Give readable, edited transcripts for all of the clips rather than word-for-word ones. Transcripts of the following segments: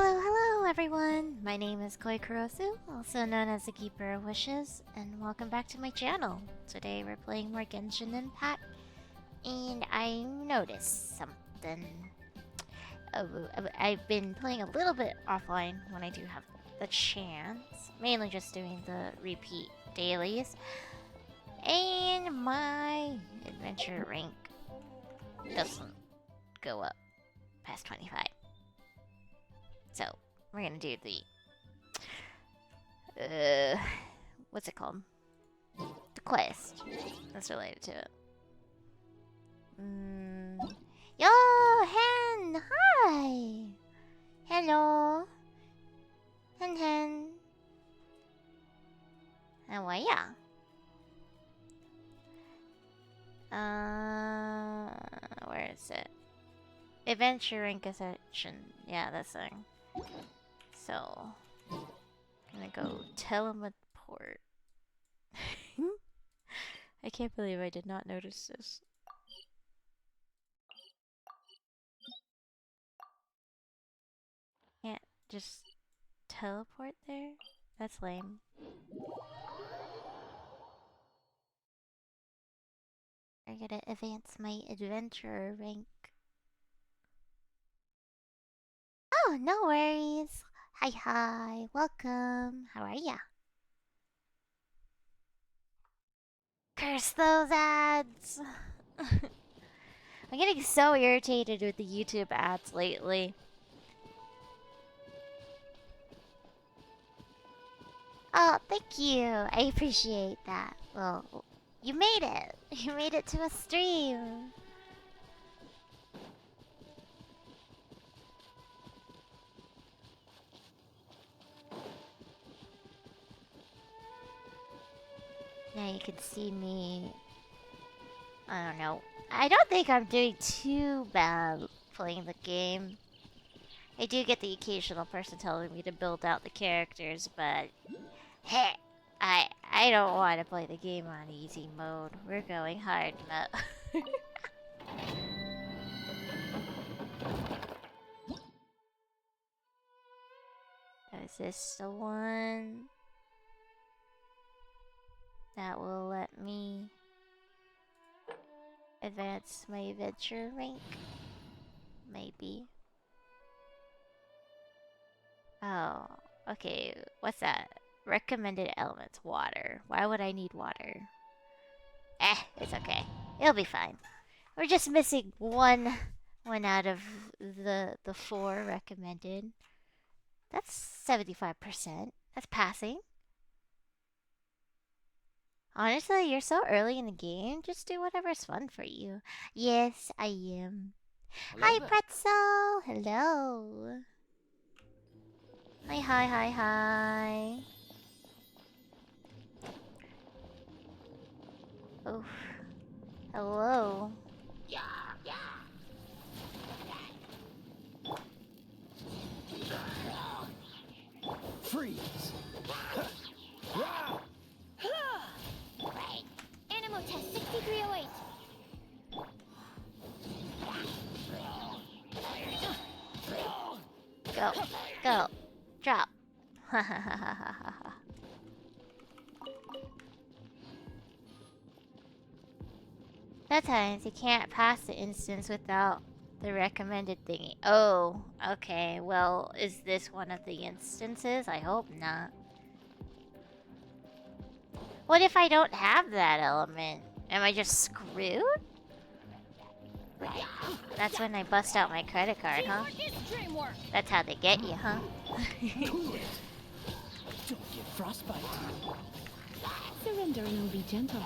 Hello everyone! My name is Koi Kurosu, also known as the Keeper of Wishes, and welcome back to my channel. Today we're playing more Genshin Impact, and I noticed something. I've been playing a little bit offline when I do have the chance, mainly just doing the repeat dailies, and my adventure rank doesn't go up past 25. So, we're gonna do the, what's it called? The quest that's related to it. Yo, Hen! Hi! Hello! Hen. How are ya? Where is it? Adventure rank ascension. Yeah, that thing. So, I'm gonna go teleport. I can't believe I did not notice this. Can't just teleport there? That's lame. I gotta advance my adventurer rank. Oh, no worries. Hi, welcome. How are ya? Curse those ads! I'm getting so irritated with the YouTube ads lately. Oh, thank you. I appreciate that. Well, you made it. You made it to a stream. Now you can see me. I don't know. I don't think I'm doing too bad playing the game. I do get the occasional person telling me to build out the characters, but hey, I don't want to play the game on easy mode. We're going hard mode. Is this the one that will let me advance my adventure rank? Maybe. Oh, okay. What's that? Recommended elements. Water. Why would I need water? It's okay. It'll be fine. We're just missing one out of the 4 recommended. That's 75%. That's passing. Honestly, you're so early in the game. Just do whatever's fun for you. Yes, I am. Hello Hi, there. Pretzel. Hello. Hi. Oh, hello. Freeze! Right. Animo test 6308. Go. Drop. Sometimes you can't pass the instance without the recommended thingy. Oh, okay. Well, is this one of the instances? I hope not. What if I don't have that element? Am I just screwed? That's when I bust out my credit card, huh? That's how they get you, huh? Cool it. Don't get frostbite. Surrender and I'll be gentle.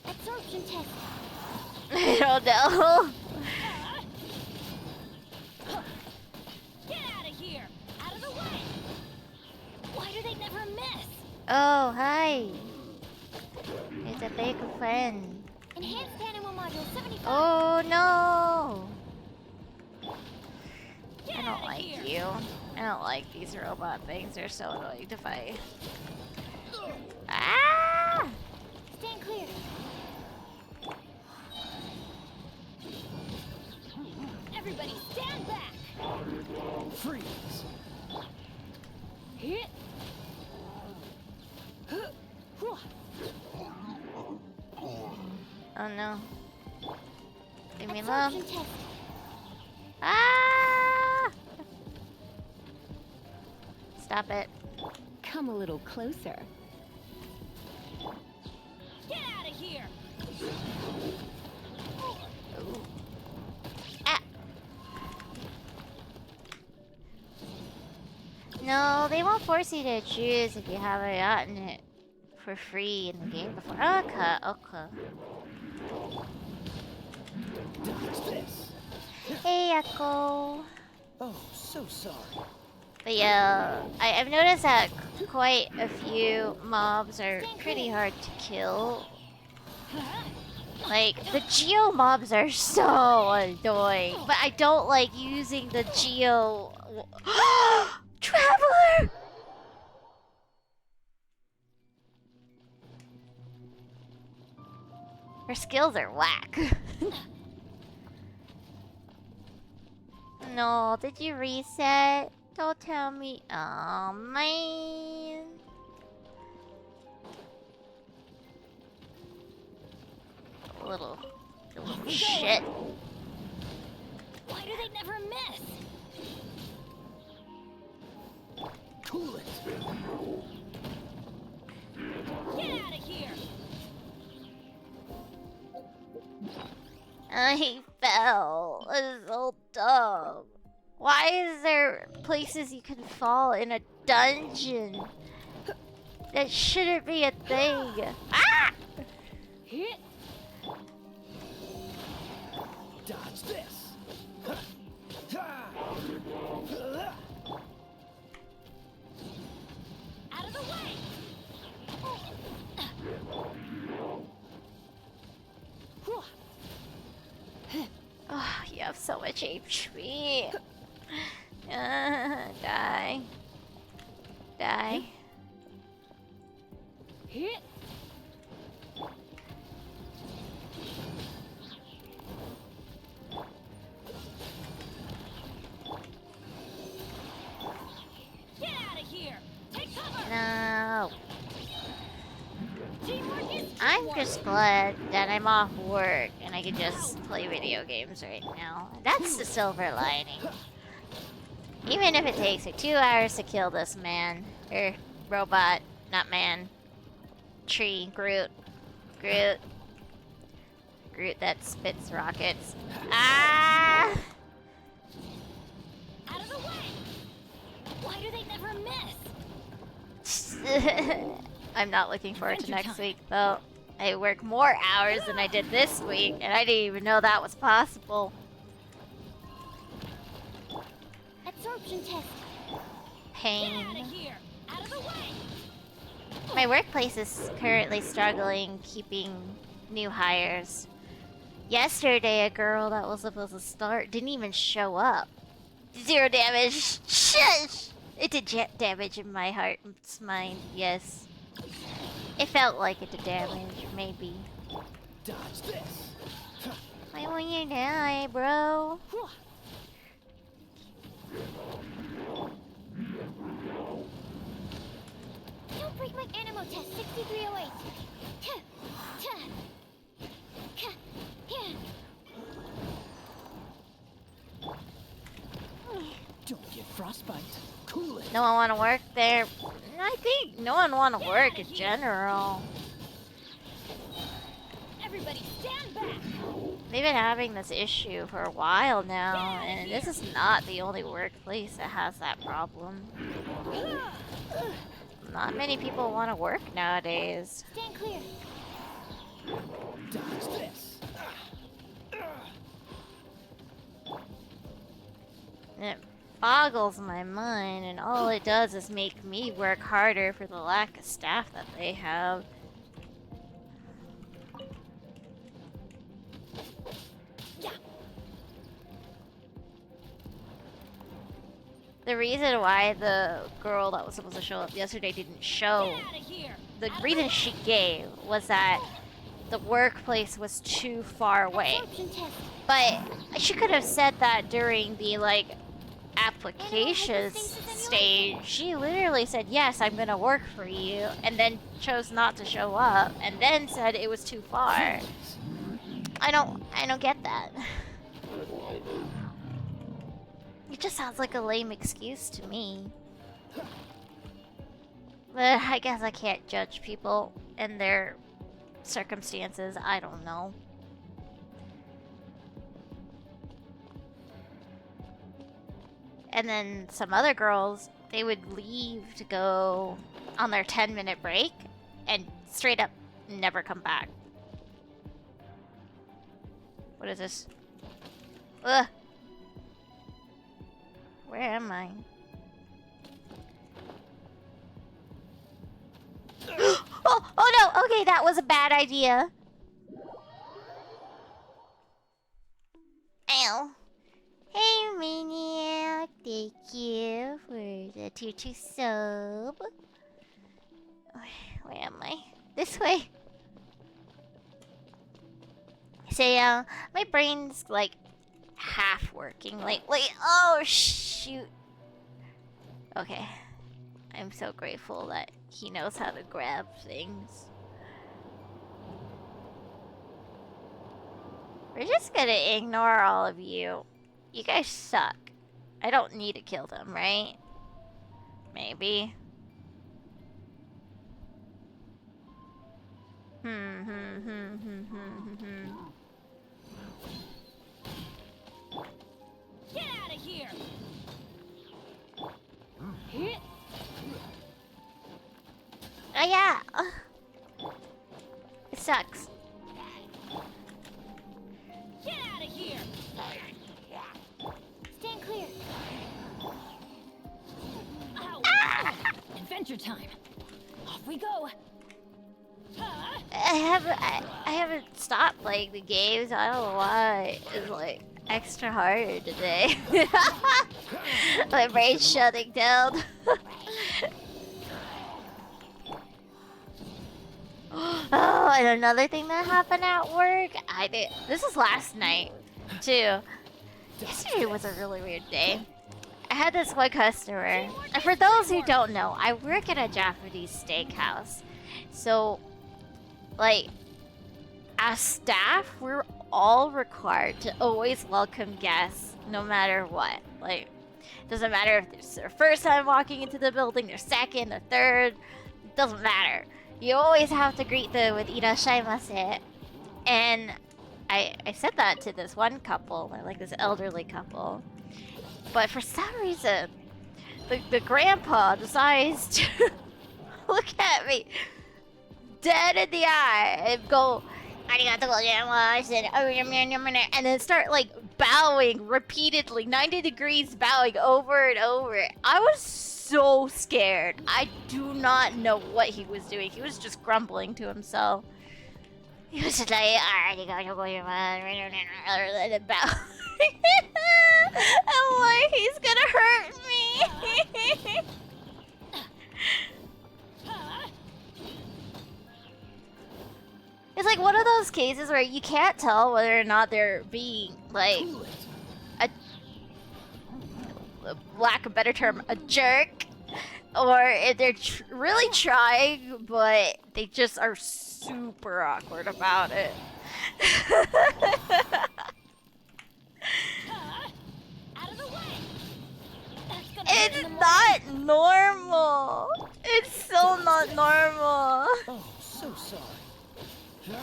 Absorption test. I don't know. Get out of here! Out of the way! Why do they never miss? Oh, hi. It's a big friend. Enhanced Animo module 75. Oh, no. Get I don't outta like here. you. I don't like these robot things. They're so annoying to fight. Ah! Stand clear. Everybody stand back! Freeze! Hit. Oh no. Leave me Absorption alone. test. Ah! Stop it. Come a little closer. Get out of here. Ooh. Ah! No, they won't force you to choose if you haven't gotten it for free in the game before. Okay, okay. Dodge this. Hey, Echo. Oh, so sorry. But yeah, I've noticed that quite a few mobs are pretty hard to kill. Like, the Geo mobs are so annoying, but I don't like using the Geo... Traveler! Her skills are whack. No, did you reset? Don't tell me. Oh man. Little shit. Why do they never miss? Cool it. Get out of here. I fell. It's so dumb. Why is there places you can fall in a dungeon? That shouldn't be a thing. Ah! Hit. Dodge this. Out of the way. Oh, you have so much HP. Die. Die. Hit. Get out of here. Take cover. No. Teamwork is I'm teamwork. just glad that I'm off work and I can just play video games right now. That's the silver lining. Even if it takes me 2 hours to kill this man. Or robot, not man. Tree, Groot. Groot. Groot that spits rockets. Ah! Out of the way. Why do they never miss? I'm not looking forward to Adventure next time. week though. I work more hours than I did this week, and I didn't even know that was possible. Absorption test. Get Pain. out of here. Out of the way. My workplace is currently struggling keeping new hires. Yesterday, a girl that was supposed to start didn't even show up. 0 damage. Shush! It did damage in my heart's mind, yes. It felt like it did damage, maybe. Dodge this. Why won't you die, bro? Don't break my animal test. 6308. Don't get frostbite. Cool it. No one want to work there? I think no one want to work in general. Everybody stand back. They've been having this issue for a while now, and this is not the only workplace that has that problem. Not many people want to work nowadays. Stand clear. Dodge this. And it boggles my mind, and all it does is make me work harder for the lack of staff that they have. The reason why the girl that was supposed to show up yesterday didn't show, Get out of here. the reason she gave was that the workplace was too far away. Absorption test. But she could have said that during the, like, application stage, she literally said, yes, I'm gonna work for you, and then chose not to show up, and then said it was too far. I don't get that. It just sounds like a lame excuse to me. But I guess I can't judge people and their circumstances. I don't know. And then some other girls, they would leave to go on their 10-minute break and straight up never come back. What is this? Ugh. Where am I? Oh no! Okay, that was a bad idea. Ow. Hey, Maniac. Thank you for the tier 2 sub. Where am I? This way. So yeah, my brain's like half working. Like, oh shoot. Okay. I'm so grateful that he knows how to grab things. We're just gonna ignore all of you. You guys suck. I don't need to kill them, right? Maybe. Get out of here! Oh yeah! It sucks. Get out of here! Stand clear. Ow. Ah! Adventure time. Off we go. I haven't stopped playing the games. I don't know why it's like extra hard today. My brain's shutting down. Oh, and another thing that happened at work, this is last night too. Yesterday was a really weird day. I had this one customer, and for those who don't know, I work at a Japanese steakhouse. So, like, as staff, we're all required to always welcome guests, no matter what. Like, doesn't matter if it's their first time walking into the building, their second, their third, doesn't matter. You always have to greet them with "Irashaimase." And I said that to this one couple, like this elderly couple. But for some reason, the grandpa decides to look at me dead in the eye and go, "Arigatou gozaimasu," and then start like bowing repeatedly, 90 degrees bowing over and over. I was so scared. I do not know what he was doing. He was just grumbling to himself. He was just like, "Arigatou gozaimasu," and bowing. I'm like, he's gonna hurt me. It's like one of those cases where you can't tell whether or not they're being, like, lack of a better term, a jerk, or if they're really trying, but they just are super awkward about it. Out of the way. That's gonna hurt in It's the morning. not normal. It's so not normal. Oh, so sorry.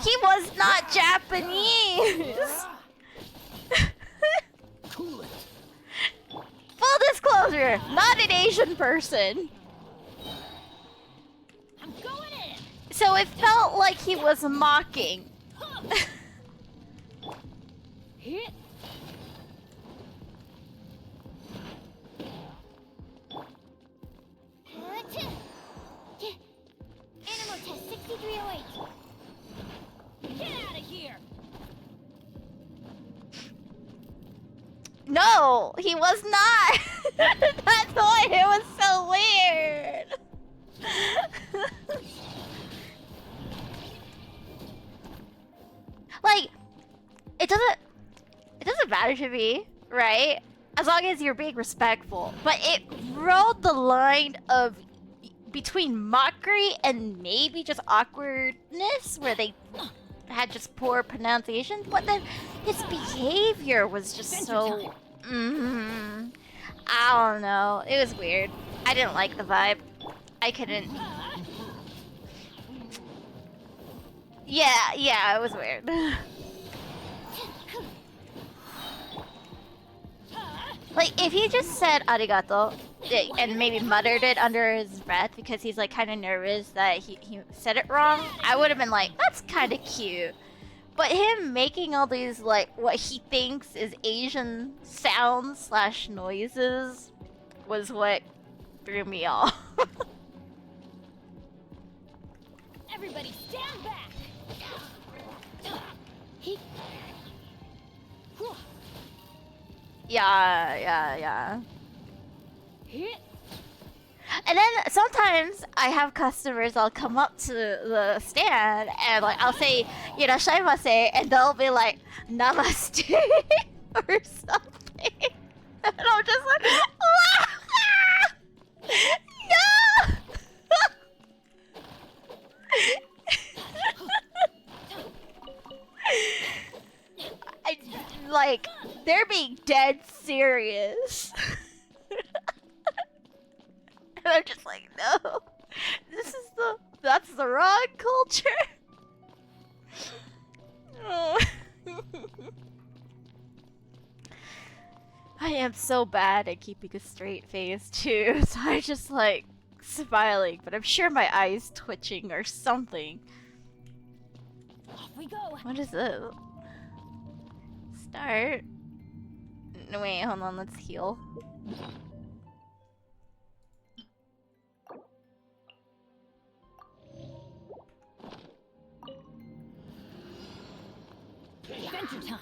He was not Japanese. Cool it. Full disclosure, not an Asian person. I'm going in. So it felt like he was mocking. Hit. Animal test 6308. Get out of here. No, he was not. That's why it was so weird. Like, it doesn't matter to me, right? as long as you're being respectful. But it rode the line of between mockery and maybe just awkwardness, where they had just poor pronunciation. But then his behavior was just so. I don't know. It was weird. I didn't like the vibe. I couldn't. Yeah, it was weird. Like, if he just said arigato and maybe muttered it under his breath because he's like kind of nervous that he said it wrong, I would have been like, that's kind of cute. But him making all these like what he thinks is Asian sounds slash noises was what threw me off. Everybody stand back. Yeah. Hit. And then sometimes I have customers, I'll come up to the stand and like I'll say "Irashaimase" and they'll be like "Namaste" or something. And I'm just like, no! Like, they're being dead serious. And I'm just like, no. That's the wrong culture. Oh. I am so bad at keeping a straight face too, so I just like smiling, but I'm sure my eyes twitching or something. Off we go. What is this? Start. No, wait, hold on, let's heal. Adventure time.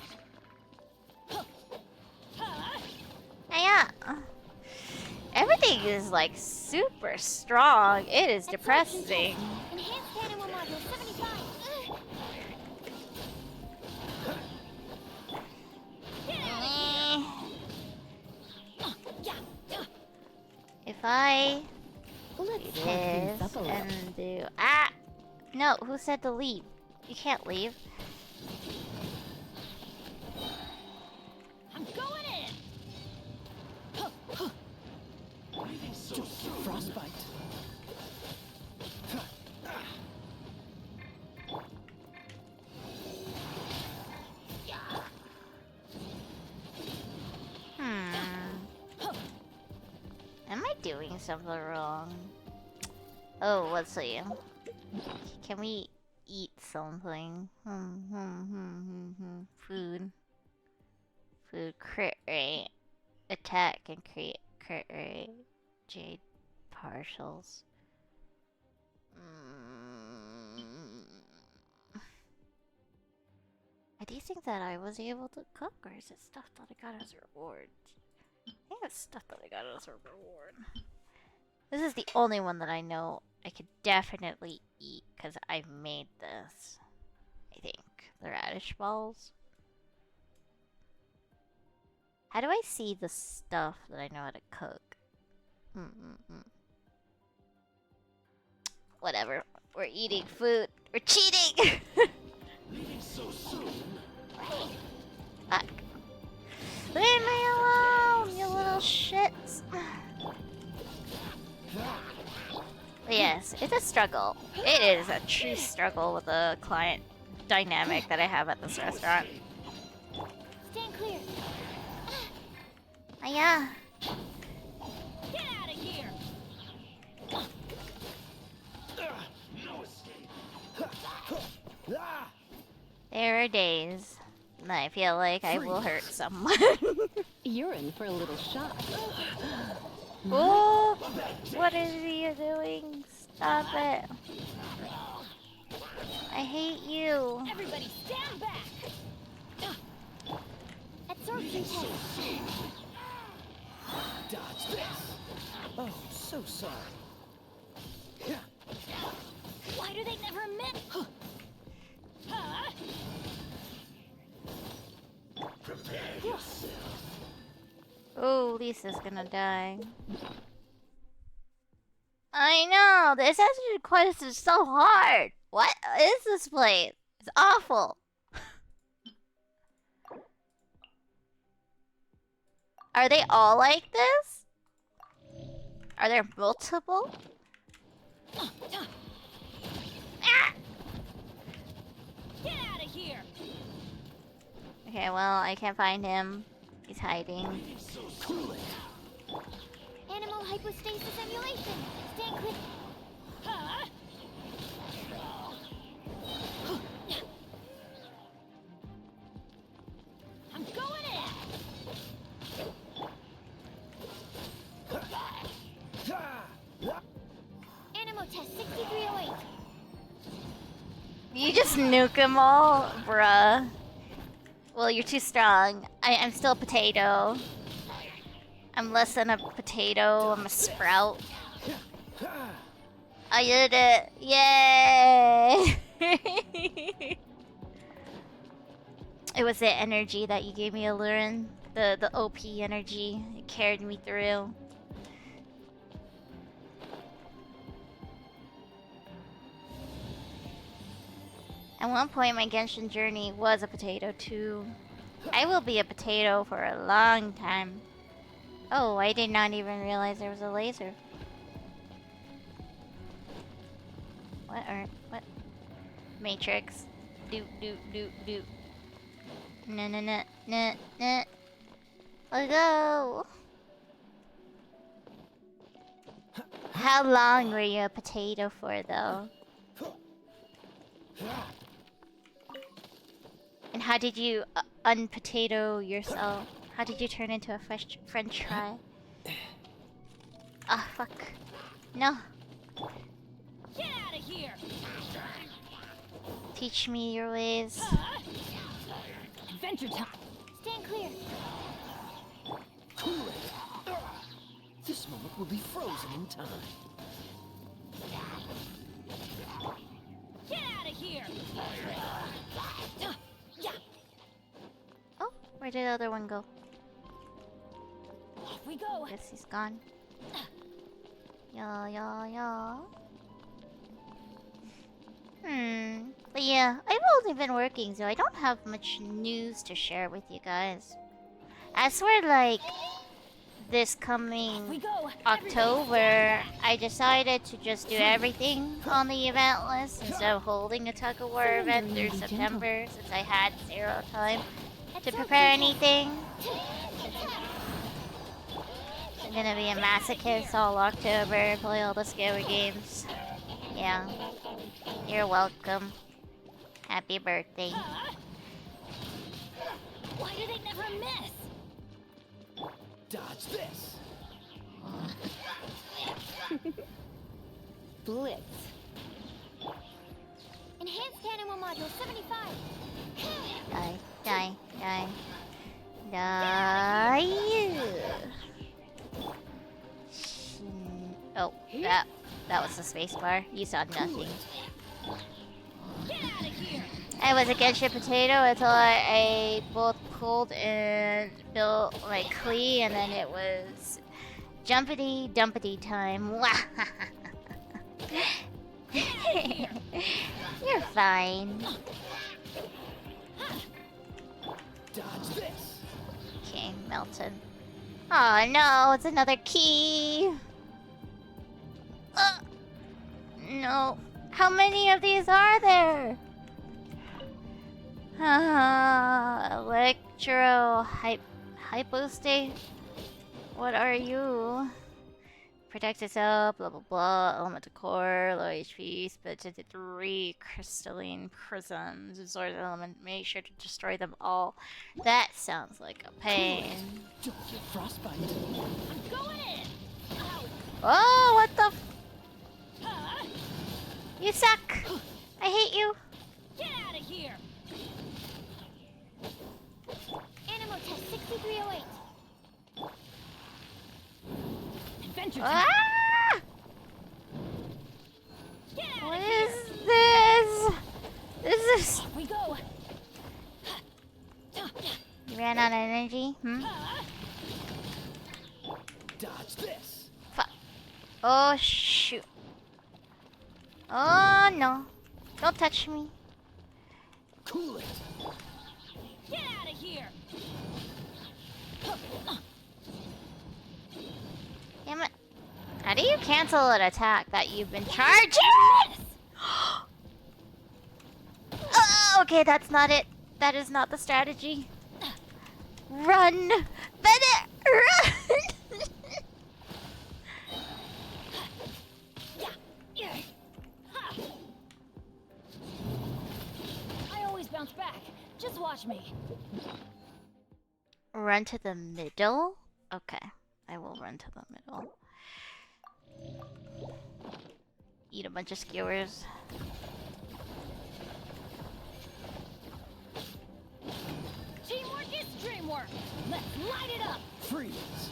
Yeah. Everything is like super strong. It is depressing. Enhanced animal module 75. If I Let's do talk things this up a little. and do no, who said to leave? You can't leave. I'm going in. Don't get frostbite. Am I doing something wrong? Oh, let's see. Can we eat something? Food. Food, crit rate. Attack and crit rate. Jade partials. I do think that I was able to cook, or is it stuff that I got as rewards? I think it's stuff that I got as a reward. This is the only one that I know I could definitely eat because I made this. I think. The radish balls. How do I see the stuff that I know how to cook? Whatever. We're eating food. We're cheating! Leaving so soon. Fuck. Leave me alone, you little shits. But yes, it's a struggle. It is a true struggle with the client dynamic that I have at this restaurant. Stand clear. Yeah. Get out of here. No escape. There are days that I feel like I will hurt someone. You're in for a little shock. Oh, what is he doing? Stop it. I hate you. Everybody stand back. Absorption test. Dodge this. Oh, so sorry. Why do they never admit? Prepare yourself. Ooh. least is gonna die. I know! The Assassin's Quest is so hard! What is this place? It's awful! Are they all like this? Are there multiple? Ah! Get out of here! Okay, well, I can't find him. He's hiding. Animal hypostasis emulation. Staying clear. Huh? I'm going in. Animal test 6308. You just nuke them all? Bruh. Well, you're too strong. I'm still a potato. I'm less than a potato. I'm a sprout. I did it! Yay! It was the energy that you gave me, Alurin. The OP energy. It carried me through. At one point, my Genshin journey was a potato too. I will be a potato for a long time. Oh, I did not even realize there was a laser. What? Matrix. Doot. Nah. Let's go. How long were you a potato for, though? And how did you unpotato yourself? How did you turn into a French fry? Ah, fuck. No. Get out of here. Teach me your ways. Adventure time. Stand clear. Cool it. This moment will be frozen in time. Get out of here. Oh, where did the other one go? Off we go. Guess he's gone. Yeah. But yeah, I've only been working, so I don't have much news to share with you guys. As for like this We coming go. October, I decided to just do everything on the event list instead of holding a tug-of-war event through September, since I had zero time to prepare anything. I'm gonna be a masochist all October, play all the scary games. Yeah. You're welcome. Happy birthday. Why do they never miss? Dodge this. Blitz. Enhanced animal module 75. Die. Oh, that was the space bar. You saw nothing. Get out of here. I was a Genshin potato until I both pulled and built my Klee, and then it was jumpity dumpity time. You're fine. Dodge this. Okay, Melton. Oh no, it's another key. No. How many of these are there? Hypostate? What are you? Protect itself, blah blah blah, elemental core, low HP, split into 3 crystalline prisms, absorb the element, make sure to destroy them all. That sounds like a pain. Don't get frostbite. I'm going in. Ow. Oh, what the f- Huh? You suck! I hate you! Get out of here. Animal test 6308. Adventure time. Ah! Get out What of here. is this? This is... Off we go. You ran out of energy? Huh? Dodge this. Fuck. Oh, shoot. Oh, no. Don't touch me. Cool it. Get out of here! Damn it. How do you cancel an attack that you've been charging? Oh, okay, that's not it. That is not the strategy. Run! Bennett, run! I always bounce back. Just watch me. Run to the middle? Okay, I will run to the middle. Eat a bunch of skewers. Teamwork is dreamwork. Let's light it up. Freeze.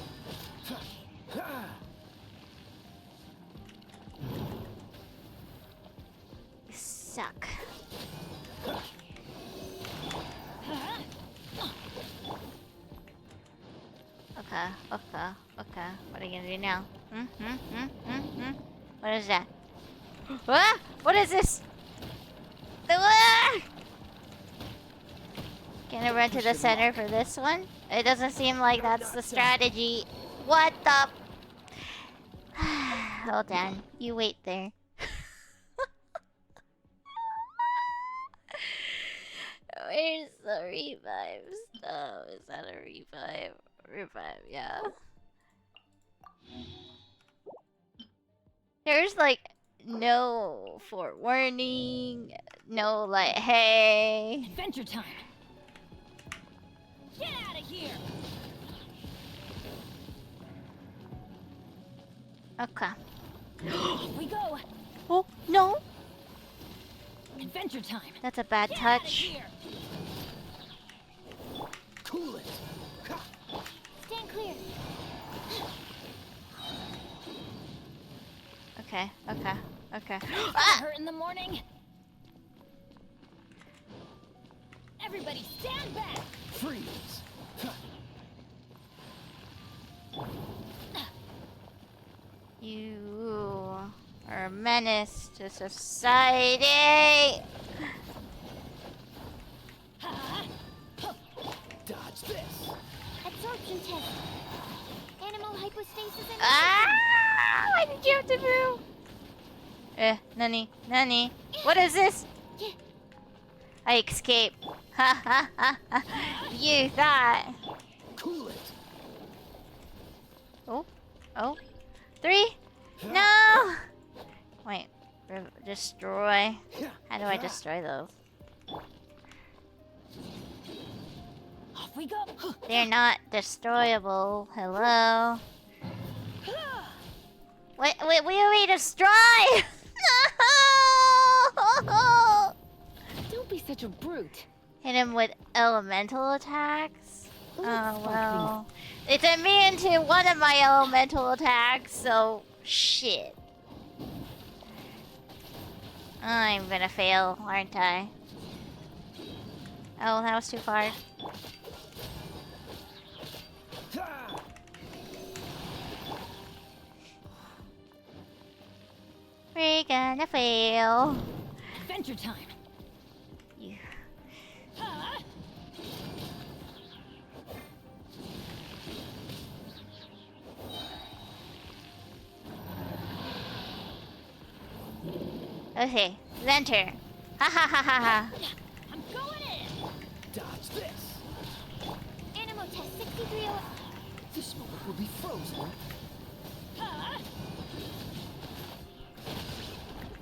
You suck. Okay, okay, okay. What are you gonna do now? What is that? Ah! What is this? Ah! Can I run to the center for this one? It doesn't seem like that's the strategy. What the? Hold on. You wait there. Where's the revives? Oh, is that a revive? Revive, yeah. There's like no forewarning, no like, hey. Adventure time. Get out of here. Okay. Off we go. Oh, no. Adventure time. That's a bad Get out of touch. here. Cool it. Stand clear. Okay, okay, okay. Ah! Hurt in the morning. Everybody stand back. Freeze. You are a menace to society. Dodge this. Absorption test. Animal hypostasis and Ah! Why did you have to move? Nani, Nani. What is this? I escaped. Ha ha ha ha. You thought. Cool it. Oh, oh. 3? No! Wait. Destroy. How do I destroy those? off we go. They're not destroyable. Hello? Wait, what do you mean destroy? No! Don't be such a brute. Hit him with elemental attacks? Let's Oh, fucking- well. It's immune to one of my elemental attacks, so shit. I'm gonna fail, aren't I? Oh, that was too far. We're gonna fail. Adventure time. You. Okay, Venter. Ha ha ha ha ha. I'm going in. Dodge this. Animal test 6308. This moment will be frozen.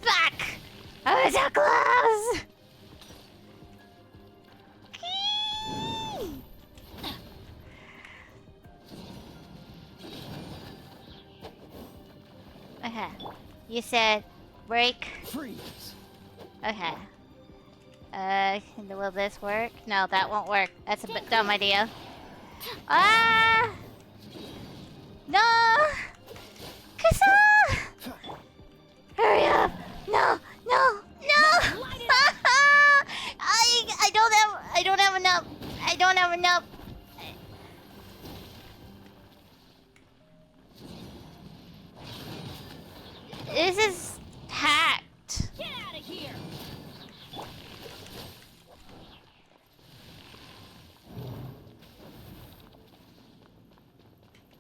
Fuck! I was so close! Okay. You said break. Freeze. Okay. Will this work? No, that won't work. That's a bit dumb idea. Ah! No! Kasa! Hurry up! No! No! No! I don't have enough. I don't have enough. This is hacked. Get out of here!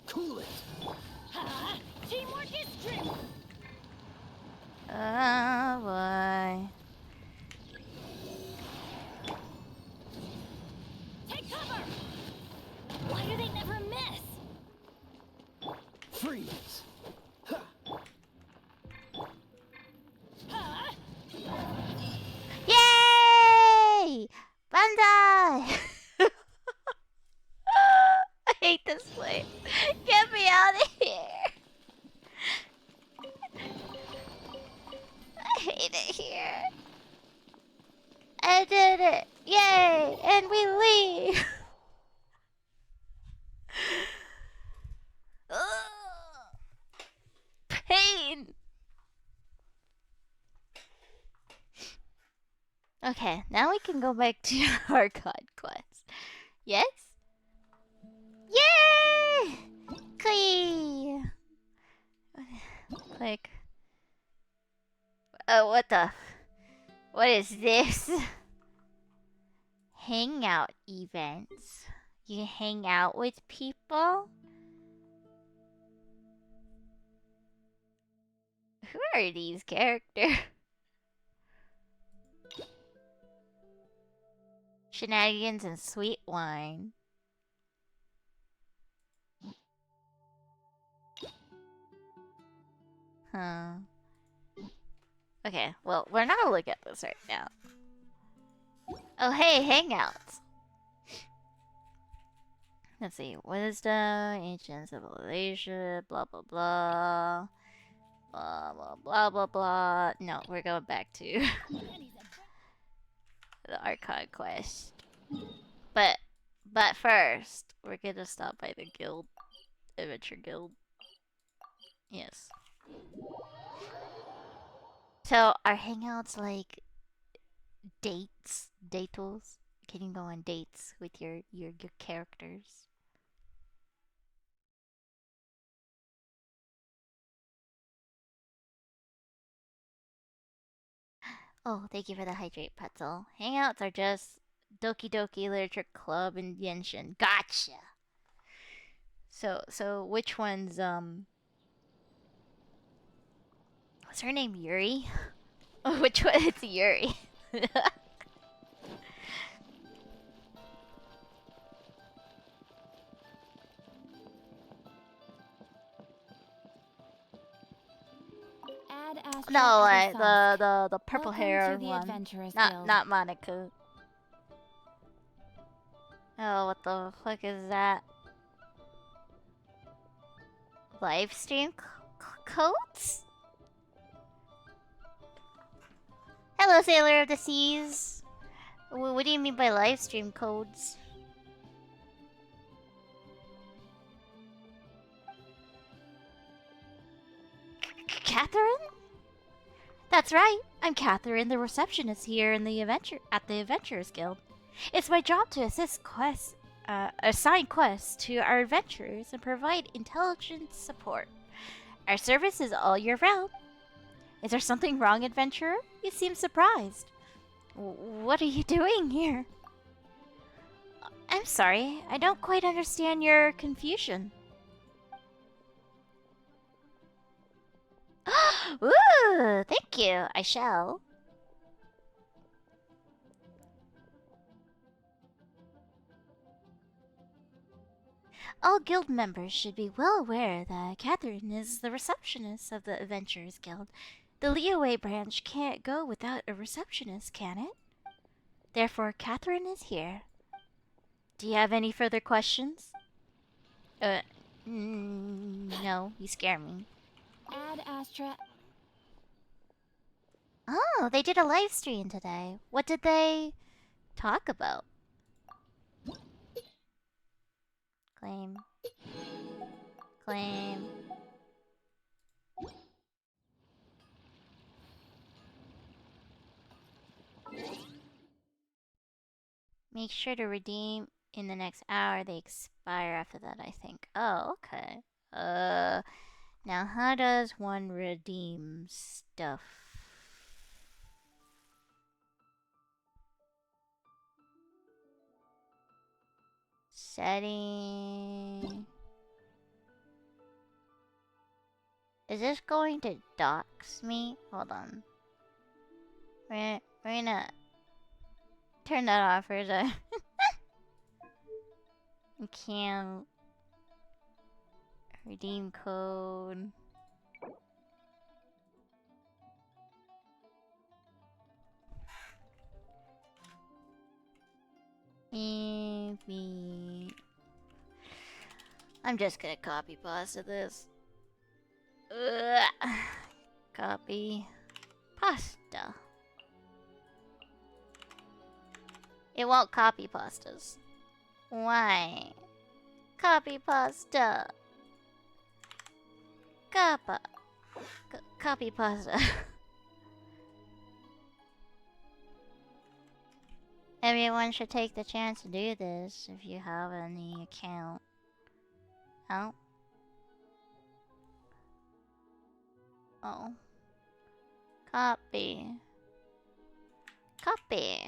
Cool it. Huh? Teamwork is strength. Oh boy. Take cover. Why do they never miss? Freeze. Ha. Huh? Yay! Bandai! I hate this place. Get me out of here. I hate it here. I did it. Yay! And we leave. Ugh. Pain. Okay, now we can go back to our god quest. Yes? Yay! Clee! Click. Oh, what the? What is this? Hangout events. You hang out with people? Who are these characters? Shenanigans and sweet wine. Huh. Okay, well, we're not gonna look at this right now. Oh, hey, hangouts. Let's see. Wisdom, ancient civilization, blah, blah, blah. Blah, blah, blah, blah, blah. No, we're going back to the Archon quest. But first, we're gonna stop by the guild. Adventure guild. Yes. So, are hangouts like dates? Datos? Can you go on dates with your characters? Oh, thank you for the hydrate pretzel. Hangouts are just Doki Doki Literature Club and Genshin. Gotcha. So which one's what's her name? Yuri? Which one? It's Yuri. Add Astra No, as a sub. the purple Welcome hair to the one. Adventurers Not Guild. not Monica. Oh, what the fuck is that? Live stream codes? Hello, Sailor of the Seas. What do you mean by live stream codes? Catherine? That's right. I'm Catherine, the receptionist here in the Adventurers Guild. It's my job to assign quests to our adventurers and provide intelligence support. Our service is all year round. Is there something wrong, adventurer? You seem surprised. What are you doing here? I'm sorry, I don't quite understand your confusion. Ooh, thank you. I shall. All guild members should be well aware that Catherine is the receptionist of the Adventurers Guild. The Leeway branch can't go without a receptionist, can it? Therefore, Catherine is here. Do you have any further questions? No, you scare me. Add Astra. Oh, they did a live stream today. What did they talk about? Claim. Claim. Make sure to redeem in the next hour. They expire after that, I think. Oh, okay. Now, how does one redeem stuff? Setting. Is this going to dox me? Hold on. We're gonna turn that off for a second. Can't redeem code. Maybe. I'm just gonna copy pasta this. Ugh. Copy pasta. It won't copy pastas. Why? Copy pasta. Copy pasta. Everyone should take the chance to do this if you have any account. Oh? Oh. Copy. Copy.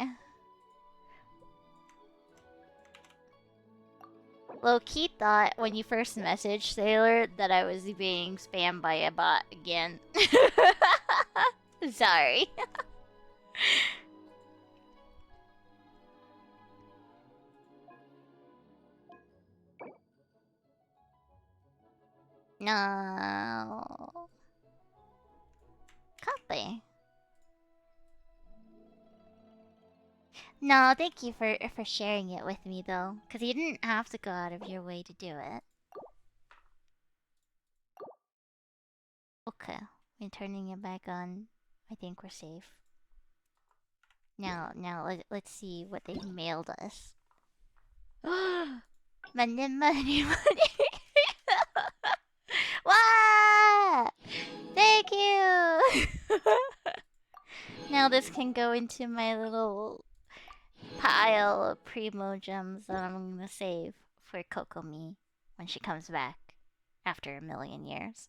Low-key thought when you first messaged Sailor that I was being spammed by a bot again. Sorry. No. Copy. No, thank you for sharing it with me though, because you didn't have to go out of your way to do it. Okay, we're turning it back on. I think we're safe. Now let's see what they mailed us. Money, money, money. Wow! Thank you. Now this can go into my little pile of primo gems that I'm gonna save for Kokomi when she comes back after 1,000,000 years.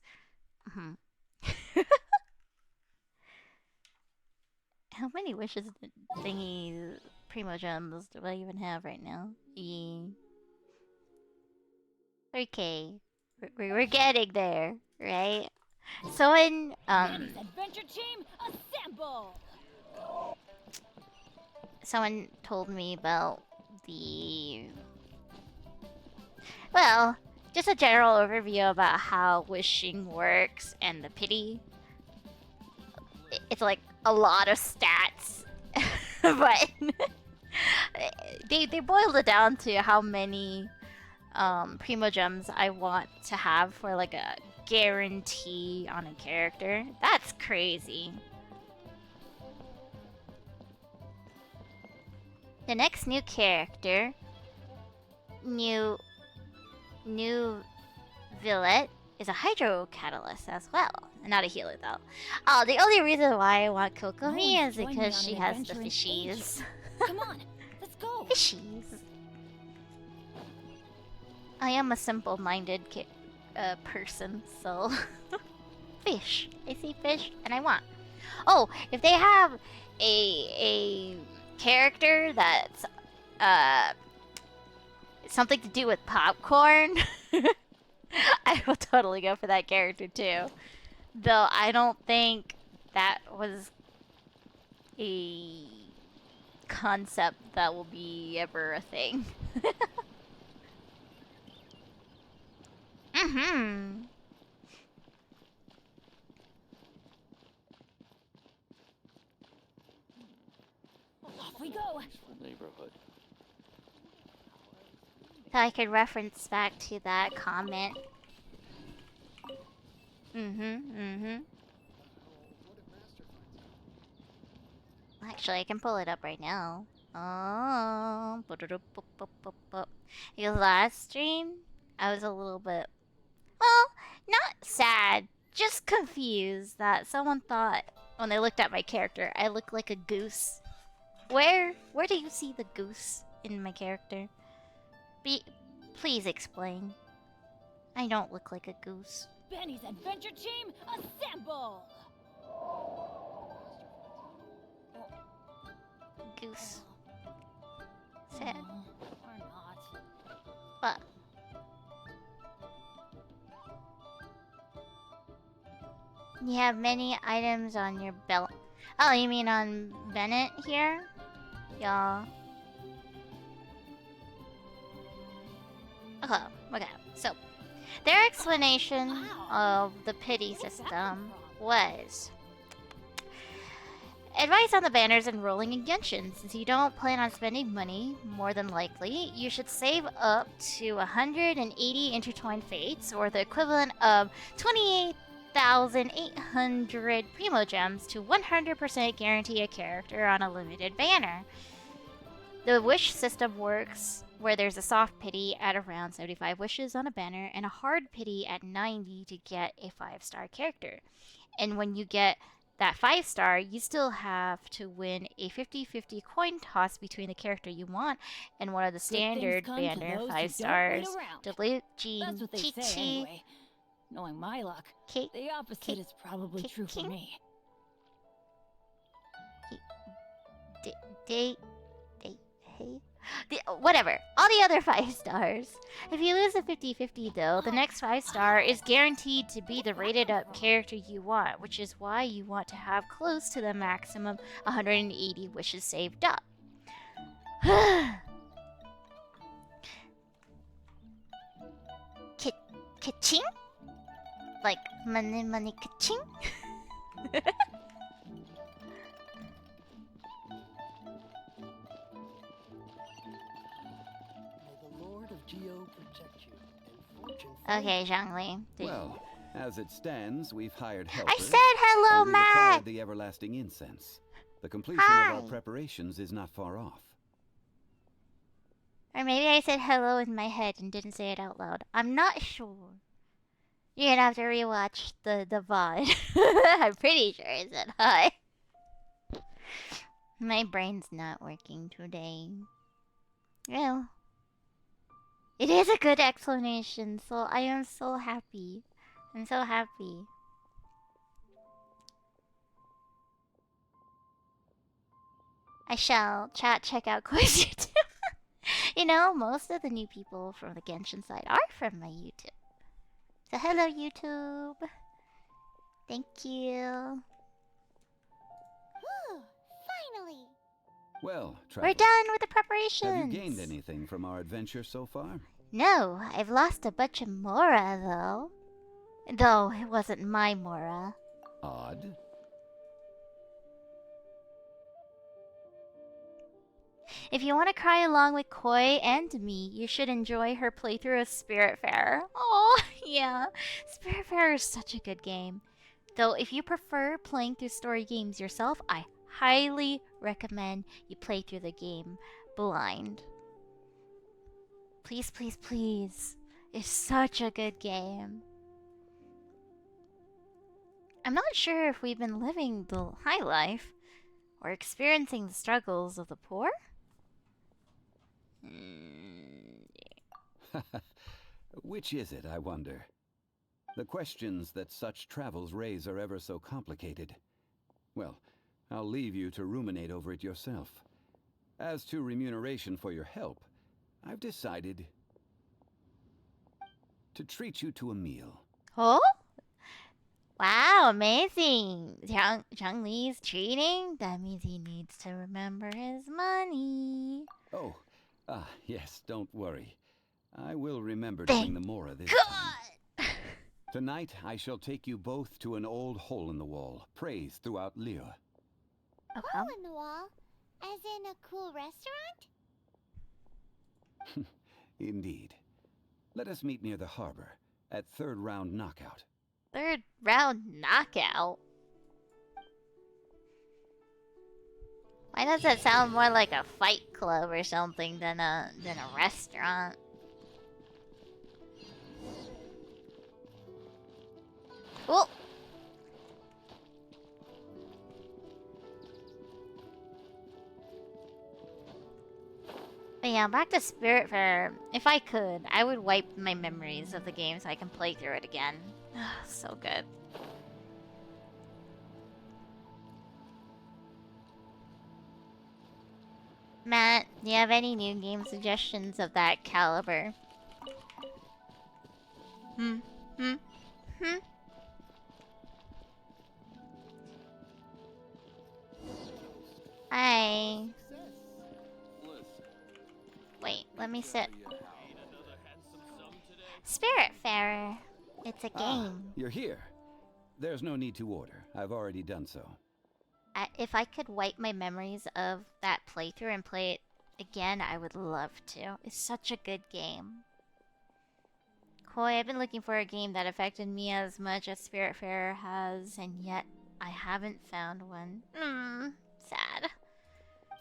How many wishes thingy primo gems do I even have right now? 3K. We're getting there, right? Someone Penny's adventure team, assemble! someone told me about well, just a general overview about how wishing works and the pity. It's like a lot of stats, but they boiled it down to how many primo gems I want to have for like a guarantee on a character. That's crazy. The next new character, new Villet, is a hydro catalyst as well. Not a healer though. Oh, the only reason why I want Kokomi is because she has the fishies. Come on, let's go! Fishies. I am a simple-minded person, so fish. I see fish and I want. Oh, if they have a character that's something to do with popcorn, I will totally go for that character too. Though I don't think that was a concept that will be ever a thing. Off we go! Neighborhood. So I could reference back to that comment. Actually, I can pull it up right now. Oh, because last stream, I was a little bit, well, not sad, just confused that someone thought when they looked at my character, I look like a goose. Where do you see the goose in my character? Please explain. I don't look like a goose. Benny's adventure team, assemble! Goose. Sad. Or not. But you have many items on your belt. Oh, you mean on Bennett here? Y'all. Okay. So, their explanation of the pity system was advice on the banners and rolling in Genshin. Since you don't plan on spending money, more than likely, you should save up to 180 intertwined fates, or the equivalent of 28,800 primo gems, to 100% guarantee a character on a limited banner. The wish system works where there's a soft pity at around 75 wishes on a banner and a hard pity at 90 to get a 5-star character. And when you get that 5-star, you still have to win a 50-50 coin toss between the character you want and one of the standard banner 5 stars. Delete Jean That's what they say Chi-Chi. anyway. Knowing my luck, the opposite is probably true for me. Whatever. All the other 5 stars. If you lose a 50-50 though, the next 5-star is guaranteed to be the rated up character you want, which is why you want to have close to the maximum 180 wishes saved up. Ka-ching? Like money ka-ching? Okay, Zhangli. Well, as it stands, we've hired helpers. I said hello, and we've Matt! acquired the everlasting incense. The completion of our preparations is not far off. Or maybe I said hello in my head and didn't say it out loud. I'm not sure. You're gonna have to rewatch the VOD. I'm pretty sure I said hi. My brain's not working today. Well, it is a good explanation, so I am so happy. I'm so happy. I shall check out Koi's YouTube. You know, most of the new people from the Genshin side are from my YouTube. So hello, YouTube. Thank you. Finally. Well, We're done with the preparations. have you gained anything from our adventure so far? No, I've lost a bunch of Mora, though. Though it wasn't my Mora. Odd. If you want to cry along with Koi and me, you should enjoy her playthrough of Spiritfarer. Oh, yeah. Spiritfarer is such a good game. Though if you prefer playing through story games yourself, I highly recommend you play through the game blind. Please, please, please. It's such a good game. I'm not sure if we've been living the high life or experiencing the struggles of the poor. Which is it, I wonder? The questions that such travels raise are ever so complicated. Well, I'll leave you to ruminate over it yourself. As to remuneration for your help, I've decided to treat you to a meal. Oh? Wow, amazing. Zhang Li's treating? That means he needs to remember his money. Oh, yes, don't worry. I will remember to bring the Mora this time. Tonight, I shall take you both to an old hole in the wall, praised throughout Liyue. Hole in the wall? As in a cool restaurant? Indeed. Let us meet near the harbor, at third round knockout. Third round knockout? Why does it sound more like a fight club or something than a restaurant? Oh! But yeah, back to Spiritfarer. If I could, I would wipe my memories of the game so I can play through it again. So good. Matt, do you have any new game suggestions of that caliber? Hmm? Hmm? Hmm? Hi. Wait, let me sit. Spiritfarer. It's a game. You're here. There's no need to order. I've already done so. If I could wipe my memories of that playthrough and play it again, I would love to. It's such a good game. Koi, I've been looking for a game that affected me as much as Spiritfarer has, and yet I haven't found one. Sad.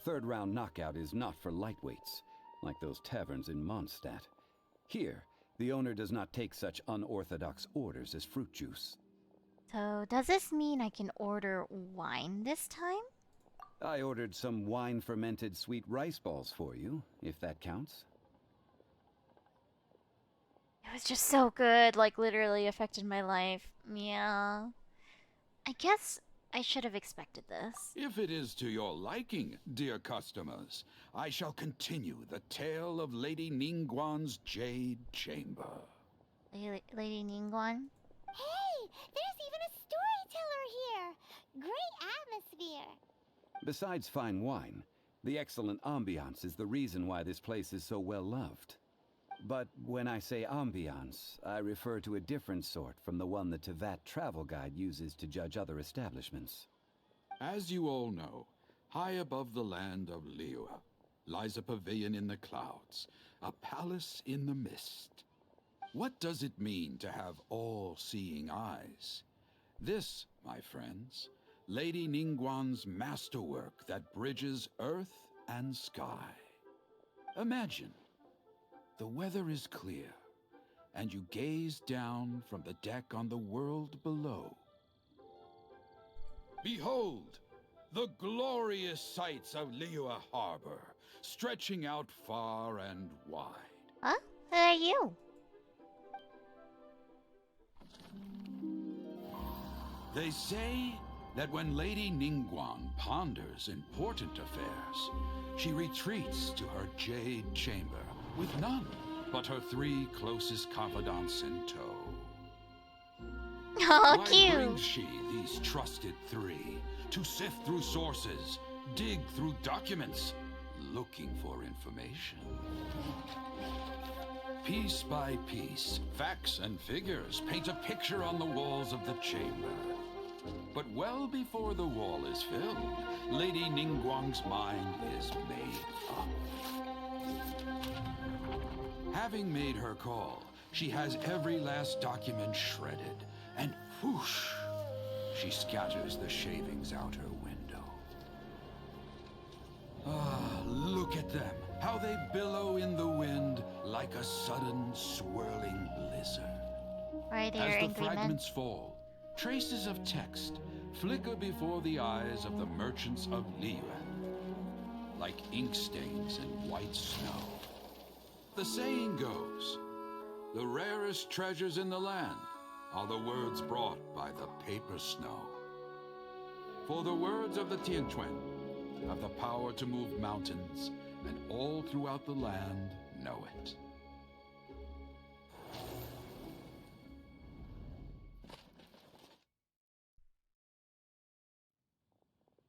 Third round knockout is not for lightweights, like those taverns in Mondstadt. Here, the owner does not take such unorthodox orders as fruit juice. So, does this mean I can order wine this time? I ordered some wine-fermented sweet rice balls for you, if that counts. It was just so good, like literally affected my life. Yeah. I guess I should have expected this. If it is to your liking, dear customers, I shall continue the tale of Lady Ningguang's Jade Chamber. Lady Ningguang? Hey, there's even a storyteller here. Great atmosphere. Besides fine wine, the excellent ambiance is the reason why this place is so well loved. But when I say ambiance, I refer to a different sort from the one the Tevat travel guide uses to judge other establishments. As you all know, high above the land of Liyue lies a pavilion in the clouds, a palace in the mist. What does it mean to have all-seeing eyes? This, my friends, Lady Ningguang's masterwork that bridges earth and sky. Imagine, the weather is clear, and you gaze down from the deck on the world below. Behold, the glorious sights of Liyue Harbor, stretching out far and wide. Huh? Who are you? They say that when Lady Ningguang ponders important affairs, she retreats to her jade chamber with none but her 3 closest confidants in tow. Oh, Why cute. brings she these trusted 3 to sift through sources, dig through documents, looking for information? Piece by piece, facts and figures paint a picture on the walls of the chamber. But well before the wall is filled, Lady Ningguang's mind is made up. Having made her call, she has every last document shredded, and whoosh, she scatters the shavings out her window. Ah, look at them, how they billow in the wind like a sudden swirling blizzard. Right there, As the angry men. fragments fall, traces of text flicker before the eyes of the merchants of Liyue, like ink stains in white snow. The saying goes, the rarest treasures in the land are the words brought by the paper snow. For the words of the Tianquan have the power to move mountains, and all throughout the land know it.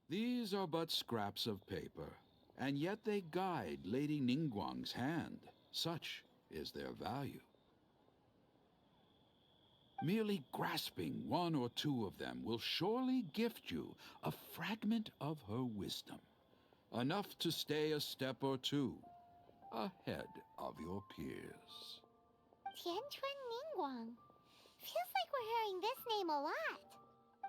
These are but scraps of paper, and yet they guide Lady Ningguang's hand. Such is their value. Merely grasping 1 or 2 of them will surely gift you a fragment of her wisdom, enough to stay a step or 2 ahead of your peers. Tianquan Ningguang. Feels like we're hearing this name a lot.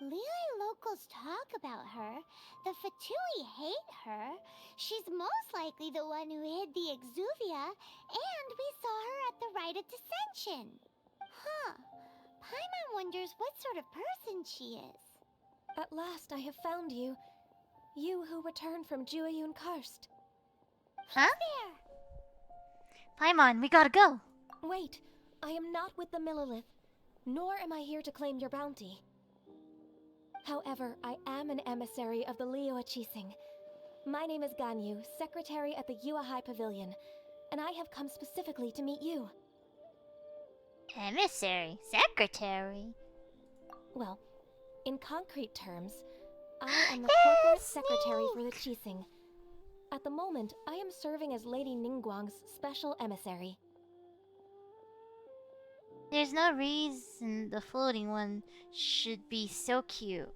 Liyue locals talk about her. The Fatui hate her. She's most likely the one who hid the Exuvia, and we saw her at the Rite of Dissension. Huh. Paimon wonders what sort of person she is. At last I have found you. You who returned from Jueyun Karst. Huh? There! Paimon, we gotta go. Wait, I am not with the Millilith. nor am I here to claim your bounty. However, I am an emissary of the Liyue Chising. My name is Ganyu, secretary at the Yue High Pavilion, and I have come specifically to meet you. Emissary? Secretary? Well, in concrete terms, I am the corporate secretary for the Chising. At the moment, I am serving as Lady Ningguang's special emissary. There's no reason the floating one should be so cute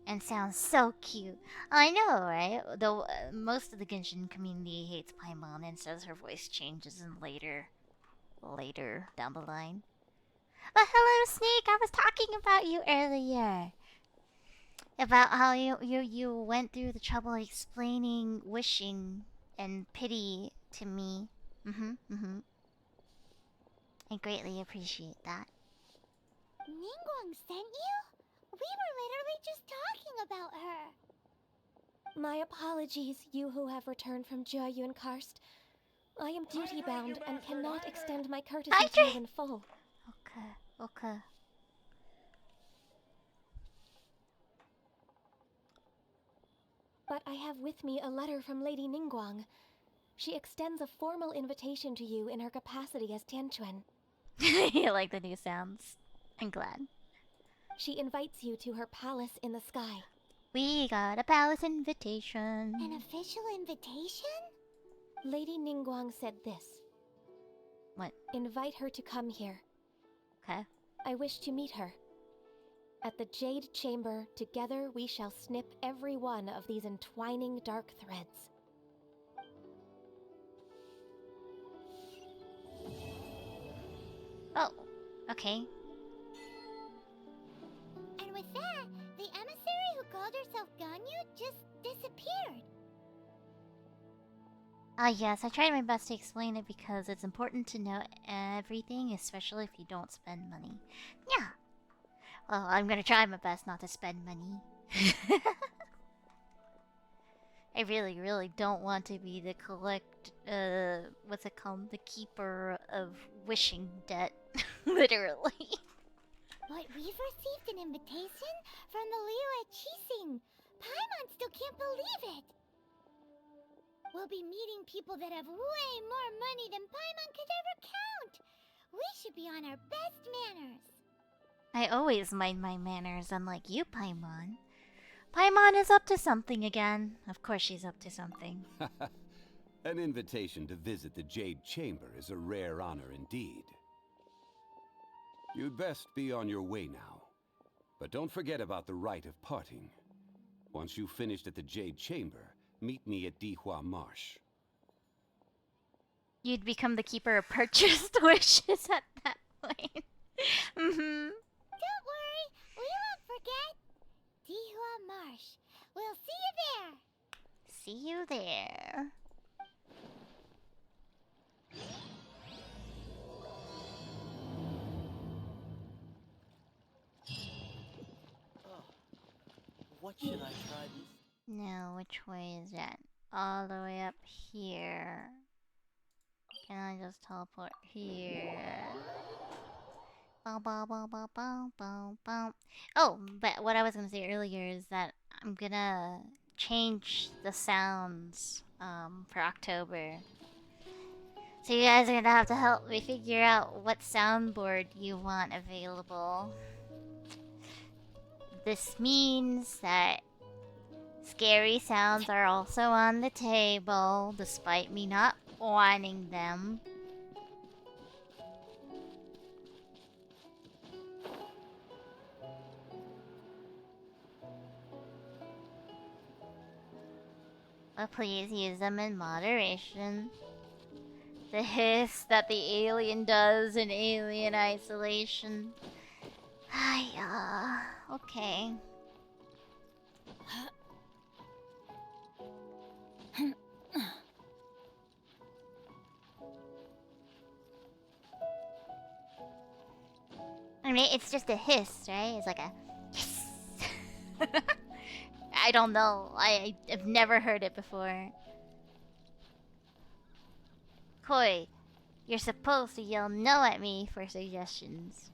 and sound so cute. I know, right? Though most of the Genshin community hates Paimon and says her voice changes in later down the line. But hello, Sneak. I was talking about you earlier. About how you went through the trouble explaining wishing and pity to me. I greatly appreciate that. Ningguang sent you? We were literally just talking about her. My apologies, you who have returned from Jueyun Karst. I am duty-bound and cannot extend my courtesy to you in full. Okay. But I have with me a letter from Lady Ningguang. She extends a formal invitation to you in her capacity as Tianquan. You like the new sounds. I'm glad. She invites you to her palace in the sky. We got a palace invitation. An official invitation? Lady Ningguang said this. What? Invite her to come here. Okay. I wish to meet her. At the Jade Chamber, together we shall snip every one of these entwining dark threads. Oh, okay. And with that, the emissary who called herself Ganyu just disappeared. Yes, I tried my best to explain it because it's important to know everything, especially if you don't spend money. Yeah. Well, I'm gonna try my best not to spend money. I really, really don't want to be the what's it called? The keeper of wishing debt. Literally. But we've received an invitation from the Liyue Chising. Paimon still can't believe it. We'll be meeting people that have way more money than Paimon could ever count. We should be on our best manners. I always mind my manners, unlike you, Paimon. Paimon is up to something again. Of course she's up to something. An invitation to visit the Jade Chamber is a rare honor indeed. You'd best be on your way now. But don't forget about the rite of parting. Once you've finished at the Jade Chamber, meet me at Dihua Marsh. You'd become the keeper of purchased wishes at that point. Don't worry, we won't forget. Dihua Marsh. We'll see you there. See you there. What should I try this? Now, which way is that? All the way up here. Can I just teleport here? Bow, bow, bow, bow, bow, bow, bow. Oh, but what I was gonna say earlier is that I'm gonna change the sounds for October. So you guys are gonna have to help me figure out what soundboard you want available. This means that scary sounds are also on the table, despite me not wanting them. But please use them in moderation. The hiss that the alien does in Alien Isolation. Okay. I mean, it's just a hiss, right? It's like a hiss. I don't know. I've never heard it before. Koi, you're supposed to yell no at me for suggestions.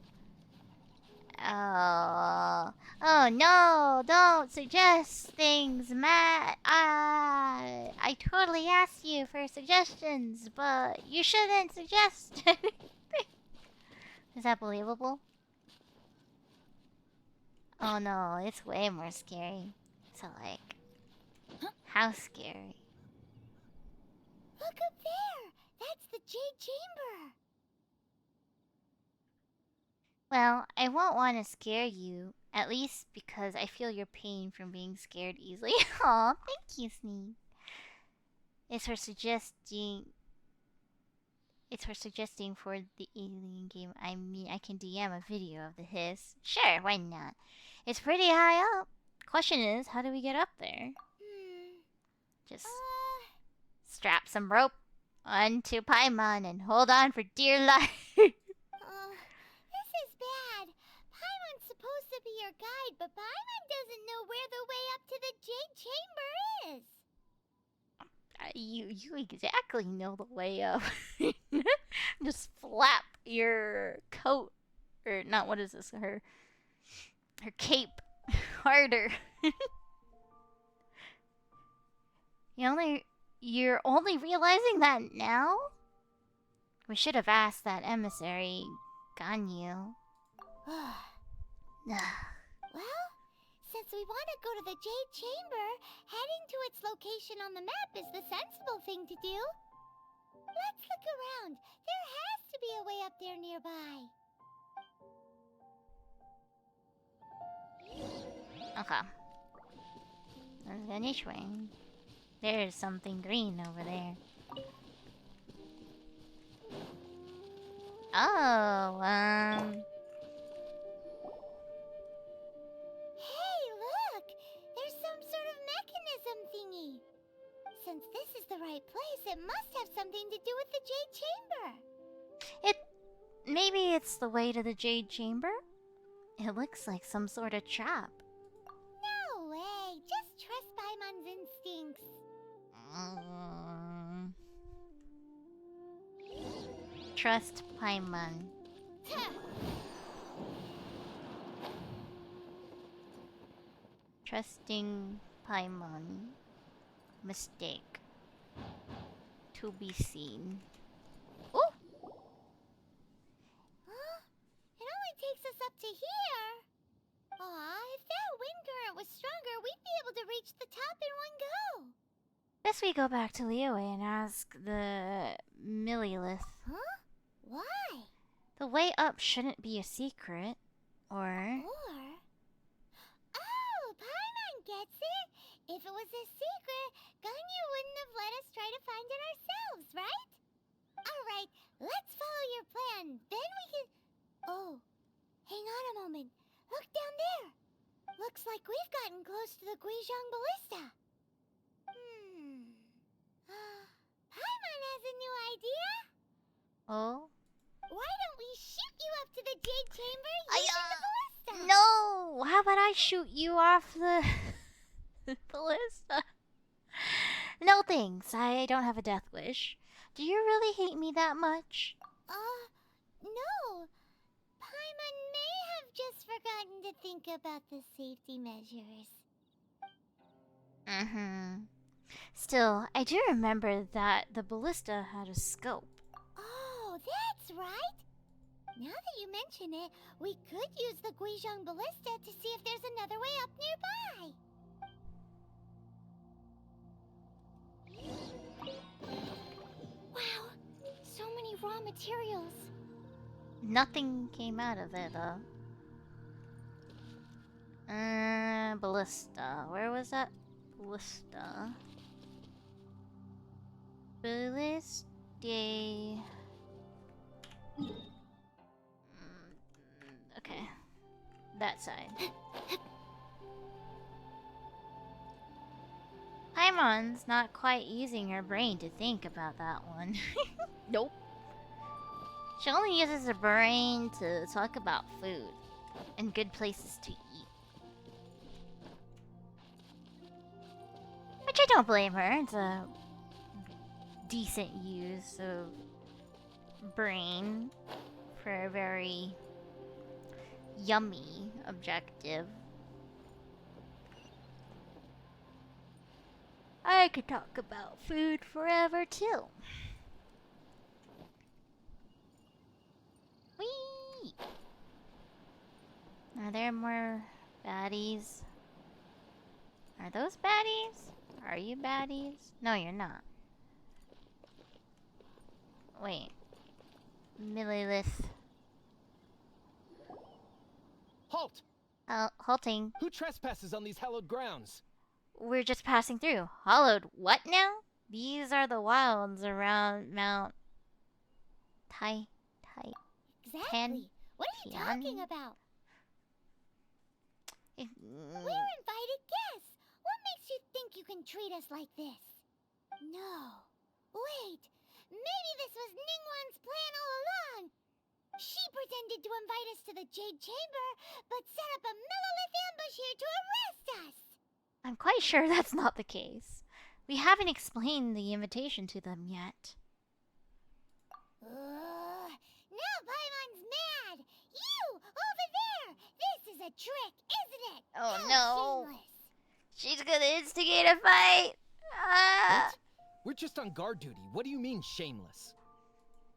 Oh no, don't suggest things, Matt. I totally asked you for suggestions, but you shouldn't suggest anything. Is that believable? Oh no, it's way more scary. So like, how scary? Look up there! That's the Jade Chamber! Well, I won't want to scare you, at least because I feel your pain from being scared easily. Aw, thank you, Sneak. It's for suggesting. It's for suggesting for the alien game. I mean, I can DM a video of the hiss. Sure, why not? It's pretty high up. Question is, how do we get up there? Just strap some rope onto Paimon and hold on for dear life. This is bad. Paimon's supposed to be your guide, but Paimon doesn't know where the way up to the Jade Chamber is. You exactly know the way up. Just flap your coat, or not. What is this? Her cape harder. You're only realizing that now? We should have asked that emissary, Ganyu. Well, since we want to go to the Jade Chamber, heading to its location on the map is the sensible thing to do. Let's look around. There has to be a way up there nearby. Okay. There's any swing. There's something green over there. Oh, Hey, look! There's some sort of mechanism thingy. Since this is the right place, it must have something to do with the Jade Chamber. Maybe it's the way to the Jade Chamber? It looks like some sort of trap. No way! Just trust Paimon's instincts. Trust Paimon. Trusting Paimon. Mistake. To be seen. Ooh! Huh? It only takes us up to here. Aw, if that wind current was stronger, we'd be able to reach the top in one go. Guess we go back to Liyue and ask the Millilith. Huh? Why? The way up shouldn't be a secret. Or... Oh, Paimon gets it. If it was a secret, Ganyu wouldn't have let us try to find it ourselves, right? Alright, let's follow your plan. Then we can... Oh, hang on a moment. Look down there. Looks like we've gotten close to the Guizhong Ballista. Paimon has a new idea. Oh? Why don't we shoot you up to the Jade Chamber using the ballista? No! How about I shoot you off the ballista? No thanks. I don't have a death wish. Do you really hate me that much? No. Paimon may have just forgotten to think about the safety measures. Still, I do remember that the ballista had a scope. Oh, that's right. Now that you mention it, we could use the Guizhong Ballista to see if there's another way up nearby. Wow, so many raw materials. Nothing came out of it, though. Ballista. Where was that? Ballista. Ballista. Okay. That side. Paimon's not quite using her brain to think about that one. Nope. She only uses her brain to talk about food and good places to eat. Which I don't blame her. It's a decent use of brain for a very yummy objective. I could talk about food forever too. Whee! Are there more baddies? Are those baddies? Are you baddies? No, you're not. Wait. Millilith. Halt! Halting. Who trespasses on these hallowed grounds? We're just passing through. Hollowed what now? These are the wilds around Mount Tai. Exactly. What are you talking about? We're invited guests. What makes you think you can treat us like this? No. Wait. Maybe this was Ningguang's plan all along. She pretended to invite us to the Jade Chamber, but set up a Millilith ambush here to arrest us. I'm quite sure that's not the case. We haven't explained the invitation to them yet. Now Paimon's mad. You, over there. This is a trick, isn't it? Oh How no. shameless. She's gonna instigate a fight. What? We're just on guard duty. What do you mean, shameless?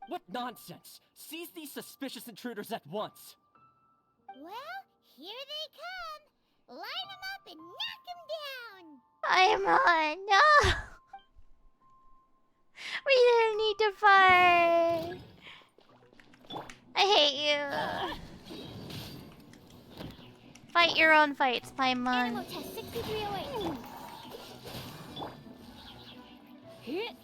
What nonsense! Seize these suspicious intruders at once! Well, here they come. Line them up and knock them down. Paimon, no! We didn't need to fight. I hate you. Fight your own fights, Paimon. Animal test 6308. Hit.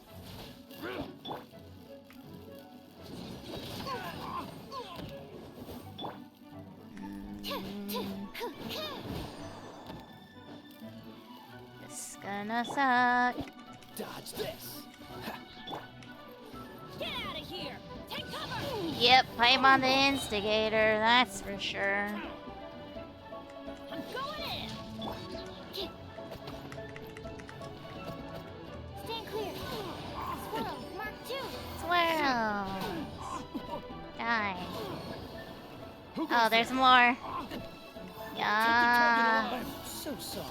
This is gonna suck. Dodge this. Get out of here! Take cover! Yep, Paimon the instigator, that's for sure. I'm going in! Stand clear. Swirl, Mark 2. Swirl. Die. Who goes Oh, there's there? more. Take the target Yeah. alive. I'm so sorry.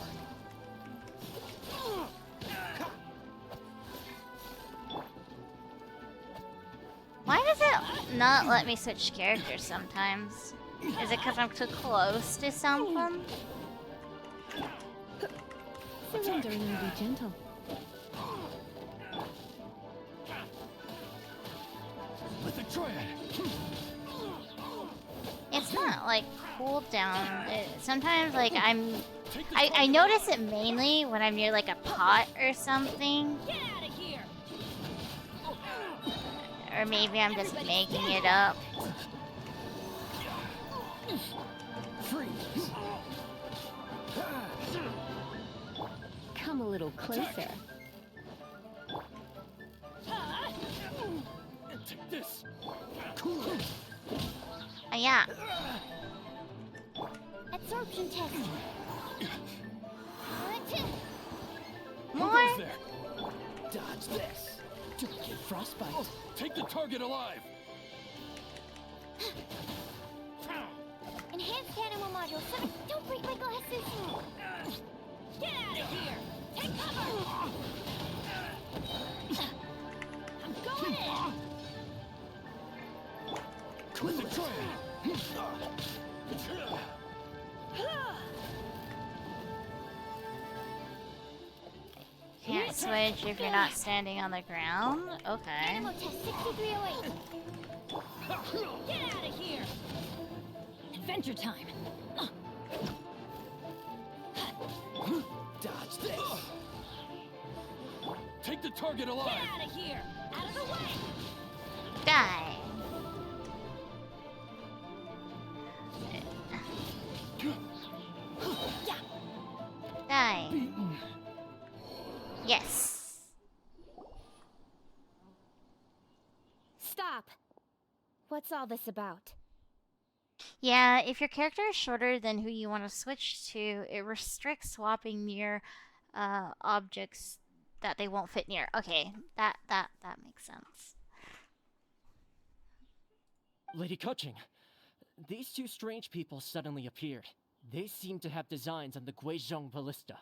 Why does it not let me switch characters sometimes? Is it because I'm too close to something? Surrendering and be gentle. With the triad. It's not like cooldown. Sometimes like I notice it mainly when I'm near like a pot or something. Get out of here! Or maybe I'm just making it up. Freeze. Come a little closer. And take this. Yeah. Absorption test. Who More? goes there? Dodge this. Duplicate frostbite. Take the target alive. Enhanced animal module 7. Don't break my glasses. Get out of here! Take cover! I'm going in! With the triad. Can't switch if you're not standing on the ground? Okay. Animal test 6308. Get out of here! Adventure time! Dodge this. Take the target Get alive. out of here! Out of the way! Die. Die. Yes. Stop! What's all this about? Yeah, if your character is shorter than who you want to switch to, it restricts swapping near objects that they won't fit near. Okay, that makes sense. Lady Coaching, These two strange people suddenly appeared. They seem to have designs on the Guizhong Ballista.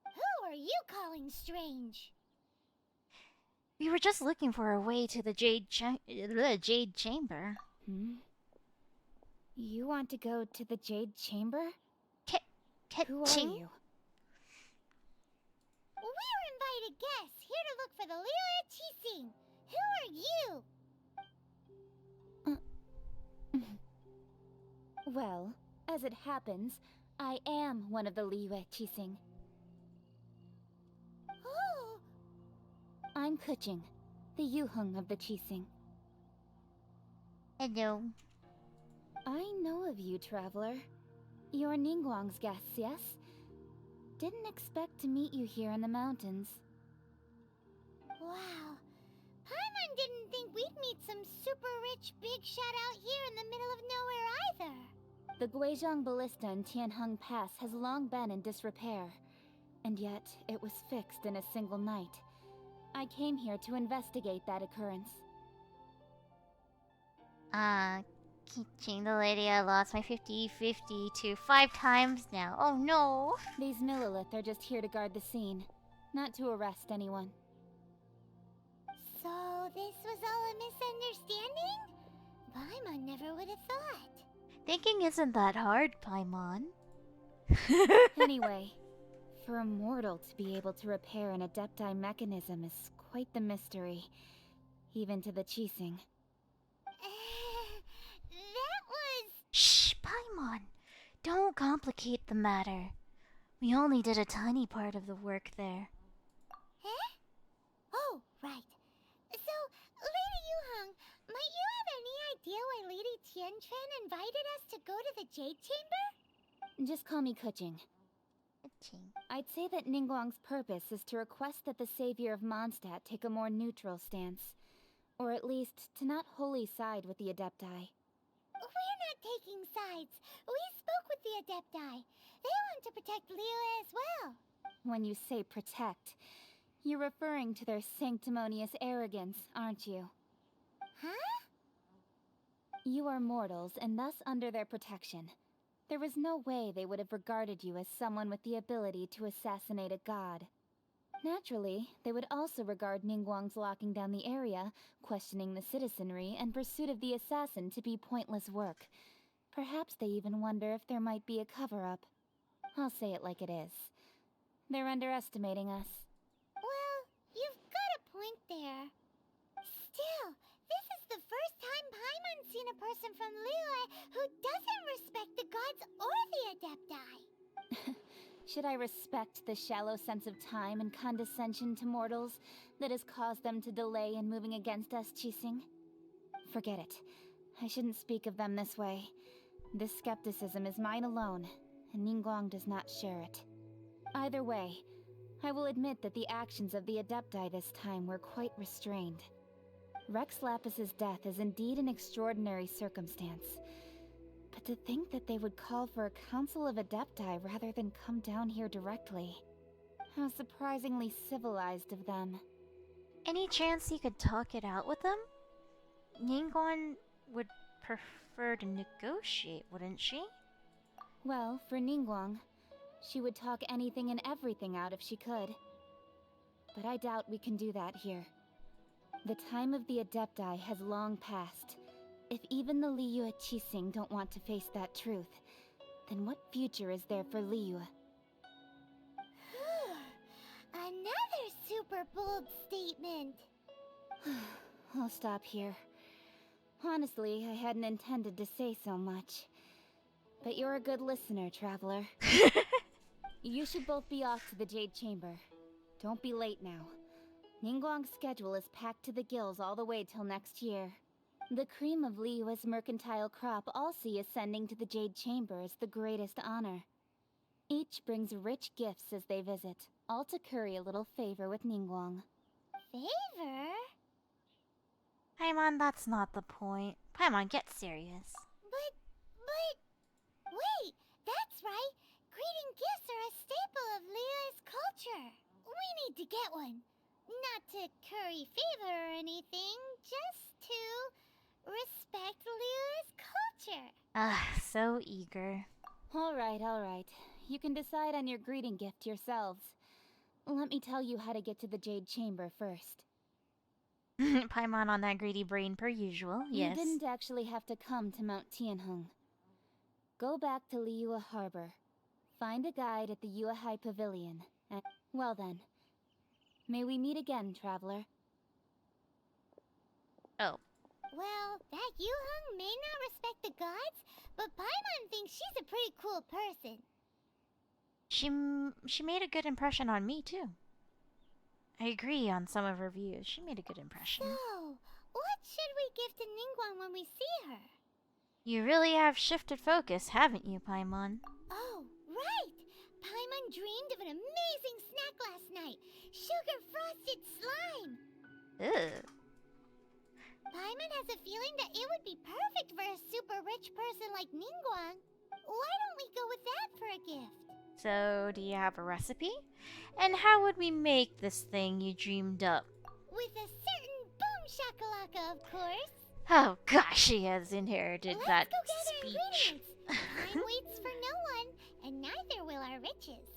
Who are you calling strange? We were just looking for a way to the Jade Chamber. You want to go to the Jade Chamber? Who are Ching? you? We're invited guests here to look for the Liyue Qixing. Who are you? Well, as it happens, I am one of the Liyue Qixing. Oh, I'm Kuching, the Yuheng of the Qixing. Hello. I know of you, traveler. You're Ningguang's guests, yes? Didn't expect to meet you here in the mountains. wow. Paimon didn't think we'd meet some super rich big shot out here in the middle of nowhere either. The Guizhong Ballista in Tianheng Pass has long been in disrepair, and yet it was fixed in a single night. I came here to investigate that occurrence. Teaching the lady I lost my 50-50 to 5 times now. Oh no! These Millilith are just here to guard the scene, not to arrest anyone. So this was all a misunderstanding? Paimon never would have thought. Thinking isn't that hard, Paimon. Anyway, for a mortal to be able to repair an Adepti mechanism is quite the mystery, even to the Qixing. That was... Shh, Paimon! Don't complicate the matter. We only did a tiny part of the work there. Eh? Oh, right. So, Lady Yuheng, might you have any idea why Lady Tianquan invited us to go to the Jade Chamber? Just call me Kuching. I'd say that Ningguang's purpose is to request that the savior of Mondstadt take a more neutral stance. Or at least, to not wholly side with the Adepti. We're not taking sides. We spoke with the Adepti. They want to protect Liyue as well. When you say protect, you're referring to their sanctimonious arrogance, aren't you? Huh? You are mortals, and thus under their protection. There was no way they would have regarded you as someone with the ability to assassinate a god. Naturally, they would also regard Ningguang's locking down the area, questioning the citizenry, and pursuit of the assassin to be pointless work. Perhaps they even wonder if there might be a cover-up. I'll say it like it is. They're underestimating us. Well, you've got a point there. Still, this is the first time Paimon's seen a person from Liyue who doesn't respect the gods or the Adepti. Should I respect the shallow sense of time and condescension to mortals that has caused them to delay in moving against us, Qixing? Forget it. I shouldn't speak of them this way. This skepticism is mine alone, and Ningguang does not share it. Either way, I will admit that the actions of the Adepti this time were quite restrained. Rex Lapis's death is indeed an extraordinary circumstance. But to think that they would call for a council of Adepti rather than come down here directly. How surprisingly civilized of them. Any chance you could talk it out with them? Ningguang would prefer to negotiate, wouldn't she? Well, for Ningguang, she would talk anything and everything out if she could. But I doubt we can do that here. The time of the Adepti has long passed. If even the Liyue Qixing don't want to face that truth, then what future is there for Liyue? Another super bold statement. I'll stop here. Honestly, I hadn't intended to say so much. But you're a good listener, traveler. You should both be off to the Jade Chamber. Don't be late now. Ningguang's schedule is packed to the gills all the way till next year. The cream of Liyue's mercantile crop all see ascending to the Jade Chamber as the greatest honor. Each brings rich gifts as they visit, all to curry a little favor with Ningguang. Favor? Paimon, that's not the point. Paimon, get serious. But... Wait, that's right. Greeting gifts are a staple of Liyue's culture. We need to get one. Not to curry favor or anything, just to respect Liyue's culture. Ah, so eager. Alright, alright. You can decide on your greeting gift yourselves. Let me tell you how to get to the Jade Chamber first. Paimon on that greedy brain per usual, yes. You didn't actually have to come to Mount Tianheng. Go back to Liyue Harbor. Find a guide at the Yuehai Pavilion. And, well then, may we meet again, traveler. Oh. Well, that Yuheng may not respect the gods, but Paimon thinks she's a pretty cool person. She made a good impression on me, too. I agree on some of her views. She made a good impression. So, what should we give to Ningguang when we see her? You really have shifted focus, haven't you, Paimon? Oh, right! Paimon dreamed of an amazing snack last night. Sugar-frosted slime! Ugh. Paimon has a feeling that it would be perfect for a super rich person like Ningguang. Why don't we go with that for a gift? So, do you have a recipe? And how would we make this thing you dreamed up? With a certain boom shakalaka, of course. Oh gosh, she has inherited Let's that go gather speech. ingredients. Time waits for no one, and neither will our riches.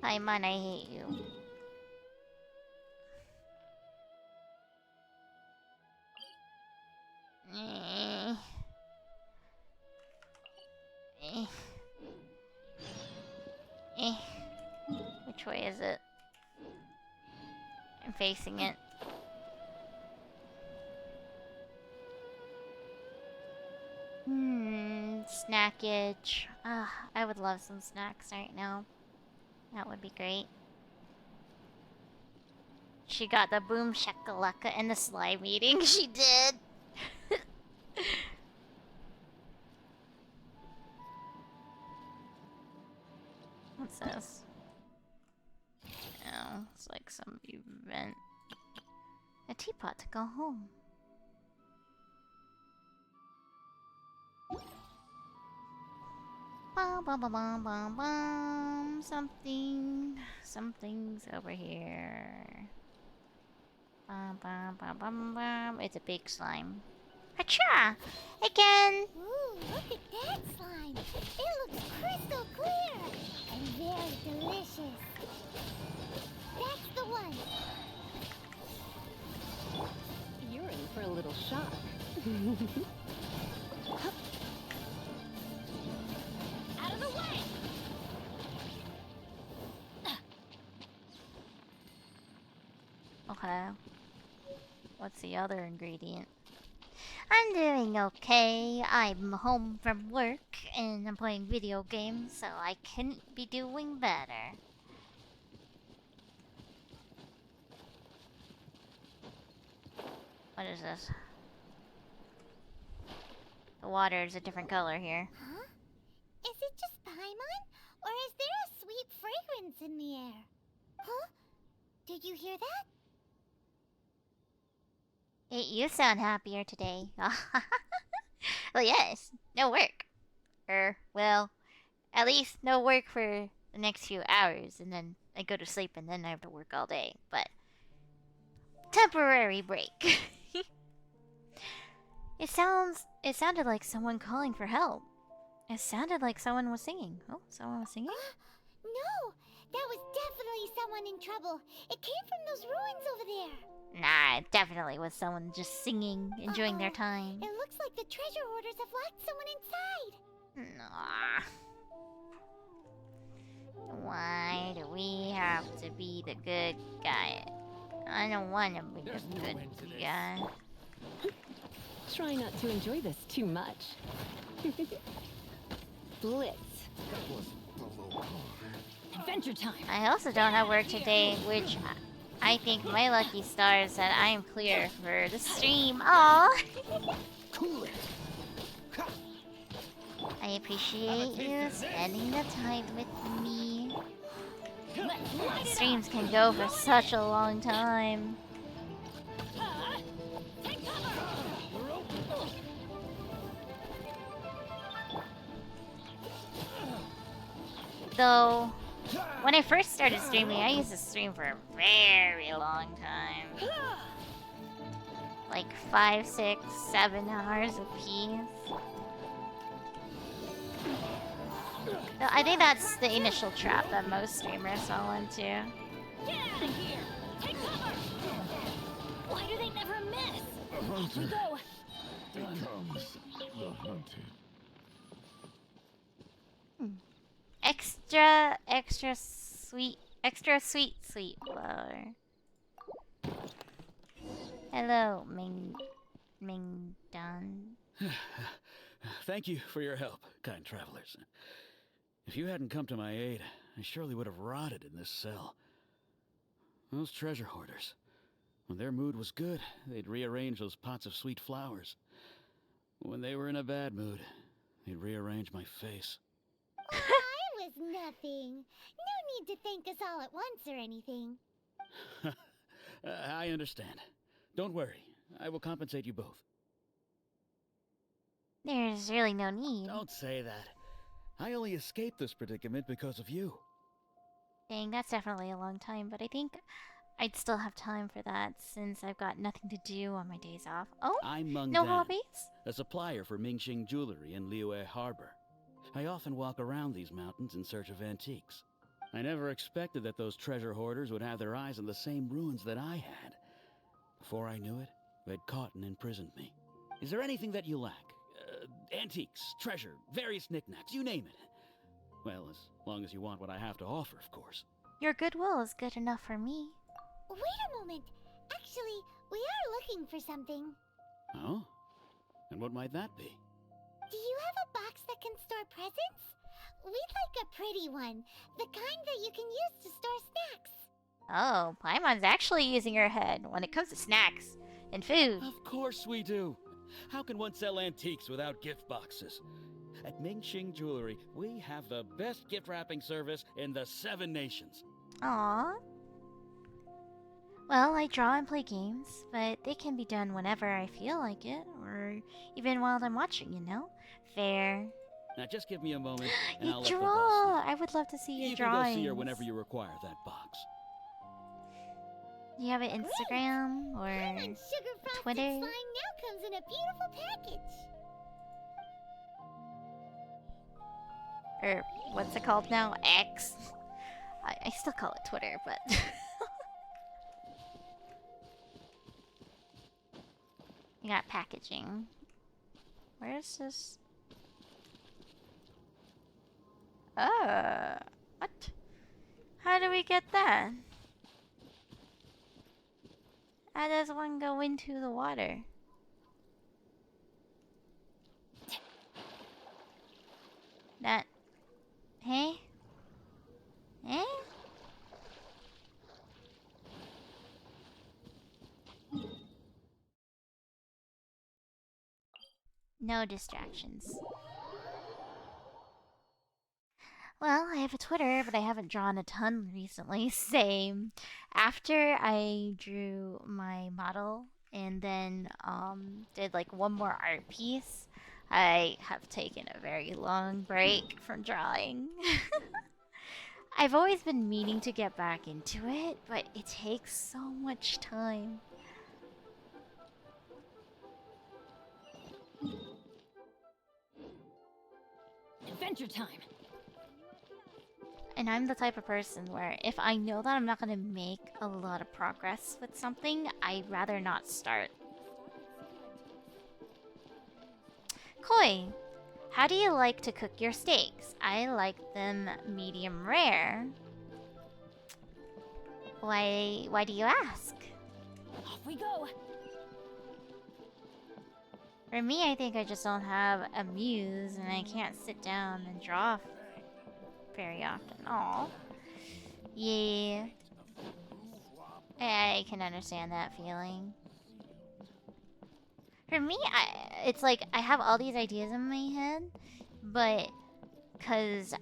Paimon, I hate you. Eh. Eh. Eh. Which way is it? I'm facing it. Snackage. Ah, I would love some snacks right now. That would be great. She got the boom shakalaka and the slime eating. She did. What's this? Oh, it's like some event. A teapot to go home. Bum bum bum bum bum bum. Something's over here. Bum bum bum bum bum. It's a big slime. Hacha! Again! Ooh, look at that slime. It looks crystal clear and very delicious. That's the one. You're in for a little shock. Out of the way! Okay. What's the other ingredient? I'm doing okay. I'm home from work and I'm playing video games, so I couldn't be doing better. What is this? The water is a different color here. Huh? Is it just Paimon? Or is there a sweet fragrance in the air? Huh? Did you hear that? You sound happier today. Well, yes. No work. Well, at least no work for the next few hours, and then I go to sleep, and then I have to work all day. But temporary break. It sounded like someone calling for help. It sounded like someone was singing. Oh, someone was singing? No! That was definitely someone in trouble. It came from those ruins over there. Nah, it definitely was someone just singing, enjoying their time. It looks like the treasure hoarders have locked someone inside. Nah. Why do we have to be the good guy? I don't want to be There's the no good end to this. guy. Try not to enjoy this too much. Blitz. Adventure time! I also don't have work today, which I think my lucky stars that I am clear for the stream. Aww. Cool it. I appreciate you spending the time with me. Let's light it Streams can go for such a long time. up! Take cover! Though, when I first started streaming, I used to stream for a very long time. like 5, 6, 7 hours apiece. No, I think that's the initial trap that most streamers fall into. Get out of here! Take cover! Why do they never miss? Off we go! Becomes the hunted. Extra sweet flower. Hello, Mingdan. Thank you for your help, kind travelers. If you hadn't come to my aid, I surely would have rotted in this cell. Those treasure hoarders, when their mood was good, they'd rearrange those pots of sweet flowers. When they were in a bad mood, they'd rearrange my face. I was nothing. No need to thank us all at once or anything. I understand. Don't worry. I will compensate you both. There's really no need. Don't say that. I only escaped this predicament because of you. Dang, that's definitely a long time, but I think I'd still have time for that since I've got nothing to do on my days off. Oh? I'm Meng No Dan, hobbies? a supplier for Mingxing jewelry in Liyue Harbor. I often walk around these mountains in search of antiques. I never expected that those treasure hoarders would have their eyes on the same ruins that I had. Before I knew it, they'd caught and imprisoned me. Is there anything that you lack? Antiques, treasure, various knickknacks, you name it. Well, as long as you want what I have to offer, of course. Your goodwill is good enough for me. Wait a moment. Actually, we are looking for something. Oh? And what might that be? Do you have a box that can store presents? We'd like a pretty one. The kind that you can use to store snacks. Oh, Paimon's actually using her head when it comes to snacks and food. Of course we do. How can one sell antiques without gift boxes? At Mingxing Jewelry, we have the best gift wrapping service in the 7 nations. Aww. Well, I draw and play games, but they can be done whenever I feel like it, or even while I'm watching, you know? Fair. Now just give me a moment, and You I'll let the boss draw! know. I would love to see your You drawings. can go see her whenever you require that box. Do you have an Instagram or Paimon's sugar frosted Twitter? slime now comes in a beautiful package. Or what's it called now? X? I still call it Twitter, but... You got packaging. Where is this? What? How do we get that? How does one go into the water? That... Hey? Eh? No distractions. Well, I have a Twitter, but I haven't drawn a ton recently. Same. After I drew my model and then did like one more art piece, I have taken a very long break from drawing. I've always been meaning to get back into it, but it takes so much time. Adventure time! And I'm the type of person where if I know that I'm not going to make a lot of progress with something, I'd rather not start. Koi, how do you like to cook your steaks? I like them medium rare. Why do you ask? Off we go! For me, I think I just don't have a muse and I can't sit down and draw very often. Aw. Yeah. I can understand that feeling. For me, it's like I have all these ideas in my head, but because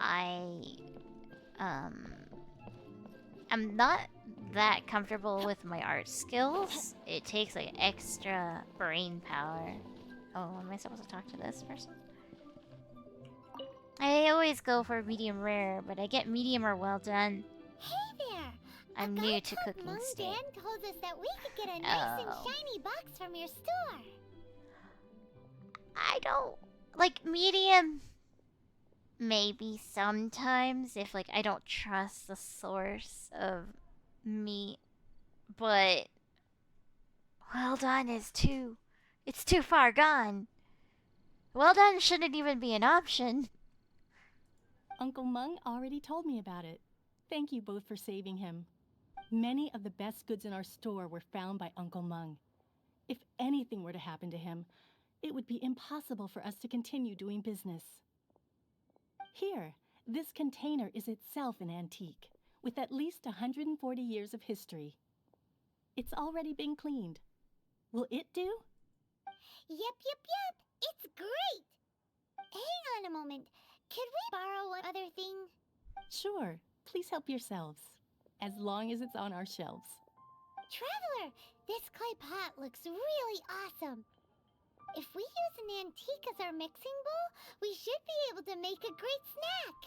I'm not that comfortable with my art skills, it takes like extra brain power. Oh, am I supposed to talk to this person? I always go for medium rare, but I get medium or well done. Hey there! I'm A new guy to called cooking Mung steak. Dan told us that we could get a nice and Oh. shiny box from your store. I don't like medium. Maybe sometimes if like I don't trust the source of meat, but well done is too. It's too far gone. Well done shouldn't even be an option. Uncle Mung already told me about it. Thank you both for saving him. Many of the best goods in our store were found by Uncle Mung. If anything were to happen to him, it would be impossible for us to continue doing business. Here, this container is itself an antique, with at least 140 years of history. It's already been cleaned. Will it do? Yep. It's great. Hang on a moment. Could we borrow one other thing? Sure. Please help yourselves, as long as it's on our shelves. Traveler, this clay pot looks really awesome. If we use an antique as our mixing bowl, we should be able to make a great snack.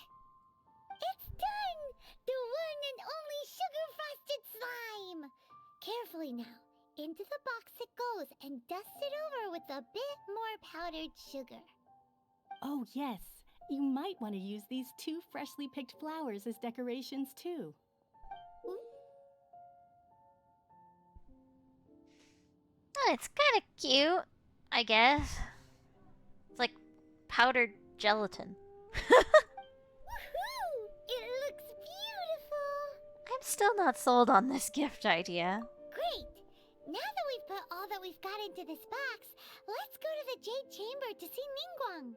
It's done! The one and only sugar-frosted slime! Carefully now. Into the box it goes and dust it over with a bit more powdered sugar. Oh, yes. You might want to use these 2 freshly picked flowers as decorations, too. Oh, it's kind of cute, I guess. It's like powdered gelatin. Woohoo! It looks beautiful! I'm still not sold on this gift idea. Great! Now that we've put all that we've got into this box, let's go to the Jade Chamber to see Ningguang.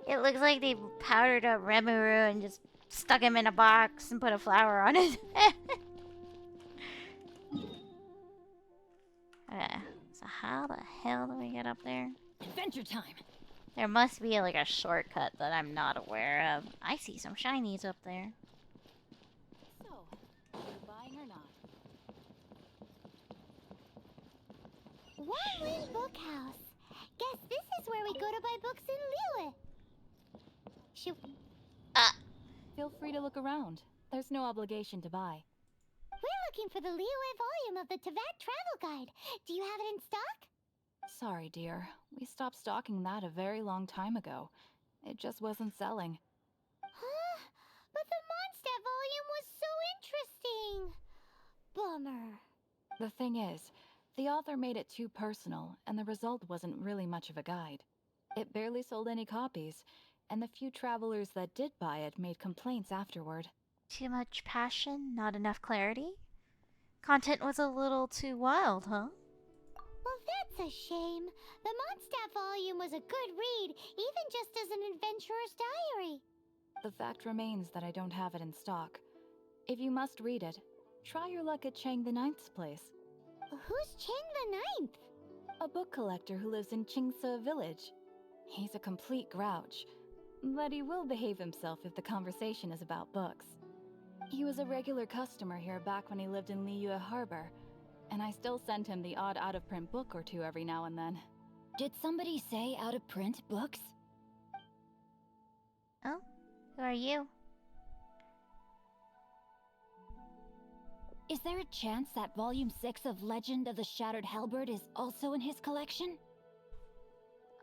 It looks like they powdered up Remuru and just stuck him in a box and put a flower on it. Okay, so how the hell do we get up there? Adventure time. There must be like a shortcut that I'm not aware of. I see some shinies up there. So, are you buying or not? Wanlin Bookhouse. Guess this is where we go to buy books in Liyue. Shoot. Feel free to look around. There's no obligation to buy. We're looking for the Liyue volume of the Teyvat Travel Guide. Do you have it in stock? Sorry, dear. We stopped stocking that a very long time ago. It just wasn't selling. Huh? But the Mondstadt volume was so interesting. Bummer. The thing is, the author made it too personal, and the result wasn't really much of a guide. It barely sold any copies, and the few travelers that did buy it made complaints afterward. Too much passion, not enough clarity? Content was a little too wild, huh? Well, that's a shame. The Mondstadt volume was a good read, even just as an adventurer's diary. The fact remains that I don't have it in stock. If you must read it, try your luck at Chang the Ninth's place. Who's Chang the Ninth? A book collector who lives in Chingsa village. He's a complete grouch, but he will behave himself if the conversation is about books. He was a regular customer here back when he lived in Liyue Harbor, and I still send him the odd out-of-print book or two every now and then. Did somebody say out-of-print books? Oh? Who are you? Is there a chance that Volume 6 of Legend of the Shattered Halberd is also in his collection?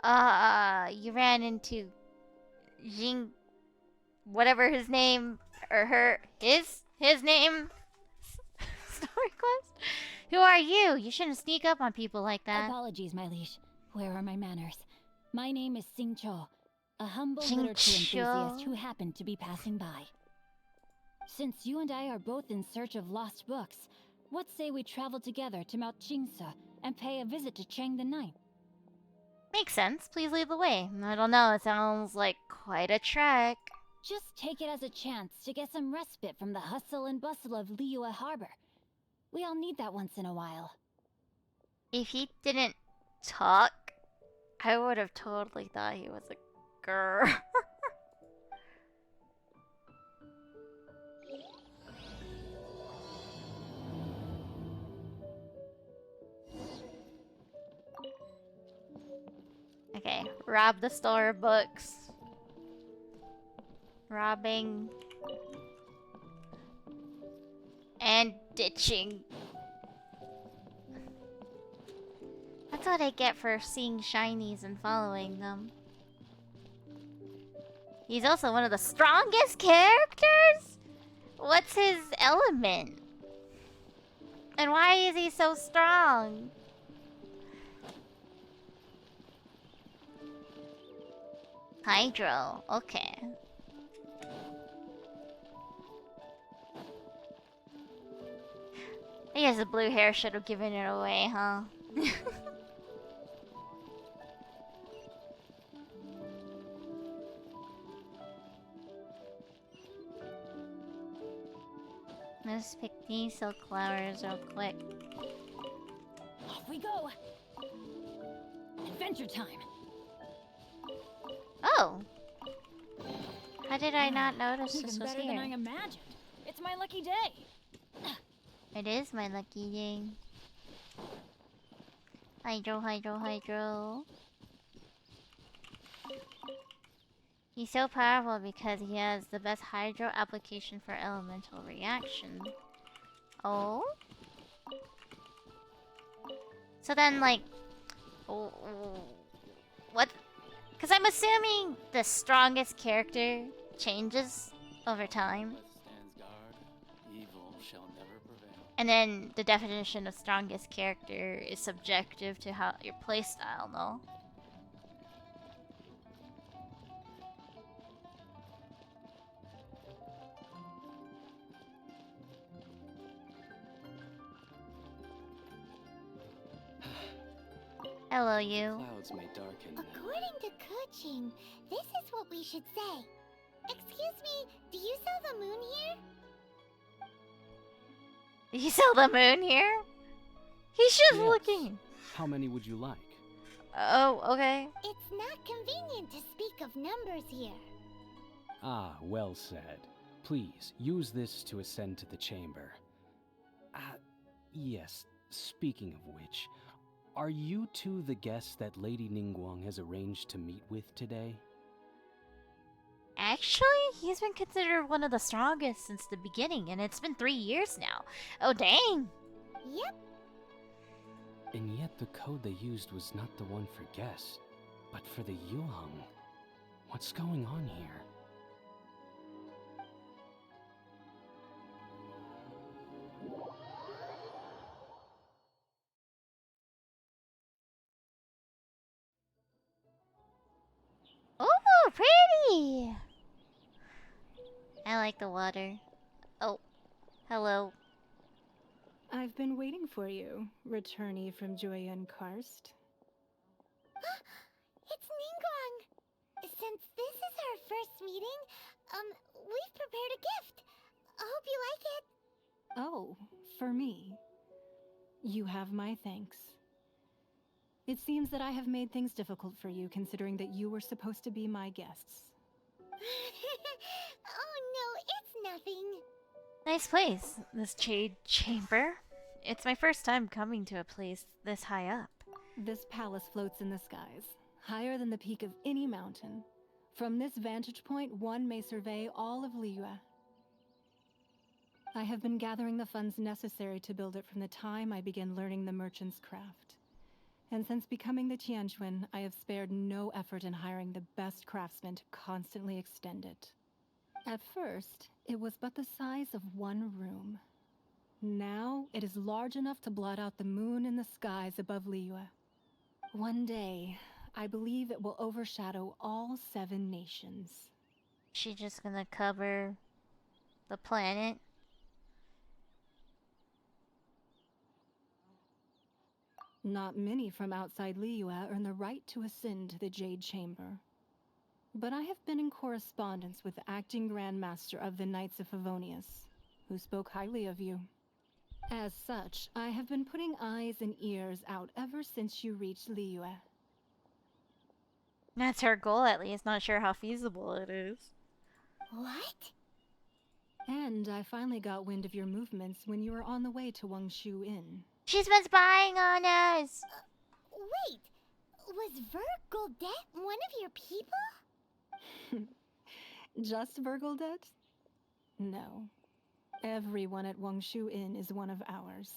You ran into Jing, whatever his name, or his name? Story quest? Who are you? You shouldn't sneak up on people like that. Apologies, my liege. Where are my manners? My name is Sing Cho, a humble Sing literature Cho. enthusiast who happened to be passing by. Since you and I are both in search of lost books, what say we travel together to Mount Jingsa and pay a visit to Chang the Ninth? Makes sense. Please lead the way. I don't know. It sounds like quite a trek. Just take it as a chance to get some respite from the hustle and bustle of Liyue Harbor. We all need that once in a while. If he didn't talk, I would have totally thought he was a girl. Okay, rob the store of books. Robbing. And ditching. That's what I get for seeing shinies and following them. He's also one of the strongest characters? What's his element? And why is he so strong? Hydro, okay. I guess the blue hair should have given it away, huh? Let's pick these silk flowers real quick. Off we go! Adventure time! Oh! How did I not notice this Even was better than I here? imagined. It's my lucky day! It is my lucky day. Hydro, hydro, hydro. He's so powerful because he has the best hydro application for elemental reaction. Oh? So then, like... what? Because I'm assuming the strongest character changes over time. Stands guard, evil shall never prevail. And then the definition of strongest character is subjective to how your playstyle, no? Hello, you. Clouds may darken. According to Kuching, this is what we should say. Excuse me, do you sell the moon here? You sell the moon here? He's just Yes. looking. How many would you like? Oh, okay. It's not convenient to speak of numbers here. Ah, well said. Please, use this to ascend to the chamber. Yes, speaking of which, are you two the guests that Lady Ningguang has arranged to meet with today? Actually, he's been considered one of the strongest since the beginning, and it's been 3 years now. Oh, dang! Yep. And yet the code they used was not the one for guests, but for the Yuheng. What's going on here? Oh, pretty! I like the water. Oh, hello. I've been waiting for you, returnee from Joyun Karst. It's Ningguang. Since this is our first meeting, we've prepared a gift. I hope you like it. Oh, for me. You have my thanks. It seems that I have made things difficult for you, considering that you were supposed to be my guests. Oh no, it's nothing. Nice place, this Jade Chamber. It's my first time coming to a place this high up. This palace floats in the skies, higher than the peak of any mountain. From this vantage point, one may survey all of Liyue. I have been gathering the funds necessary to build it from the time I began learning the merchant's craft. And since becoming the Tianquan, I have spared no effort in hiring the best craftsmen to constantly extend it. At first, it was but the size of one room. Now, it is large enough to blot out the moon in the skies above Liyue. One day, I believe it will overshadow all 7 nations. She just gonna cover the planet? Not many from outside Liyue earn the right to ascend to the Jade Chamber. But I have been in correspondence with the acting Grand Master of the Knights of Favonius, who spoke highly of you. As such, I have been putting eyes and ears out ever since you reached Liyue. That's her goal, at least. Not sure how feasible it is. What? And I finally got wind of your movements when you were on the way to Wangshu Inn. She's been spying on us! Wait! Was Vergoldet one of your people? Just Vergoldet? No. Everyone at Wangshu Inn is one of ours.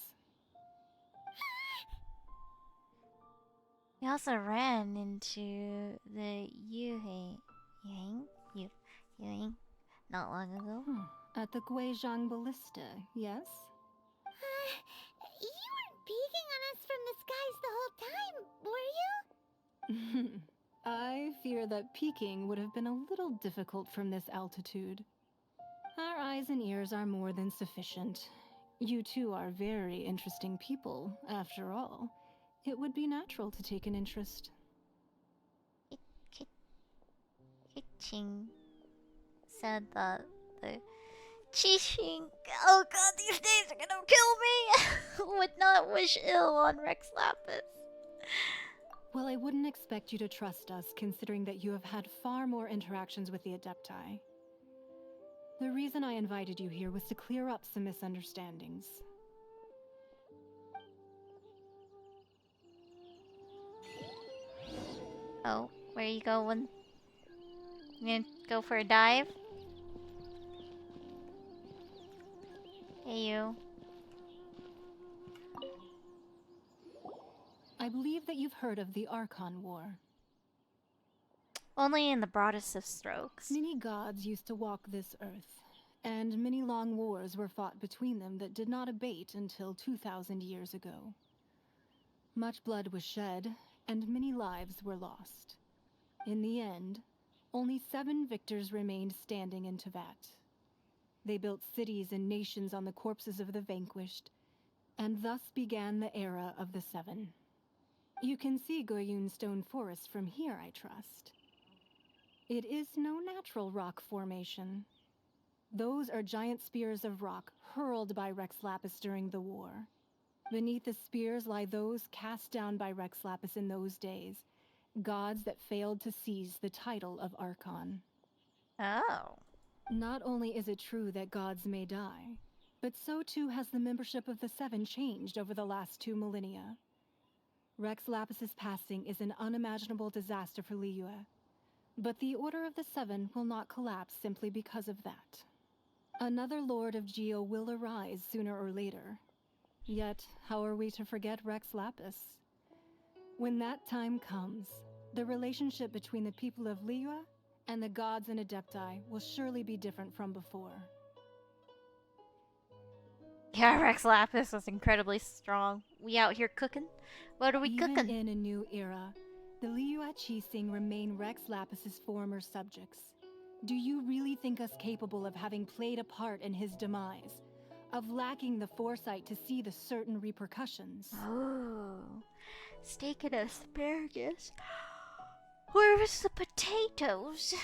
We also ran into the Yuing not long ago. At the Guizhang Ballista, yes? You weren't peeking on us from the skies the whole time, were you? I fear that peeking would have been a little difficult from this altitude. Our eyes and ears are more than sufficient. You two are very interesting people, after all. It would be natural to take an interest. Ching said that the Qixing, oh god, these days are gonna kill me, would not wish ill on Rex Lapis. Well, I wouldn't expect you to trust us, considering that you have had far more interactions with the Adepti. The reason I invited you here was to clear up some misunderstandings. Oh, where you going? You gonna go for a dive? Hey you. I believe that you've heard of the Archon War. Only in the broadest of strokes. Many gods used to walk this earth, and many long wars were fought between them that did not abate until 2,000 years ago. Much blood was shed, and many lives were lost. In the end, only 7 victors remained standing in Teyvat. They built cities and nations on the corpses of the vanquished, and thus began the era of the 7. You can see Goyun Stone Forest from here, I trust. It is no natural rock formation. Those are giant spears of rock hurled by Rex Lapis during the war. Beneath the spears lie those cast down by Rex Lapis in those days, gods that failed to seize the title of Archon. Oh. Not only is it true that gods may die, but so too has the membership of the 7 changed over the last 2 millennia. Rex Lapis's passing is an unimaginable disaster for Liyue, but the Order of the 7 will not collapse simply because of that. Another Lord of Geo will arise sooner or later. Yet, how are we to forget Rex Lapis? When that time comes, the relationship between the people of Liyue and the gods and Adepti will surely be different from before. Yeah, Rex Lapis was incredibly strong. We out here cooking? What are we Even cooking? in a new era, the Liyue Qixing remain Rex Lapis's former subjects. Do you really think us capable of having played a part in his demise? Of lacking the foresight to see the certain repercussions? Oh, steak and asparagus. Where was the potatoes?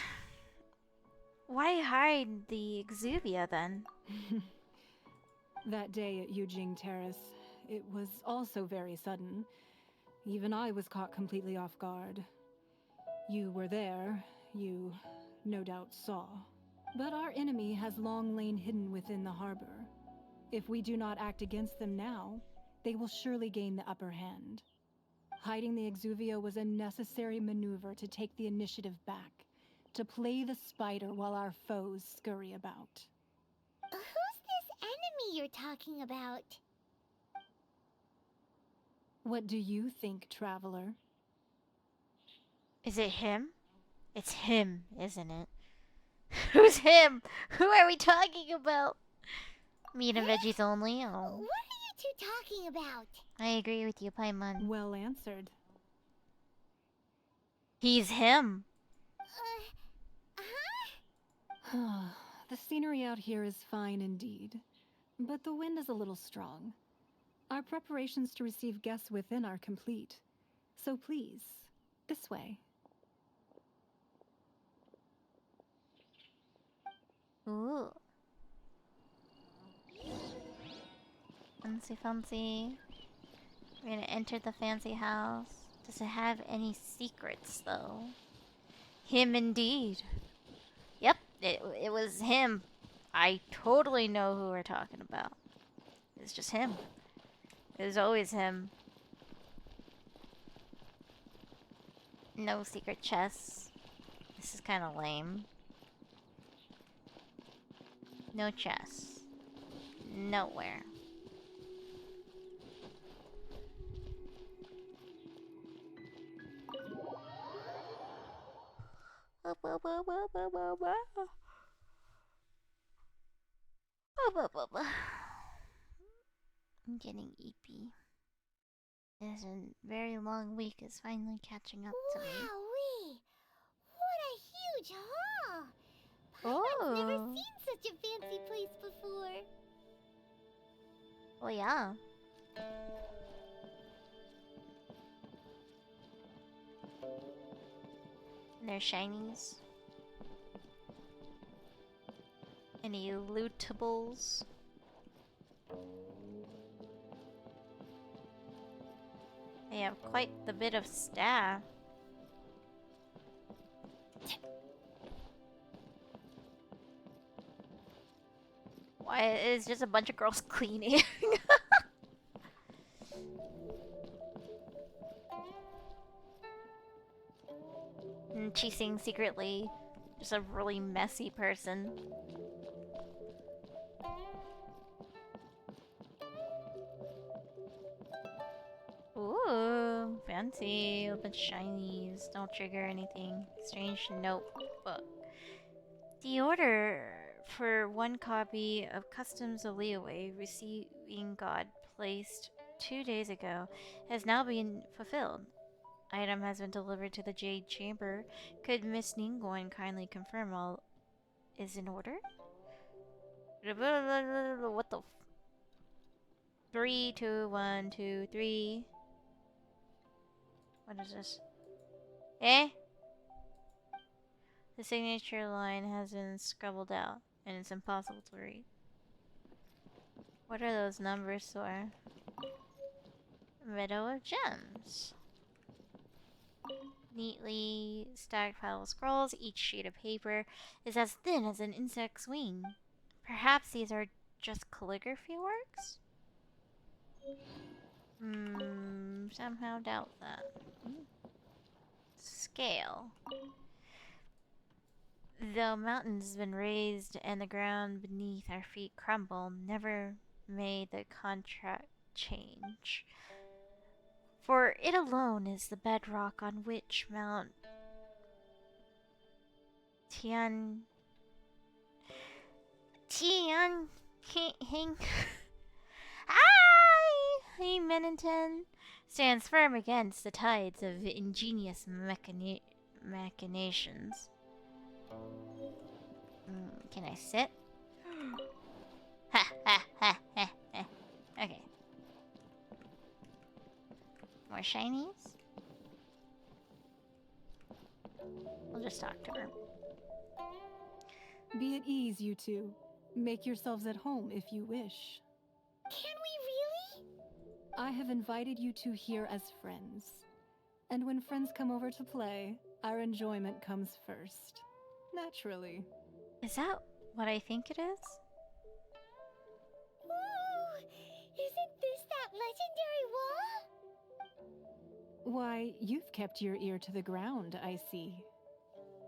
Why hide the exuvia then? That day at Yujing Terrace, it was also very sudden. Even I was caught completely off guard. You were there, you no doubt saw. But our enemy has long lain hidden within the harbor. If we do not act against them now, they will surely gain the upper hand. Hiding the exuvia was a necessary maneuver to take the initiative back, to play the spider while our foes scurry about. Who's this enemy you're talking about? What do you think, traveler? Is it him? It's him, isn't it? Who's him? Who are we talking about? Meat and veggies only? Oh. What are you two talking about? I agree with you, Paimon. Well answered. He's him. The scenery out here is fine indeed, but the wind is a little strong. Our preparations to receive guests within are complete, so please, this way. Ooh. Fancy, fancy. We're gonna enter the fancy house. Does it have any secrets, though? Him indeed. Yep, it was him. I totally know who we're talking about. It's just him. It was always him. No secret chests. This is kind of lame. No chests. Nowhere. I'm getting eepy. This very long week is finally catching up to me. Wowee! What a huge hall! I've never seen such a fancy place before. Oh yeah. And there's shinies. Any lootables? They have quite the bit of staff. Why it's just a bunch of girls cleaning. And Chising secretly just a really messy person. Ooh, fancy. Open shinies. Don't trigger anything. Strange notebook. The order for one copy of Customs of Leeway receiving God placed 2 days ago has now been fulfilled. Item has been delivered to the Jade Chamber. Could Miss Ningguang kindly confirm all is in order? What the 3, 2, 1, 2, 3. What is this? Eh? The signature line has been scribbled out, and it's impossible to read. What are those numbers for? Meadow of Gems. Neatly stacked pile of scrolls, each sheet of paper is as thin as an insect's wing. Perhaps these are just calligraphy works? Somehow doubt that. Scale. Though mountains have been raised and the ground beneath our feet crumble, never may the contract change. For it alone is the bedrock on which Mount Tian Hing Menenten stands firm against the tides of ingenious machinations. Can I sit? Ha ha ha ha ha. Okay. More shinies? We'll just talk to her. Be at ease, you two. Make yourselves at home if you wish. Can we really? I have invited you two here as friends. And when friends come over to play, our enjoyment comes first. Naturally. Is that what I think it is? Ooh! Isn't this that legendary wall? Why, you've kept your ear to the ground, I see.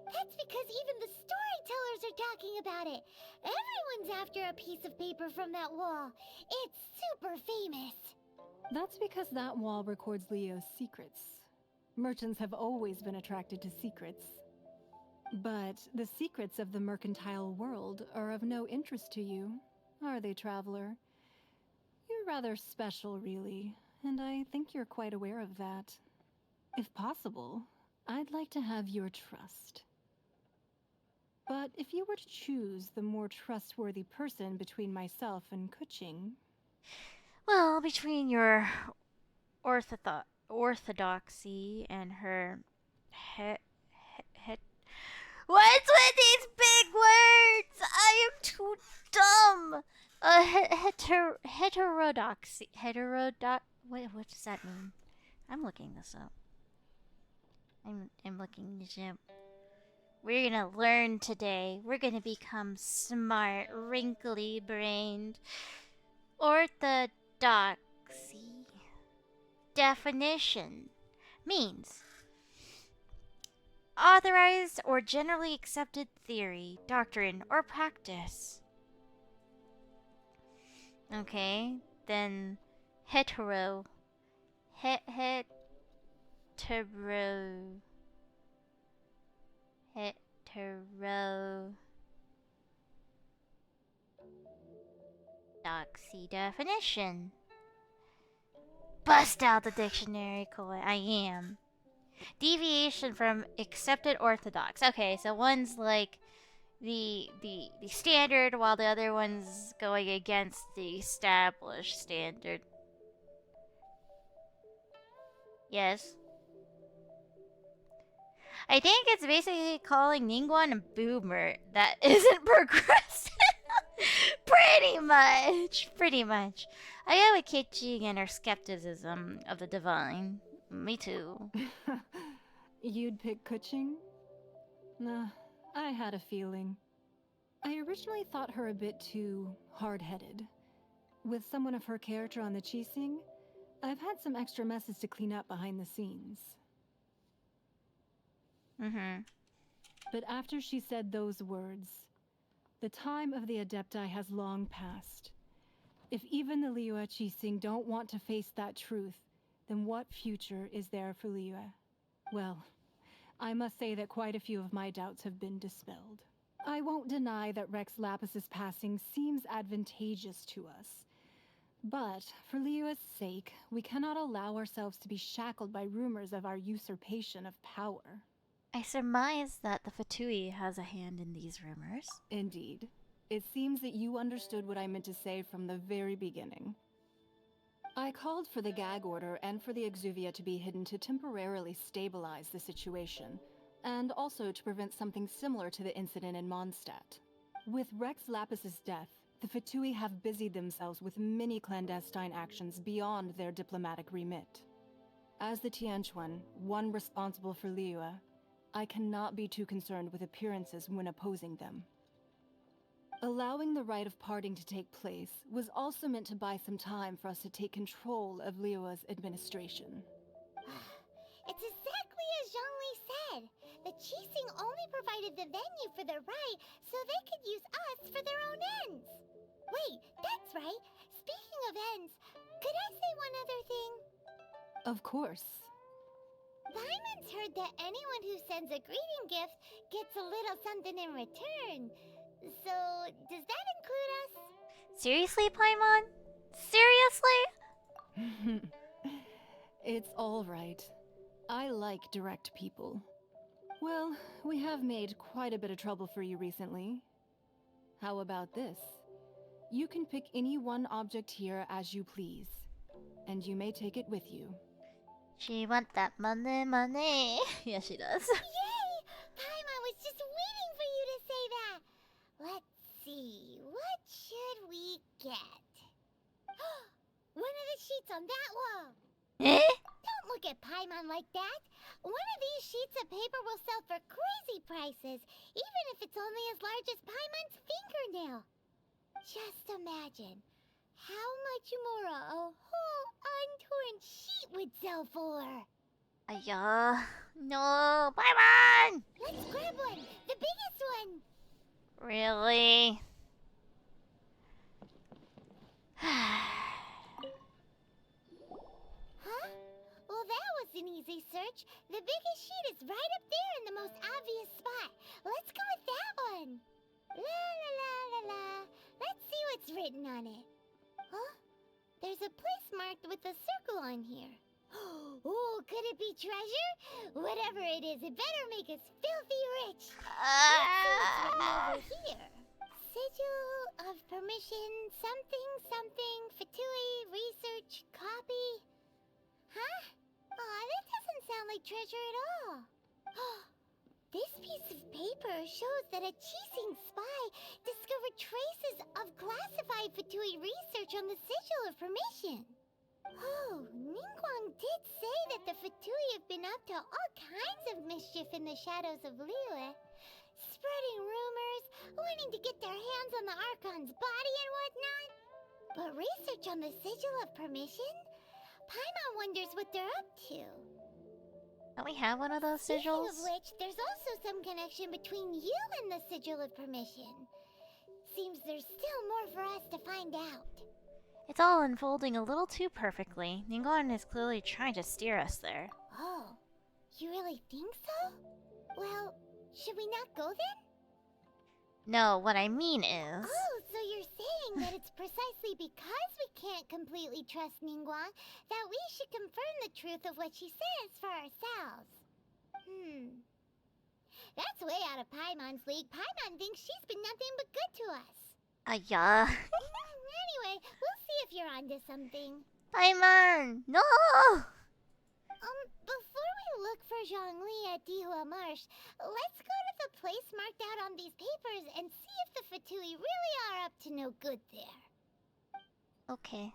That's because even the storytellers are talking about it. Everyone's after a piece of paper from that wall. It's super famous. That's because that wall records Leo's secrets. Merchants have always been attracted to secrets. But the secrets of the mercantile world are of no interest to you, are they, traveler? You're rather special, really, and I think you're quite aware of that. If possible, I'd like to have your trust. But if you were to choose the more trustworthy person between myself and Kuching... Well, between your orthodoxy and her What's with these big words? I am too dumb. Heterodoxy. What does that mean? I'm looking this up. I'm looking this up. We're gonna learn today. We're gonna become smart, wrinkly brained. Orthodoxy. Definition means authorized or generally accepted theory, doctrine, or practice. Okay, then hetero. Hetero. Heterodoxy definition. Bust out the dictionary, Koi. I am. Deviation from accepted orthodox. Okay, so one's like the standard while the other one's going against the established standard. Yes. I think it's basically calling Ningguang a boomer that isn't progressive. Pretty much. Pretty much. I go with Kichi and her skepticism of the divine. Me too. You'd pick Kuching? Nah, I had a feeling. I originally thought her a bit too hard-headed. With someone of her character on the Qixing, I've had some extra messes to clean up behind the scenes. But after she said those words, the time of the Adepti has long passed. If even the Liyue Qixing don't want to face that truth, then what future is there for Liyue? Well, I must say that quite a few of my doubts have been dispelled. I won't deny that Rex Lapis's passing seems advantageous to us. But, for Liyue's sake, we cannot allow ourselves to be shackled by rumors of our usurpation of power. I surmise that the Fatui has a hand in these rumors. Indeed. It seems that you understood what I meant to say from the very beginning. I called for the gag order and for the Exuvia to be hidden to temporarily stabilize the situation, and also to prevent something similar to the incident in Mondstadt. With Rex Lapis's death, the Fatui have busied themselves with many clandestine actions beyond their diplomatic remit. As the Tianquan, one responsible for Liyue, I cannot be too concerned with appearances when opposing them. Allowing the rite of parting to take place was also meant to buy some time for us to take control of Liyue's administration. It's exactly as Zhongli said. The Qixing only provided the venue for their rite so they could use us for their own ends. Wait, that's right. Speaking of ends, could I say one other thing? Of course. Paimon's heard that anyone who sends a greeting gift gets a little something in return. So, does that include us? Seriously, Paimon? Seriously? It's all right. I like direct people. Well, we have made quite a bit of trouble for you recently. How about this? You can pick any one object here as you please, and you may take it with you. She wants that money. Yeah, she does. Yay! Paimon was just waiting for you to say that. Let's see, what should we get? One of the sheets on that wall. Eh? Don't look at Paimon like that. One of these sheets of paper will sell for crazy prices, even if it's only as large as Paimon's fingernail. Just imagine how much more a whole untorn sheet would sell for. Ayah. No, Paimon! Let's grab one, the biggest one. Really? Huh? Well, that was an easy search. The biggest sheet is right up there in the most obvious spot. Let's go with that one. La la la la la. Let's see what's written on it. Huh? There's a place marked with a circle on here. Oh, could it be treasure? Whatever it is, it better make us filthy rich. Let's see what's written over here. Sigil of permission, something, something, Fatui, research, copy. Huh? Aw, that doesn't sound like treasure at all. This piece of paper shows that a Qixing spy discovered traces of classified Fatui research on the Sigil of Permission. Oh, Ningguang did say that the Fatui have been up to all kinds of mischief in the shadows of Liyue. Spreading rumors, wanting to get their hands on the Archon's body and whatnot. But research on the Sigil of Permission? Paimon wonders what they're up to. Don't we have one of those Speaking sigils? of which, there's also some connection between you and the Sigil of Permission. Seems there's still more for us to find out. It's all unfolding a little too perfectly. Ningguang is clearly trying to steer us there. Oh, you really think so? Well, should we not go then? No, what I mean is... Oh, so you're saying that it's precisely because we can't completely trust Ningguang that we should confirm the truth of what she says for ourselves. That's way out of Paimon's league. Paimon thinks she's been nothing but good to us. Yeah. Anyway, we'll see if you're onto something. Paimon! No! Before we look for Zhongli at Dihua Marsh, let's go to the place marked out on these papers and see if the Fatui really are up to no good there. Okay.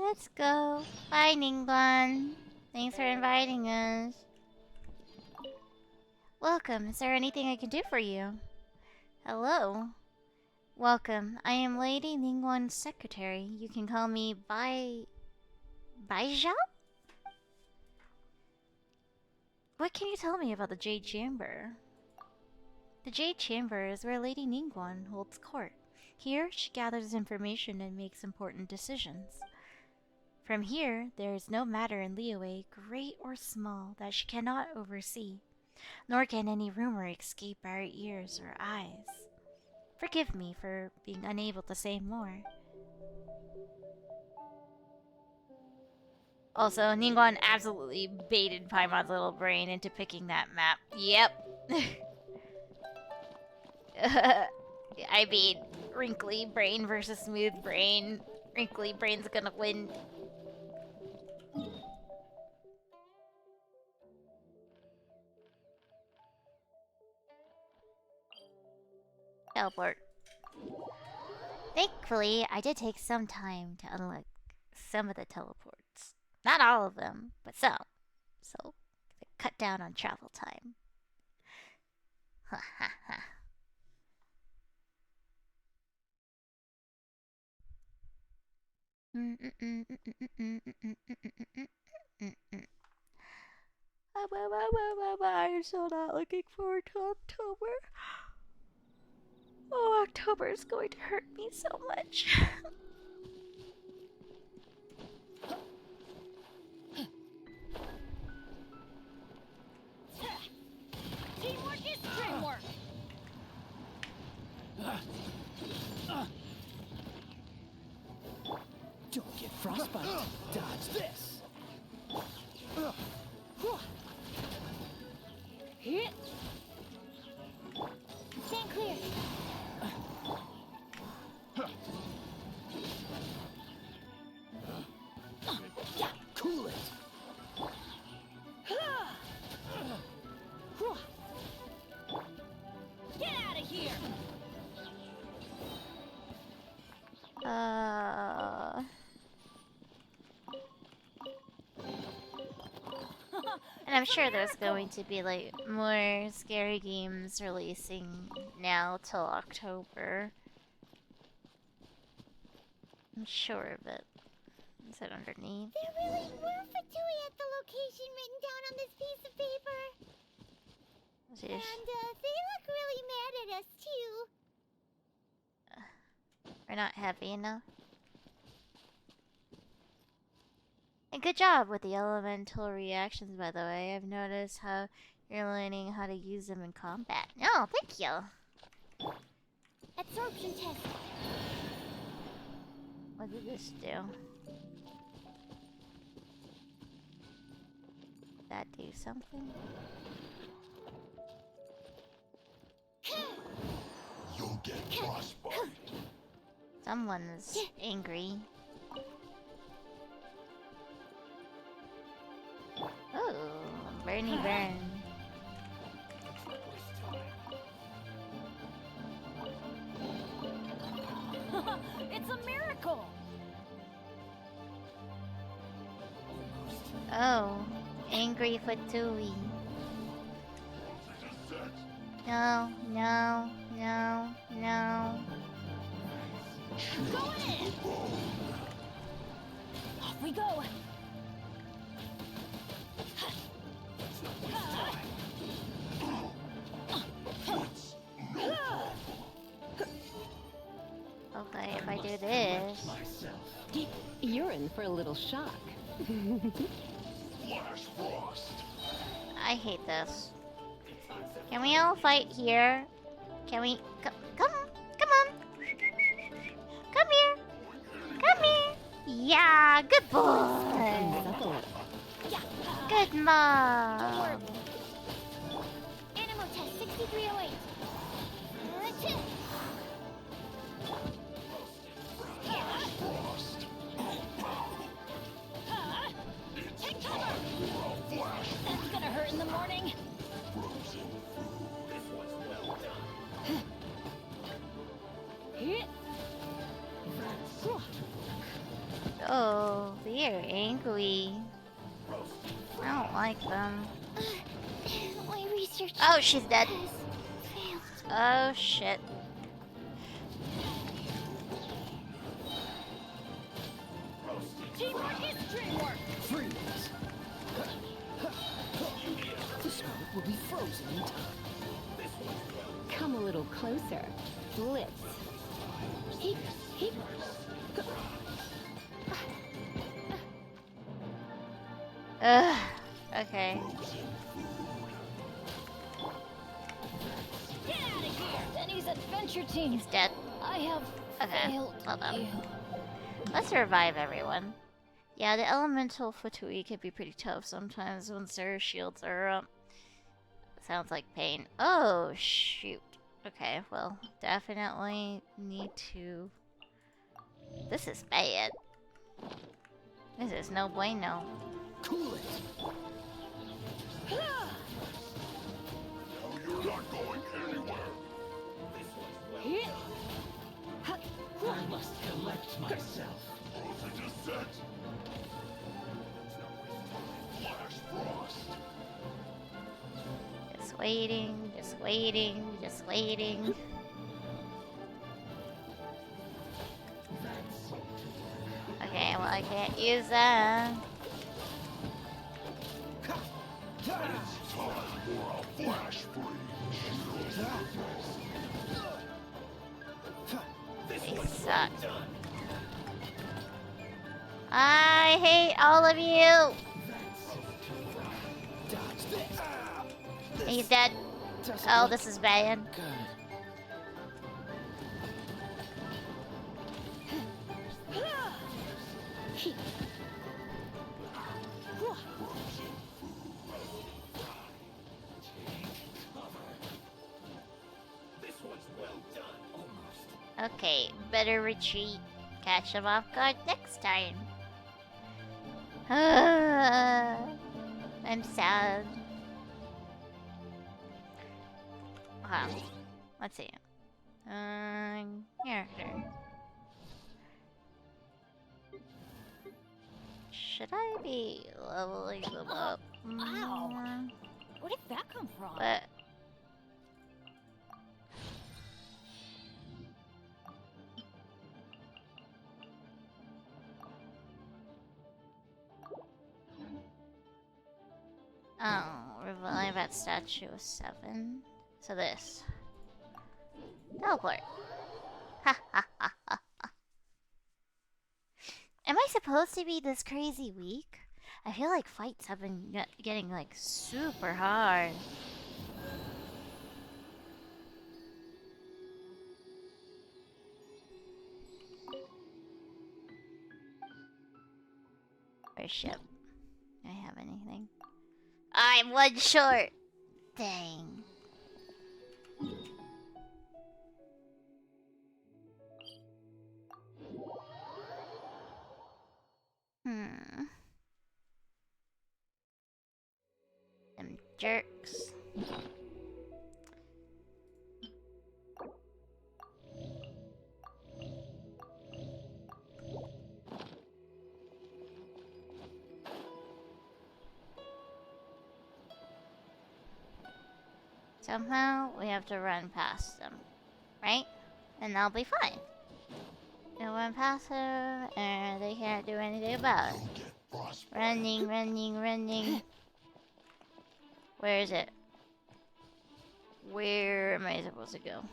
Let's go. Bye, Ningguang. Thanks for inviting us. Welcome. Is there anything I can do for you? Hello. Welcome. I am Lady Ningguang's secretary. You can call me Baizhao? What can you tell me about the Jade Chamber? The Jade Chamber is where Lady Ningguang holds court. Here, she gathers information and makes important decisions. From here, there is no matter in Liyue, great or small, that she cannot oversee, nor can any rumor escape our ears or eyes. Forgive me for being unable to say more. Also, Ningguang absolutely baited Paimon's little brain into picking that map. Yep. I mean, wrinkly brain versus smooth brain. Wrinkly brain's gonna win. Teleport. Thankfully, I did take some time to unlock some of the teleports. Not all of them, but some. So, cut down on travel time. Ha ha ha. I'm so not looking forward to October. Oh, October is going to hurt me so much. Teamwork is teamwork. Don't get frostbite. Dodge this. Hit. Stand clear. Cool it. Get out of here. And I'm sure there's going to be like more scary games releasing now till October. I'm sure of it. Is it underneath? There really were Fatui at the location written down on this piece of paper. Sheesh. And they look really mad at us too. We're not happy enough. And good job with the elemental reactions, by the way. I've noticed how you're learning how to use them in combat. No, thank you. Absorption test. What did this do? Did that do something? You'll get frostbite. Someone's angry. Oh, Bernie Burn. It's a miracle. Oh, angry Fatui. No, no, no, no. Go in. Off we go! Okay, if I do this... You're in for a little shock. Flash frost. I hate this. Can we all fight here? Can we... Come on! Come on! Come here! Come here! Yeah! Good boy! Good mom! Animal test 6308. Frost. Take cover! That's gonna hurt in the morning. Frozen food. This one's well done. Oh, they're angry. I don't like them. My research. Oh, she's dead. Failed. Oh, shit. Teamwork is dreamwork! Freeze! This one will be frozen in time. Come a little closer. Blitz. Heap, heap. Ugh. Okay. Get out of here! Denny's adventure team! He's dead. I have Okay. failed Hold on. you. Let's revive everyone. Yeah, the elemental Fatui can be pretty tough sometimes once their shields are up. Sounds like pain. Oh, shoot. Okay, well, definitely need to... This is bad. This is no bueno. Cool it. No, you're not going anywhere. I must collect myself. Frozen descent. Flash frost. Just waiting, just waiting, just waiting. Okay, well, I can't use that. It's time for a flash freeze. They suck. I hate all of you! He's dead. Oh, this is bad. Okay, better retreat. Catch them off guard next time. I'm sad. Let's see. Character. Should I be leveling them up? Wow. Where did that come from? But revive that statue of 7. So this. Teleport. Ha ha ha ha. Am I supposed to be this crazy weak? I feel like fights have been getting like super hard. Where's ship? Do I have anything? I'm one short. Dang. Them jerks. Somehow we have to run past them, right? And I'll be fine. No one passive, and they can't do anything about it. Running, running, running. Where is it? Where am I supposed to go?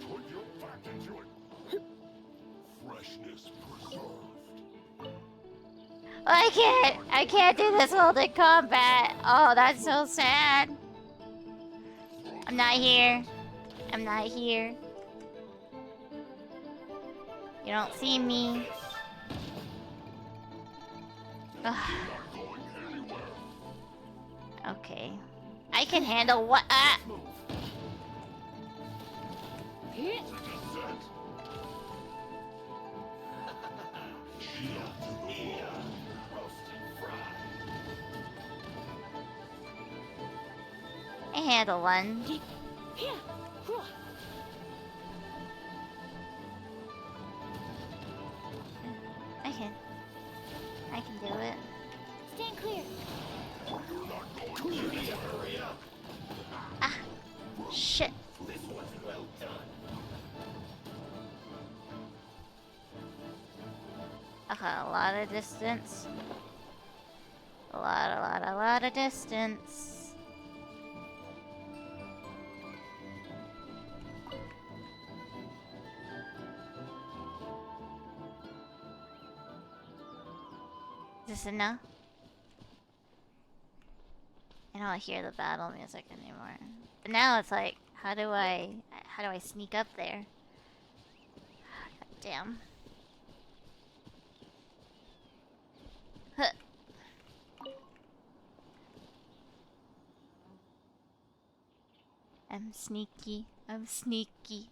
Put your back into it. Freshness preserved. I can't do this holding combat. Oh, that's so sad. I'm not here. I'm not here. You don't see me. Ugh. Okay. I can handle what? Ah! I handle one. I can do it. Stand clear. Ah, shit. This was well done. Okay, a lot of distance. A lot of distance. Is this enough? I don't hear the battle music anymore. But now it's like, how do I sneak up there? God damn. Huh. I'm sneaky. I'm sneaky.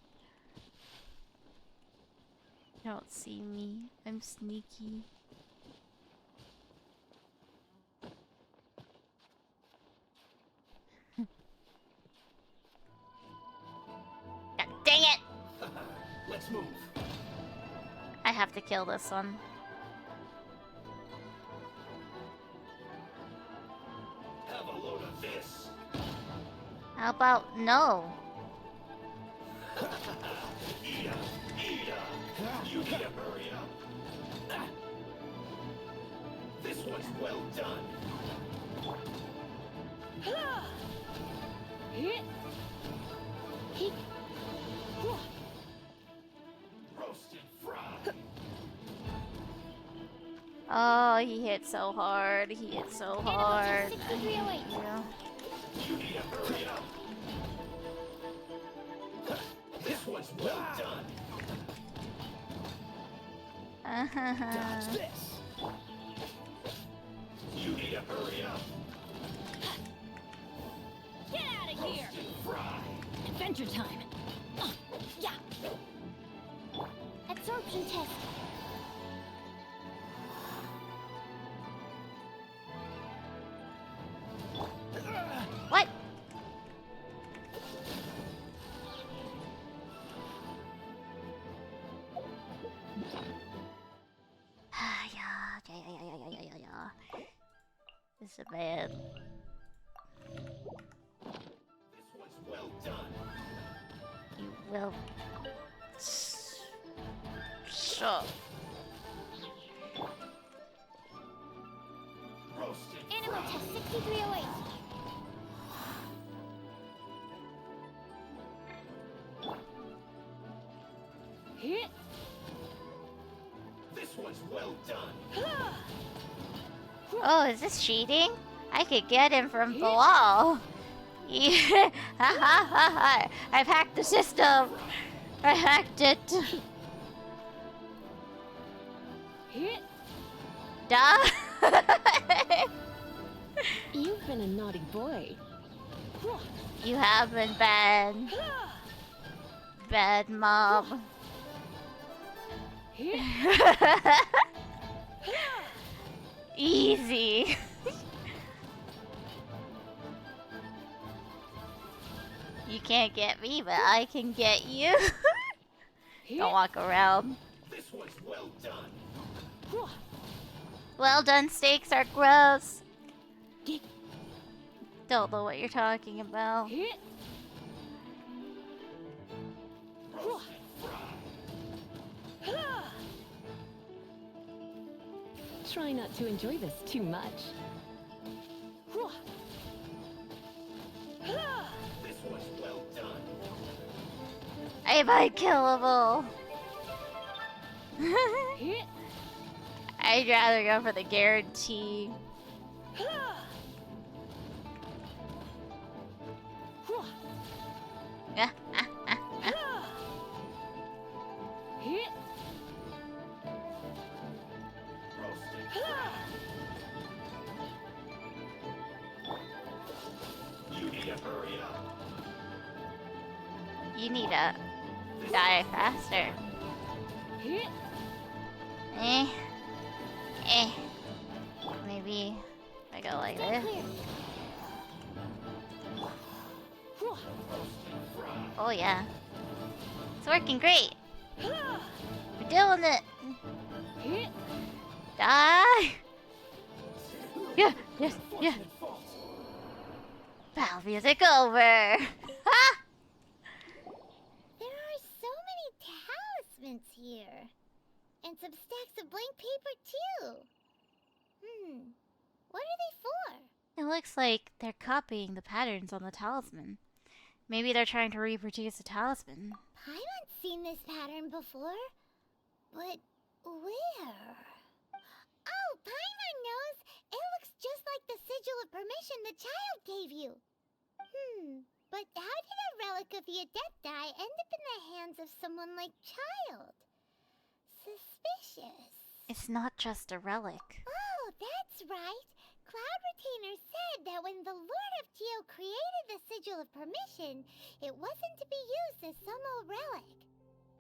You don't see me. I'm sneaky. God dang it! Let's move. I have to kill this one. Have a load of this. How about no? You need to hurry up. This one's well done. Roasted fried. Oh, he hit so hard. He hit so hard. 6308. You need to hurry up. This one's well done. Dodge this. You need to hurry up. Get out of here! Roasted fried. Adventure time! Yeah! Absorption test. What? Yeah. This is bad. This one's well done. You will. Shut. Roasted Animal fried. test 6308. This one's well done. Oh, is this cheating? I could get him from below. Yeah. Ha ha ha ha. I've hacked the system. I hacked it. Duh. You've been a naughty boy. You have been bad. Bad mom. Easy. You can't get me, but I can get you. Don't walk around. This one's well done. Well done steaks are gross. don't know what you're talking about. Try not to enjoy this too much. This was well done. I'm unkillable. I'd rather go for the guarantee. You need to hurry up. You need to die faster. Maybe if I go like this. Oh yeah. It's working great. We're doing it. Die. Yeah, yes, yeah. Battle music over. There are so many talismans here. And some stacks of blank paper too. What are they for? It looks like they're copying the patterns on the talisman. Maybe they're trying to reproduce a talisman. Paimon's seen this pattern before. But where? Oh, Paimon knows! It looks just like the sigil of permission the child gave you. But how did a relic of the Adepti end up in the hands of someone like Childe? Suspicious. It's not just a relic. Oh, that's right. Cloud Retainer said that when the Lord of Geo created the Sigil of Permission, it wasn't to be used as some old relic.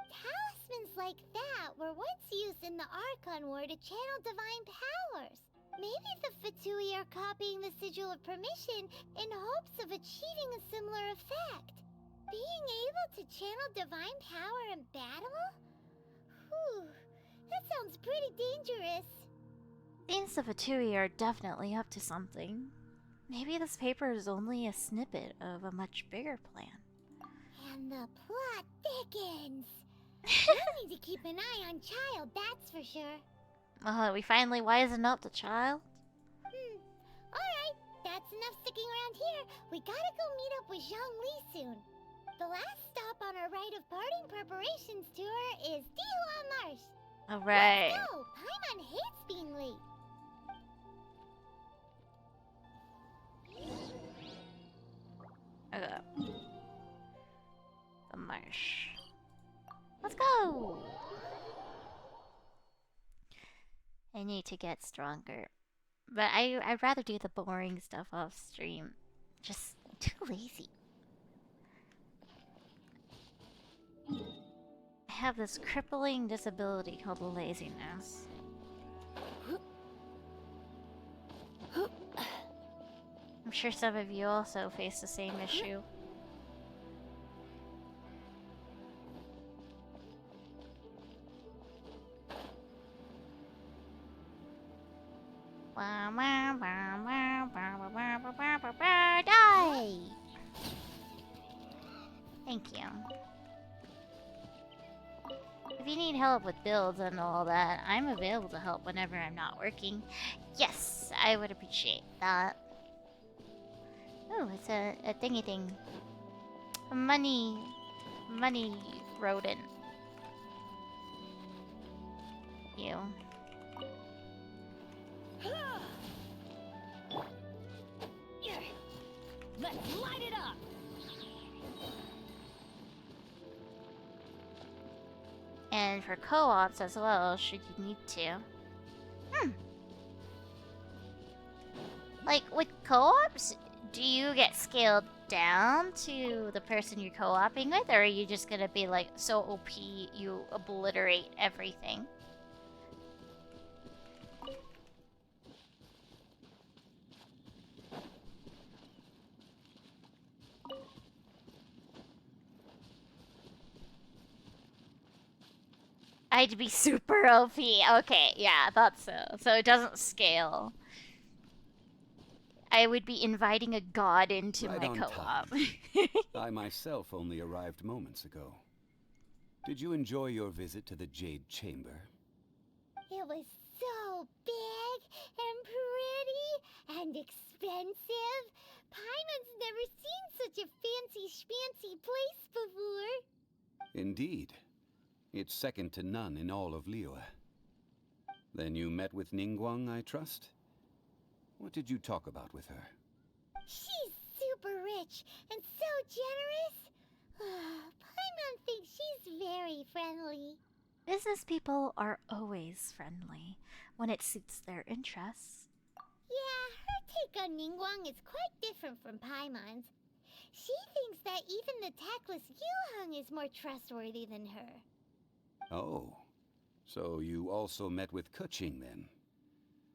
Talismans like that were once used in the Archon War to channel divine powers. Maybe the Fatui are copying the Sigil of Permission in hopes of achieving a similar effect. Being able to channel divine power in battle? Whew, that sounds pretty dangerous. Seems the Fatui are definitely up to something. Maybe this paper is only a snippet of a much bigger plan. And the plot thickens. We'll need to keep an eye on Childe, that's for sure. We finally wisen up the child. Alright, that's enough sticking around here. We gotta go meet up with Zhongli soon. The last stop on our rite of parting preparations tour is Dihua Marsh. Alright. Let's go! Paimon hates being late. Okay. The marsh. Let's go! I need to get stronger. But I'd rather do the boring stuff off stream. Just too lazy. I have this crippling disability called laziness. I'm sure some of you also face the same issue. Die! Thank you. If you need help with builds and all that, I'm available to help whenever I'm not working. Yes, I would appreciate that. Oh, it's a thingy thing. A money rodent. You. Let's light it up! And for co-ops as well, should you need to. Like, with co-ops, do you get scaled down to the person you're co-oping with? Or are you just gonna be like, so OP, you obliterate everything? I'd be super OP. Okay, yeah, I thought so. So it doesn't scale. I would be inviting a god into Right my on co-op. time. I myself only arrived moments ago. Did you enjoy your visit to the Jade Chamber? It was so big and pretty and expensive. Paimon's never seen such a fancy schmancy place before. Indeed. It's second to none in all of Liyue. Then you met with Ningguang, I trust? What did you talk about with her? She's super rich and so generous. Paimon thinks she's very friendly. Business people are always friendly when it suits their interests. Yeah, her take on Ningguang is quite different from Paimon's. She thinks that even the tactless Yuheng is more trustworthy than her. Oh, so you also met with Keqing then?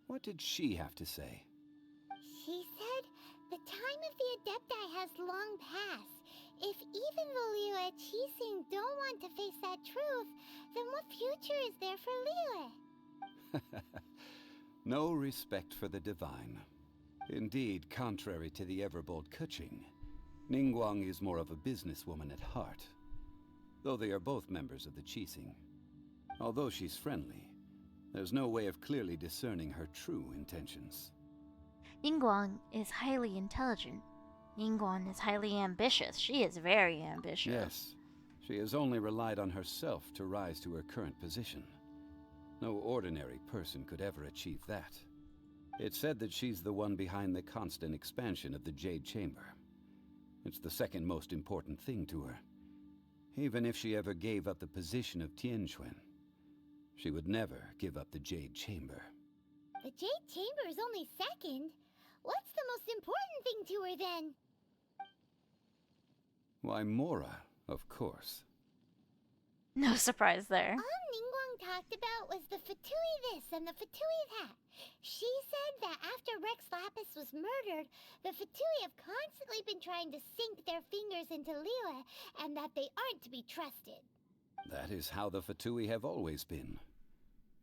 What did she have to say? She said the time of the Adepti has long passed. If even the Liyue Qixing don't want to face that truth, then what future is there for Liyue? No respect for the divine. Indeed, contrary to the ever-bold Keqing, Ningguang is more of a businesswoman at heart, though they are both members of the Qixing. Although she's friendly, there's no way of clearly discerning her true intentions. Ningguang is highly intelligent. Ningguang is highly ambitious. She is very ambitious. Yes, she has only relied on herself to rise to her current position. No ordinary person could ever achieve that. It's said that she's the one behind the constant expansion of the Jade Chamber. It's the second most important thing to her. Even if she ever gave up the position of Tianquan, she would never give up the Jade Chamber. The Jade Chamber is only second. What's the most important thing to her then? Why, Mora, of course. No surprise there. All Ningguang talked about was the Fatui this and the Fatui that. She said that after Rex Lapis was murdered, the Fatui have constantly been trying to sink their fingers into Liyue, and that they aren't to be trusted. That is how the Fatui have always been.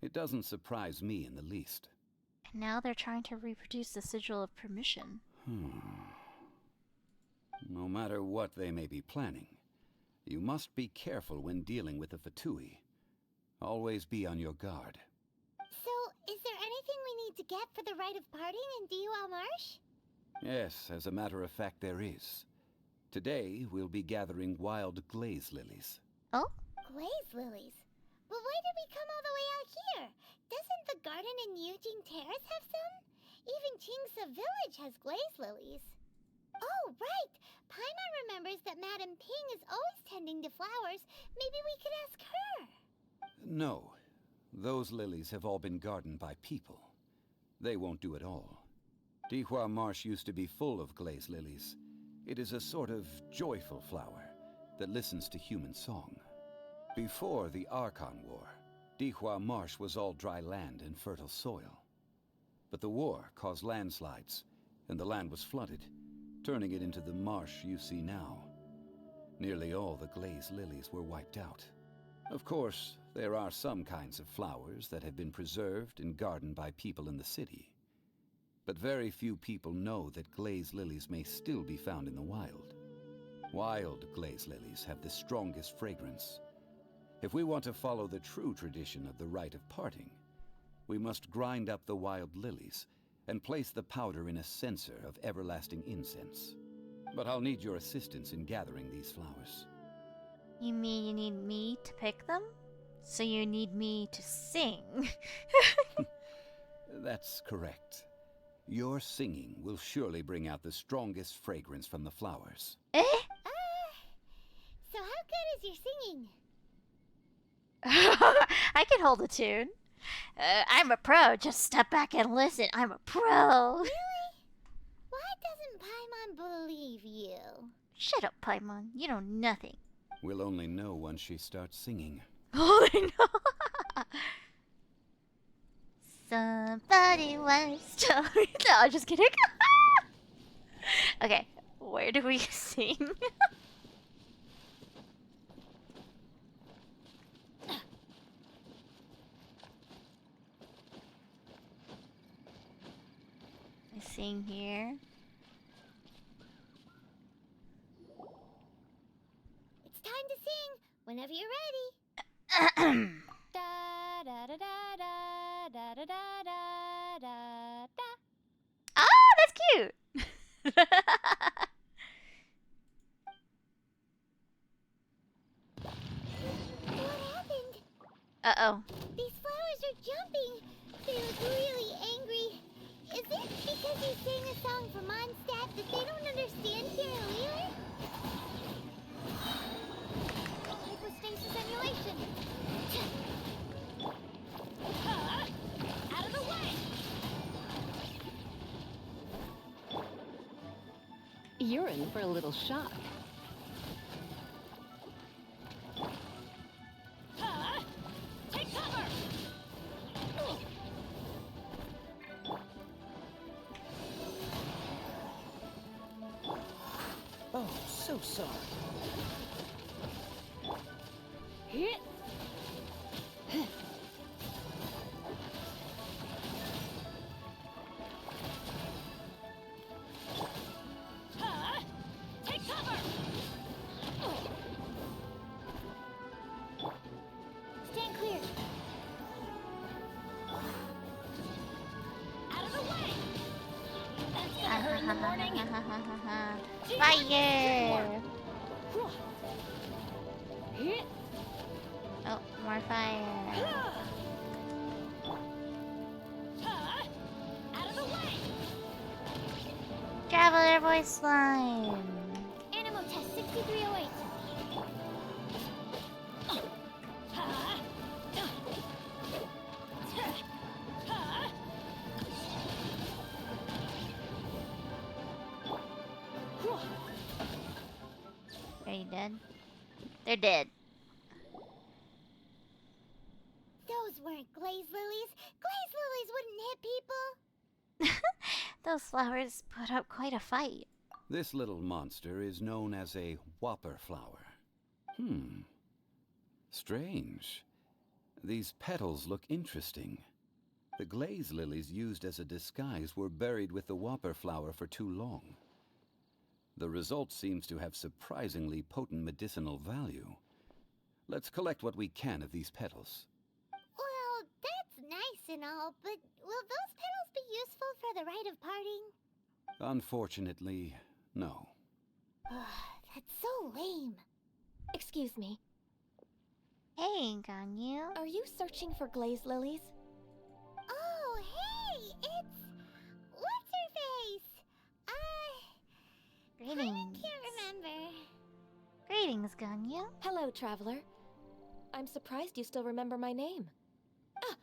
It doesn't surprise me in the least. And now they're trying to reproduce the Sigil of Permission. No matter what they may be planning, you must be careful when dealing with the Fatui. Always be on your guard. So, is there anything we need to get for the rite of parting in Dihua Marsh? Yes, as a matter of fact, there is. Today, we'll be gathering wild glaze lilies. Oh? Glaze lilies? But why did we come all the way out here? Doesn't the garden in Yujing Terrace have some? Even Qingsa Village has glaze lilies. Oh, right! Paimon remembers that Madame Ping is always tending to flowers. Maybe we could ask her. No. Those lilies have all been gardened by people. They won't do it all. Dihua Marsh used to be full of glaze lilies. It is a sort of joyful flower that listens to human song. Before the Archon War, Dihua Marsh was all dry land and fertile soil. But the war caused landslides, and the land was flooded, turning it into the marsh you see now. Nearly all the glaze lilies were wiped out. Of course, there are some kinds of flowers that have been preserved and gardened by people in the city. But very few people know that glaze lilies may still be found in the wild. Wild glaze lilies have the strongest fragrance. If we want to follow the true tradition of the rite of parting, we must grind up the wild lilies and place the powder in a censer of everlasting incense. But I'll need your assistance in gathering these flowers. You mean you need me to pick them? So you need me to sing? That's correct. Your singing will surely bring out the strongest fragrance from the flowers. Eh? So how good is your singing? I can hold a tune. I'm a pro. Just step back and listen. I'm a pro. Really? Why doesn't Paimon believe you? Shut up, Paimon. You know nothing. We'll only know once she starts singing. Oh, no. Somebody once told me. No, I'm just kidding. Okay, where do we sing? sing here. It's time to sing whenever you're ready. Da da da da da da da da da da da. Oh, that's cute. What happened? Uh-oh. These flowers are jumping. They look really angry. Is it because you sang a song for Mondstadt that they don't understand here in Liyue? Hypostasis emulation. Out of the way! You're in for a little shock. Take cover! Oh, so sorry. Hit! Take cover! Stand clear. Out of the way! That's gonna hurt in the morning. Fire! Hit! Oh, more fire. Out of the way! Traveler voice slime. Animal test 6308. Are you dead? They're dead. Those weren't glaze lilies. Glaze lilies wouldn't hit people. Those flowers put up quite a fight. This little monster is known as a whopper flower. Strange. These petals look interesting. The glaze lilies used as a disguise were buried with the whopper flower for too long. The result seems to have surprisingly potent medicinal value. Let's collect what we can of these petals. Well, that's nice and all, but will those petals be useful for the rite of parting? Unfortunately, no. That's so lame. Excuse me. Hey, Ganyu. Are you searching for glaze lilies? Oh, hey! It's... what's her face? Greetings. Can't remember. Greetings, Ganyu. Hello, traveler. I'm surprised you still remember my name. Ah,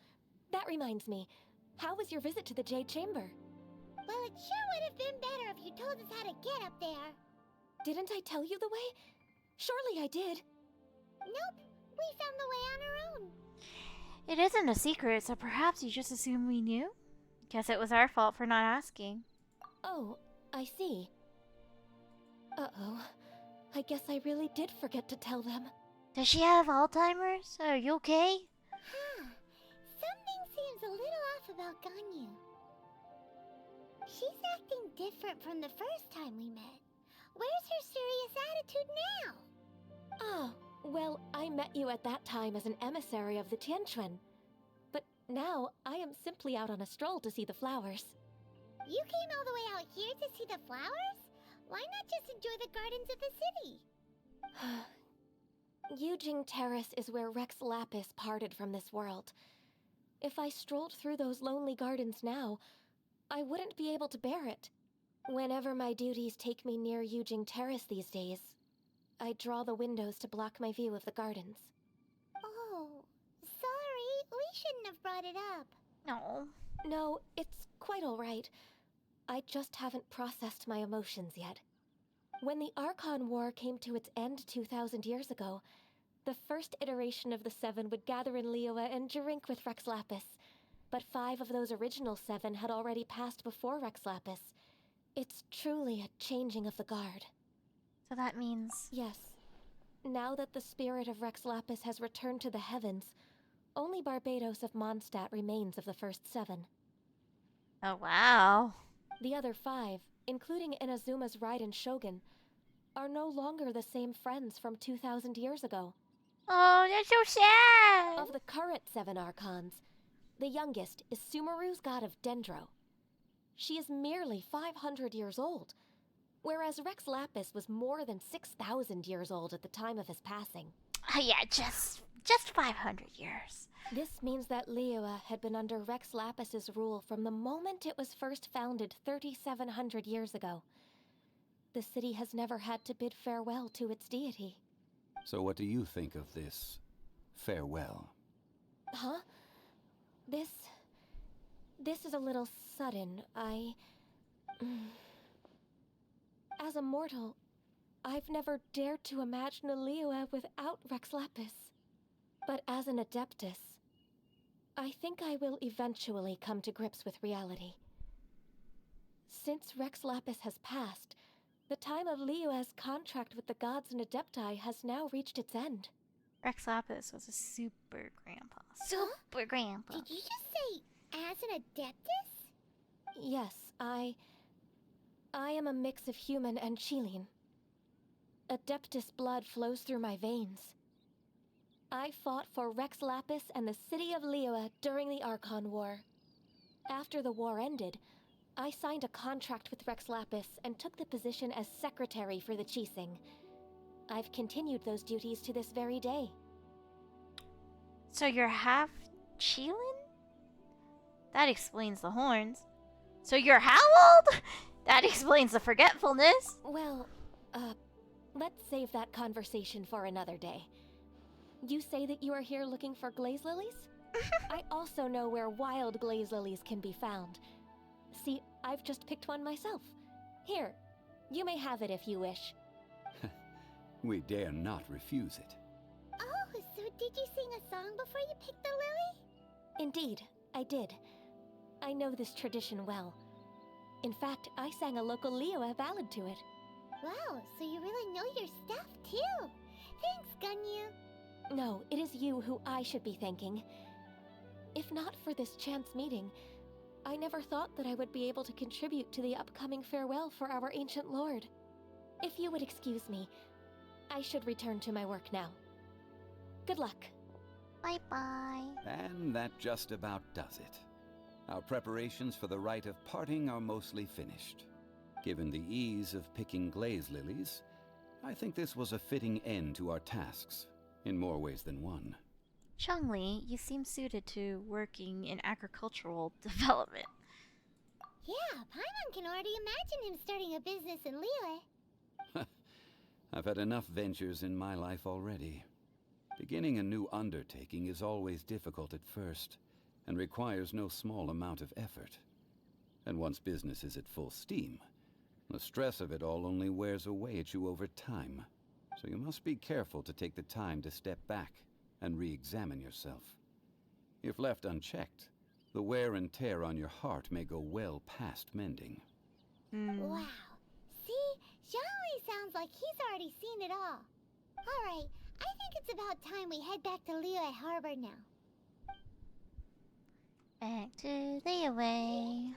that reminds me. How was your visit to the Jade Chamber? Well, it sure would have been better if you told us how to get up there. Didn't I tell you the way? Surely I did. Nope, we found the way on our own. It isn't a secret, so perhaps you just assumed we knew? Guess it was our fault for not asking. Oh, I see. Uh-oh. I guess I really did forget to tell them. Does she have Alzheimer's? Are you okay? Huh. Something seems a little off about Ganyu. She's acting different from the first time we met. Where's her serious attitude now? Oh, well, I met you at that time as an emissary of the Tianquan. But now, I am simply out on a stroll to see the flowers. You came all the way out here to see the flowers? Why not just enjoy the gardens of the city? Yujing Terrace is where Rex Lapis parted from this world. If I strolled through those lonely gardens now, I wouldn't be able to bear it. Whenever my duties take me near Yujing Terrace these days, I draw the windows to block my view of the gardens. Oh, sorry. We shouldn't have brought it up. No. No, it's quite all right. I just haven't processed my emotions yet. When the Archon War came to its end 2,000 years ago, the first iteration of the Seven would gather in Liyue and drink with Rex Lapis. But 5 of those original 7 had already passed before Rex Lapis. It's truly a changing of the guard. So that means... Yes. Now that the spirit of Rex Lapis has returned to the heavens, only Barbados of Mondstadt remains of the first 7. Oh, wow. The other 5, including Inazuma's Raiden Shogun, are no longer the same friends from 2,000 years ago. Oh, that's so sad! Of the current 7 Archons, the youngest is Sumeru's god of Dendro. She is merely 500 years old, whereas Rex Lapis was more than 6,000 years old at the time of his passing. Yeah, just 500 years. This means that Liyue had been under Rex Lapis's rule from the moment it was first founded 3,700 years ago. The city has never had to bid farewell to its deity. So what do you think of this farewell? Huh? This is a little sudden. As a mortal, I've never dared to imagine a Liyue without Rex Lapis. But as an Adeptus, I think I will eventually come to grips with reality. Since Rex Lapis has passed, the time of Liyue's contract with the gods and Adepti has now reached its end. Rex Lapis was a super grandpa. Super grandpa. Did you just say as an Adeptus? Yes, I am a mix of human and Childe. Adeptus blood flows through my veins. I fought for Rex Lapis and the city of Liyue during the Archon War. After the war ended, I signed a contract with Rex Lapis and took the position as secretary for the Qixing. I've continued those duties to this very day. So you're half Childe? That explains the horns. So you're how old? That explains the forgetfulness. Well, let's save that conversation for another day. You say that you are here looking for glaze lilies? I also know where wild glaze lilies can be found. See, I've just picked one myself. Here, you may have it if you wish. We dare not refuse it. Oh, so did you sing a song before you picked the lily? Indeed, I did. I know this tradition well. In fact, I sang a local Liyue ballad to it. Wow, so you really know your stuff too. Thanks, Gunyu. No, it is you who I should be thanking. If not for this chance meeting, I never thought that I would be able to contribute to the upcoming farewell for our ancient lord. If you would excuse me, I should return to my work now. Good luck. Bye-bye. And that just about does it. Our preparations for the rite of parting are mostly finished. Given the ease of picking glaze lilies, I think this was a fitting end to our tasks, in more ways than one. Changli, you seem suited to working in agricultural development. Yeah, Paimon can already imagine him starting a business in Liyue. I've had enough ventures in my life already. Beginning a new undertaking is always difficult at first, and requires no small amount of effort. And once business is at full steam, the stress of it all only wears away at you over time. So you must be careful to take the time to step back and re-examine yourself. If left unchecked, the wear and tear on your heart may go well past mending. Wow. See? Zhongli sounds like he's already seen it all. Alright, I think it's about time we head back to Liyue Harbor now. Back to Liyue.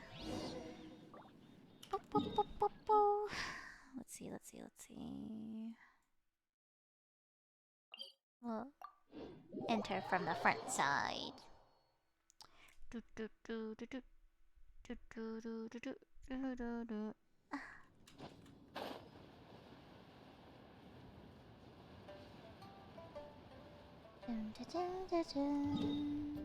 Boop, boop, boop, boop, boop. Let's see. We'll enter from the front side. Do, do, do, do, do. Do, do, do, do, do, do, do, do. Dun, dun, dun, dun, dun.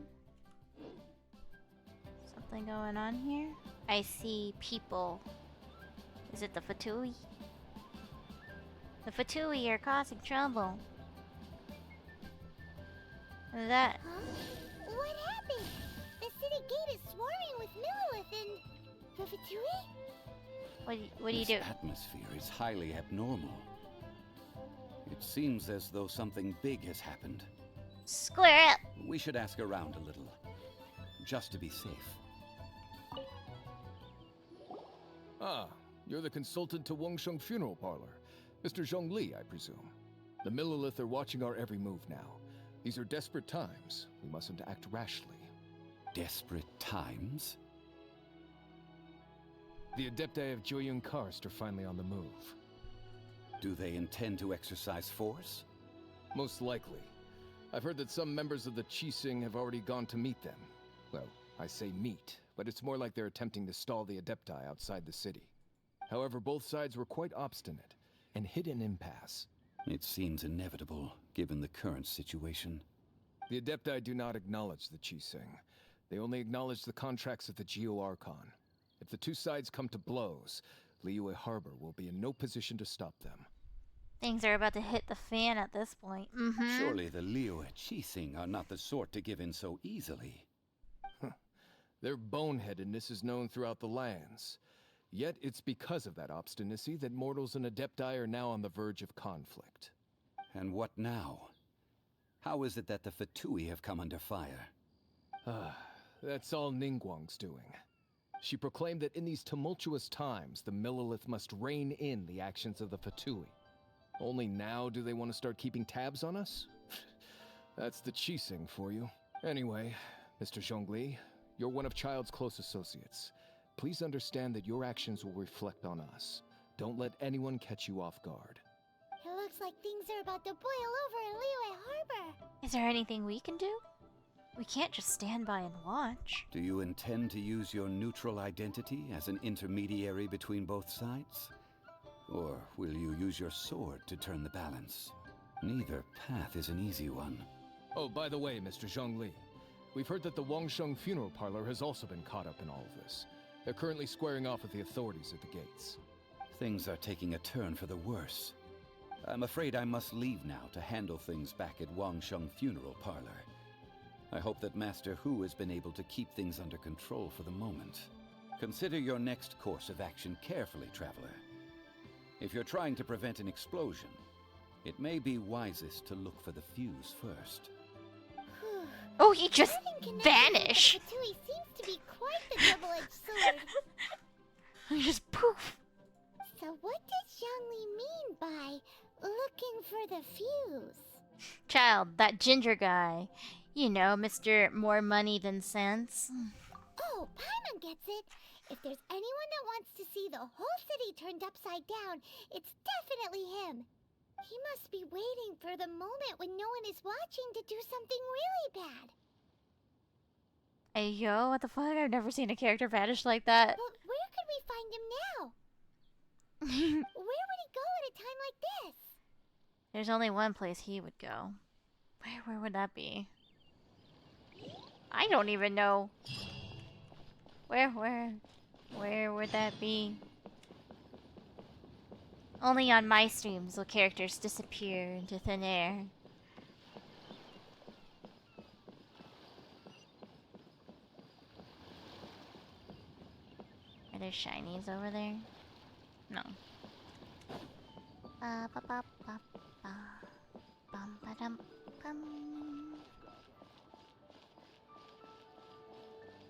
Something going on here? I see people. Is it the Fatui? The Fatui are causing trouble. That... Huh? What happened? The city gate is swarming with Millilith and... the Fatui? What do you do? This atmosphere is highly abnormal. It seems as though something big has happened. Square up! We should ask around a little, just to be safe. Ah, you're the consultant to Wengsheng Funeral Parlor. Mr. Zhongli, I presume. The Millilith are watching our every move now. These are desperate times. We mustn't act rashly. Desperate times? The Adepti of Joyun Karst are finally on the move. Do they intend to exercise force? Most likely. I've heard that some members of the Qixing have already gone to meet them. Well, I say meet, but it's more like they're attempting to stall the Adepti outside the city. However, both sides were quite obstinate and hit an impasse. It seems inevitable, given the current situation. The Adepti do not acknowledge the Qixing. They only acknowledge the contracts of the Geo-Archon. If the two sides come to blows, Liyue Harbor will be in no position to stop them. Things are about to hit the fan at this point. Surely the Liyue Qixing are not the sort to give in so easily. Their boneheadedness is known throughout the lands. Yet it's because of that obstinacy that mortals and Adepti are now on the verge of conflict. And what now? How is it that the Fatui have come under fire? That's all Ningguang's doing. She proclaimed that in these tumultuous times, the Millelith must rein in the actions of the Fatui. Only now do they want to start keeping tabs on us? That's the Qixing for you. Anyway, Mr. Zhongli, you're one of Childe's close associates. Please understand that your actions will reflect on us. Don't let anyone catch you off guard. It looks like things are about to boil over in Liyue Harbor. Is there anything we can do? We can't just stand by and watch. Do you intend to use your neutral identity as an intermediary between both sides? Or will you use your sword to turn the balance? Neither path is an easy one. Oh, by the way, Mr. Zhongli, we've heard that the Wangsheng funeral parlor has also been caught up in all of this. They're currently squaring off with the authorities at the gates. Things are taking a turn for the worse. I'm afraid I must leave now to handle things back at Wangsheng Funeral Parlor. I hope that Master Hu has been able to keep things under control for the moment. Consider your next course of action carefully, Traveler. If you're trying to prevent an explosion, it may be wisest to look for the fuse first. Oh, he just vanished. Fatui seems to be quite the double-edged sword. He just poof. So what does Zhongli mean by looking for the fuse? Child, that ginger guy. You know, Mr. More Money Than Sense. Oh, Paimon gets it. If there's anyone that wants to see the whole city turned upside down, it's definitely him. He must be waiting for the moment when no one is watching to do something really bad. Hey, yo, what the fuck? I've never seen a character vanish like that. But where could we find him now? Where would he go at a time like this? There's only one place he would go. Where would that be? I don't even know. Where would that be? Only on my streams will characters disappear into thin air. Are there shinies over there? No. Ba ba ba ba ba. Bum ba dum bum.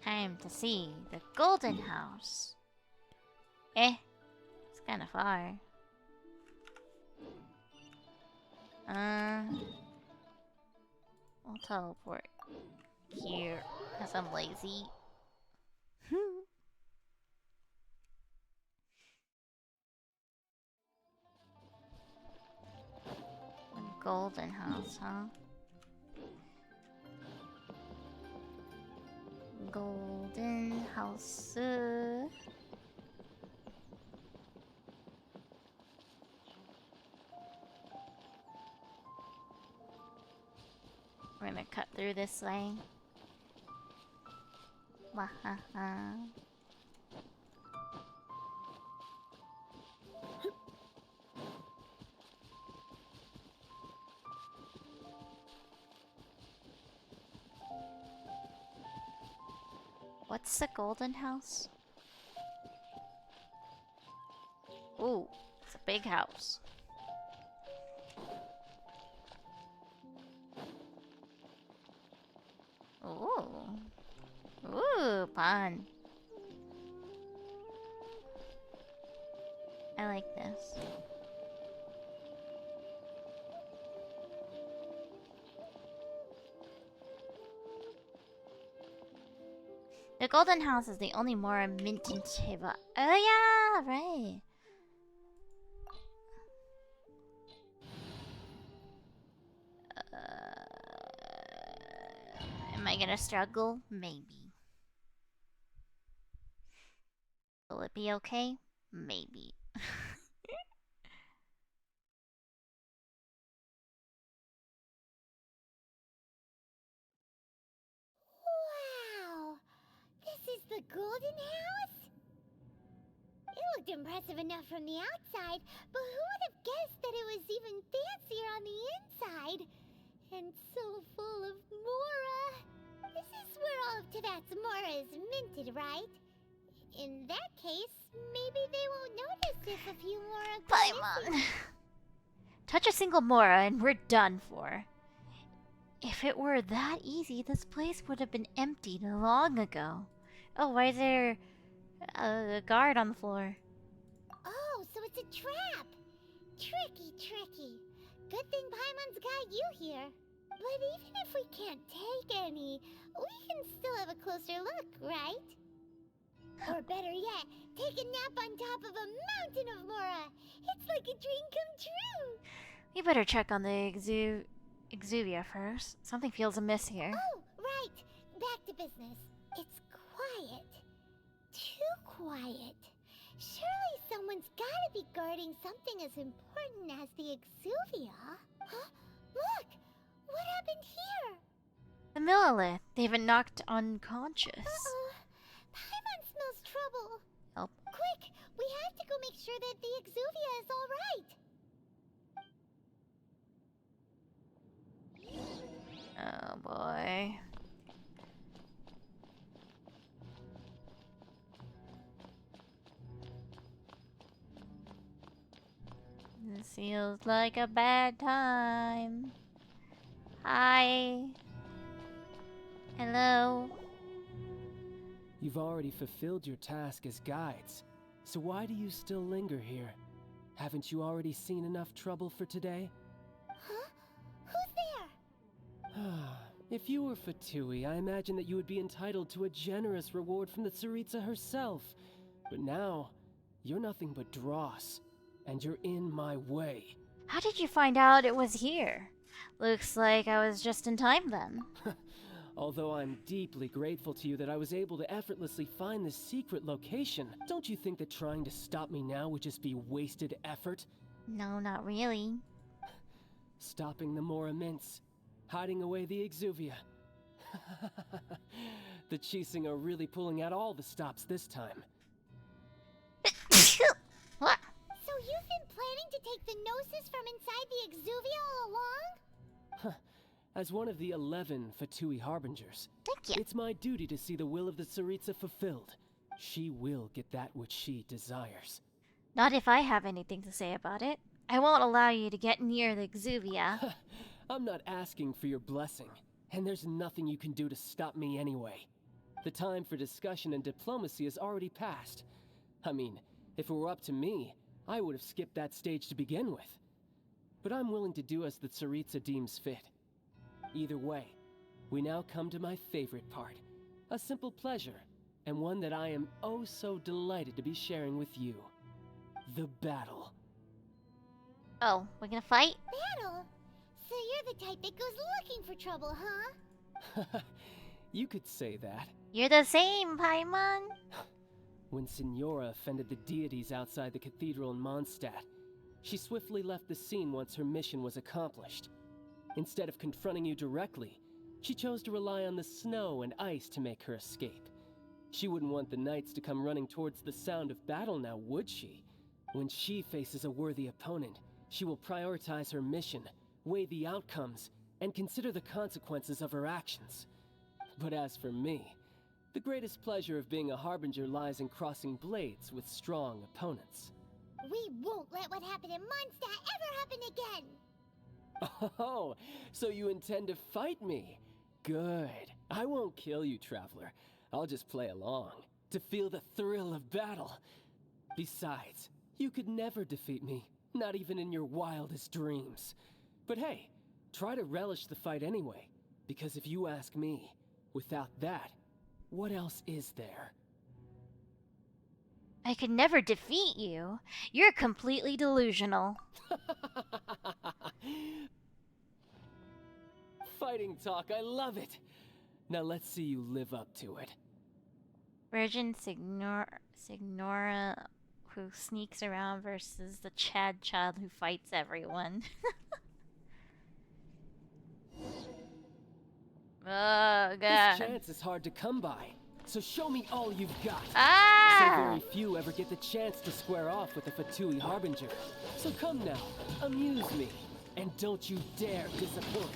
Time to see the Golden House. It's kind of far. I'll teleport here because I'm lazy. The Golden House, huh? Golden House. We're gonna cut through this way. Wahaha. What's the Golden House? Ooh, it's a big house. Ooh, pond. I like this. The Golden House is the only Mora mint in Teva. Oh yeah, right. Am I gonna struggle? Maybe. Will it be okay? Maybe. Wow! This is the Golden House? It looked impressive enough from the outside, but who would have guessed that it was even fancier on the inside? And so full of Mora. This is where all of Teyvat's Mora is minted, right? In that case, maybe they won't notice if a few Mora go Paimon. missing. Touch a single Mora and we're done for. If it were that easy, this place would have been emptied long ago. Oh, why is there a guard on the floor? Oh, so it's a trap! Tricky, tricky. Good thing Paimon's got you here. But even if we can't take any, we can still have a closer look, right? Or better yet, take a nap on top of a mountain of Mora. It's like a dream come true. We better check on the Exuvia first. Something feels amiss here. Oh, right. Back to business. It's quiet. Too quiet. Surely someone's gotta be guarding something as important as the Exuvia. Huh? Look! What happened here? The Millilith. They've been knocked unconscious. Uh-oh. Paimon smells trouble. Help. Quick! We have to go make sure that the Exuvia is alright. Oh boy. This feels like a bad time. Hi. Hello. You've already fulfilled your task as guides, so why do you still linger here? Haven't you already seen enough trouble for today? Huh? Who's there? If you were Fatui, I imagine that you would be entitled to a generous reward from the Tsaritsa herself. But now, you're nothing but dross, and you're in my way. How did you find out it was here? Looks like I was just in time then. Although I'm deeply grateful to you that I was able to effortlessly find this secret location, don't you think that trying to stop me now would just be wasted effort? No, not really. Stopping the Mora Mints, hiding away the Exuvia. The Chising are really pulling out all the stops this time. What? So you've been planning to take the Gnosis from inside the Exuvia all along? As one of the 11 Fatui Harbingers, Thank you. it's my duty to see the will of the Tsaritsa fulfilled. She will get that which she desires. Not if I have anything to say about it. I won't allow you to get near the Exuvia. I'm not asking for your blessing, and there's nothing you can do to stop me anyway. The time for discussion and diplomacy has already passed. I mean, if it were up to me, I would have skipped that stage to begin with. But I'm willing to do as the Tsaritsa deems fit. Either way, we now come to my favorite part. A simple pleasure, and one that I am oh so delighted to be sharing with you. The battle. Oh, we're gonna fight? Battle? So you're the type that goes looking for trouble, huh? You could say that. You're the same, Paimon. When Signora offended the deities outside the cathedral in Mondstadt, she swiftly left the scene once her mission was accomplished. Instead of confronting you directly, she chose to rely on the snow and ice to make her escape. She wouldn't want the knights to come running towards the sound of battle now, would she? When she faces a worthy opponent, she will prioritize her mission, weigh the outcomes, and consider the consequences of her actions. But as for me, the greatest pleasure of being a Harbinger lies in crossing blades with strong opponents. We won't let what happened in Mondstadt ever happen again! Oh, so you intend to fight me? Good. I won't kill you, Traveler. I'll just play along, to feel the thrill of battle. Besides, you could never defeat me, not even in your wildest dreams. But hey, try to relish the fight anyway, because if you ask me, without that, What else is there? I could never defeat you. You're completely delusional. Fighting talk, I love it. Now let's see you live up to it. Virgin Signora who sneaks around versus the Chad child who fights everyone. Oh, God. This chance is hard to come by, so show me all you've got. Ah! So very few ever get the chance to square off with the Fatui Harbinger. So come now, amuse me, and don't you dare disappoint.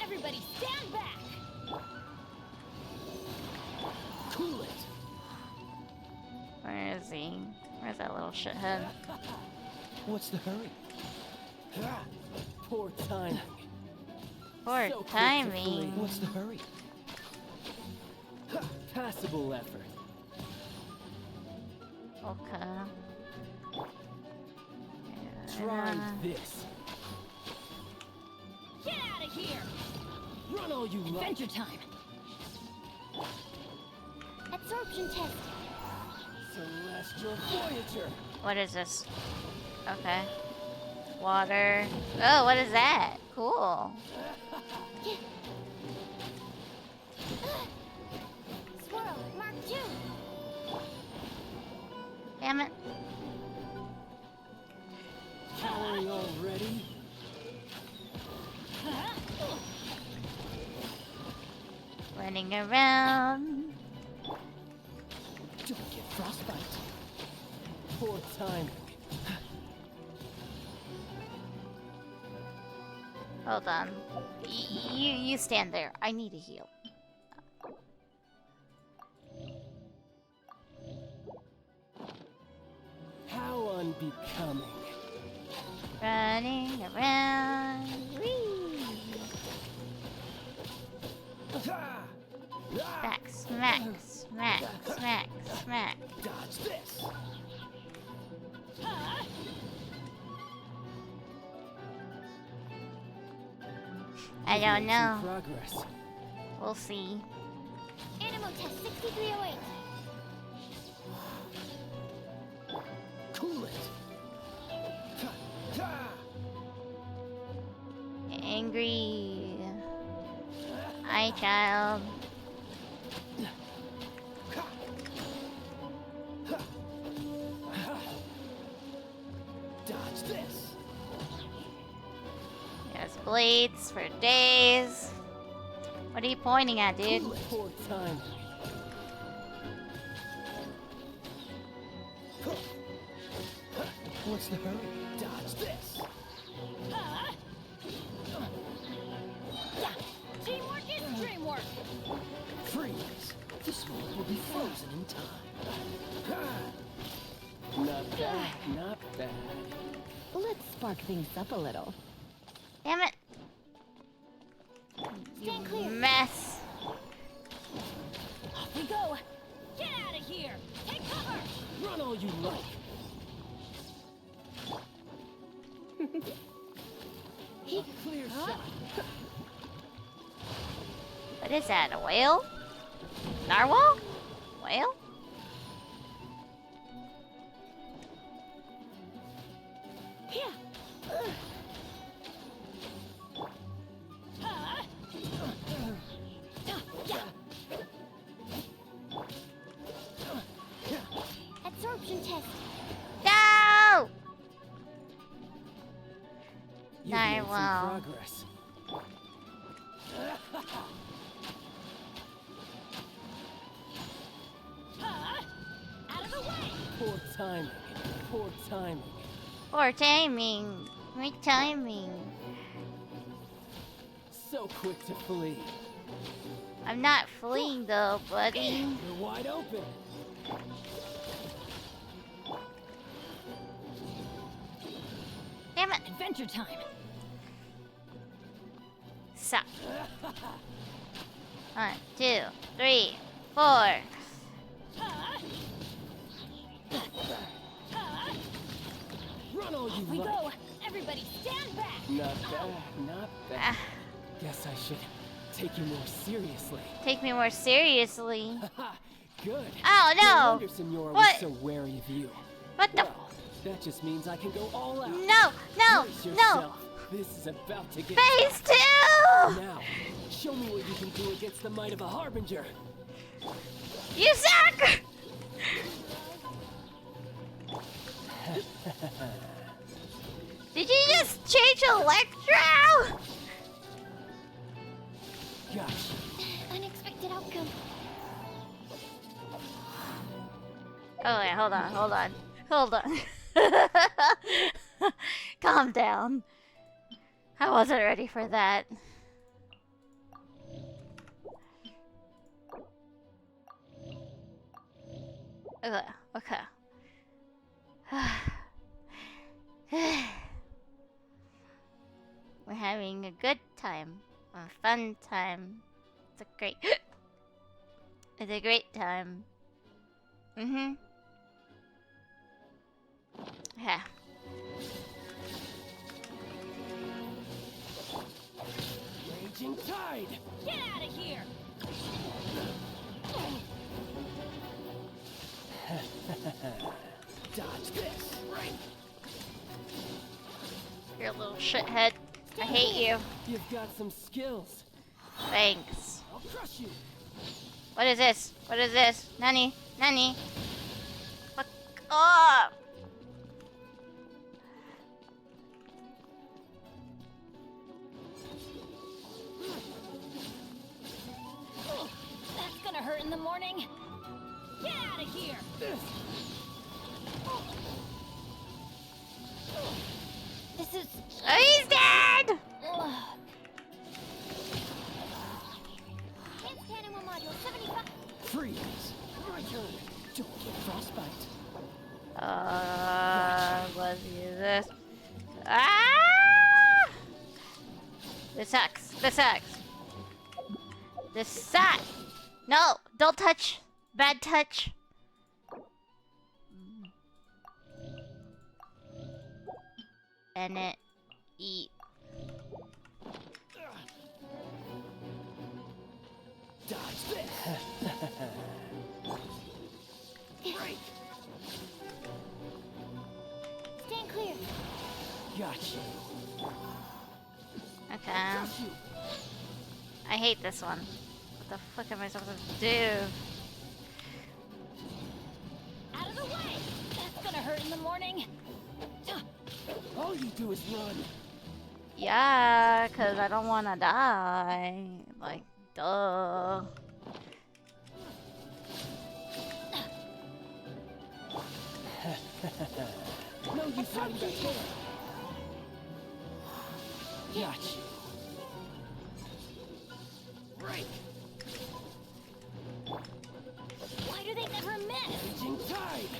Everybody stand back! Cool it! Where is he? Where's that little shithead? What's the hurry? Poor timing. Poor So quick to timing. flee. What's the hurry? Passable effort. Okay. Try this. Get out of here! Run all you like. Adventure time! Absorption test. Celestial Voyager. What is this? Okay. Water. Oh, what is that? Cool. Swirl, Mark 2. Damn it. Cowering already? Running around. Don't get frostbite. Poor timing. Hold on. You stand there. I need a heal. How unbecoming. Running around. Whee! Smack, smack, smack, smack, smack. Dodge this. I don't know. Progress. We'll see. Animal test 6308. Cool it. Angry. Hi, child. Dodge this. There's blades for days. What are you pointing at, dude? Poor timing. What's the hurry? Dodge this. Teamwork is dreamwork! Freeze. This one will be frozen in time. Not bad, not bad. Let's spark things up a little. Damn it. You Stand clear. mess. Off we go! Get out of here! Take cover! Run all you like. Clear shot. What is that? A whale? Narwhal? Whale? Absorption test. No! You've made some Narwhal. progress. Out of the way! Poor timing. Poor timing. Poor timing. Great timing. So quick to flee. I'm not fleeing though, buddy. You're wide open. Damn it. Adventure time! Suck. 1, 2, 3, 4. Run all you Off we like. go! Everybody stand back! Not bad, not bad. Guess I should take you more seriously. Take me more seriously. Good. Oh no! wonder Senora What? was so wary of you. What the? Well, that just means I can go all out. No! No! Brace No! yourself. This is about to get Phase tough. 2! Now, show me what you can do against the might of a harbinger. You suck! Did you just change Electro? Gosh. Unexpected outcome. Oh wait, hold on, hold on. Hold on. Calm down. I wasn't ready for that. Okay, okay. We're having a good time. A fun time. It's a great... It's a great time. Mm-hmm. Yeah. Raging tide! Get out of here! Dodge this! You're a little shithead. I hate you. You've got some skills. Thanks. I'll crush you. What is this? What is this? Nani? Nani? Fuck off! That's gonna hurt in the morning. Get out of here! This is... Oh, he's dead! Animal module 75. Freeze! My turn. Don't get frostbite. Let's use this. Ah! This sucks. This sucks. This sucks. No, don't touch. Bad touch. And it eat. Dodge this! Stand clear. Got you. Okay. Crush you. I hate this one. What the fuck am I supposed to do? Out of the way! That's gonna hurt in the morning. All you do is run. Yeah, cause I don't wanna die. Like, duh. No use hiding back there. Got you. Break! Why do they never miss? Raging tide.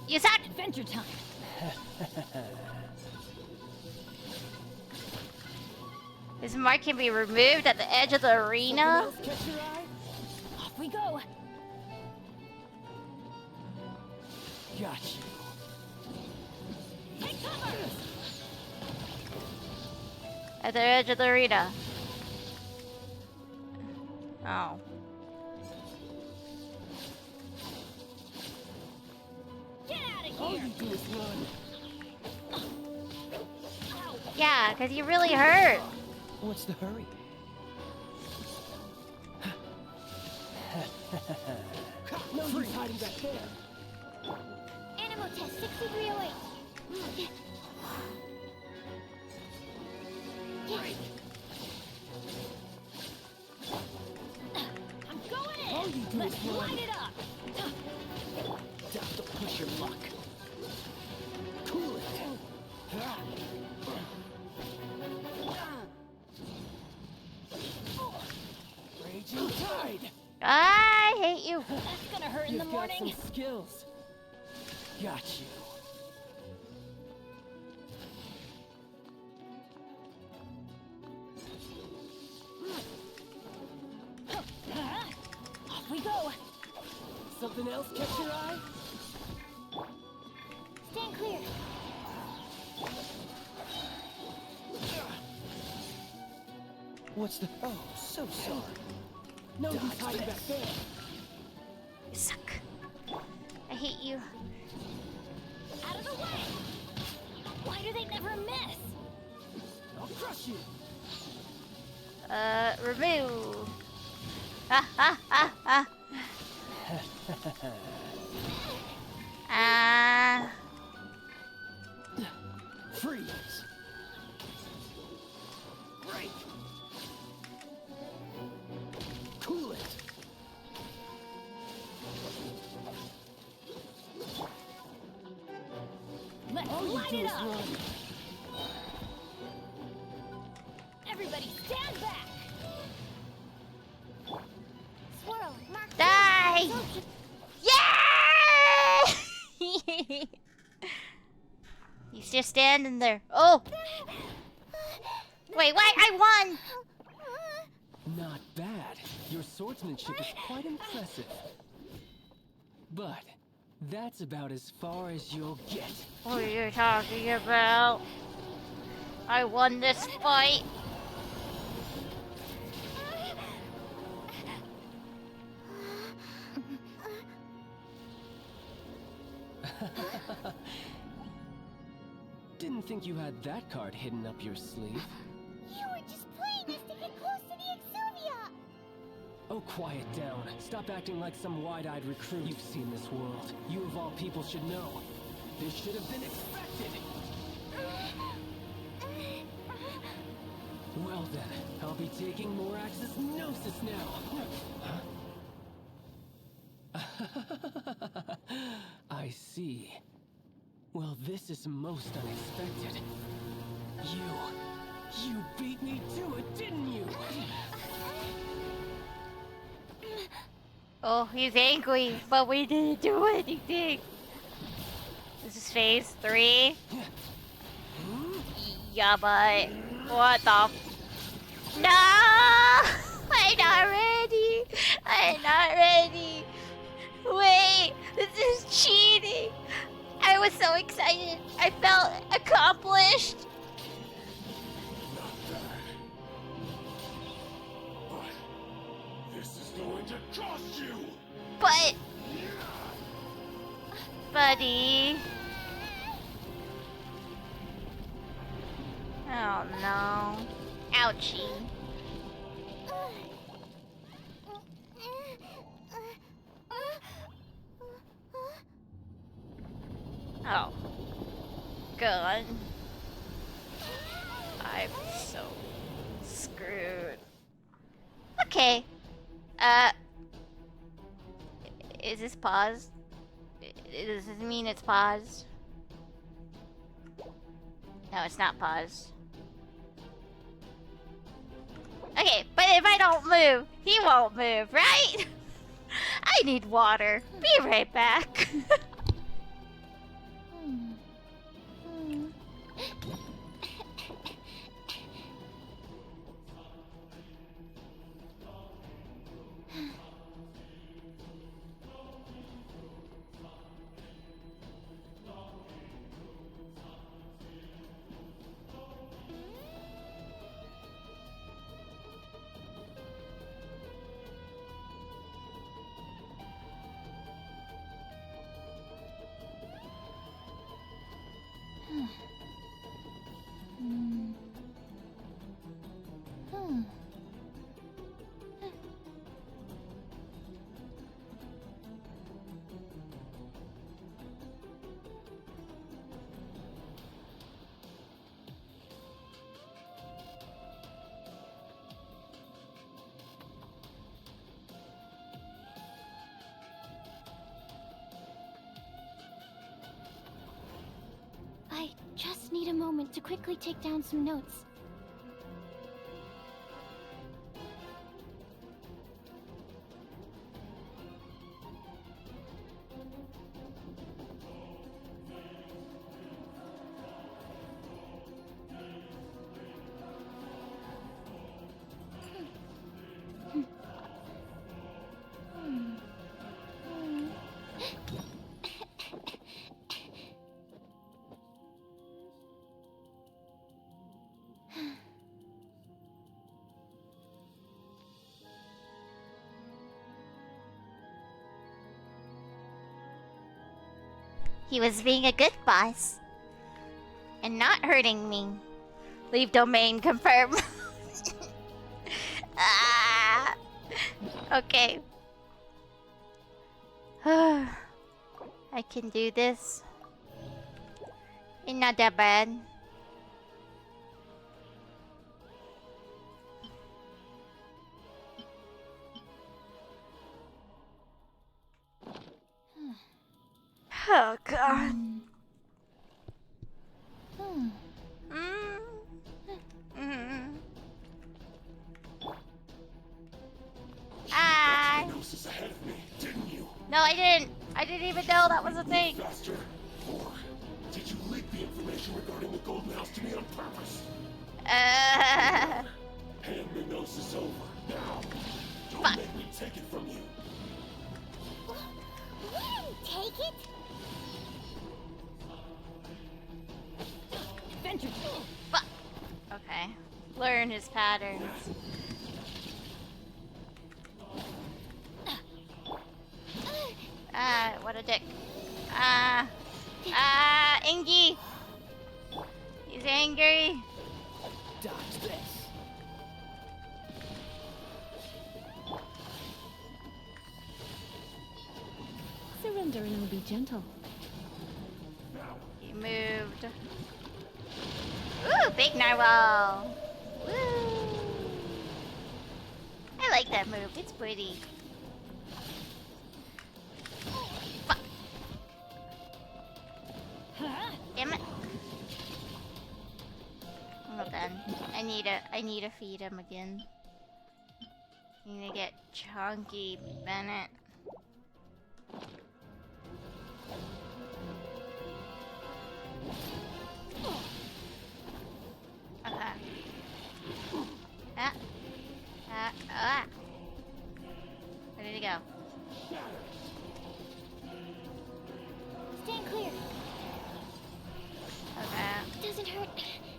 You suck! Adventure time! This mark can be removed at the edge of the arena. Something else catch your eye? Off we go! Got you. Take cover! At the edge of the arena. Oh. Get out of All here! you do is run. Yeah, cause you really hurt. What's the hurry? No use hiding back there. Animal test 6308. I'm going in! All you do Let's is run. light it up! Don't push your luck. Cool it. Raging tide. I hate you. That's gonna hurt in the You've got morning. some skills. Got you. Off we go! Something else catch your eye? Stand clear. What's the... Oh, so sorry. No, he's hiding back there. You suck. I hate you. Out of the way! Why do they never miss? I'll crush you. Remove. Ha ha ha ha. Freeze. Break. Cool it. Let's All you light do it is up! run. Everybody stand back! Swirl, mark. Die! Yeah! He's just standing there. Oh! Wait, what? I won! Not bad. Your swordsmanship is quite impressive. But that's about as far as you'll get. What are you talking about? I won this fight. Didn't think you had that card hidden up your sleeve. You were just playing us to get close to the Exuvia. Oh, quiet down. Stop acting like some wide-eyed recruit. You've seen this world. You of all people should know. This should have been expected. Well then, I'll be taking Morax's Gnosis now. Huh? I see. Well, this is most unexpected. You beat me to it, didn't you? Oh, he's angry, but we didn't do anything. This is phase 3. Yeah, but what the? No! I'm not ready. I'm not ready. Wait, this is cheating. I was so excited. I felt accomplished. Not bad. But this is going to cost you! But... buddy... oh no. Ouchie. Oh. God. I'm so screwed. Okay. Is this paused? Does this mean it's paused? No, it's not paused. Okay, but if I don't move, he won't move, right? I need water. Be right back. I just need a moment to quickly take down some notes. He was being a good boss. And not hurting me. Leave domain, confirm. Ah. Okay. I can do this. It's not that bad. Oh god. Ah. Diagnosis ahead of me, didn't you? No, I didn't. I didn't even know that was a thing. Faster. Or did you leak the information regarding the Golden House to me on purpose? Hand Mignosis over. Now. Don't make me take it from you. Take it? Fuck. Okay. Learn his patterns. Ah, what a dick. Ingy! He's angry. Dodge this. Surrender and I'll be gentle. He moved. Ooh, big narwhal! Woo! I like that move. It's pretty. Fuck. Damn it. Well then, I need to feed him again. I need to get chunky, Bennett. Where did he go? Stand clear. Okay. Doesn't hurt.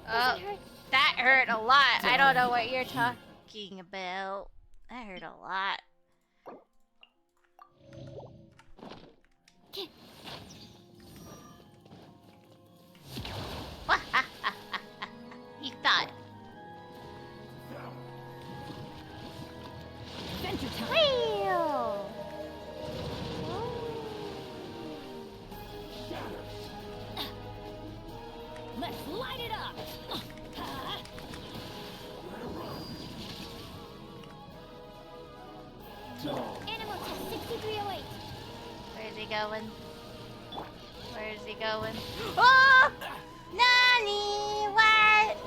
Oh, Doesn't hurt. that hurt a lot. I don't know what you're talking about. That hurt a lot. He thought. Adventure time. Wheel! Let's light it up. Animal test 6308. Where's he going? Where's he going? Oh! Nani! What?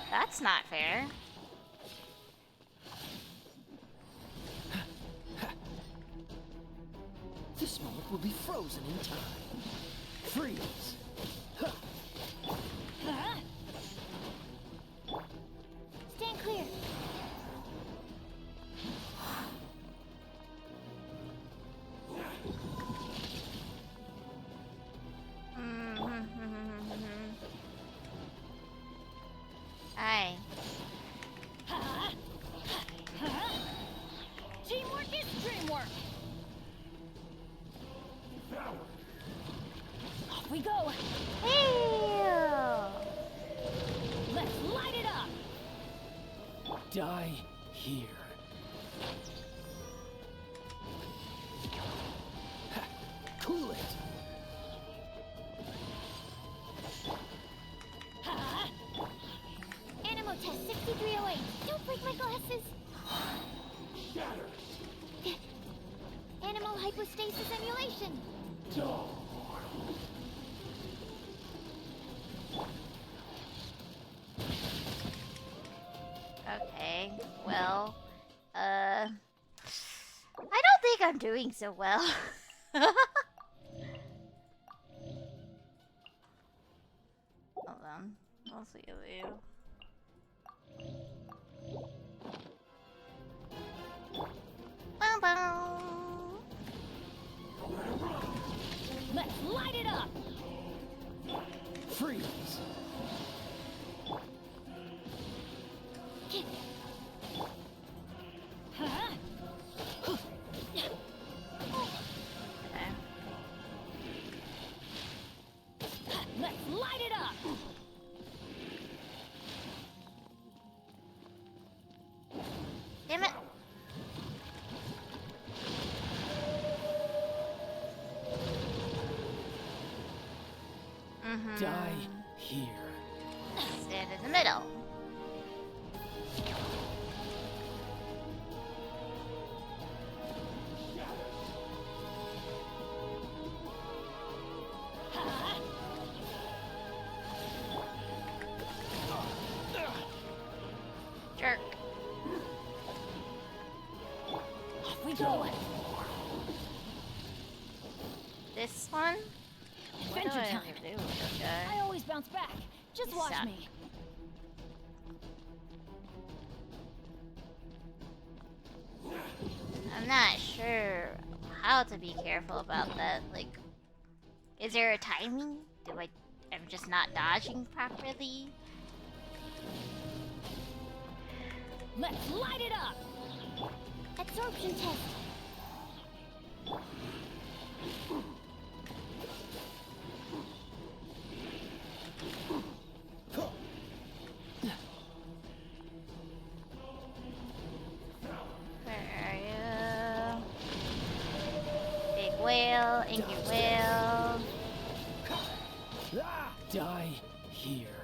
That's not fair. This moment will be frozen in time. Freeze. Stand clear. Aye. Teamwork is dreamwork. Off we go. Let's light it up. Die here. Ha, cool it. Animal test 6308. Don't break my glasses. Animal hypostasis emulation. Okay. Well, I don't think I'm doing so well. Hold on. I'll see you. Bow bow. Let's light it up. Freeze. Die here. Stand in the middle. Jerk. Off we go. This one? What do Adventure I time. have to do with this guy? I always bounce back. Just You watch suck. me. I'm not sure how to be careful about that. Like, is there a timing? I'm just not dodging properly? Let's light it up. Absorption test. Where are you? Big whale, angry whale. Die here.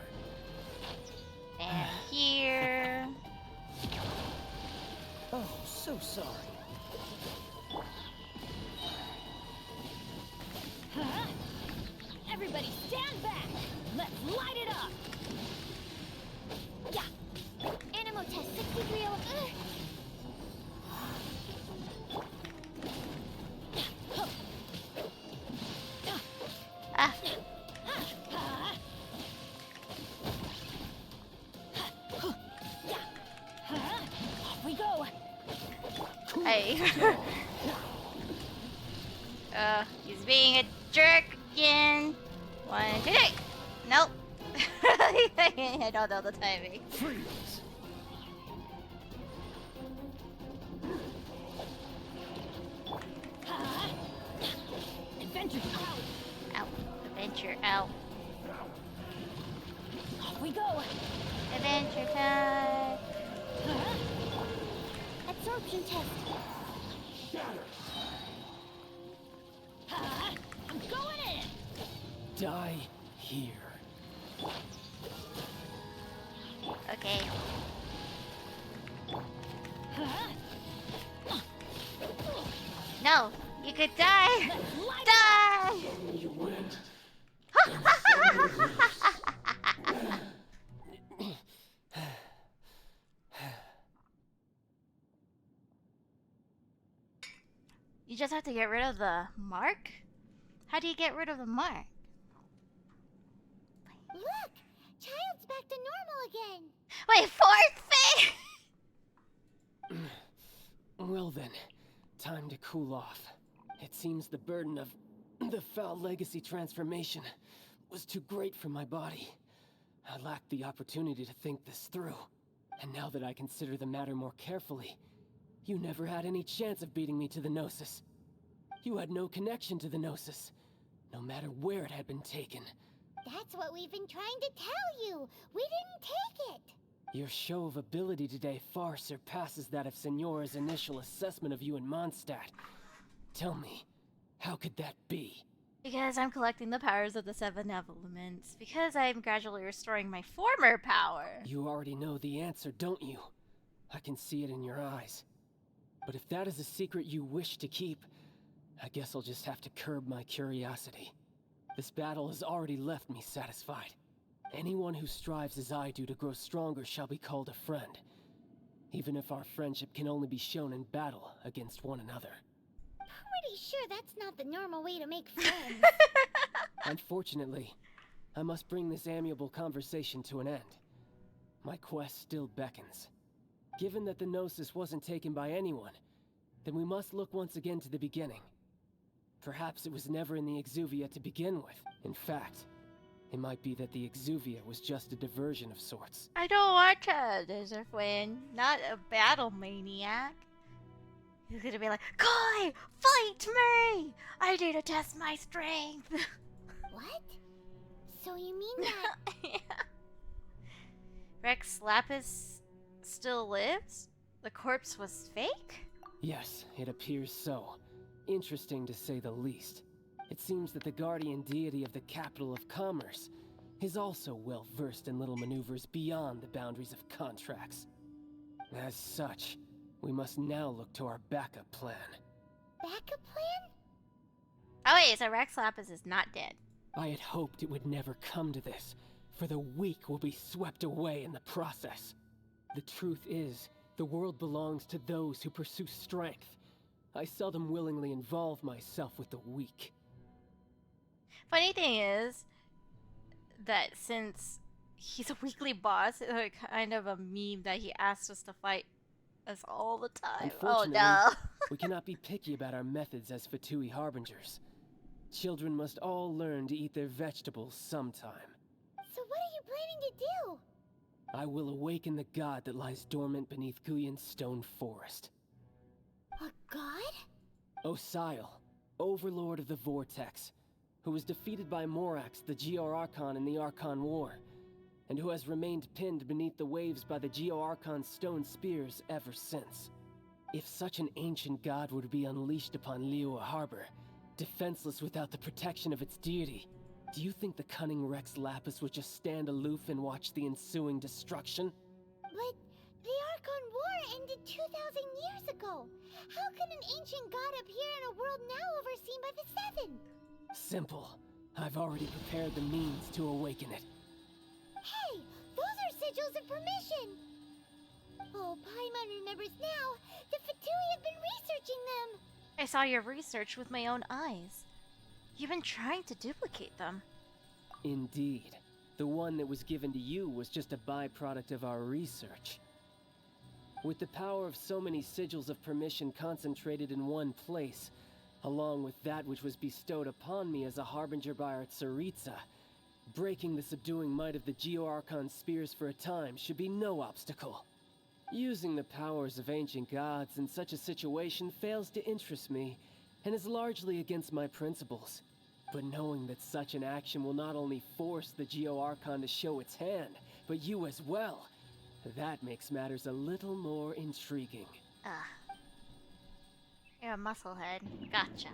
And here. Oh, so sorry. Huh? Everybody stand back. Let's light it up. Yeah. Animo test 60 real. Ah. Off we go. Hey. He's being a jerk again. 1, 2, 3. Nope. I don't know the timing. Freeze. Adventure out. Out. Adventure out. Off we go. Adventure time. Absorption test. I'm going in. Die here. Okay. No, you could die. Die. You went. You just have to get rid of the mark? How do you get rid of the mark? Look! Child's back to normal again. Wait, fourth phase? Well then, time to cool off. It seems the burden of the foul legacy transformation was too great for my body. I lacked the opportunity to think this through. And now that I consider the matter more carefully, you never had any chance of beating me to the Gnosis. You had no connection to the Gnosis, no matter where it had been taken. That's what we've been trying to tell you. We didn't take it. Your show of ability today far surpasses that of Signora's initial assessment of you in Mondstadt. Tell me, how could that be? Because I'm collecting the powers of the 7 elements. Because I'm gradually restoring my former power. You already know the answer, don't you? I can see it in your eyes. But if that is a secret you wish to keep, I guess I'll just have to curb my curiosity. This battle has already left me satisfied. Anyone who strives as I do to grow stronger shall be called a friend. Even if our friendship can only be shown in battle against one another. Pretty sure that's not the normal way to make friends. Unfortunately, I must bring this amiable conversation to an end. My quest still beckons. Given that the Gnosis wasn't taken by anyone, then we must look once again to the beginning. Perhaps it was never in the Exuvia to begin with. In fact, it might be that the Exuvia was just a diversion of sorts. I don't want to desert win. Not a battle maniac. He's gonna be like, Koi, fight me! I need to test my strength. What? So you mean that... Yeah. Rex Lapis still lives? The corpse was fake? Yes, it appears so. Interesting to say the least. It seems that the guardian deity of the capital of commerce is also well versed in little maneuvers beyond the boundaries of contracts. As such, we must now look to our backup plan. Backup plan? Oh wait, so Rex Lapis is not dead. I had hoped it would never come to this, for the weak will be swept away in the process. The truth is, the world belongs to those who pursue strength. I seldom willingly involve myself with the weak. Funny thing is that since he's a weekly boss, it's like kind of a meme that he asks us to fight us all the time. Oh Unfortunately, no. we cannot be picky about our methods as Fatui Harbingers. Children must all learn to eat their vegetables sometime. So what are you planning to do? I will awaken the god that lies dormant beneath Guyon's stone forest. A god? Osial, overlord of the Vortex, who was defeated by Morax, the Geo-Archon in the Archon War, and who has remained pinned beneath the waves by the Geo-Archon's stone spears ever since. If such an ancient god were to be unleashed upon Liyue Harbor, defenseless without the protection of its deity, do you think the cunning Rex Lapis would just stand aloof and watch the ensuing destruction? But the Archon War ended 2,000 years ago. How can an ancient god appear in a world now overseen by the Seven? Simple. I've already prepared the means to awaken it. Hey, those are sigils of permission. Oh, Paimon remembers now. The Fatui have been researching them. I saw your research with my own eyes. You've been trying to duplicate them. Indeed. The one that was given to you was just a byproduct of our research. With the power of so many sigils of permission concentrated in one place, along with that which was bestowed upon me as a harbinger by our Tsaritsa, breaking the subduing might of the Geo-Archon spears for a time should be no obstacle. Using the powers of ancient gods in such a situation fails to interest me, and is largely against my principles. But knowing that such an action will not only force the Geo-Archon to show its hand, but you as well, that makes matters a little more intriguing. You're a musclehead. Gotcha.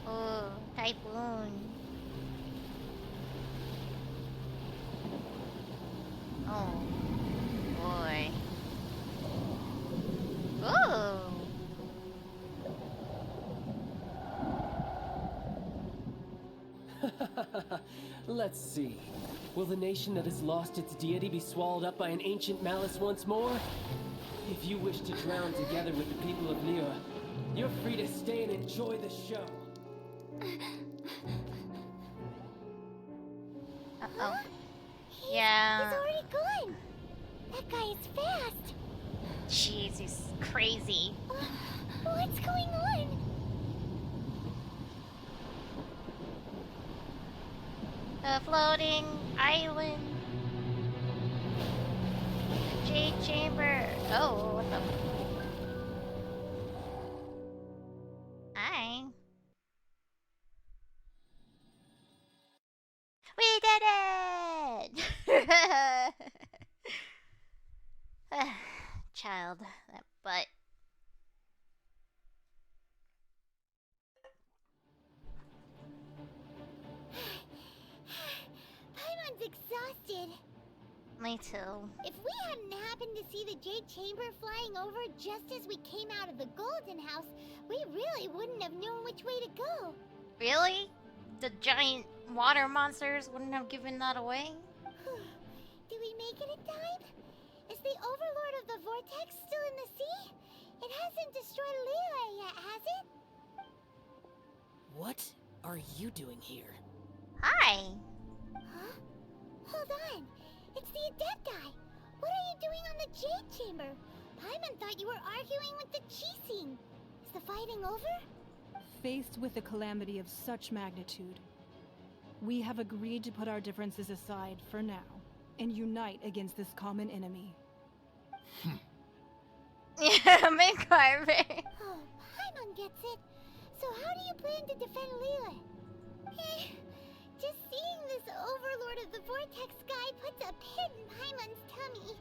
Oh, typhoon. Oh, boy. Ooh. Let's see. Will the nation that has lost its deity be swallowed up by an ancient malice once more? If you wish to drown together with the people of Liyue, you're free to stay and enjoy the show. Uh-oh. Yeah. He's already gone. That guy is fast. Jeez, he's crazy. What's going on? The floating island. The Jade Chamber. Oh, what the? Hi. We did it! Child, that butt. Paimon's exhausted. Me too. If we hadn't happened to see the Jade Chamber flying over just as we came out of the Golden House, we really wouldn't have known which way to go. Really? The giant water monsters wouldn't have given that away? Do we make it in time? Is the Overlord of the Vortex still in the sea? It hasn't destroyed Liyue yet, has it? What are you doing here? Hi. Huh? Hold on. It's the Adepti. What are you doing on the Jade Chamber? Paimon thought you were arguing with the Qixing. Is the fighting over? Faced with a calamity of such magnitude, we have agreed to put our differences aside for now and unite against this common enemy. Yeah, make Carver. Oh, Paimon gets it. So how do you plan to defend Liyue? Just seeing this Overlord of the Vortex guy puts a pit in Paimon's tummy.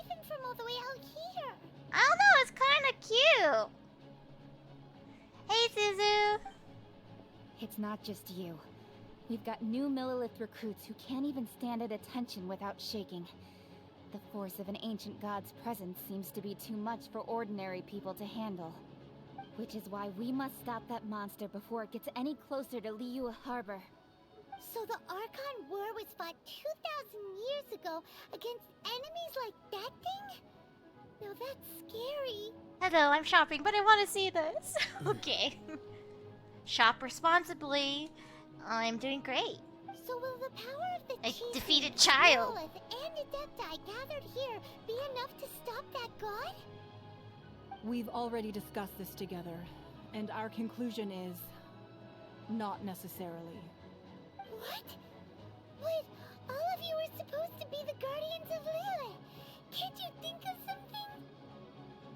even from all the way out here? I don't know, it's kind of cute. Hey, Suzu. It's not just you. We've got new Millilith recruits who can't even stand at attention without shaking. The force of an ancient god's presence seems to be too much for ordinary people to handle. Which is why we must stop that monster before it gets any closer to Liyue Harbor. So the Archon War was fought 2,000 years ago against enemies like that thing? Now that's scary. Hello, I'm shopping, but I want to see this. Okay. Shop responsibly. I'm doing great. So will the power of the I Chief, defeated Childe. Lilith, and Adepti gathered here be enough to stop that god? We've already discussed this together, and our conclusion is not necessarily. What? But all of you are supposed to be the guardians of Lilith. Can't you think of something?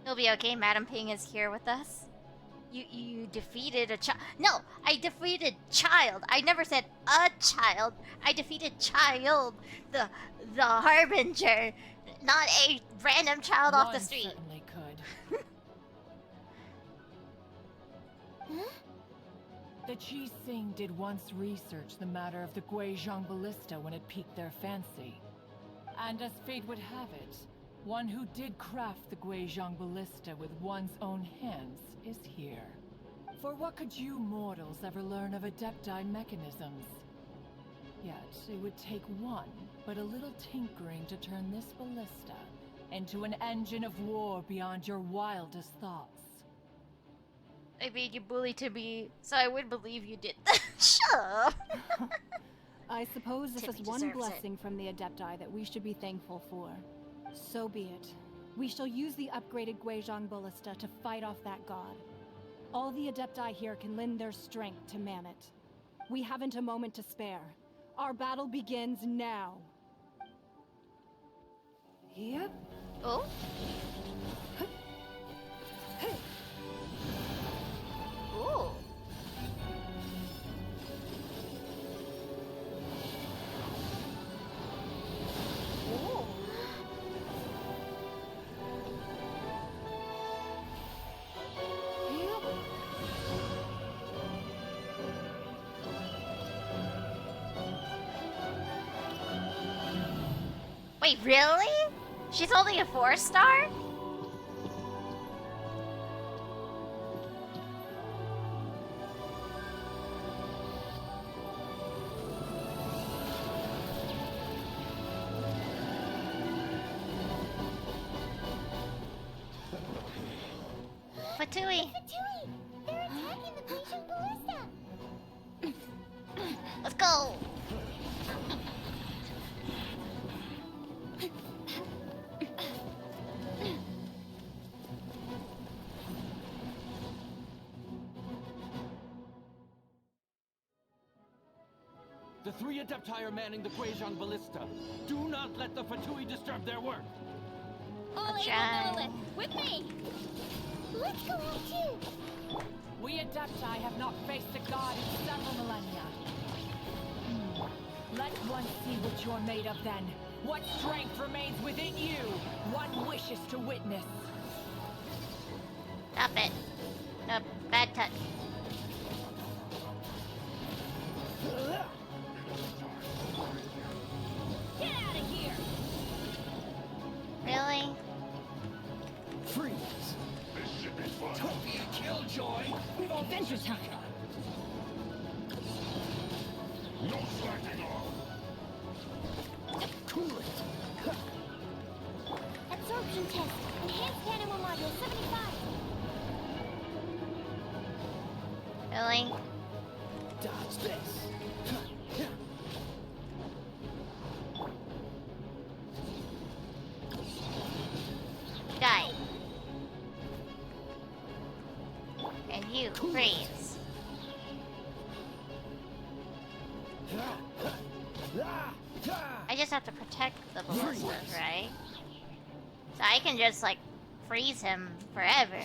It'll be okay, Madam Ping is here with us. You defeated a child. No, I defeated Childe. I never said a child. I defeated Childe, the harbinger, not a random child off the street. Certainly could. Huh? The Qixing did once research the matter of the Guizhong Ballista when it piqued their fancy. And as fate would have it, one who did craft the Guizhong Ballista with one's own hands is here. For what could you mortals ever learn of Adepti mechanisms? Yet, it would take one, but a little tinkering to turn this ballista into an engine of war beyond your wildest thoughts. I made you bully to me, so I would believe you did that. Shut up! I suppose this Timmy is one deserves blessing from the Adepti that we should be thankful for. So be it. We shall use the upgraded Guizhong Ballista to fight off that god. All the Adepti here can lend their strength to man it. We haven't a moment to spare. Our battle begins now. Yep. Oh? Ooh. Ooh. Wait, really? She's only a 4-star? Fatui! Fatui! They're attacking the Guizhong Ballista! Let's go! The three Adepti are manning the Guizhong Ballista. Do not let the Fatui disturb their work. All try. able Lilith, with me! Let's go out too! We Adepti have not faced a god in several millennia. Let one see what you're made of then. What strength remains within you? One wishes to witness. Stop it. No, bad touch. Get out of here! Really? Freeze! This should be fun. Don't be a killjoy! Adventure time! No slacking off. Cool it! Absorption test. Enhanced animal module 75. Really? Dodge this! Die. And you freeze. I just have to protect the ballistas, right? So I can just like freeze him forever.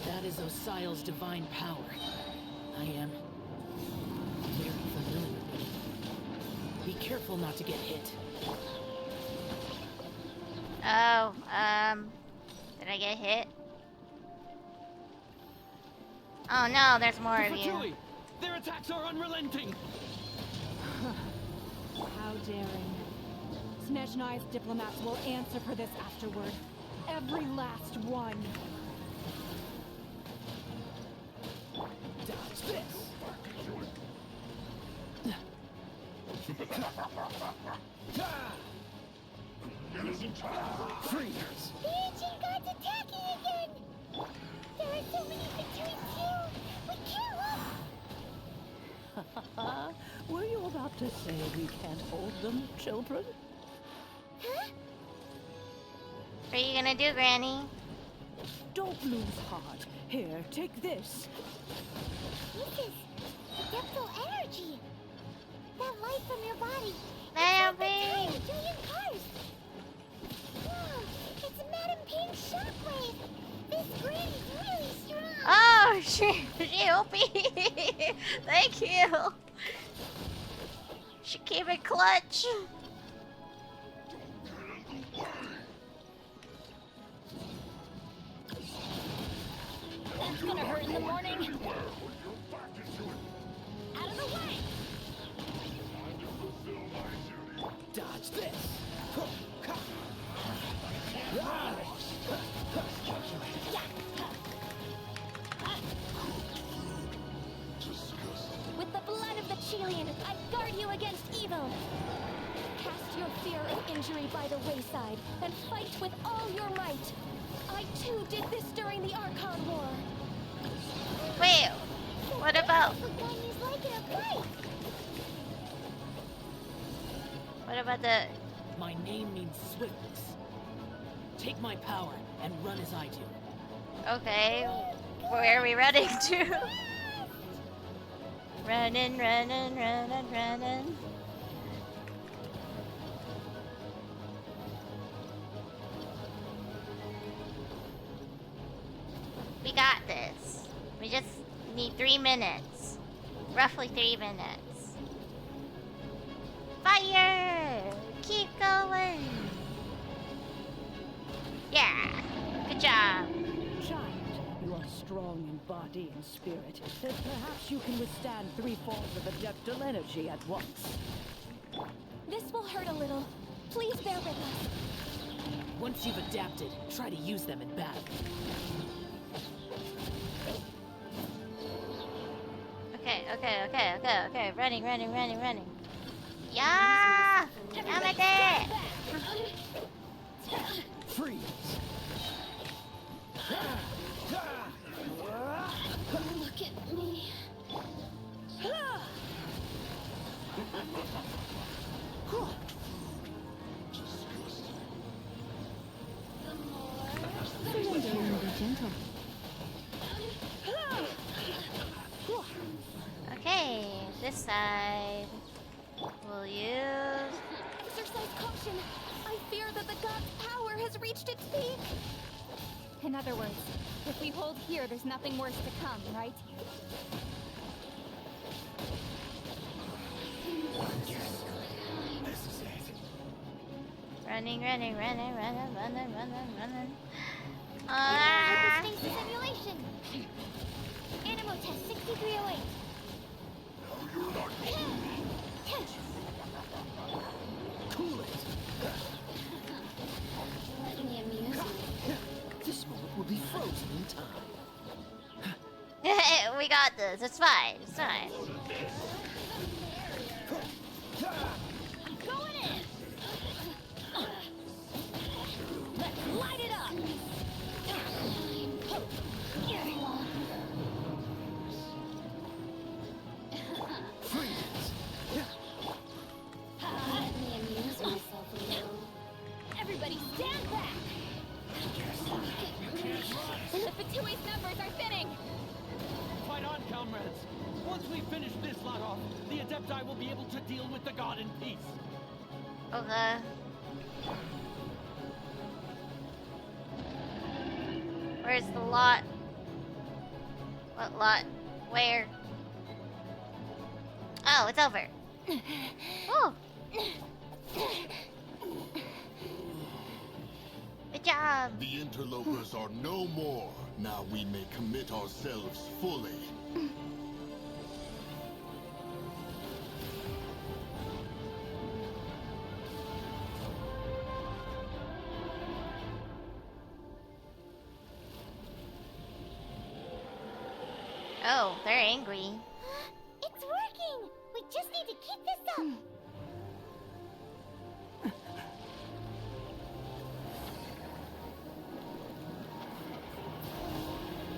That is Osial's divine power. I am very familiar with it. Be careful not to get hit. Oh, did I get hit? Oh no, there's more of you. Fatui! Their attacks are unrelenting! How daring. Snezhnai's diplomats will answer for this afterward. Every last one. Dodge this! Freeze! The ancient god's attacking again! There are so many Fatui too! We can't Were you about to say we can't hold them, children? Huh? What are you gonna do, Granny? Don't lose heart. Here, take this. This is adeptal energy! That light from your body! Let It's like me. the tide of Julian cars! Whoa! It's Madam Ping's shockwave! This granny's really strong! Oh, she OP. Thank you. She came in clutch. That's gonna hurt in the morning. Out of the way! Dodge this! With the blood of the Chilian, I guard you against evil. Cast your fear of injury by the wayside and fight with all your might. I too did this during the Archon War. Wait, what about? Granny's like in a fight! What about the? My name means swiftness. Take my power and run as I do. Okay, where are we running to? Running, running, running, running. We got this. We just need 3 minutes. Roughly 3 minutes. Fire! Keep going! Yeah! Good job! Child, you are strong in body and spirit. Then perhaps you can withstand 3 forms of adeptal energy at once. This will hurt a little. Please bear with us. Once you've adapted, try to use them in battle. Okay. Running. Yeah! Yamete! Freeze! Look at me. Surrender and be gentle. Okay, this side. We'll use... Exercise caution. I fear that the god's power has reached its peak. In other words, if we hold here, there's nothing worse to come, right? This is it. Running. Hyperspace simulation! Animo test 6308. Cool it. Let me amuse you. This moment will be frozen in time. We got this. It's fine. Going in. Let's light it up. Let me amuse myself a little. Everybody stand back. The Fatui's numbers are thinning. Fight on, comrades! Once we finish this lot off, the Adepti will be able to deal with the god in peace. Okay. Where's the lot? What lot? Where? Oh, it's over. Oh. job. The interlopers are no more. Now we may commit ourselves fully. Oh, they're angry. It's working! We just need to keep this up!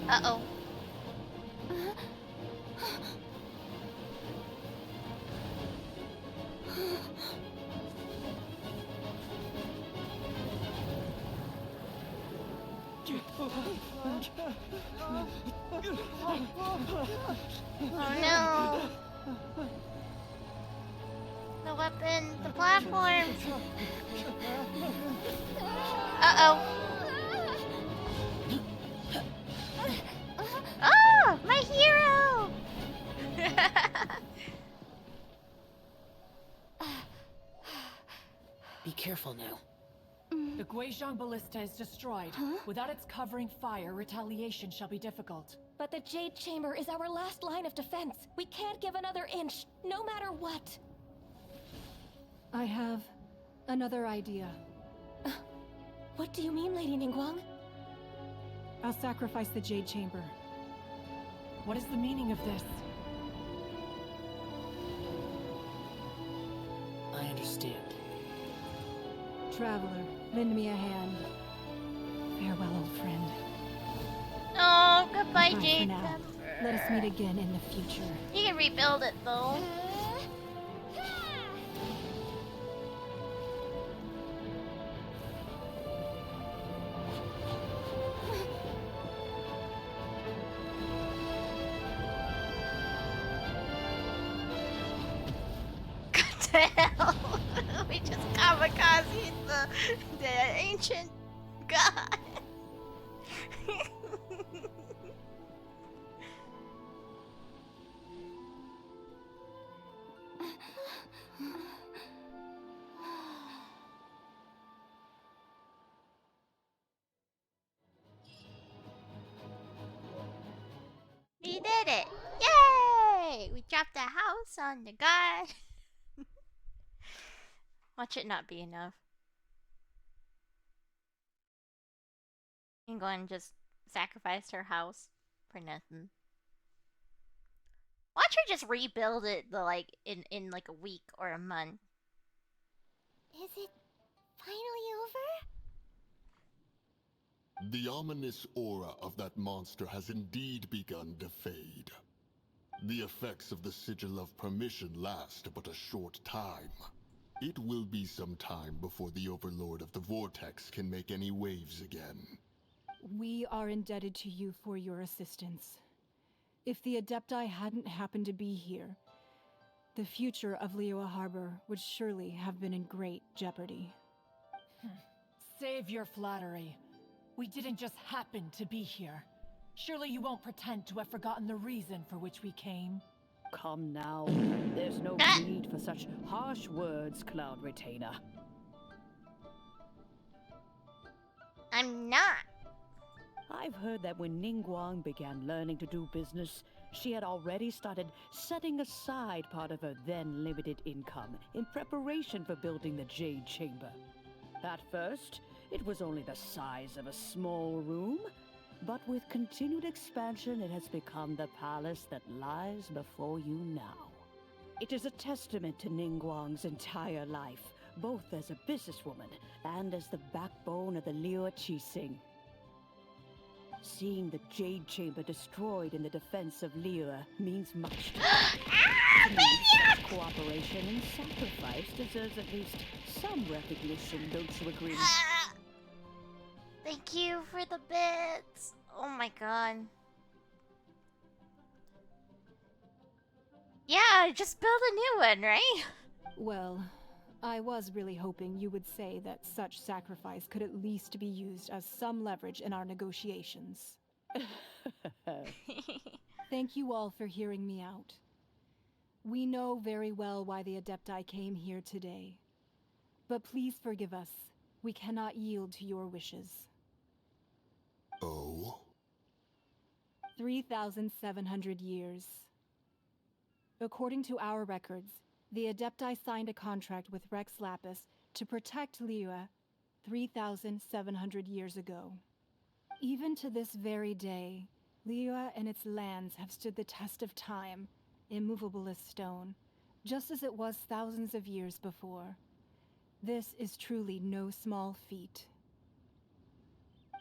Uh-oh. Oh no! The weapon, the platform. Uh-oh. Oh, my hero! Be careful now. The Guizhong Ballista is destroyed. Without its covering fire, retaliation shall be difficult. But the Jade Chamber is our last line of defense. We can't give another inch, no matter what. I have another idea. What do you mean, Lady Ningguang? I'll sacrifice the Jade Chamber. What is the meaning of this? I understand. Traveler, lend me a hand. Farewell, old friend. Oh, goodbye, Goodbye for Jade. now. Let us meet again in the future. You can rebuild it, though. What the hell? We just kamikaze the ancient god. We did it! Yay! We dropped the house on the god. Watch it not be enough. England just sacrificed her house for nothing. Watch her just rebuild it in like a week or a month. Is it finally over? The ominous aura of that monster has indeed begun to fade. The effects of the Sigil of Permission last but a short time. It will be some time before the Overlord of the Vortex can make any waves again. We are indebted to you for your assistance. If the Adepti hadn't happened to be here, the future of Liyue Harbor would surely have been in great jeopardy. Save your flattery. We didn't just happen to be here. Surely you won't pretend to have forgotten the reason for which we came. Come now. There's no need for such harsh words, Cloud Retainer. I'm not. I've heard that when Ningguang began learning to do business, she had already started setting aside part of her then limited income in preparation for building the Jade Chamber. At first, it was only the size of a small room, but with continued expansion, it has become the palace that lies before you now. It is a testament to Ningguang's entire life, both as a businesswoman and as the backbone of the Liyue Qixing. Seeing the Jade Chamber destroyed in the defense of Liyue means much to me. To me, such cooperation and sacrifice deserves at least some recognition, don't you agree? Thank you for the bits. Oh my god. Yeah, just build a new one, right? Well, I was really hoping you would say that such sacrifice could at least be used as some leverage in our negotiations. Thank you all for hearing me out. We know very well why the Adepti came here today. But please forgive us. We cannot yield to your wishes. 3,700 years. According to our records, the Adepti signed a contract with Rex Lapis to protect Liyue 3,700 years ago. Even to this very day, Liyue and its lands have stood the test of time, immovable as stone, just as it was thousands of years before. This is truly no small feat.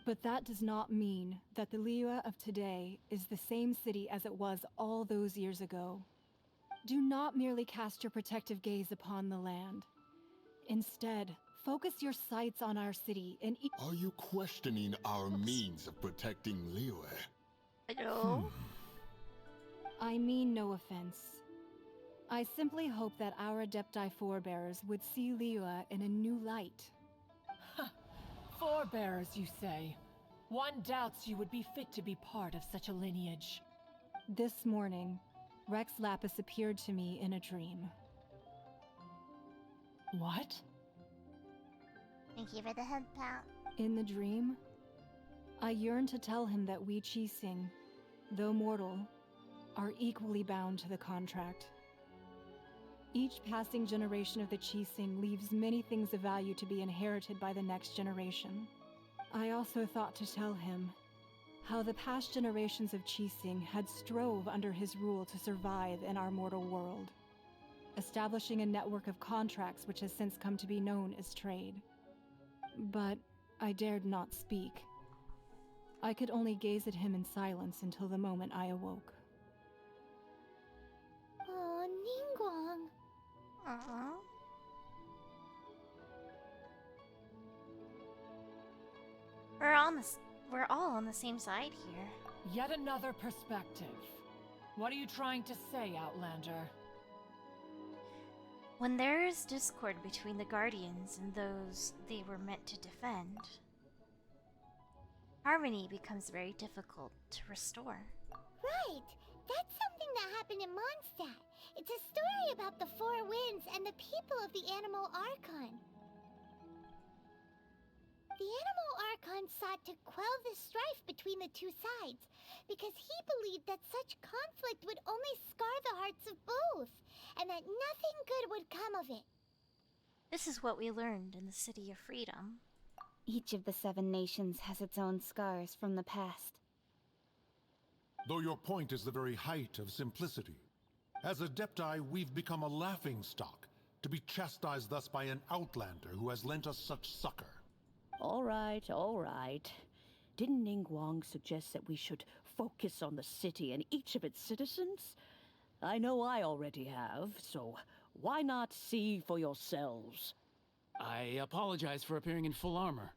But that does not mean that the Liyue of today is the same city as it was all those years ago. Do not merely cast your protective gaze upon the land. Instead, focus your sights on our city and Are you questioning our means of protecting Liyue? No. I mean no offense. I simply hope that our Adepti forebears would see Liyue in a new light. Forebearers, you say? One doubts you would be fit to be part of such a lineage. This morning, Rex Lapis appeared to me in a dream. What? Thank you for the head pat. In the dream, I yearned to tell him that we Qixing, though mortal, are equally bound to the contract. Each passing generation of the Qixing leaves many things of value to be inherited by the next generation. I also thought to tell him how the past generations of Qixing had strove under his rule to survive in our mortal world, establishing a network of contracts which has since come to be known as trade. But I dared not speak. I could only gaze at him in silence until the moment I awoke. Oh, Ningguang. We're all on the same side here. Yet another perspective. What are you trying to say, Outlander? When there is discord between the Guardians and those they were meant to defend, harmony becomes very difficult to restore. Right! That's something that happened in Mondstadt. It's a story about the Four Winds and the people of the Animal Archon. The Animal Archon sought to quell the strife between the two sides, because he believed that such conflict would only scar the hearts of both, and that nothing good would come of it. This is what we learned in the City of Freedom. Each of the 7 nations has its own scars from the past. Though your point is the very height of simplicity. As Adepti, we've become a laughingstock, to be chastised thus by an outlander who has lent us such succor. All right. Didn't Ningguang suggest that we should focus on the city and each of its citizens? I know I already have, so why not see for yourselves? I apologize for appearing in full armor.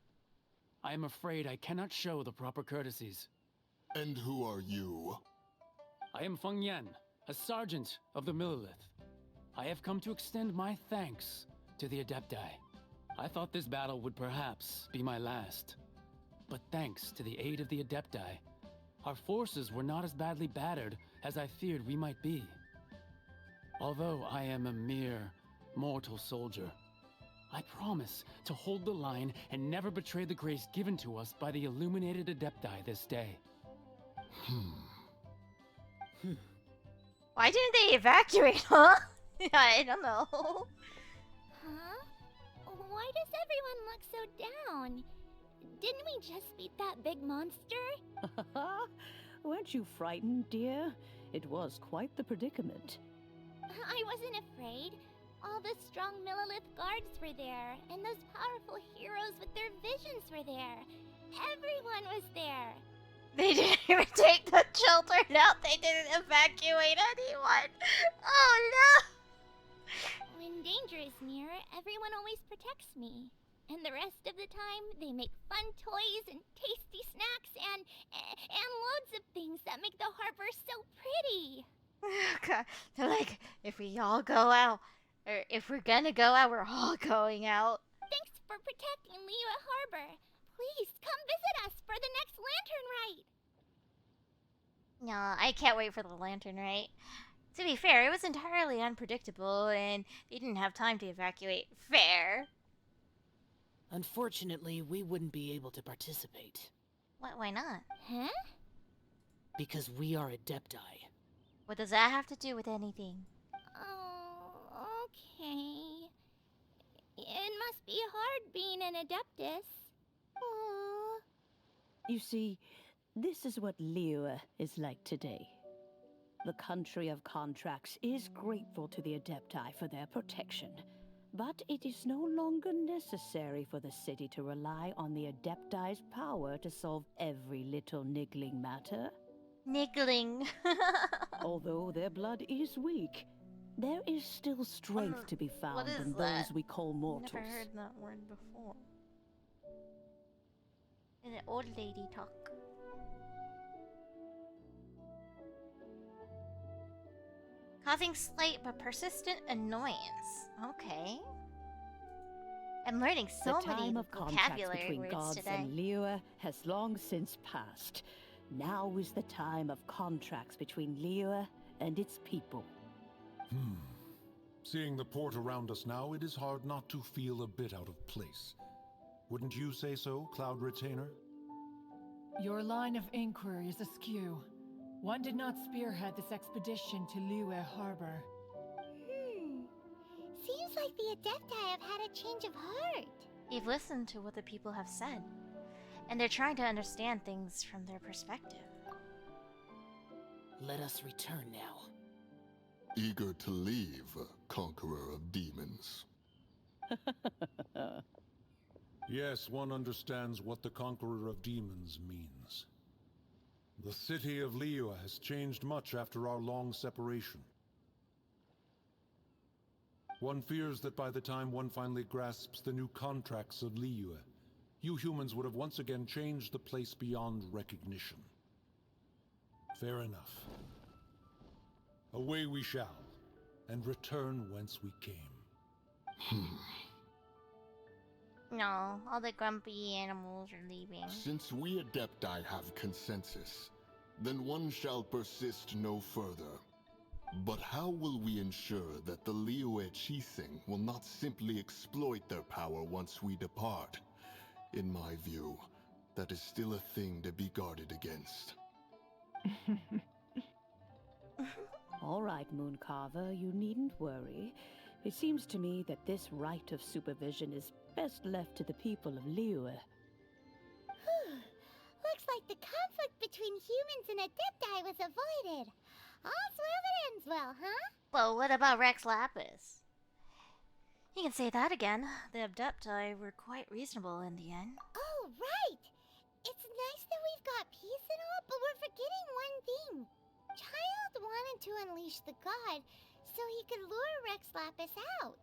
I am afraid I cannot show the proper courtesies. And who are you? I am Feng Yan, a sergeant of the Millelith. I have come to extend my thanks to the Adepti. I thought this battle would perhaps be my last. But thanks to the aid of the Adepti, our forces were not as badly battered as I feared we might be. Although I am a mere mortal soldier, I promise to hold the line and never betray the grace given to us by the illuminated Adepti this day. Why didn't they evacuate, huh? I don't know. Huh? Why does everyone look so down? Didn't we just beat that big monster? Weren't you frightened, dear? It was quite the predicament. I wasn't afraid. All the strong Millelith guards were there, and those powerful heroes with their visions were there. Everyone was there. They didn't even take the children out. They didn't evacuate anyone. Oh no! When danger is near, everyone always protects me. And the rest of the time, they make fun toys and tasty snacks and loads of things that make the harbor so pretty. God. They're like, if we all go out, or if we're gonna go out, we're all going out. Thanks for protecting Liyue Harbor. Please come visit us for the next lantern rite. No, I can't wait for the lantern rite. To be fair, it was entirely unpredictable, and they didn't have time to evacuate. Fair. Unfortunately, we wouldn't be able to participate. Why not? Huh? Because we are Adepti. What does that have to do with anything? Oh, okay. It must be hard being an Adeptus. Aww. You see, this is what Liyue is like today. The country of contracts is grateful to the Adepti for their protection, but it is no longer necessary for the city to rely on the Adepti's power to solve every little niggling matter. Niggling. Although their blood is weak, there is still strength to be found in that? those we call mortals. Never heard that word before. In an old lady talk. Causing slight but persistent annoyance. Okay. I'm learning so the many time of contracts vocabulary between words gods today. and Liyue has long since passed. Now is the time of contracts between Liyue and its people. Seeing the port around us now, it is hard not to feel a bit out of place. Wouldn't you say so, Cloud Retainer? Your line of inquiry is askew. One did not spearhead this expedition to Liyue Harbor. Seems like the Adepti have had a change of heart. You've listened to what the people have said, and they're trying to understand things from their perspective. Let us return now. Eager to leave, conqueror of demons. Yes, one understands what the Conqueror of Demons means. The city of Liyue has changed much after our long separation. One fears that by the time one finally grasps the new contracts of Liyue, you humans would have once again changed the place beyond recognition. Fair enough. Away we shall, and return whence we came. No, all the grumpy animals are leaving. Since we Adepti have consensus, then one shall persist no further. But how will we ensure that the Liyue Chising will not simply exploit their power once we depart? In my view, that is still a thing to be guarded against. All right, Mooncarver, you needn't worry. It seems to me that this right of supervision is best left to the people of Liyue. Looks like the conflict between humans and Adepti was avoided. All's well that ends well, huh? Well, what about Rex Lapis? You can say that again. The Adepti were quite reasonable in the end. Oh, right! It's nice that we've got peace and all, but we're forgetting one thing. Childe wanted to unleash the god so he could lure Rex Lapis out.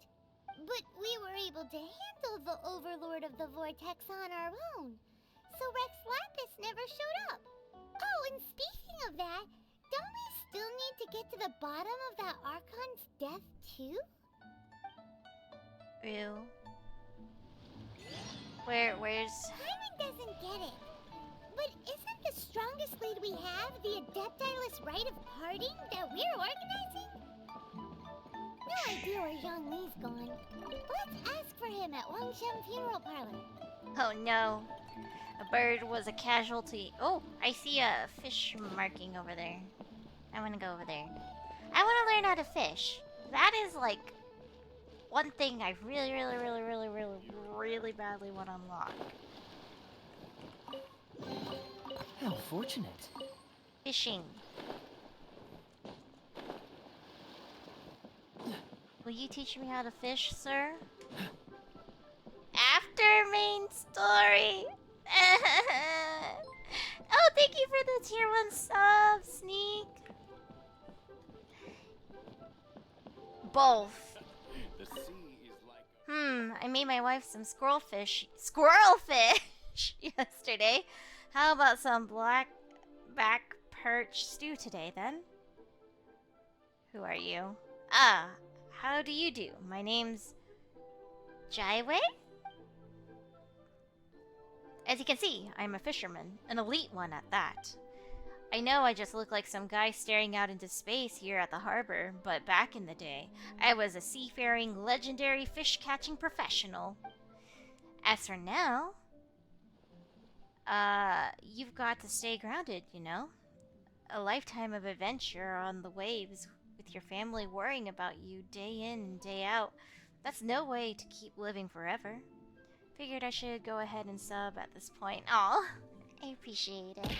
But we were able to handle the Overlord of the Vortex on our own. So Rex Lapis never showed up. Oh, and speaking of that, don't we still need to get to the bottom of that Archon's death too? Ew. Where's... Hyman doesn't get it. But isn't the strongest lead we have the Adeptiless rite of parting that we're organizing? No idea where Zhang Li's gone. Let's ask for him at Wangshan Funeral Parlor. Oh no. A bird was a casualty. Oh, I see a fish marking over there. I want to go over there. I want to learn how to fish. That is like one thing I really badly want to unlock. How fortunate. Fishing. Will you teach me how to fish, sir? After main story. Oh, thank you for the tier 1 sub, Sneak. Both. The sea is like I made my wife some squirrel fish yesterday. How about some black back perch stew today, then? Who are you? Ah, how do you do? My name's Jaiwei? As you can see, I'm a fisherman, an elite one at that. I know I just look like some guy staring out into space here at the harbor, but back in the day, I was a seafaring, legendary fish-catching professional. As for now, you've got to stay grounded, you know? a lifetime of adventure on the waves with your family worrying about you day in and day out. That's no way to keep living forever. Figured I should go ahead and sub at this point. Aw, I appreciate it.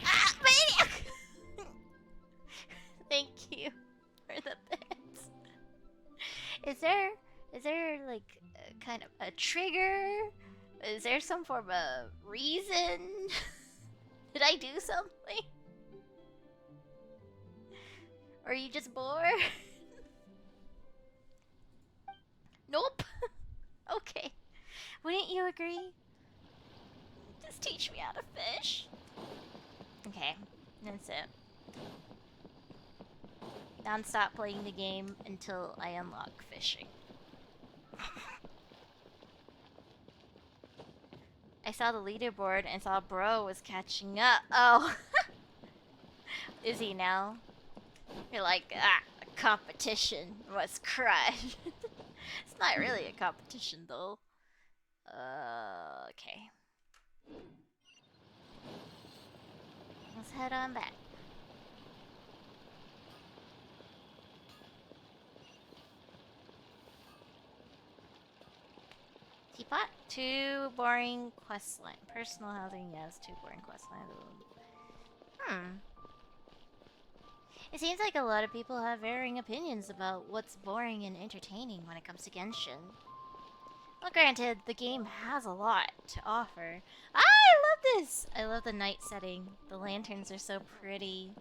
Ah, maniac! Thank you for the bits. Is there like kind of a trigger? Is there some form of reason? Did I do something? Or are you just bored? Nope. Okay. Wouldn't you agree? Just teach me how to fish. Okay, that's it. Non-stop playing the game until I unlock fishing. I saw the leaderboard and saw Bro was catching up. Oh. Is he now? You're like, a competition was crushed. It's not really a competition though. Okay. Let's head on back. Teapot? Too boring questline. Personal housing, yes, too boring questline. It seems like a lot of people have varying opinions about what's boring and entertaining when it comes to Genshin. Well, granted, the game has a lot to offer. Ah, I love this! I love the night setting. The lanterns are so pretty.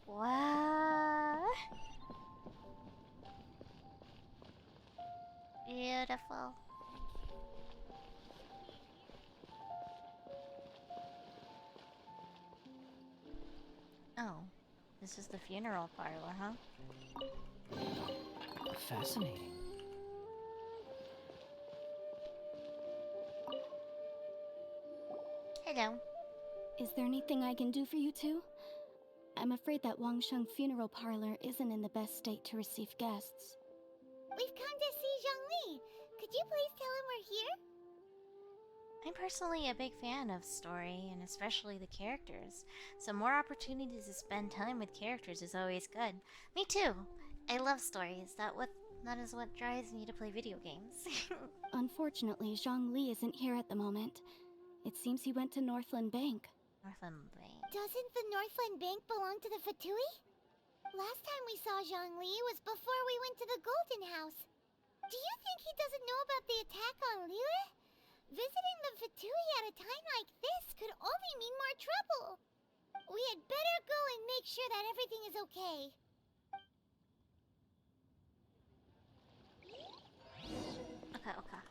What? Beautiful. Oh, this is the funeral parlor, huh? Fascinating. Hello. Is there anything I can do for you two? I'm afraid that Wangsheng funeral parlor isn't in the best state to receive guests. We've come to see Zhongli. Could you please tell him we're here? I'm personally a big fan of story, and especially the characters. So more opportunities to spend time with characters is always good. Me too. I love stories. That is what drives me to play video games. Unfortunately, Zhongli isn't here at the moment. It seems he went to Northland Bank. Northland Bank. Doesn't the Northland Bank belong to the Fatui? Last time we saw Zhongli was before we went to the Golden House. Do you think he doesn't know about the attack on Liyue? Visiting the Fatui at a time like this could only mean more trouble. We had better go and make sure that everything is okay. Okay.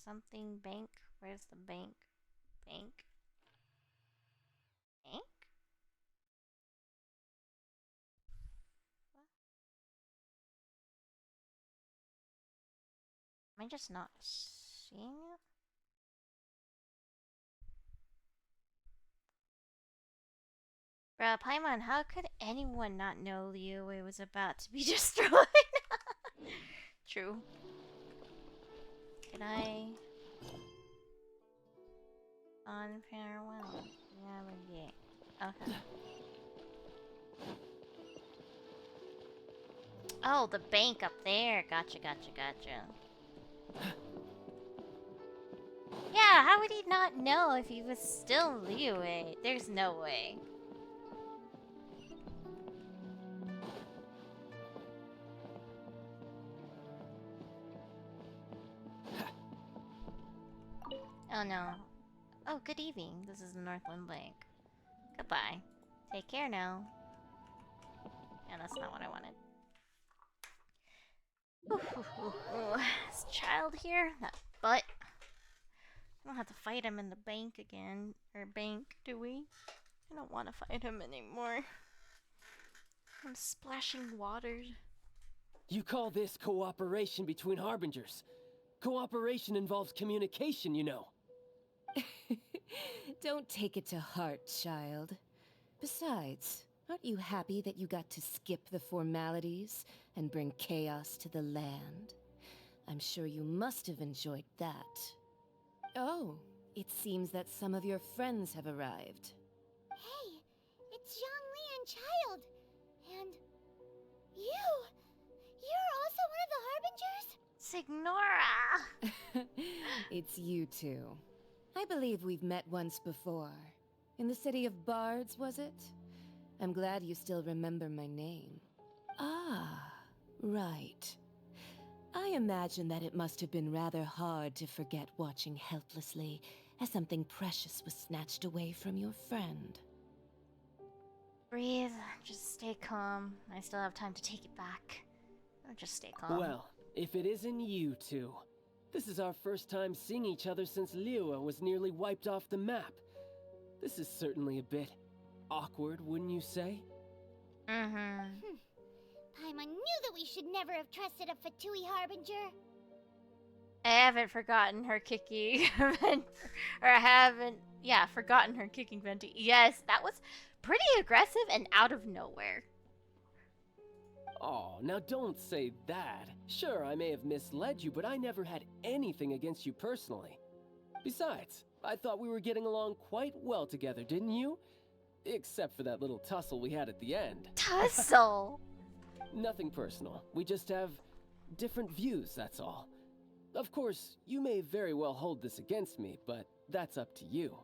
Something bank. Where's the bank? Bank? Bank? What? Am I just not seeing it? Bruh, Paimon, how could anyone not know Liyue was about to be destroyed? True. Can I... On farewell. Navigate. Okay. Oh, the bank up there. Gotcha. Yeah, how would he not know if he was still Liyue? There's no way. Oh no. Oh, good evening. This is the Northland Bank. Goodbye. Take care now. Yeah, that's not what I wanted. Ooh. Is Childe here? That butt. I don't have to fight him in the bank again. Or bank, do we? I don't want to fight him anymore. I'm splashing water. You call this cooperation between Harbingers? Cooperation involves communication, you know. Don't take it to heart, child. Besides, aren't you happy that you got to skip the formalities and bring chaos to the land? I'm sure you must have enjoyed that. Oh, It seems that some of your friends have arrived. Hey, it's Zhongli and Childe. And you! You're also one of the Harbingers? Signora! It's you two. I believe we've met once before. In the city of Bards, was it? I'm glad you still remember my name. Ah, right. I imagine that it must have been rather hard to forget watching helplessly as something precious was snatched away from your friend. Breathe. Just stay calm. I still have time to take it back. Just stay calm. Well, if it isn't you two. This is our first time seeing each other since Liyue was nearly wiped off the map. This is certainly a bit awkward, wouldn't you say? Mm-hmm. Paimon knew that we should never have trusted a Fatui Harbinger. I haven't forgotten her kicking vent, or I haven't, forgotten her kicking venti. Yes, that was pretty aggressive and out of nowhere. Oh, now don't say that. Sure, I may have misled you, but I never had anything against you personally. Besides, I thought we were getting along quite well together, didn't you? Except for that little tussle we had at the end. Tussle? Nothing personal. We just have different views, that's all. Of course, you may very well hold this against me, but that's up to you.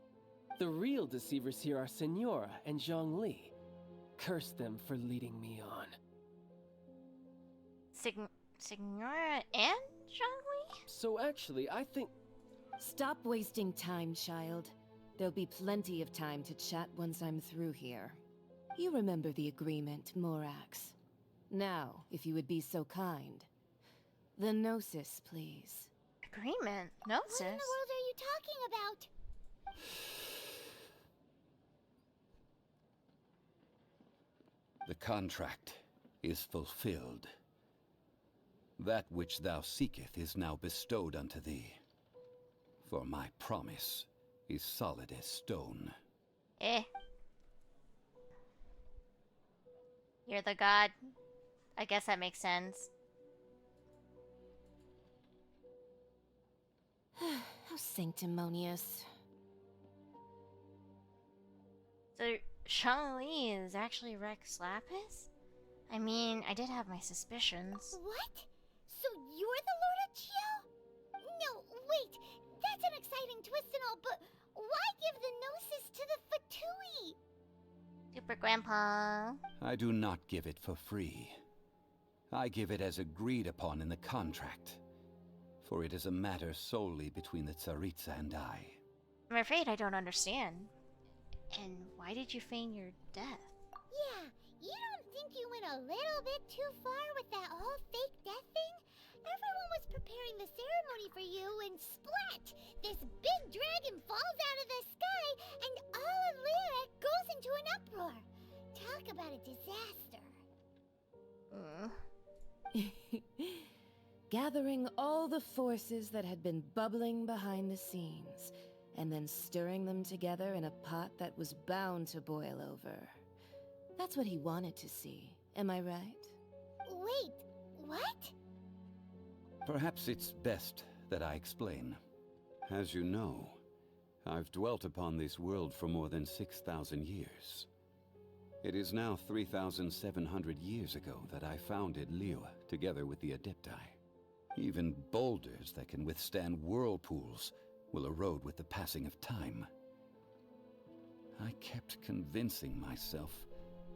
The real deceivers here are Signora and Zhongli. Curse them for leading me on. Signora and Zhongli? So actually, I think... Stop wasting time, child. There'll be plenty of time to chat once I'm through here. You remember the agreement, Morax. Now, if you would be so kind. The Gnosis, please. Agreement? Gnosis? What in the world are you talking about? The contract is fulfilled. That which thou seeketh is now bestowed unto thee. For my promise is solid as stone. You're the god. I guess that makes sense. How sanctimonious. So, Shang-Li is actually Rex Lapis? I mean, I did have my suspicions. What? So you're the Lord of Chio? No, wait. That's an exciting twist and all, but why give the Gnosis to the Fatui? Super Grandpa. I do not give it for free. I give it as agreed upon in the contract. For it is a matter solely between the Tsaritsa and I. I'm afraid I don't understand. And why did you feign your death? Yeah, you don't think you went a little bit too far with that whole fake death thing? Everyone was preparing the ceremony for you and splat! This big dragon falls out of the sky and all of Lyric goes into an uproar. Talk about a disaster. Gathering all the forces that had been bubbling behind the scenes, and then stirring them together in a pot that was bound to boil over. That's what he wanted to see, am I right? Wait, what? Perhaps it's best that I explain. As you know, I've dwelt upon this world for more than 6,000 years. It is now 3,700 years ago that I founded Liyue together with the Adepti. Even boulders that can withstand whirlpools will erode with the passing of time. I kept convincing myself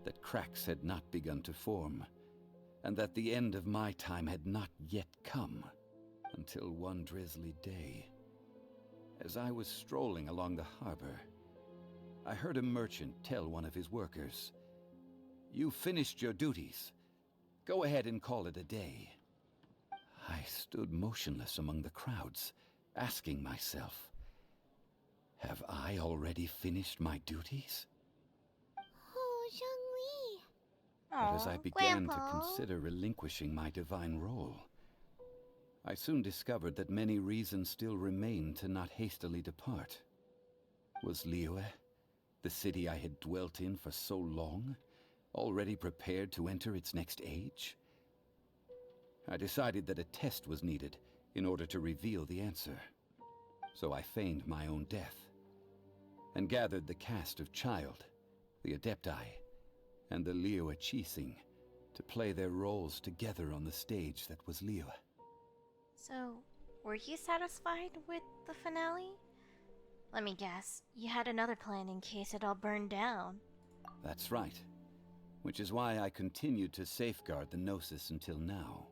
that cracks had not begun to form, and that the end of my time had not yet come, until one drizzly day. As I was strolling along the harbor, I heard a merchant tell one of his workers, "You finished your duties. Go ahead and call it a day." I stood motionless among the crowds, asking myself, have I already finished my duties? Oh, Zhongli. But as I began to consider relinquishing my divine role, I soon discovered that many reasons still remained to not hastily depart. Was Liyue, the city I had dwelt in for so long, already prepared to enter its next age? I decided that a test was needed in order to reveal the answer. So I feigned my own death, and gathered the cast of Childe, the Adepti, and the Liyue Qixing to play their roles together on the stage that was Liyue. So, were you satisfied with the finale? Let me guess, you had another plan in case it all burned down. That's right. Which is why I continued to safeguard the Gnosis until now.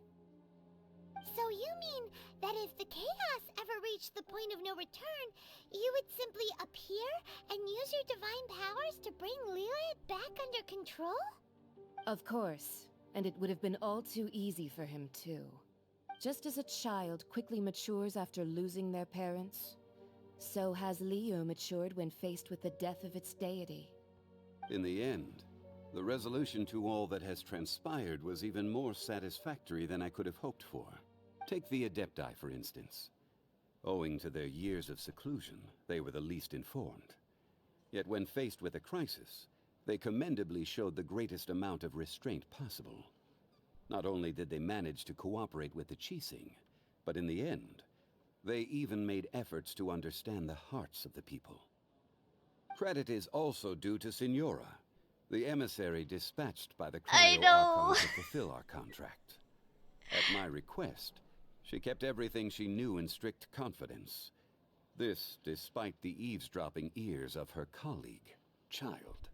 So you mean that if the chaos ever reached the point of no return, you would simply appear and use your divine powers to bring Liyue back under control? Of course, and it would have been all too easy for him too. Just as a child quickly matures after losing their parents, so has Liyue matured when faced with the death of its deity. In the end, the resolution to all that has transpired was even more satisfactory than I could have hoped for. Take the Adepti, for instance. Owing to their years of seclusion, they were the least informed. Yet when faced with a crisis, they commendably showed the greatest amount of restraint possible. Not only did they manage to cooperate with the Qixing, but in the end, they even made efforts to understand the hearts of the people. Credit is also due to Signora, the emissary dispatched by the Cryo Archon to fulfill our contract. At my request, she kept everything she knew in strict confidence. This despite the eavesdropping ears of her colleague, Childe.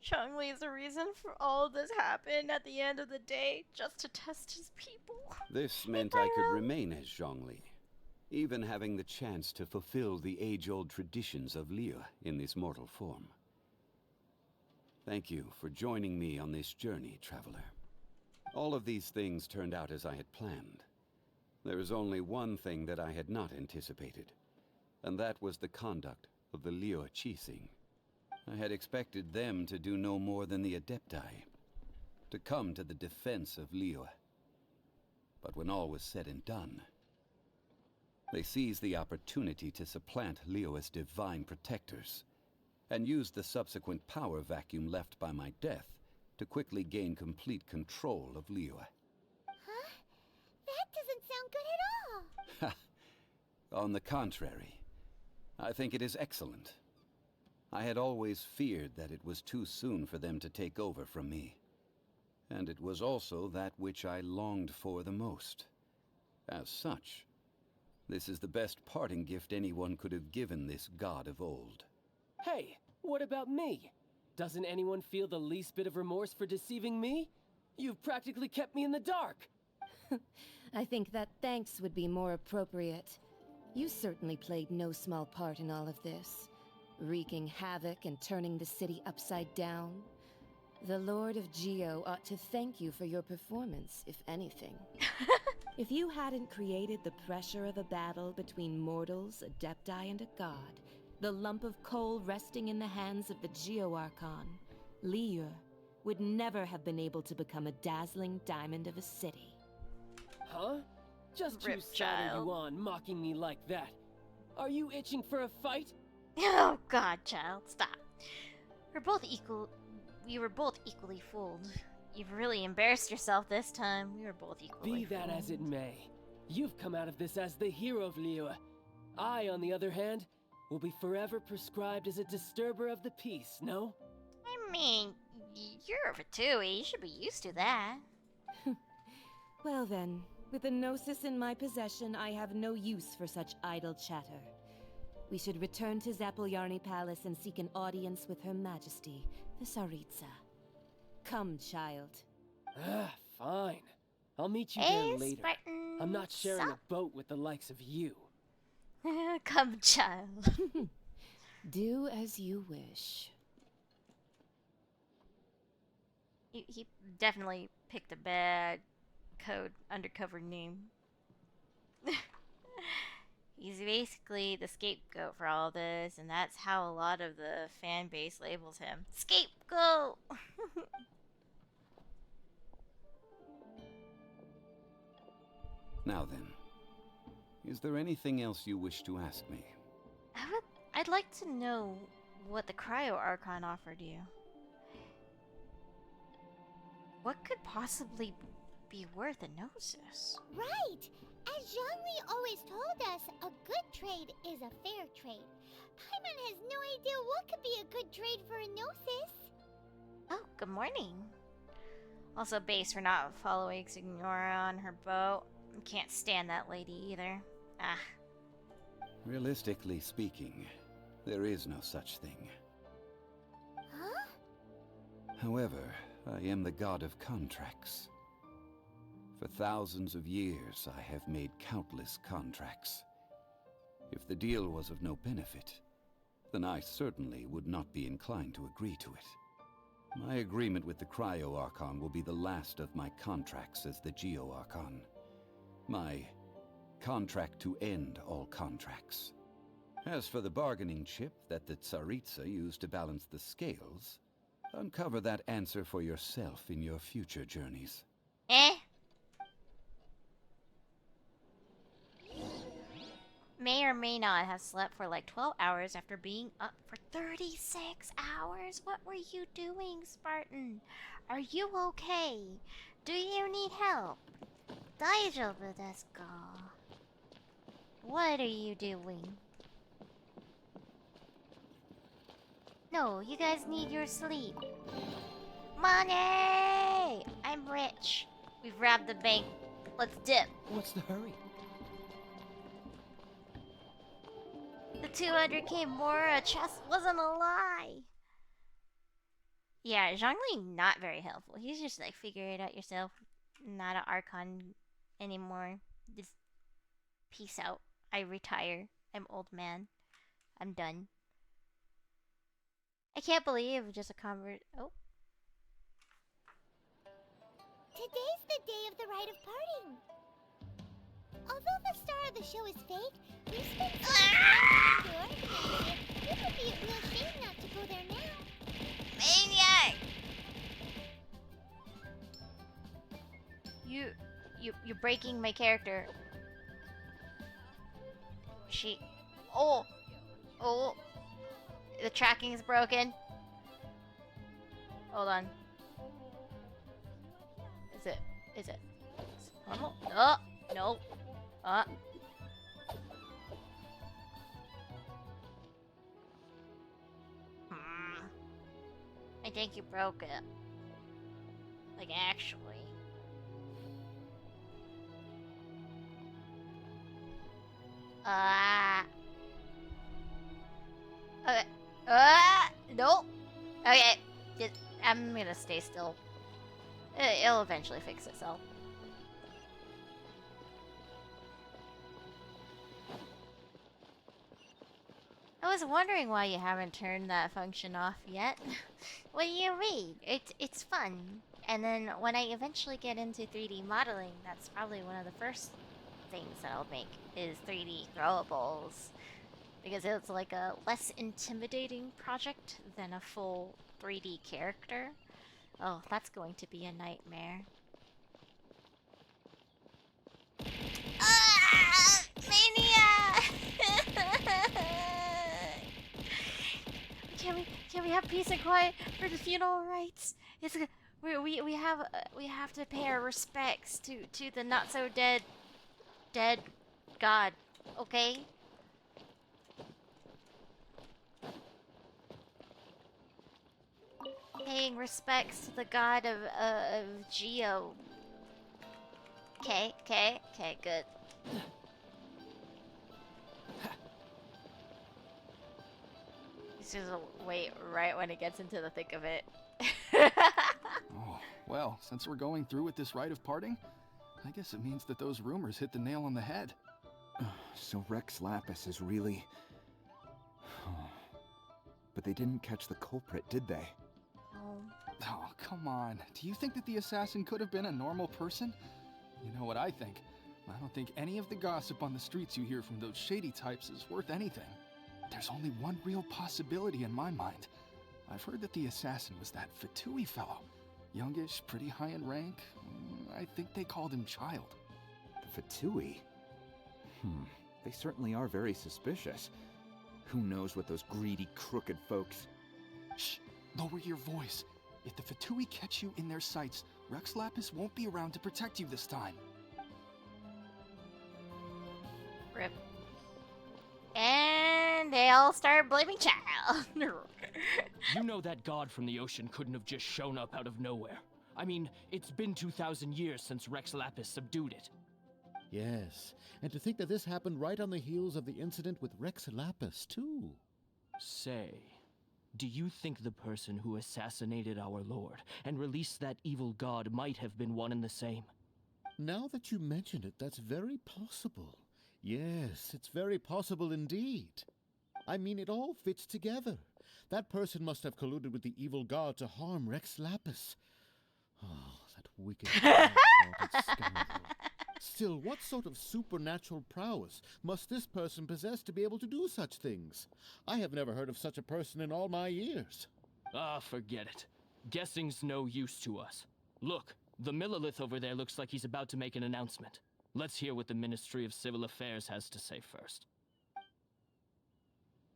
Zhongli is the reason for all this happened at the end of the day, just to test his people. This meant I could remain as Zhongli, even having the chance to fulfill the age-old traditions of Liyue in this mortal form. Thank you for joining me on this journey, traveler. All of these things turned out as I had planned. There is only one thing that I had not anticipated, and that was the conduct of the Liyue Qixing. I had expected them to do no more than the Adepti, to come to the defense of Liyue. But when all was said and done, they seized the opportunity to supplant Liyue's divine protectors, and used the subsequent power vacuum left by my death to quickly gain complete control of Liyue. Huh? That doesn't sound good at all! Ha! On the contrary, I think it is excellent. I had always feared that it was too soon for them to take over from me. And it was also that which I longed for the most. As such, this is the best parting gift anyone could have given this god of old. Hey, what about me? Doesn't anyone feel the least bit of remorse for deceiving me? You've practically kept me in the dark. I think that thanks would be more appropriate. You certainly played no small part in all of this, wreaking havoc and turning the city upside down. The Lord of Geo ought to thank you for your performance, if anything. If you hadn't created the pressure of a battle between mortals, Adepti, and a god, the lump of coal resting in the hands of the Geo Archon, Liyue would never have been able to become a dazzling diamond of a city. Huh? Just Rip who started child. you on, mocking me like that? Are you itching for a fight? Oh god, child, stop. We were both equally fooled. You've really embarrassed yourself this time. We were both equally Be that fooled. as it may, you've come out of this as the hero of Liyue. I, on the other hand, will be forever prescribed as a disturber of the peace, no? I mean, you're a Fatui. You should be used to that. Well then, with the Gnosis in my possession, I have no use for such idle chatter. We should return to Zapolyarny Palace and seek an audience with Her Majesty, the Tsaritsa. Come, child. Ah, fine. I'll meet you Hey, there later. Spartan, I'm not sharing sup? a boat with the likes of you. Come, child. Do as you wish. He definitely picked a bad undercover name. He's basically the scapegoat for all this, and that's how a lot of the fan base labels him. Scapegoat! Now then, is there anything else you wish to ask me? I'd like to know what the Cryo Archon offered you. What could possibly be worth a Gnosis? Right! As Zhongli always told us, a good good trade is a fair trade. Paimon has no idea what could be a good trade for a Gnosis. Oh, good morning. Also, base for not following Signora on her boat. Can't stand that lady either. Ah. Realistically speaking, there is no such thing. Huh? However, I am the god of contracts. For thousands of years, I have made countless contracts. If the deal was of no benefit, then I certainly would not be inclined to agree to it. My agreement with the Cryo-Archon will be the last of my contracts as the Geo-Archon. My contract to end all contracts. As for the bargaining chip that the Tsaritsa used to balance the scales, uncover that answer for yourself in your future journeys. May or may not have slept for like 12 hours after being up for 36 hours. What were you doing, Spartan? Are you okay? Do you need help? Daijoubu desu ka? What are you doing? No, you guys need your sleep. Money! I'm rich. We've robbed the bank. Let's dip. What's the hurry? The 200k Mora chest wasn't a lie. Yeah, Zhongli not very helpful. He's just like, figure it out yourself. Not an Archon anymore. Just peace out. I retire. I'm old man. I'm done. I can't believe just a oh. Today's the day of the rite of parting. Although the star of the show is fake, we spent some time in the orphanage. It would be a real shame not to go there now. Maniac! You're breaking my character. Oh! The tracking is broken. Hold on. Is it normal? Oh! No. I think you broke it. Like, actually. Okay. Nope. Okay. I'm gonna stay still. It'll eventually fix itself. I was wondering why you haven't turned that function off yet. What do you mean? It's fun. And then when I eventually get into 3D modeling, that's probably one of the first things that I'll make is 3D throwables. Because it's like a less intimidating project than a full 3D character. Oh, that's going to be a nightmare. Mania! Can we have peace and quiet for the funeral rites? We have to pay our respects to the not so dead god. Okay. Paying respects to the god of Geo. Okay, good. He's just wait right when it gets into the thick of it. Oh, well, since we're going through with this rite of parting, I guess it means that those rumors hit the nail on the head. So Rex Lapis is really... But they didn't catch the culprit, did they? Oh, come on. Do you think that the assassin could have been a normal person? You know what I think. I don't think any of the gossip on the streets you hear from those shady types is worth anything. There's only one real possibility in my mind. I've heard that the assassin was that Fatui fellow. Youngish, pretty high in rank. I think they called him Childe. The Fatui? They certainly are very suspicious. Who knows what those greedy, crooked folks... Shh! Lower your voice. If the Fatui catch you in their sights, Rex Lapis won't be around to protect you this time. Rip. they all started blaming Childe. You know that god from the ocean couldn't have just shown up out of nowhere. I mean, it's been 2,000 years since Rex Lapis subdued it. Yes, and to think that this happened right on the heels of the incident with Rex Lapis, too. Say, do you think the person who assassinated our lord and released that evil god might have been one and the same? Now that you mention it, that's very possible. Yes, it's very possible indeed. I mean, it all fits together. That person must have colluded with the evil god to harm Rex Lapis. Oh, that wicked, black-hearted scoundrel. Still, what sort of supernatural prowess must this person possess to be able to do such things? I have never heard of such a person in all my years. Ah, forget it. Guessing's no use to us. Look, the Millelith over there looks like he's about to make an announcement. Let's hear what the Ministry of Civil Affairs has to say first.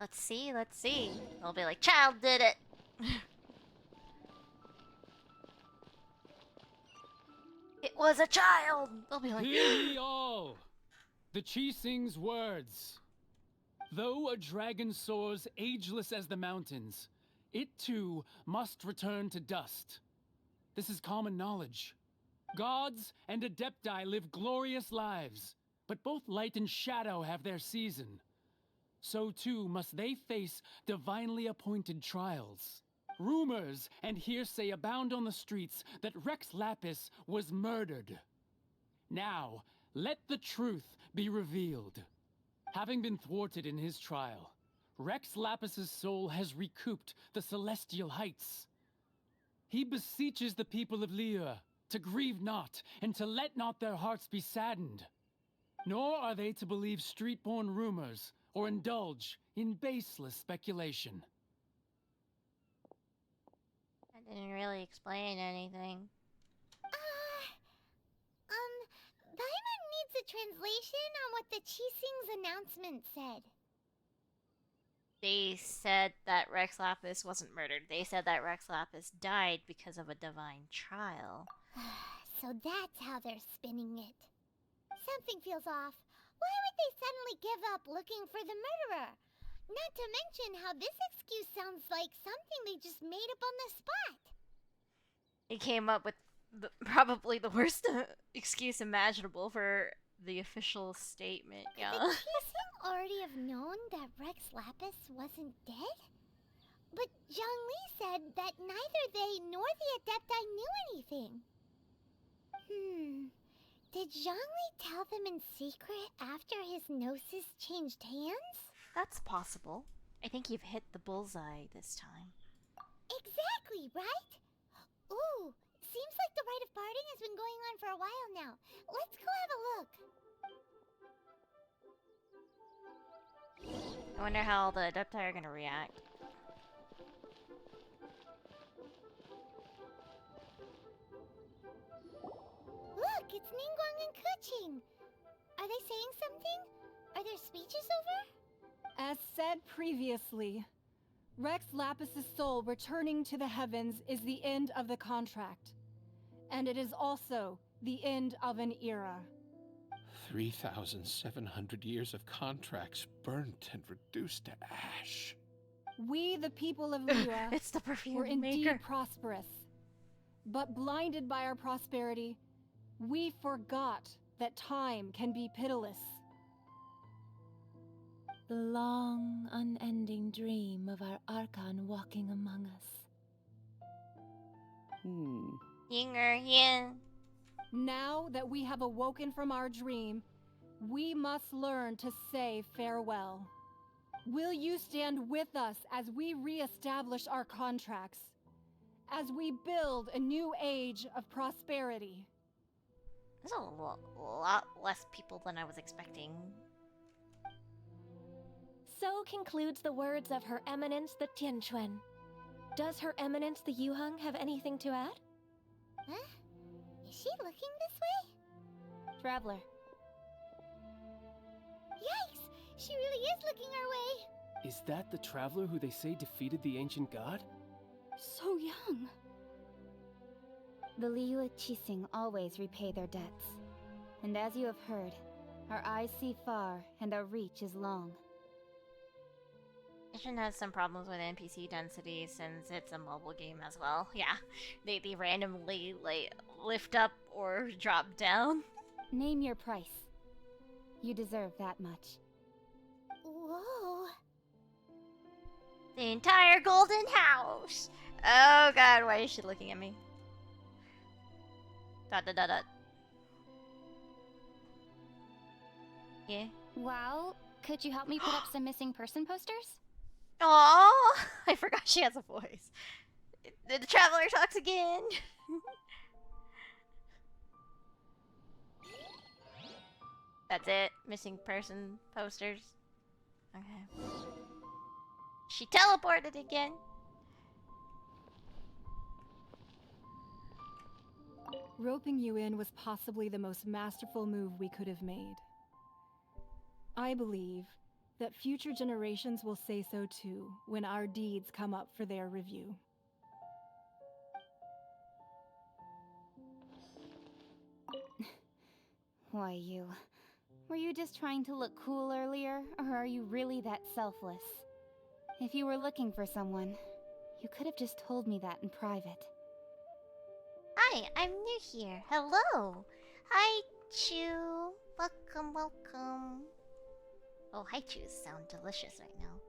Let's see. They'll be like, Childe did it! It was a child! They'll be like, Hear ye all! The Chising's words. Though a dragon soars ageless as the mountains, it too must return to dust. This is common knowledge. Gods and Adepti live glorious lives, but both light and shadow have their season. So too must they face divinely appointed trials. Rumors and hearsay abound on the streets that Rex Lapis was murdered. Now, let the truth be revealed. Having been thwarted in his trial, Rex Lapis's soul has recouped the celestial heights. He beseeches the people of Liyue to grieve not and to let not their hearts be saddened. Nor are they to believe street-born rumors or indulge in baseless speculation. I didn't really explain anything. Paimon needs a translation on what the Chising's announcement said. They said that Rex Lapis wasn't murdered. They said that Rex Lapis died because of a divine trial. So that's how they're spinning it. Something feels off. Why would they suddenly give up looking for the murderer? Not to mention how this excuse sounds like something they just made up on the spot. He came up with probably the worst excuse imaginable for the official statement, yeah. Could the Chising already have known that Rex Lapis wasn't dead? But Zhongli said that neither they nor the Adepti knew anything. Did Zhongli tell them in secret after his gnosis changed hands? That's possible. I think you've hit the bullseye this time. Exactly, right? Ooh, seems like the rite of parting has been going on for a while now. Let's go have a look. I wonder how the Adepti are gonna react. Look, it's Ningguang and Keqing. Are they saying something? Are their speeches over? As said previously, Rex Lapis's soul returning to the heavens is the end of the contract. And it is also the end of an era. 3,700 years of contracts burnt and reduced to ash. We, the people of Liyue, it's the perfume were indeed maker. prosperous. But blinded by our prosperity, we forgot that time can be pitiless. The long, unending dream of our Archon walking among us. Yinger Yin. Now that we have awoken from our dream, we must learn to say farewell. Will you stand with us as we re-establish our contracts? As we build a new age of prosperity? There's a lot less people than I was expecting. So concludes the words of Her Eminence the Tianquan. Does Her Eminence the Yuheng have anything to add? Huh? Is she looking this way? Traveler. Yikes! She really is looking our way! Is that the traveler who they say defeated the ancient god? So young. The Liyue Chising always repay their debts. And as you have heard, our eyes see far and our reach is long. Genshin has some problems with NPC density since it's a mobile game as well. Yeah, they randomly like lift up or drop down. Name your price. You deserve that much. Whoa. The entire golden house. Oh god, why is she looking at me? Dot dot dot dot. Yeah. Well, could you help me put up some missing person posters? Oh, I forgot she has a voice. The traveler talks again. That's it. Missing person posters. Okay. She teleported again. Roping you in was possibly the most masterful move we could have made. I believe that future generations will say so too when our deeds come up for their review. Why, you... Were you just trying to look cool earlier, or are you really that selfless? If you were looking for someone, you could have just told me that in private. Hi, I'm new here. Hello. Hi, Chu. Welcome, welcome. Oh, hi, Chus sound delicious right now.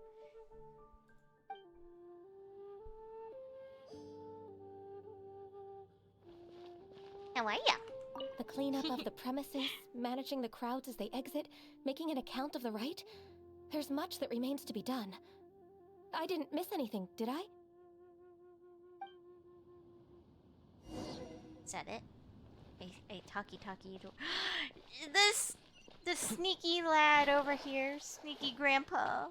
How are ya? The cleanup of the premises, managing the crowds as they exit, making an account of the rite. There's much that remains to be done. I didn't miss anything, did I? Is that it? A talkie. This sneaky lad over here, sneaky grandpa.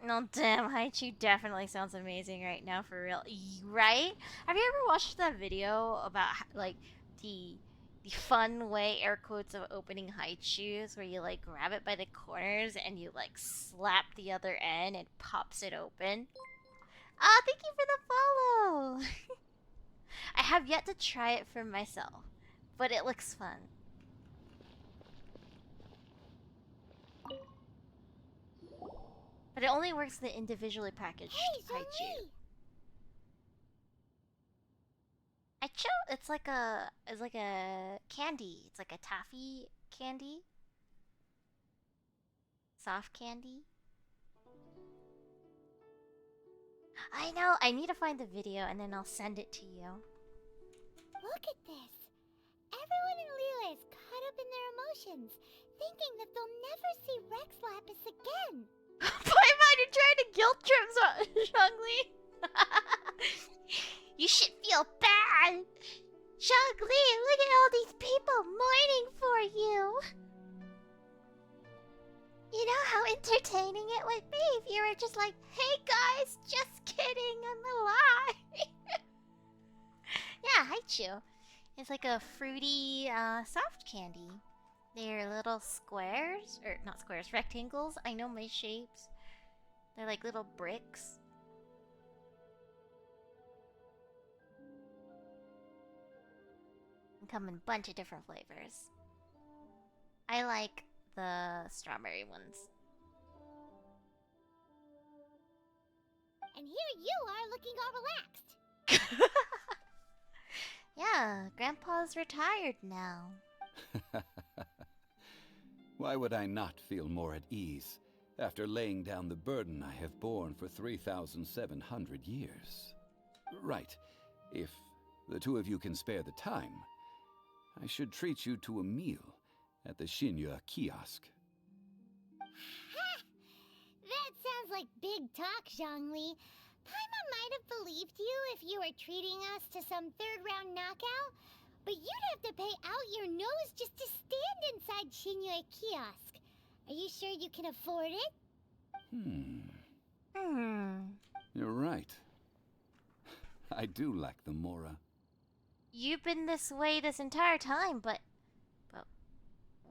No, damn, Haichu definitely sounds amazing right now, for real. Right? Have you ever watched that video about, like, the fun way, air quotes, of opening Haichus, where you, like, grab it by the corners and you, like, slap the other end and pops it open? Ah, thank you for the follow! I have yet to try it for myself, but it looks fun. But it only works with the individually packaged Haichu. Haichu, it's like a candy. It's like a taffy candy. Soft candy. I know, I need to find the video and then I'll send it to you. Look at this. Everyone in Liyue is caught up in their emotions, thinking that they'll never see Rex Lapis again. Paimon, you're trying to guilt trip Zhongli. You should feel bad. Zhongli, look at all these people mourning for you. You know how entertaining it would be if you were just like, hey guys, just kidding, I'm alive. Yeah, Haichu. It's like a fruity, soft candy. They're little squares, or not squares, rectangles. I know my shapes. They're like little bricks. They come in a bunch of different flavors. I like the strawberry ones. And here you are looking all relaxed. Yeah, Grandpa's retired now. Why would I not feel more at ease after laying down the burden I have borne for 3,700 years? Right. If the two of you can spare the time, I should treat you to a meal at the Shinya kiosk. Ha! That sounds like big talk, Zhongli. Paimon might have believed you if you were treating us to some third-round knockout, but you'd have to pay out your nose just to stand inside Shinya kiosk. Are you sure you can afford it? You're right. I do lack the Mora. You've been this way this entire time, but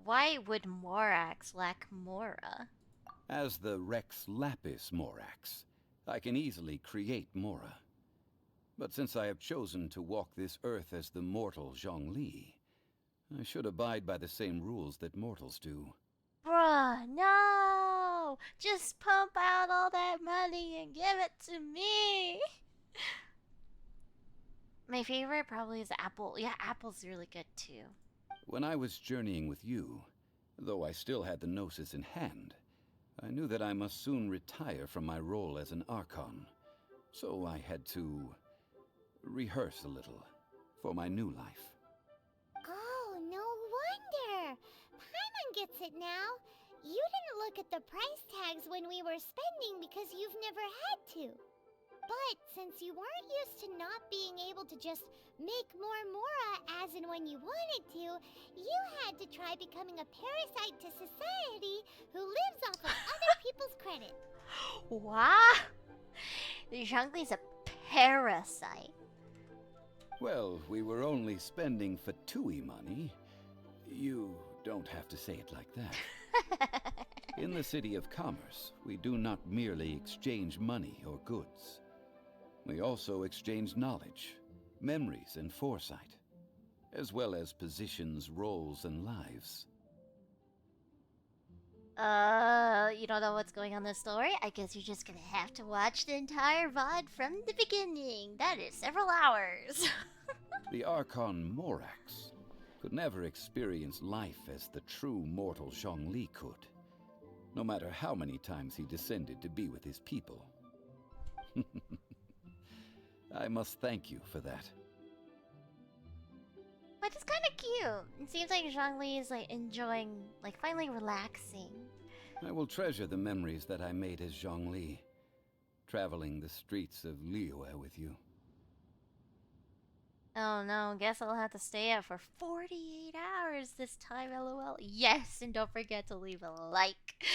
why would Morax lack Mora? As the Rex Lapis Morax, I can easily create Mora. But since I have chosen to walk this earth as the mortal Zhongli, I should abide by the same rules that mortals do. Bruh, no! Just pump out all that money and give it to me! My favorite probably is apple. Yeah, apple's really good too. When I was journeying with you, though I still had the Gnosis in hand, I knew that I must soon retire from my role as an Archon. So I had to rehearse a little for my new life. Oh, no wonder! Paimon gets it now. You didn't look at the price tags when we were spending because you've never had to. But since you weren't used to not being able to just make more Mora as and when you wanted to, you had to try becoming a parasite to society who lives off of other people's credit. What? Zhongli's a parasite. Well, we were only spending Fatui money. You don't have to say it like that. In the City of Commerce, we do not merely exchange money or goods. We also exchange knowledge, memories, and foresight, as well as positions, roles, and lives. You don't know what's going on in the story? I guess you're just gonna have to watch the entire VOD from the beginning. That is several hours. The Archon Morax could never experience life as the true mortal Zhongli could, no matter how many times he descended to be with his people. I must thank you for that. But it's kind of cute. It seems like Zhongli is like enjoying, like finally relaxing. I will treasure the memories that I made as Zhongli, traveling the streets of Liyue with you. Oh no, guess I'll have to stay up for 48 hours this time, lol. Yes, and don't forget to leave a like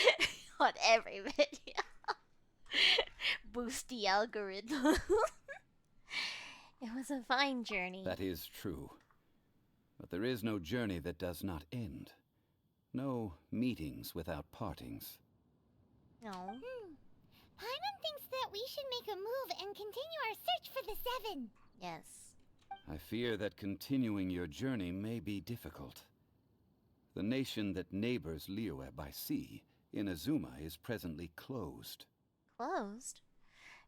on every video. Boost the algorithm. It was a fine journey. That is true. But there is no journey that does not end. No meetings without partings. No. Paimon thinks that we should make a move and continue our search for the Seven. Yes. I fear that continuing your journey may be difficult. The nation that neighbors Liyue by sea, Inazuma, is presently closed. Closed?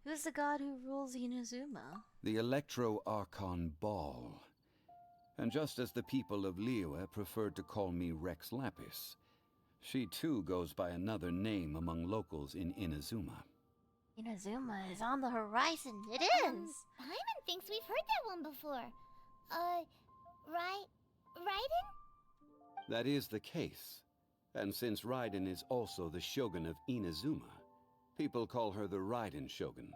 Who's the god who rules Inazuma? The Electro-Archon Ball. And just as the people of Liyue preferred to call me Rex Lapis, she too goes by another name among locals in Inazuma. Inazuma is on the horizon. It is! Paimon thinks we've heard that one before. Raiden? That is the case. And since Raiden is also the Shogun of Inazuma, people call her the Raiden Shogun.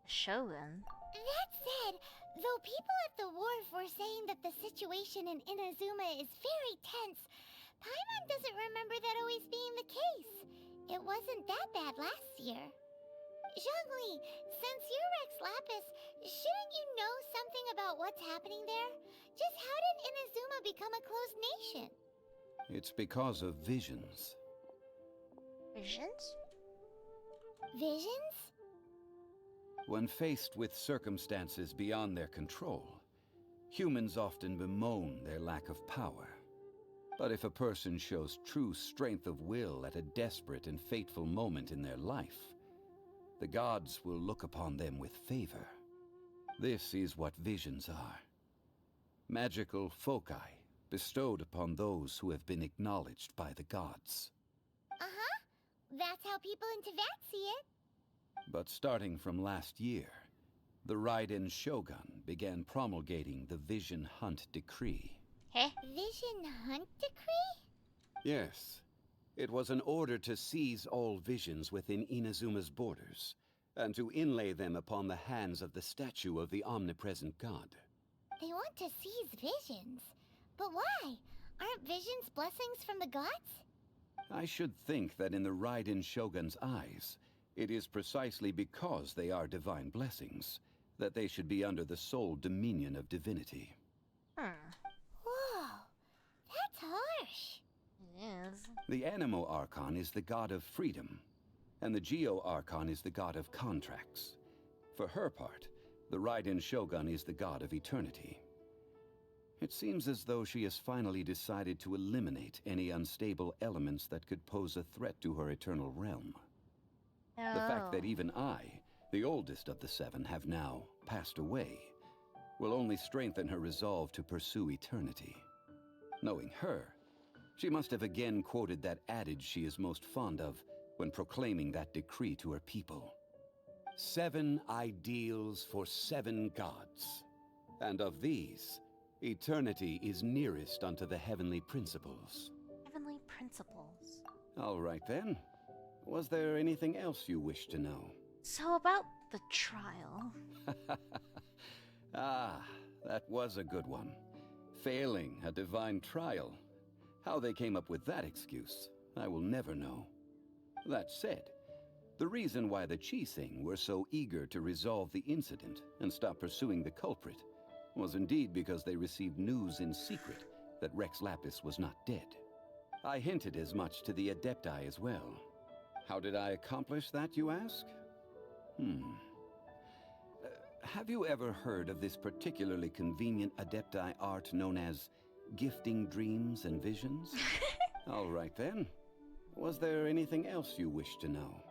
Shogun? That said, though people at the wharf were saying that the situation in Inazuma is very tense, Paimon doesn't remember that always being the case. It wasn't that bad last year. Zhongli, since you're Rex Lapis, shouldn't you know something about what's happening there? Just how did Inazuma become a closed nation? It's because of visions. Visions? Visions? When faced with circumstances beyond their control, humans often bemoan their lack of power. But if a person shows true strength of will at a desperate and fateful moment in their life, the gods will look upon them with favor. This is what visions are. Magical foci bestowed upon those who have been acknowledged by the gods. Uh-huh. That's how people in Teyvat see it. But starting from last year, the Raiden Shogun began promulgating the Vision Hunt Decree. Vision Hunt Decree? Yes. It was an order to seize all visions within Inazuma's borders, and to inlay them upon the hands of the statue of the omnipresent god. They want to seize visions. But why? Aren't visions blessings from the gods? I should think that in the Raiden Shogun's eyes, it is precisely because they are divine blessings that they should be under the sole dominion of divinity. Whoa, that's harsh. Yes. The Animo Archon is the god of freedom, and the Geo Archon is the god of contracts. For her part, the Raiden Shogun is the god of eternity. It seems as though she has finally decided to eliminate any unstable elements that could pose a threat to her eternal realm. Oh. The fact that even I, the oldest of the 7, have now passed away, will only strengthen her resolve to pursue eternity. Knowing her, she must have again quoted that adage she is most fond of when proclaiming that decree to her people. 7 ideals for 7 gods. And of these, eternity is nearest unto the heavenly principles. Heavenly principles. All right then. Was there anything else you wish to know? So about the trial. Ah, that was a good one. Failing a divine trial. How they came up with that excuse, I will never know. That said, the reason why the Qixing were so eager to resolve the incident and stop pursuing the culprit was indeed because they received news in secret that Rex Lapis was not dead. I hinted as much to the Adepti as well. How did I accomplish that, you ask? Have you ever heard of this particularly convenient Adepti art known as gifting dreams and visions? All right then. Was there anything else you wish to know?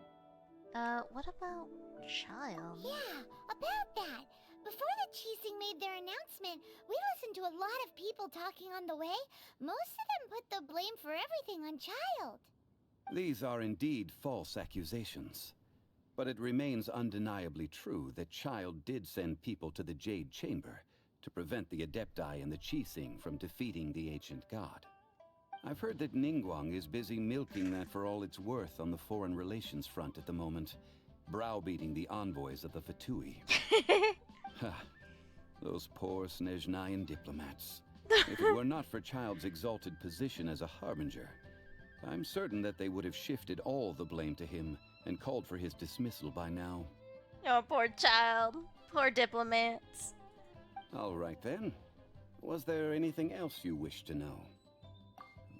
What about Childe? Yeah, about that. Before the Qixing made their announcement, we listened to a lot of people talking on the way. Most of them put the blame for everything on Childe. These are indeed false accusations. But it remains undeniably true that Childe did send people to the Jade Chamber to prevent the Adepti and the Qixing from defeating the ancient god. I've heard that Ningguang is busy milking that for all it's worth on the foreign relations front at the moment, browbeating the envoys of the Fatui. Ha! Those poor Snezhnayan diplomats. If it were not for Childe's exalted position as a harbinger, I'm certain that they would have shifted all the blame to him and called for his dismissal by now. Oh, poor Childe. Poor diplomats. All right then. Was there anything else you wish to know?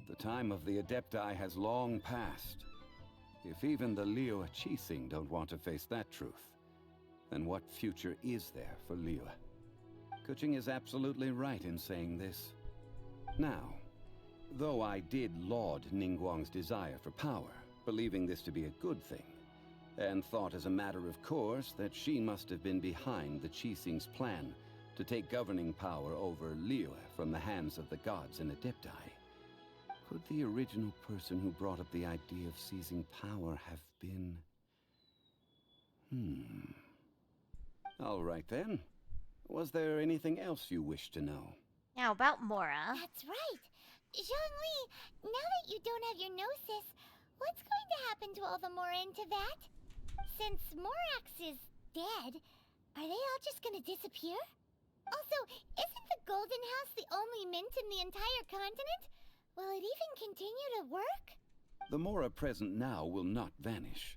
The time of the Adepti has long passed. If even the Liyue Qixing don't want to face that truth, then what future is there for Liyue? Kuching is absolutely right in saying this. Now, though I did laud Ningguang's desire for power, believing this to be a good thing, and thought as a matter of course that she must have been behind the Qixing's plan to take governing power over Liyue from the hands of the gods and Adepti, could the original person who brought up the idea of seizing power have been... All right then. Was there anything else you wish to know? Now about Mora. That's right. Zhongli, now that you don't have your gnosis, what's going to happen to all the Mora in Teyvat? Since Morax is dead, are they all just gonna disappear? Also, isn't the Golden House the only mint in the entire continent? Will it even continue to work? The Mora present now will not vanish.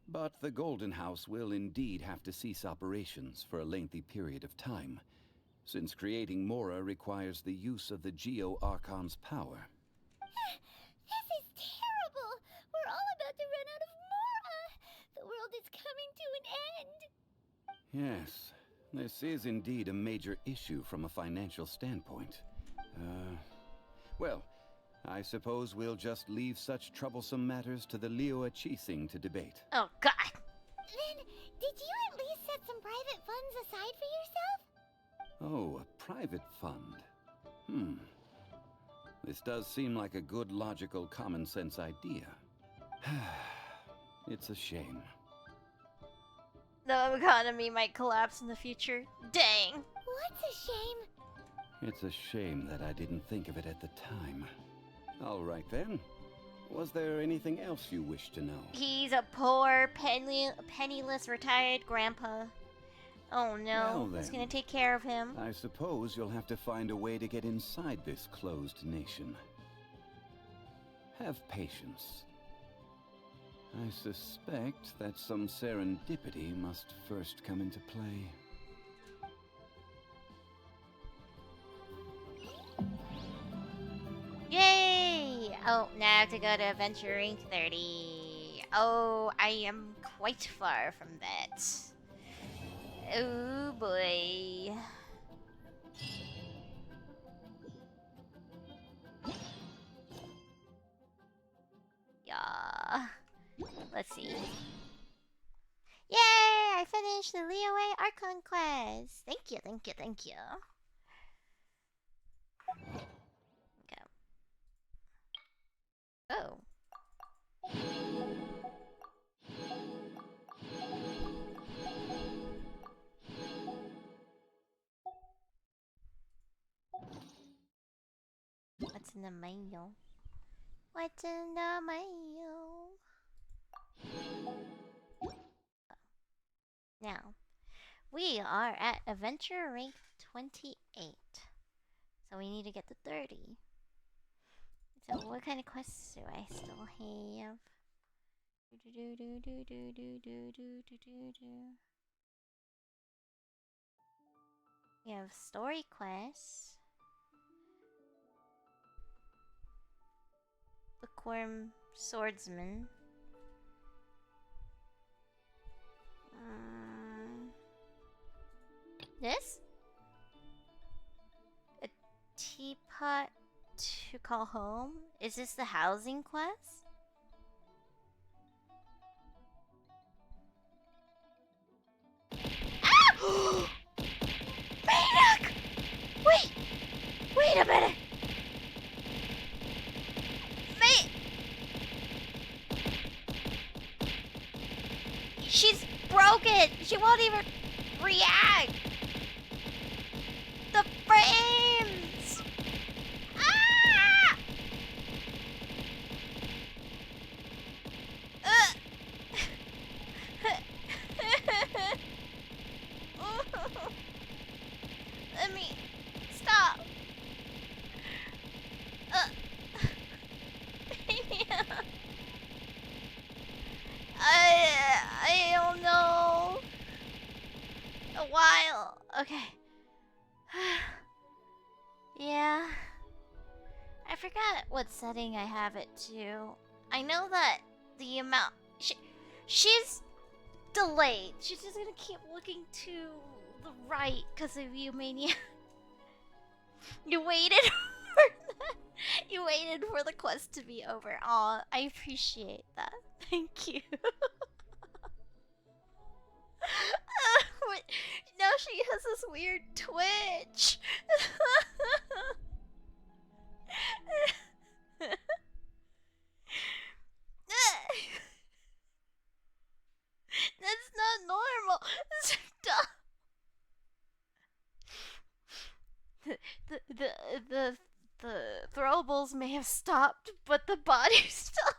But the Golden House will indeed have to cease operations for a lengthy period of time, since creating Mora requires the use of the Geo-Archon's power. This is terrible! We're all about to run out of Mora! The world is coming to an end! Yes, this is indeed a major issue from a financial standpoint. Well, I suppose we'll just leave such troublesome matters to the Liyue Qixing to debate. Oh, God! Then, did you at least set some private funds aside for yourself? Oh, a private fund. This does seem like a good, logical, common-sense idea. It's a shame. The economy might collapse in the future. Dang! What's a shame? It's a shame that I didn't think of it at the time. All right then. Was there anything else you wish to know? He's a poor, penniless retired grandpa. Oh no, who's gonna take care of him? I suppose you'll have to find a way to get inside this closed nation. Have patience. I suspect that some serendipity must first come into play. Yay! Oh, now I have to go to Adventure Rank 30. Oh, I am quite far from that. Oh boy. finished the Liyue Archon quest. Thank you, thank you, thank you. Okay. Oh. What's in the mail? What's in the mail? Now, we are at adventure rank 28. So we need to get to 30. So what kind of quests do I still have? We have story quests. Bookworm Swordsman. This? A teapot to call home? Is this the housing quest? Ah! Maniac! Wait a minute! She's broken! She won't even react! The frames! Ah! Let me stop. I don't know. A while. Okay. Yeah. I forgot what setting I have it to. I know that the amount she's delayed. She's just gonna keep looking to the right because of you, Mania. You waited for that. You waited for the quest to be over. Aw, I appreciate that. Thank you. Now she has this weird twitch. That's not normal. Stop. The throwables may have stopped, but the body still.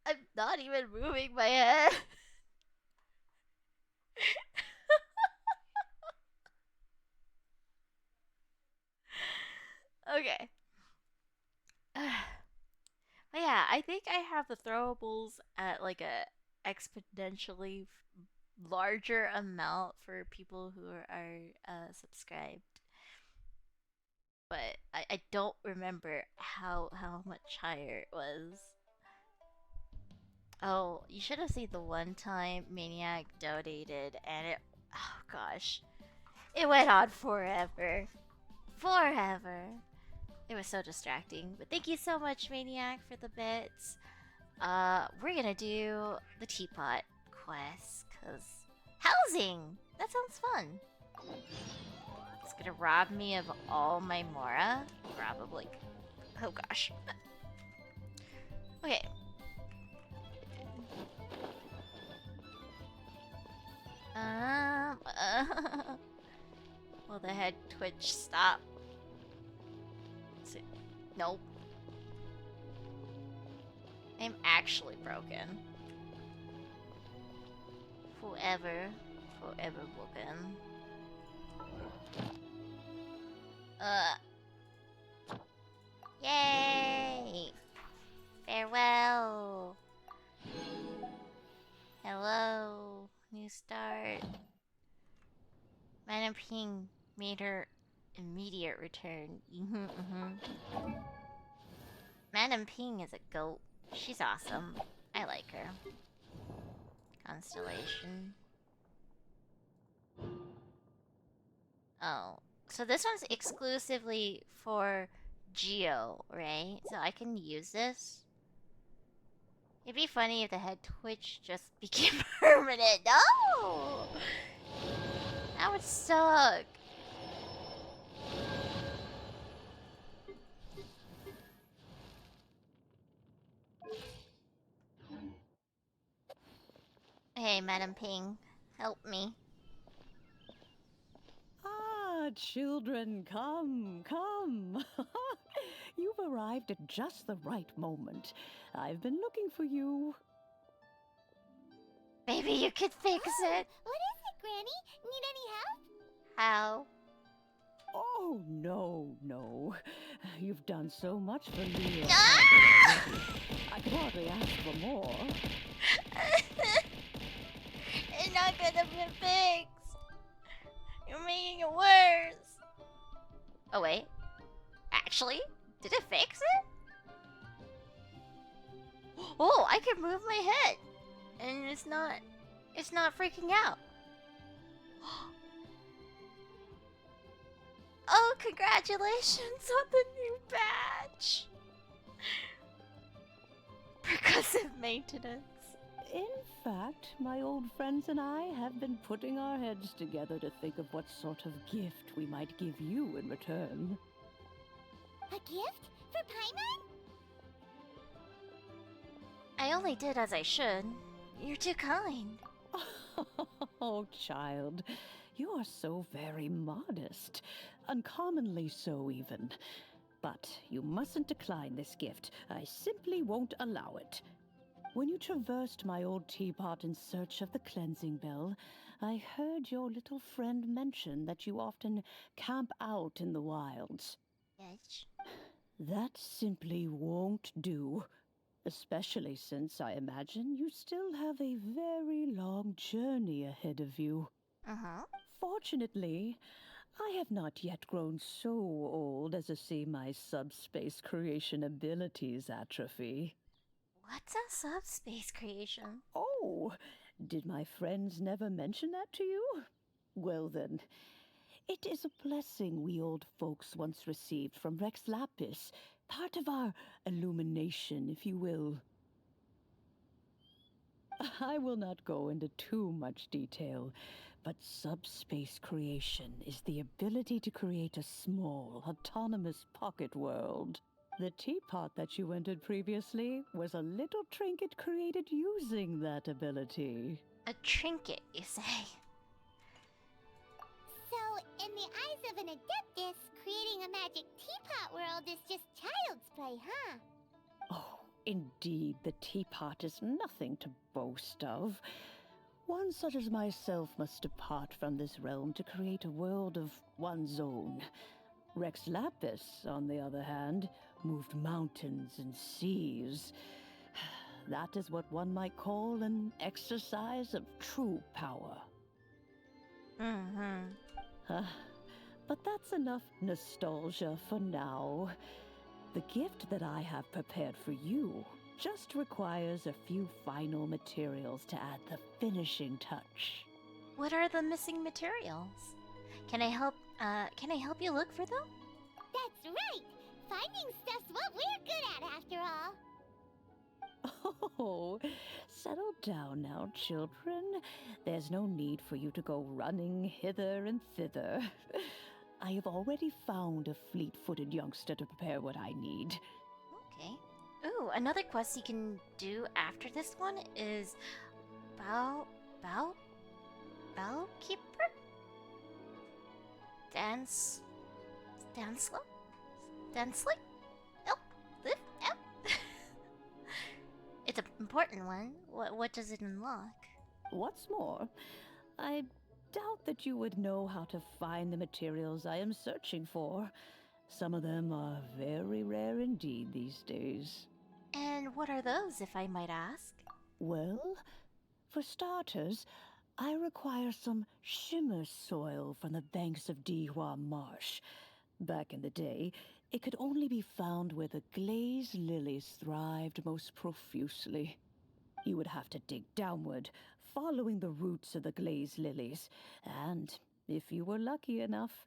I'm not even moving my head. Okay. But yeah, I think I have the throwables at like a exponentially larger amount for people who are subscribed. But I don't remember how much higher it was. Oh, you should have seen the one time Maniac donated and it, oh gosh. It went on forever. Forever. It was so distracting. But thank you so much, Maniac, for the bits. We're gonna do the teapot quest, cause housing! That sounds fun. It's gonna rob me of all my Mora? Probably. Oh gosh. Okay. Will the head twitch stop? Nope. I'm actually broken. Forever broken. Yay! Farewell! Hello! New start. Madam Ping made her immediate return. Madam Ping is a goat. She's awesome. I like her. Constellation. Oh. So this one's exclusively for Geo, right? So I can use this. It'd be funny if the head twitch just became permanent. No! That would suck. Hey, Madam Ping, help me. Ah, children, come, come. You've arrived at just the right moment. I've been looking for you. Maybe you could fix it. What is it, Granny? Need any help? How? Oh, no. You've done so much for me. I could hardly ask for more. It's not gonna be fixed. You're making it worse. Oh wait. Actually, did it fix it? Oh, I can move my head. And it's not freaking out. Oh, congratulations on the new badge. Percussive maintenance. In fact, my old friends and I have been putting our heads together to think of what sort of gift we might give you in return. A gift? For Paimon? I only did as I should. You're too kind. Oh, child, you are so very modest. Uncommonly so, even. But you mustn't decline this gift. I simply won't allow it. When you traversed my old teapot in search of the cleansing bell, I heard your little friend mention that you often camp out in the wilds. Yes. That simply won't do. Especially since I imagine you still have a very long journey ahead of you. Uh-huh. Fortunately, I have not yet grown so old as to see my subspace creation abilities atrophy. What's a subspace creation? Oh, did my friends never mention that to you? Well then, it is a blessing we old folks once received from Rex Lapis, part of our illumination, if you will. I will not go into too much detail, but subspace creation is the ability to create a small, autonomous pocket world. The teapot that you entered previously was a little trinket created using that ability. A trinket, you say? So, in the eyes of an Adeptus, creating a magic teapot world is just child's play, huh? Oh, indeed, the teapot is nothing to boast of. One such as myself must depart from this realm to create a world of one's own. Rex Lapis, on the other hand, moved mountains and seas. That is what one might call an exercise of true power. Mm-hmm. But that's enough nostalgia for now. The gift that I have prepared for you just requires a few final materials to add the finishing touch. What are the missing materials? Can I help you look for them? That's right! Finding stuff's what we're good at, after all. Oh, settle down now, children. There's no need for you to go running hither and thither. I have already found a fleet-footed youngster to prepare what I need. Okay. Ooh, another quest you can do after this one is Bellkeeper? Dance It's an important one. What does it unlock? What's more, I doubt that you would know how to find the materials I am searching for. Some of them are very rare indeed these days. And what are those, if I might ask? Well, for starters, I require some shimmer soil from the banks of Dihua Marsh. Back in the day, it could only be found where the glaze lilies thrived most profusely. You would have to dig downward, following the roots of the glaze lilies, and, if you were lucky enough,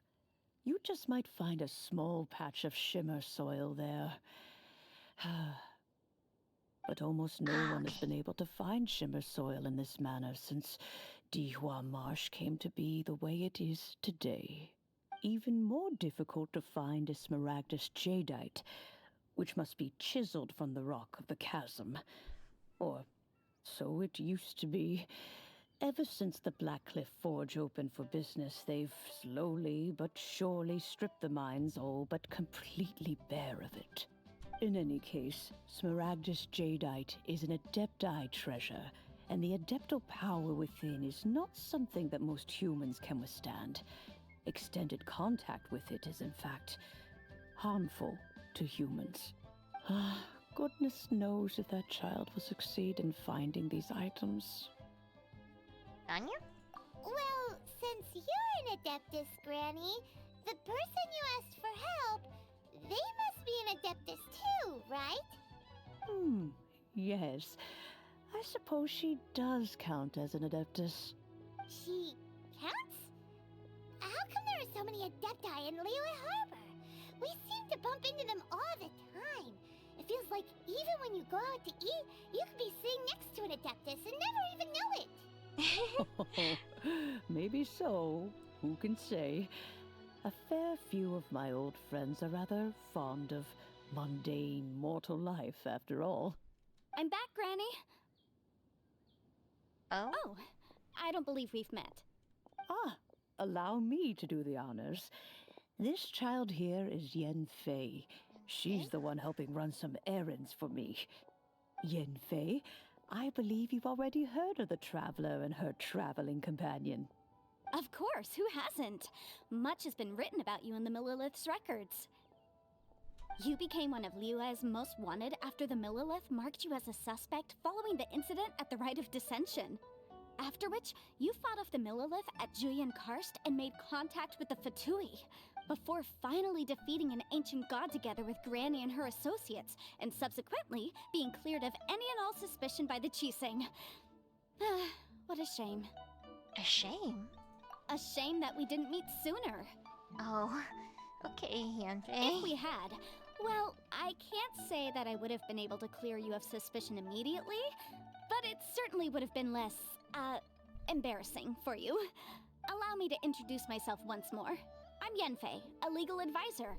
You just might find a small patch of shimmer soil there. But almost no one has been able to find shimmer soil in this manner since Dihua Marsh came to be the way it is today. Even more difficult to find is Smaragdus jadeite, which must be chiseled from the rock of the chasm. Or so it used to be. Ever since the Blackcliff Forge opened for business, they've slowly but surely stripped the mines all but completely bare of it. In any case, Smaragdus jadeite is an Adepti treasure, and the Adeptal power within is not something that most humans can withstand. Extended contact with it is, in fact, harmful to humans. Goodness knows if that child will succeed in finding these items. Anya? Well, since you're an Adeptus, Granny, the person you asked for help, they must be an Adeptus too, right? Yes. I suppose she does count as an Adeptus. She counts? How come there are so many Adepti in Liyue Harbor? We seem to bump into them all the time. It feels like even when you go out to eat, you could be sitting next to an Adeptus and never even know it. Maybe so. Who can say? A fair few of my old friends are rather fond of mundane mortal life, after all. I'm back, Granny. Oh, I don't believe we've met. Allow me to do the honors. This child here is Yen Fei. She's the one helping run some errands for me. Yen Fei, I believe you've already heard of the Traveler and her traveling companion. Of course, who hasn't? Much has been written about you in the Millilith's records. You became one of Liyue's most wanted after the Millilith marked you as a suspect following the incident at the Rite of Dissension. After which, you fought off the Millilith at Julian Karst and made contact with the Fatui, before finally defeating an ancient god together with Granny and her associates, and subsequently being cleared of any and all suspicion by the Qixing. What a shame. A shame? A shame that we didn't meet sooner. Oh, okay, Yanfei. If we had, well, I can't say that I would have been able to clear you of suspicion immediately, but it certainly would have been less, embarrassing for you. Allow me to introduce myself once more. I'm Yanfei, a legal advisor.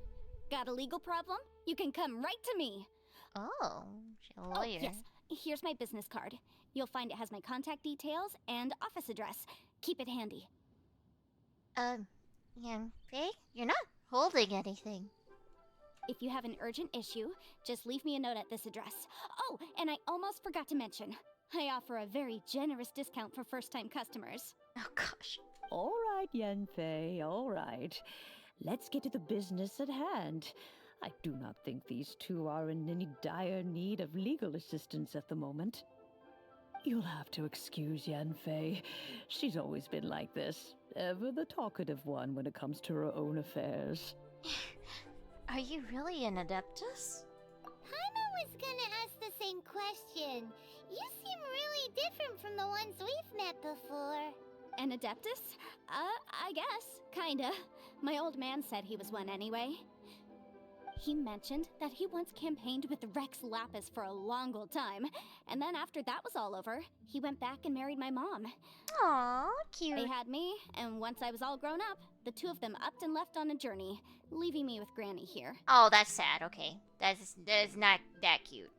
Got a legal problem? You can come right to me. Oh, she's a lawyer. Oh, yes. Here's my business card. You'll find it has my contact details and office address. Keep it handy. Yanfei, you're not holding anything. If you have an urgent issue, just leave me a note at this address. Oh, and I almost forgot to mention, I offer a very generous discount for first-time customers. Oh gosh. All right, Yanfei, all right. Let's get to the business at hand. I do not think these two are in any dire need of legal assistance at the moment. You'll have to excuse Yanfei. She's always been like this, ever the talkative one when it comes to her own affairs. Are you really an Adeptus? Paimon was gonna ask the same question. You seem really different from the ones we've met before. An Adeptus? I guess. Kinda. My old man said he was one anyway. He mentioned that he once campaigned with Rex Lapis for a long old time, and then after that was all over, he went back and married my mom. Aww, cute. They had me, and once I was all grown up, the two of them upped and left on a journey, leaving me with Granny here. Oh, that's sad, okay. That's not that cute.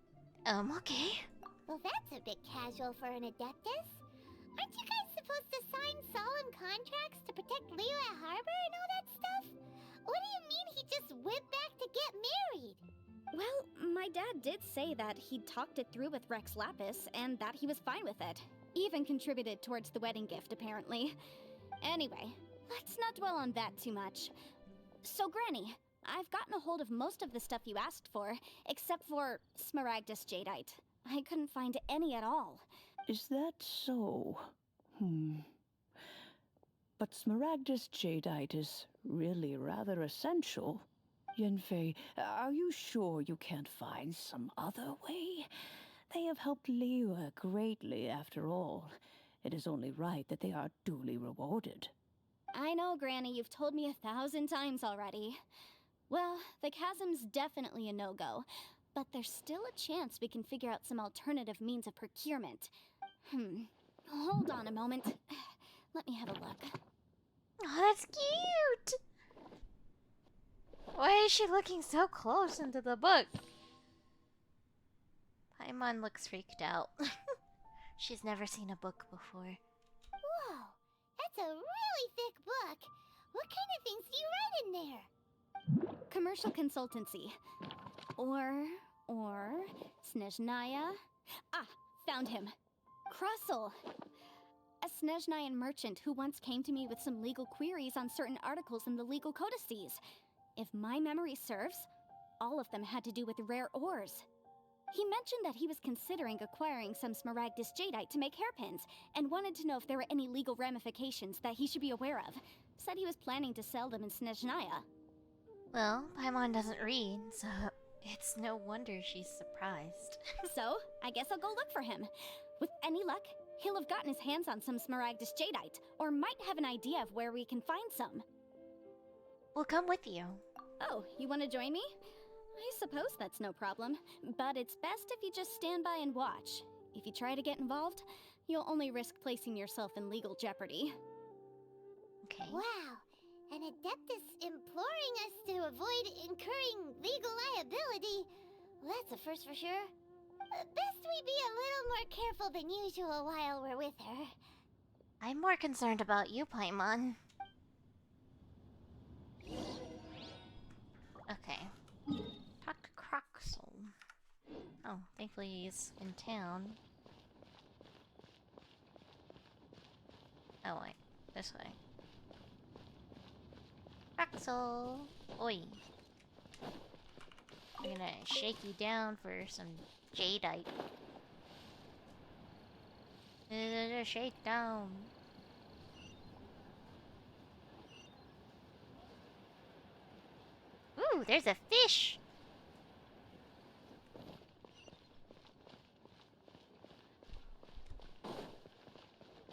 Okay. Well, that's a bit casual for an Adeptus. Aren't you guys supposed to sign solemn contracts to protect Liyue Harbor and all that stuff? What do you mean he just went back to get married? Well, my dad did say that he'd talked it through with Rex Lapis, and that he was fine with it. Even contributed towards the wedding gift, apparently. Anyway, let's not dwell on that too much. So, Granny, I've gotten a hold of most of the stuff you asked for, except for Smaragdus jadeite. I couldn't find any at all. Is that so? But Smaragdus jadeite is really rather essential. Yanfei, are you sure you can't find some other way? They have helped Liyue greatly, after all. It is only right that they are duly rewarded. I know, Granny, you've told me 1,000 times already. Well, the chasm's definitely a no-go, but there's still a chance we can figure out some alternative means of procurement. Hold on a moment. Let me have a look. Oh, that's cute! Why is she looking so close into the book? Paimon looks freaked out. She's never seen a book before. Whoa, that's a really thick book. What kind of things do you write in there? Commercial consultancy. Or Snezhnaya. Ah, found him. Krusell. A Snezhnayan merchant who once came to me with some legal queries on certain articles in the legal codices. If my memory serves, all of them had to do with rare ores. He mentioned that he was considering acquiring some Smaragdus jadeite to make hairpins, and wanted to know if there were any legal ramifications that he should be aware of. Said he was planning to sell them in Snezhnaya. Well, Paimon doesn't read, so it's no wonder she's surprised. So, I guess I'll go look for him. With any luck, he'll have gotten his hands on some Smaragdus jadeite, or might have an idea of where we can find some. We'll come with you. Oh, you want to join me? I suppose that's no problem, but it's best if you just stand by and watch. If you try to get involved, you'll only risk placing yourself in legal jeopardy. Okay. Wow, an Adeptus imploring us to avoid incurring legal liability. Well, that's a first for sure. Best we be a little more careful than usual while we're with her. I'm more concerned about you, Paimon. Okay. Talk to Croxel. Oh, thankfully he's in town. Oh wait, this way. Croxel! Oi! I'm gonna shake you down for some jadeite. Shake down. Ooh, there's a fish!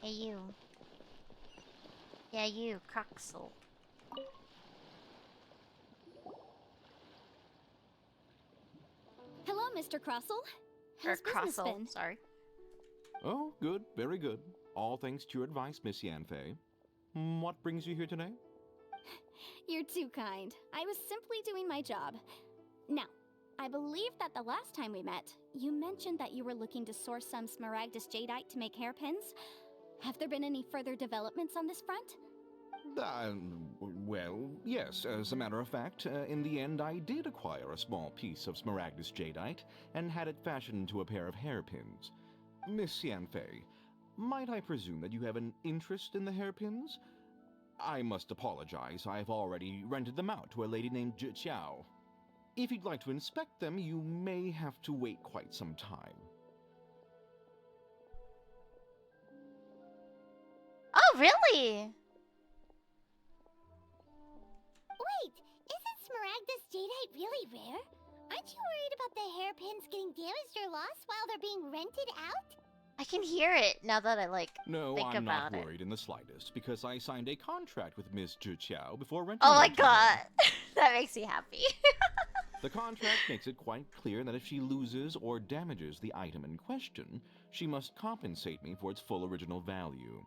Hey you. Yeah, you, Croxel. Hello, Mr. Krusell. Or How's business Crossel, been? sorry. Oh, good, very good. All thanks to your advice, Miss Yanfei. What brings you here today? You're too kind. I was simply doing my job. Now, I believe that the last time we met, you mentioned that you were looking to source some Smaragdus jadeite to make hairpins. Have there been any further developments on this front? Well, yes. As a matter of fact, in the end, I did acquire a small piece of Smaragdus jadeite and had it fashioned into a pair of hairpins. Miss Yanfei, might I presume that you have an interest in the hairpins? I must apologize. I've already rented them out to a lady named Chiao. If you'd like to inspect them, you may have to wait quite some time. Oh, really? Wait, isn't Smaragdus jadeite really rare? Aren't you worried about the hairpins getting damaged or lost while they're being rented out? I can hear it now that I No, think I'm about not it. worried in the slightest, because I signed a contract with Miss Chiao before renting Oh my them to her. god, that makes me happy. The contract makes it quite clear that if she loses or damages the item in question, she must compensate me for its full original value.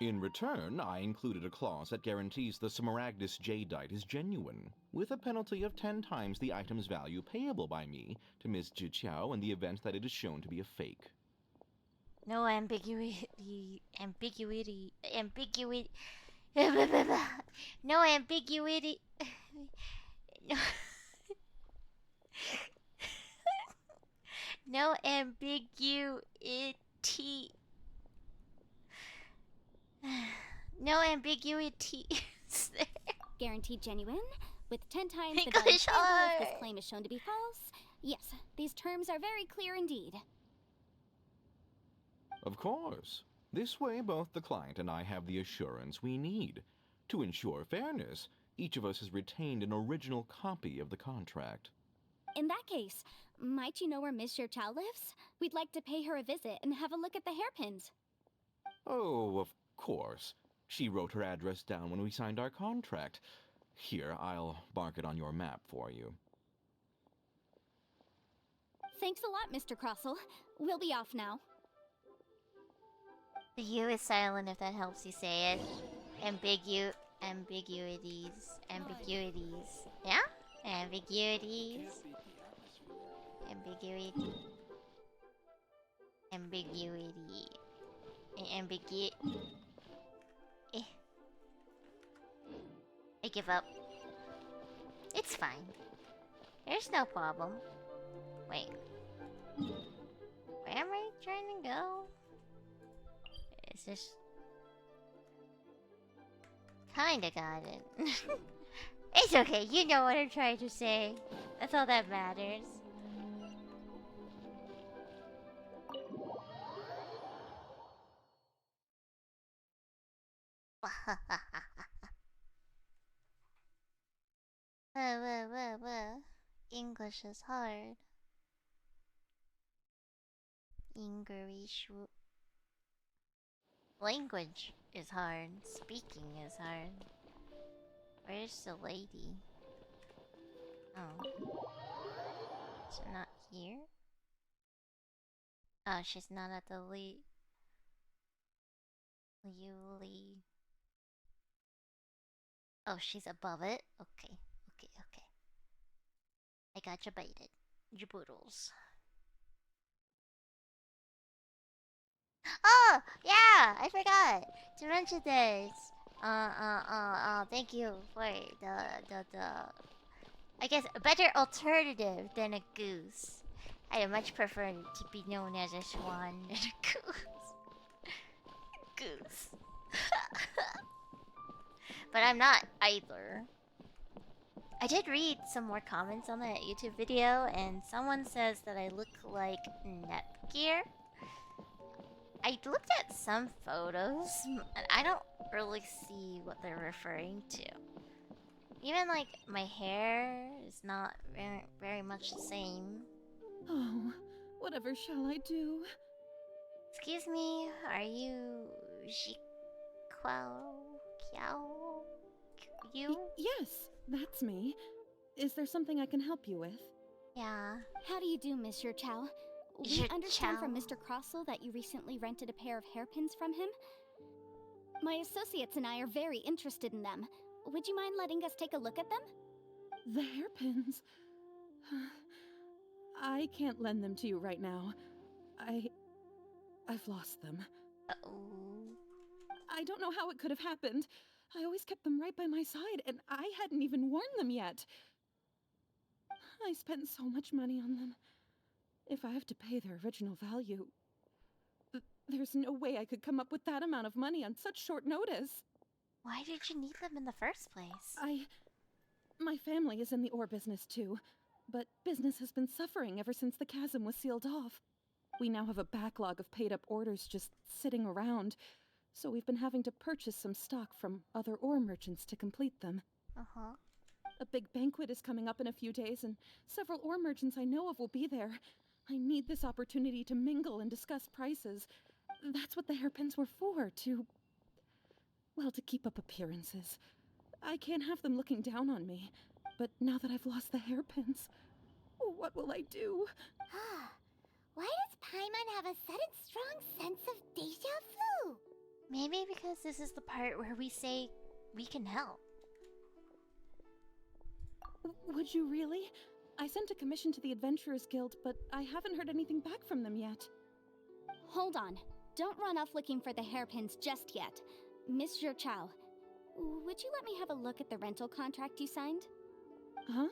In return, I included a clause that guarantees the Smaragdus jadeite is genuine, with a penalty of 10 times the item's value payable by me to Miss Chiao in the event that it is shown to be a fake. No ambiguity. No ambiguity. No. No ambiguity. No ambiguity. Guaranteed genuine, with 10 times the English value payable if this art. claim is shown to be false. Yes, these terms are very clear indeed. Of course. This way, both the client and I have the assurance we need. To ensure fairness, each of us has retained an original copy of the contract. In that case, might you know where Miss Chiao lives? We'd like to pay her a visit and have a look at the hairpins. Oh, of course. She wrote her address down when we signed our contract. Here, I'll mark it on your map for you. Thanks a lot, Mr. Crossell. We'll be off now. The U is silent if that helps you say it. Ambiguities. Ambiguities. Yeah? Ambiguities. Ambiguity. Ambiguity. Eh. I give up. It's fine. There's no problem. Wait. Where am I trying to go? Is this... Kinda got it. It's okay, you know what I'm trying to say. That's all that matters. Whoa. English is hard. English. Language is hard. Speaking is hard. Where's the lady? Oh. Is she not here? Oh, she's not at the Oh, she's above it? Okay. I got you baited. Jaboodles. Oh, yeah, I forgot to mention this. Thank you for the I guess a better alternative than a goose. I much prefer to be known as a swan than a goose. Goose. But I'm not either. I did read some more comments on that YouTube video, and someone says that I look like Netgear. I looked at some photos, and I don't really see what they're referring to. Even, like, my hair is not very much the same. Oh, whatever shall I do? Excuse me, are you... Kiao? You? Yes, that's me. Is there something I can help you with? Yeah. How do you do, Monsieur Chow? We understand from Mr. Crossell that you recently rented a pair of hairpins from him. My associates and I are very interested in them. Would you mind letting us take a look at them? The hairpins? I can't lend them to you right now. I've lost them. Uh-oh. I don't know how it could have happened. I always kept them right by my side, and I hadn't even worn them yet. I spent so much money on them. If I have to pay their original value, there's no way I could come up with that amount of money on such short notice. Why did you need them in the first place? My family is in the ore business too, but business has been suffering ever since the chasm was sealed off. We now have a backlog of paid-up orders just sitting around, so we've been having to purchase some stock from other ore merchants to complete them. Uh-huh. A big banquet is coming up in a few days, and several ore merchants I know of will be there. I need this opportunity to mingle and discuss prices. That's what the hairpins were for, to keep up appearances. I can't have them looking down on me, but now that I've lost the hairpins, what will I do? Why does Paimon have a sudden strong sense of deja vu? Maybe because this is the part where we say we can help. Would you really? I sent a commission to the Adventurers Guild, but I haven't heard anything back from them yet. Hold on. Don't run off looking for the hairpins just yet. Monsieur Chow, would you let me have a look at the rental contract you signed? Huh?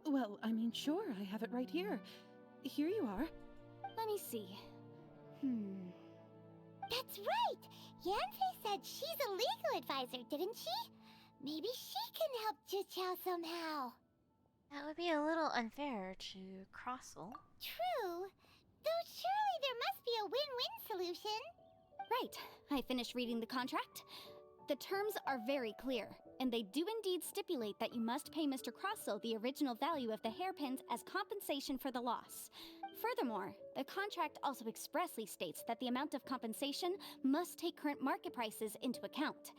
Well, I mean, sure, I have it right here. Here you are. Let me see. That's right! Yanfei said she's a legal advisor, didn't she? Maybe she can help Juqiao somehow. That would be a little unfair to Crossell. True. Though surely there must be a win-win solution. Right. I finished reading the contract. The terms are very clear, and they do indeed stipulate that you must pay Mr. Crossel the original value of the hairpins as compensation for the loss. Furthermore, the contract also expressly states that the amount of compensation must take current market prices into account.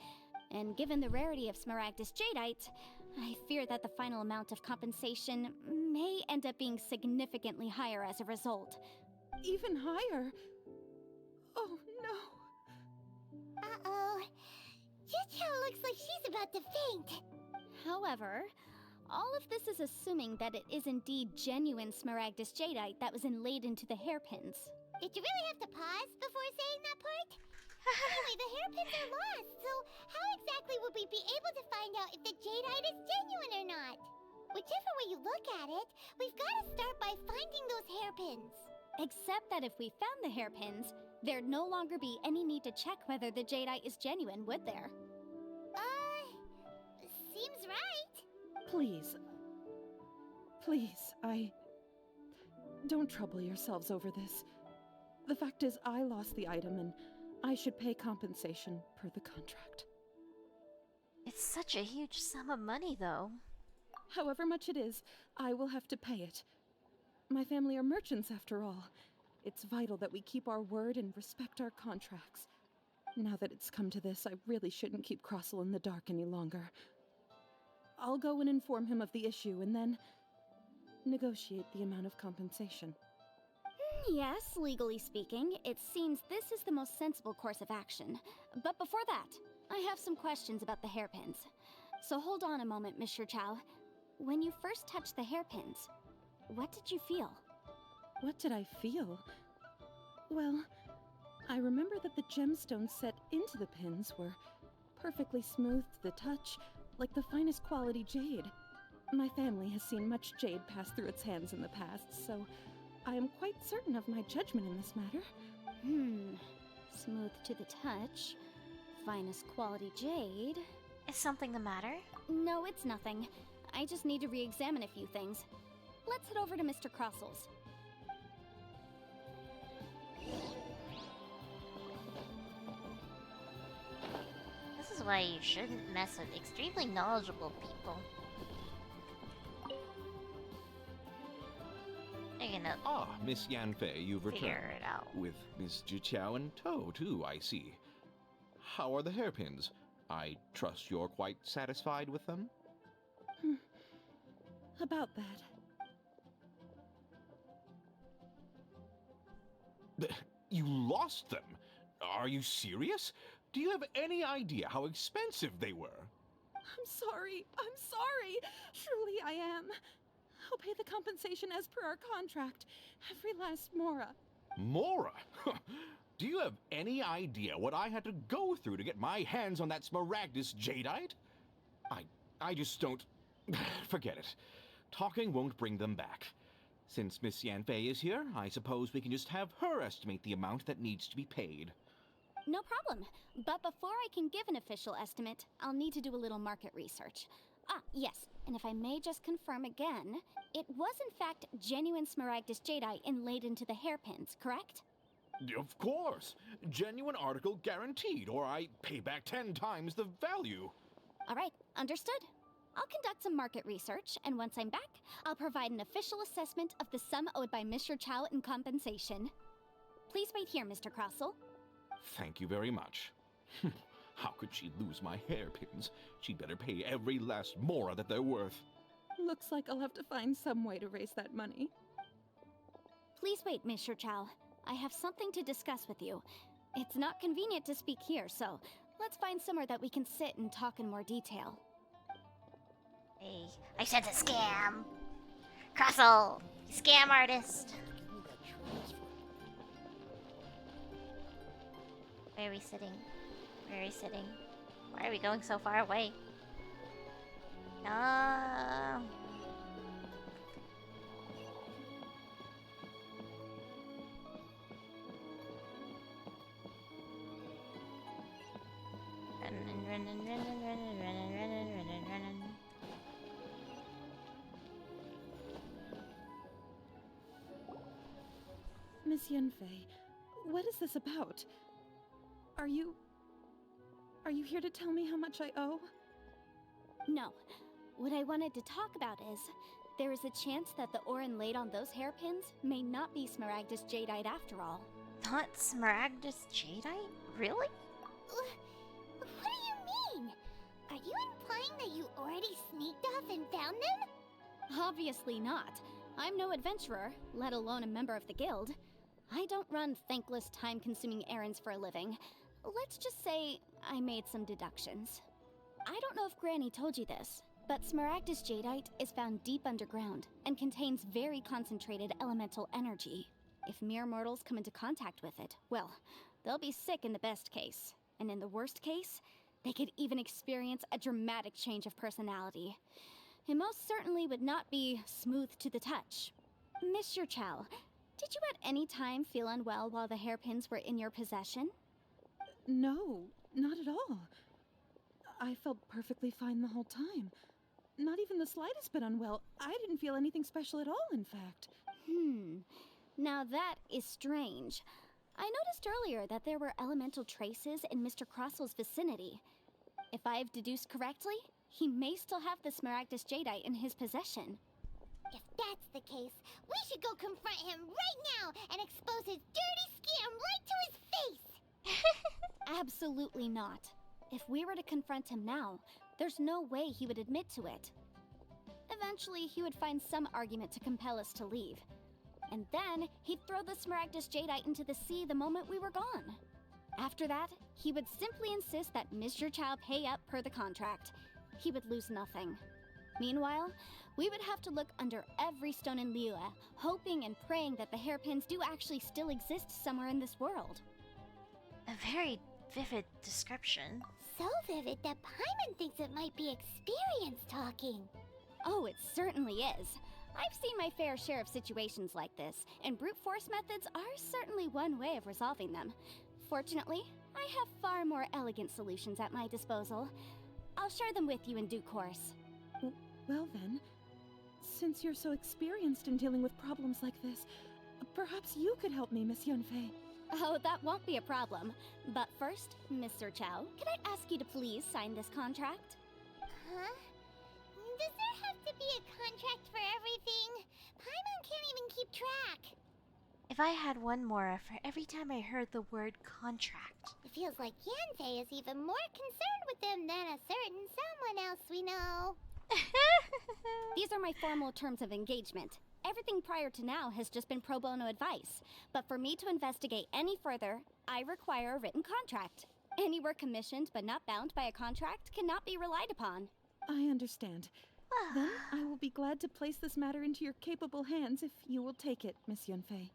And given the rarity of Smaragdus Jadeite, I fear that the final amount of compensation may end up being significantly higher as a result. Even higher? Oh, no. Uh-oh. Chichao looks like she's about to faint. However, all of this is assuming that it is indeed genuine Smaragdus Jadeite that was inlaid into the hairpins. Did you really have to pause before saying that part? Anyway, the hairpins are lost, so how exactly would we be able to find out if the jadeite is genuine or not? Whichever way you look at it, we've got to start by finding those hairpins. Except that if we found the hairpins, there'd no longer be any need to check whether the jadeite is genuine, would there? Seems right. Please. Please, Don't trouble yourselves over this. The fact is, I lost the item and I should pay compensation per the contract. It's such a huge sum of money, though. However much it is, I will have to pay it. My family are merchants, after all. It's vital that we keep our word and respect our contracts. Now that it's come to this, I really shouldn't keep Crossel in the dark any longer. I'll go and inform him of the issue and then negotiate the amount of compensation. Yes, legally speaking, it seems this is the most sensible course of action. But before that, I have some questions about the hairpins. So hold on a moment, Miss Chow. When you first touched the hairpins, what did you feel? What did I feel? Well, I remember that the gemstones set into the pins were perfectly smooth to the touch, like the finest quality jade. My family has seen much jade pass through its hands in the past, so I am quite certain of my judgment in this matter. Smooth to the touch, finest quality jade. Is something the matter? No, it's nothing. I just need to re-examine a few things. Let's head over to Mr. Crossel's. This is why you shouldn't mess with extremely knowledgeable people. They're gonna Miss Yanfei, you've returned. figure it out. With Miss Jiqiao in tow, too, I see. How are the hairpins? I trust you're quite satisfied with them? About that. You lost them? Are you serious? Do you have any idea how expensive they were? I'm sorry. Truly I am. I'll pay the compensation as per our contract. Every last mora. Mora? Do you have any idea what I had to go through to get my hands on that Smaragdus Jadeite? I just don't... Forget it. Talking won't bring them back. Since Miss Yanfei is here, I suppose we can just have her estimate the amount that needs to be paid. No problem. But before I can give an official estimate, I'll need to do a little market research. Yes, and if I may just confirm again, it was in fact genuine Smaragdus Jadeite inlaid into the hairpins, correct? Of course. Genuine article guaranteed, or I pay back 10 times the value. All right, understood. I'll conduct some market research, and once I'm back, I'll provide an official assessment of the sum owed by Mr. Chow in compensation. Please wait here, Mr. Crossel. Thank you very much. How could she lose my hairpins? She'd better pay every last mora that they're worth. Looks like I'll have to find some way to raise that money. Please wait, Mr. Chow. I have something to discuss with you. It's not convenient to speak here, so let's find somewhere that we can sit and talk in more detail. Hey, I said a scam! Crossel! Scam artist! Where are we sitting? Where are we sitting? Why are we going so far away? No. Running. Miss Yanfei, what is this about? Are Are you here to tell me how much I owe? No. What I wanted to talk about is, there is a chance that the Orin laid on those hairpins may not be Smaragdus Jadeite after all. Not Smaragdus Jadeite? Really? What do you mean? Are you implying that you already sneaked off and found them? Obviously not. I'm no adventurer, let alone a member of the guild. I don't run thankless, time-consuming errands for a living. Let's just say I made some deductions. I don't know if Granny told you this, but Smaragdus Jadeite is found deep underground and contains very concentrated elemental energy. If mere mortals come into contact with it, well, they'll be sick in the best case. And in the worst case, they could even experience a dramatic change of personality. It most certainly would not be smooth to the touch. Monsieur Chow, did you at any time feel unwell while the hairpins were in your possession? No, not at all. I felt perfectly fine the whole time. Not even the slightest bit unwell. I didn't feel anything special at all, in fact. Now that is strange. I noticed earlier that there were elemental traces in Mr. Crossel's vicinity. If I've deduced correctly, he may still have the Smaragdus Jadeite in his possession. If that's the case, we should go confront him right now and expose his dirty scam right to his face! Absolutely not. If we were to confront him now, there's no way he would admit to it. Eventually, he would find some argument to compel us to leave. And then, he'd throw the Smaragdus Jadeite into the sea the moment we were gone. After that, he would simply insist that Mr. Chow pay up per the contract. He would lose nothing. Meanwhile, we would have to look under every stone in Liyue, hoping and praying that the hairpins do actually still exist somewhere in this world. A very vivid description. So vivid that Paimon thinks it might be experience talking. Oh, it certainly is. I've seen my fair share of situations like this, and brute force methods are certainly one way of resolving them. Fortunately, I have far more elegant solutions at my disposal. I'll share them with you in due course. Well then, since you're so experienced in dealing with problems like this, perhaps you could help me, Miss Yunfei. Oh, that won't be a problem. But first, Mr. Chow, can I ask you to please sign this contract? Huh? Does there have to be a contract for everything? Paimon can't even keep track. If I had one more for every time I heard the word contract. It feels like Yanfei is even more concerned with them than a certain someone else we know. These are my formal terms of engagement. Everything prior to now has just been pro bono advice. But for me to investigate any further, I require a written contract. Any work commissioned but not bound by a contract cannot be relied upon. I understand. Then I will be glad to place this matter into your capable hands if you will take it, Miss Yunfei.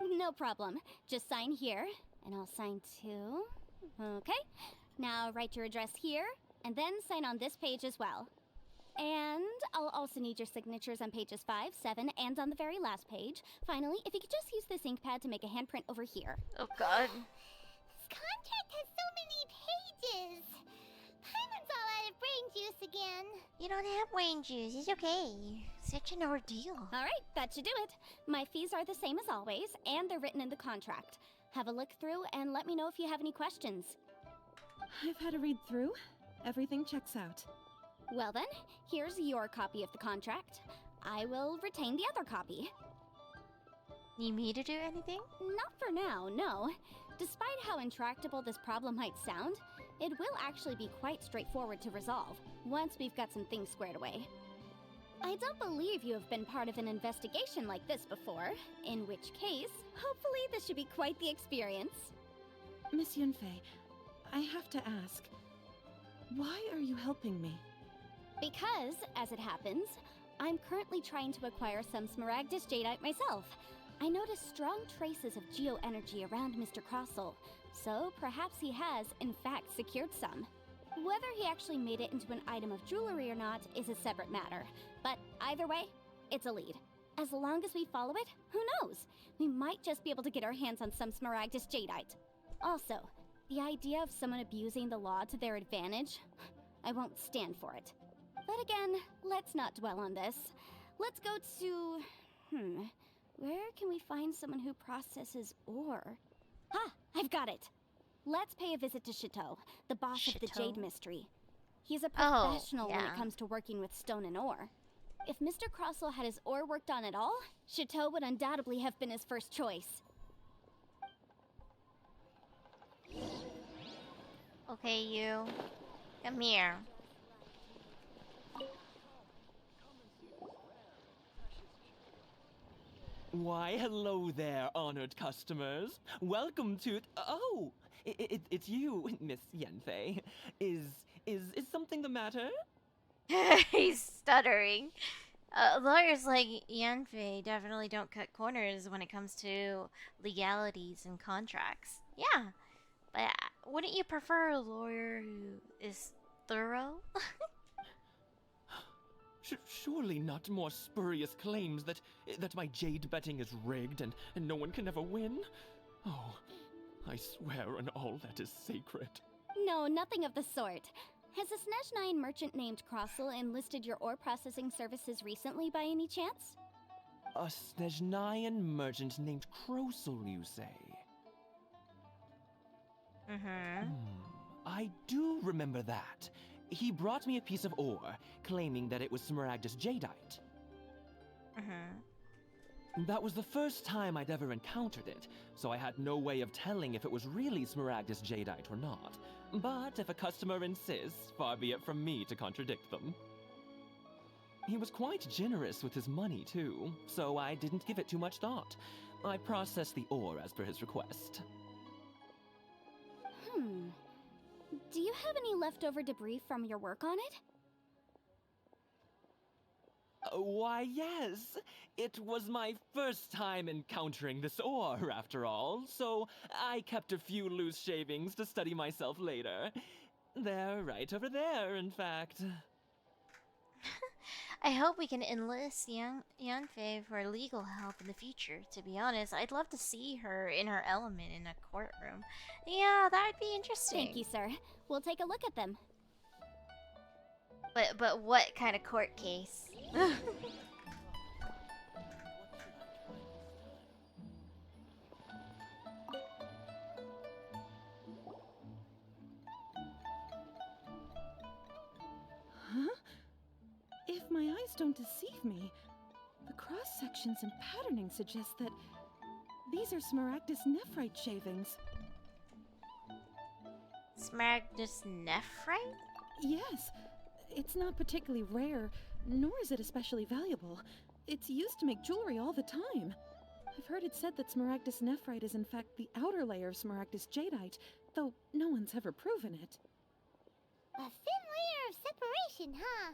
No problem. Just sign here, and I'll sign too. Okay. Now write your address here, and then sign on this page as well. And I'll also need your signatures on pages 5, 7, and on the very last page. Finally, if you could just use this ink pad to make a handprint over here. Oh god. This contract has so many pages. Paimon's all out of brain juice again. You don't have brain juice. It's okay. Such an ordeal. Alright, that should do it. My fees are the same as always, and they're written in the contract. Have a look through and let me know if you have any questions. I've had a read through. Everything checks out. Well then, here's your copy of the contract. I will retain the other copy. Need me to do anything? Not for now, no. Despite how intractable this problem might sound, it will actually be quite straightforward to resolve, once we've got some things squared away. I don't believe you have been part of an investigation like this before, in which case, hopefully this should be quite the experience. Miss Yunfei, I have to ask, why are you helping me? Because, as it happens, I'm currently trying to acquire some Smaragdus Jadeite myself. I noticed strong traces of geo-energy around Mr. Crossel, so perhaps he has, in fact, secured some. Whether he actually made it into an item of jewelry or not is a separate matter, but either way, it's a lead. As long as we follow it, who knows? We might just be able to get our hands on some Smaragdus Jadeite. Also, the idea of someone abusing the law to their advantage, I won't stand for it. But again, let's not dwell on this. Let's go to... where can we find someone who processes ore? Ah, I've got it! Let's pay a visit to Childe, the boss of the Jade Childe? Mystery. He's a Oh, professional when yeah. it comes to working with stone and ore. If Mr. Crossell had his ore worked on at all, Childe would undoubtedly have been his first choice. Okay, you. Come here. Why, hello there, honored customers. Welcome to... Oh, it's you, Miss Yanfei. Is something the matter? He's stuttering. Lawyers like Yanfei definitely don't cut corners when it comes to legalities and contracts. Yeah, but wouldn't you prefer a lawyer who is thorough? Surely not more spurious claims that my jade betting is rigged and no one can ever win? Oh, I swear on all that is sacred. No, nothing of the sort. Has a Snezhnine merchant named Crossell enlisted your ore processing services recently by any chance? A Snezhnine merchant named Crossell, you say? Mm-hmm. I do remember that. He brought me a piece of ore, claiming that it was Smaragdus jadeite. Mm-hmm. That was the first time I'd ever encountered it, so I had no way of telling if it was really Smaragdus jadeite or not. But if a customer insists, far be it from me to contradict them. He was quite generous with his money, too, so I didn't give it too much thought. I processed the ore as per his request. Do you have any leftover debris from your work on it? Why, yes. It was my first time encountering this ore, after all, so I kept a few loose shavings to study myself later. They're right over there, in fact. I hope we can enlist Yanfei for legal help in the future. To be honest, I'd love to see her in her element in a courtroom. Yeah, that would be interesting. Thank you, sir. We'll take a look at them. But what kind of court case? Huh? If my eyes don't deceive me, the cross-sections and patterning suggest that these are Smaragdus nephrite shavings. Smaragdus nephrite? Yes. It's not particularly rare, nor is it especially valuable. It's used to make jewelry all the time. I've heard it said that Smaragdus nephrite is in fact the outer layer of Smaragdus jadeite, though no one's ever proven it. A thin layer of separation, huh?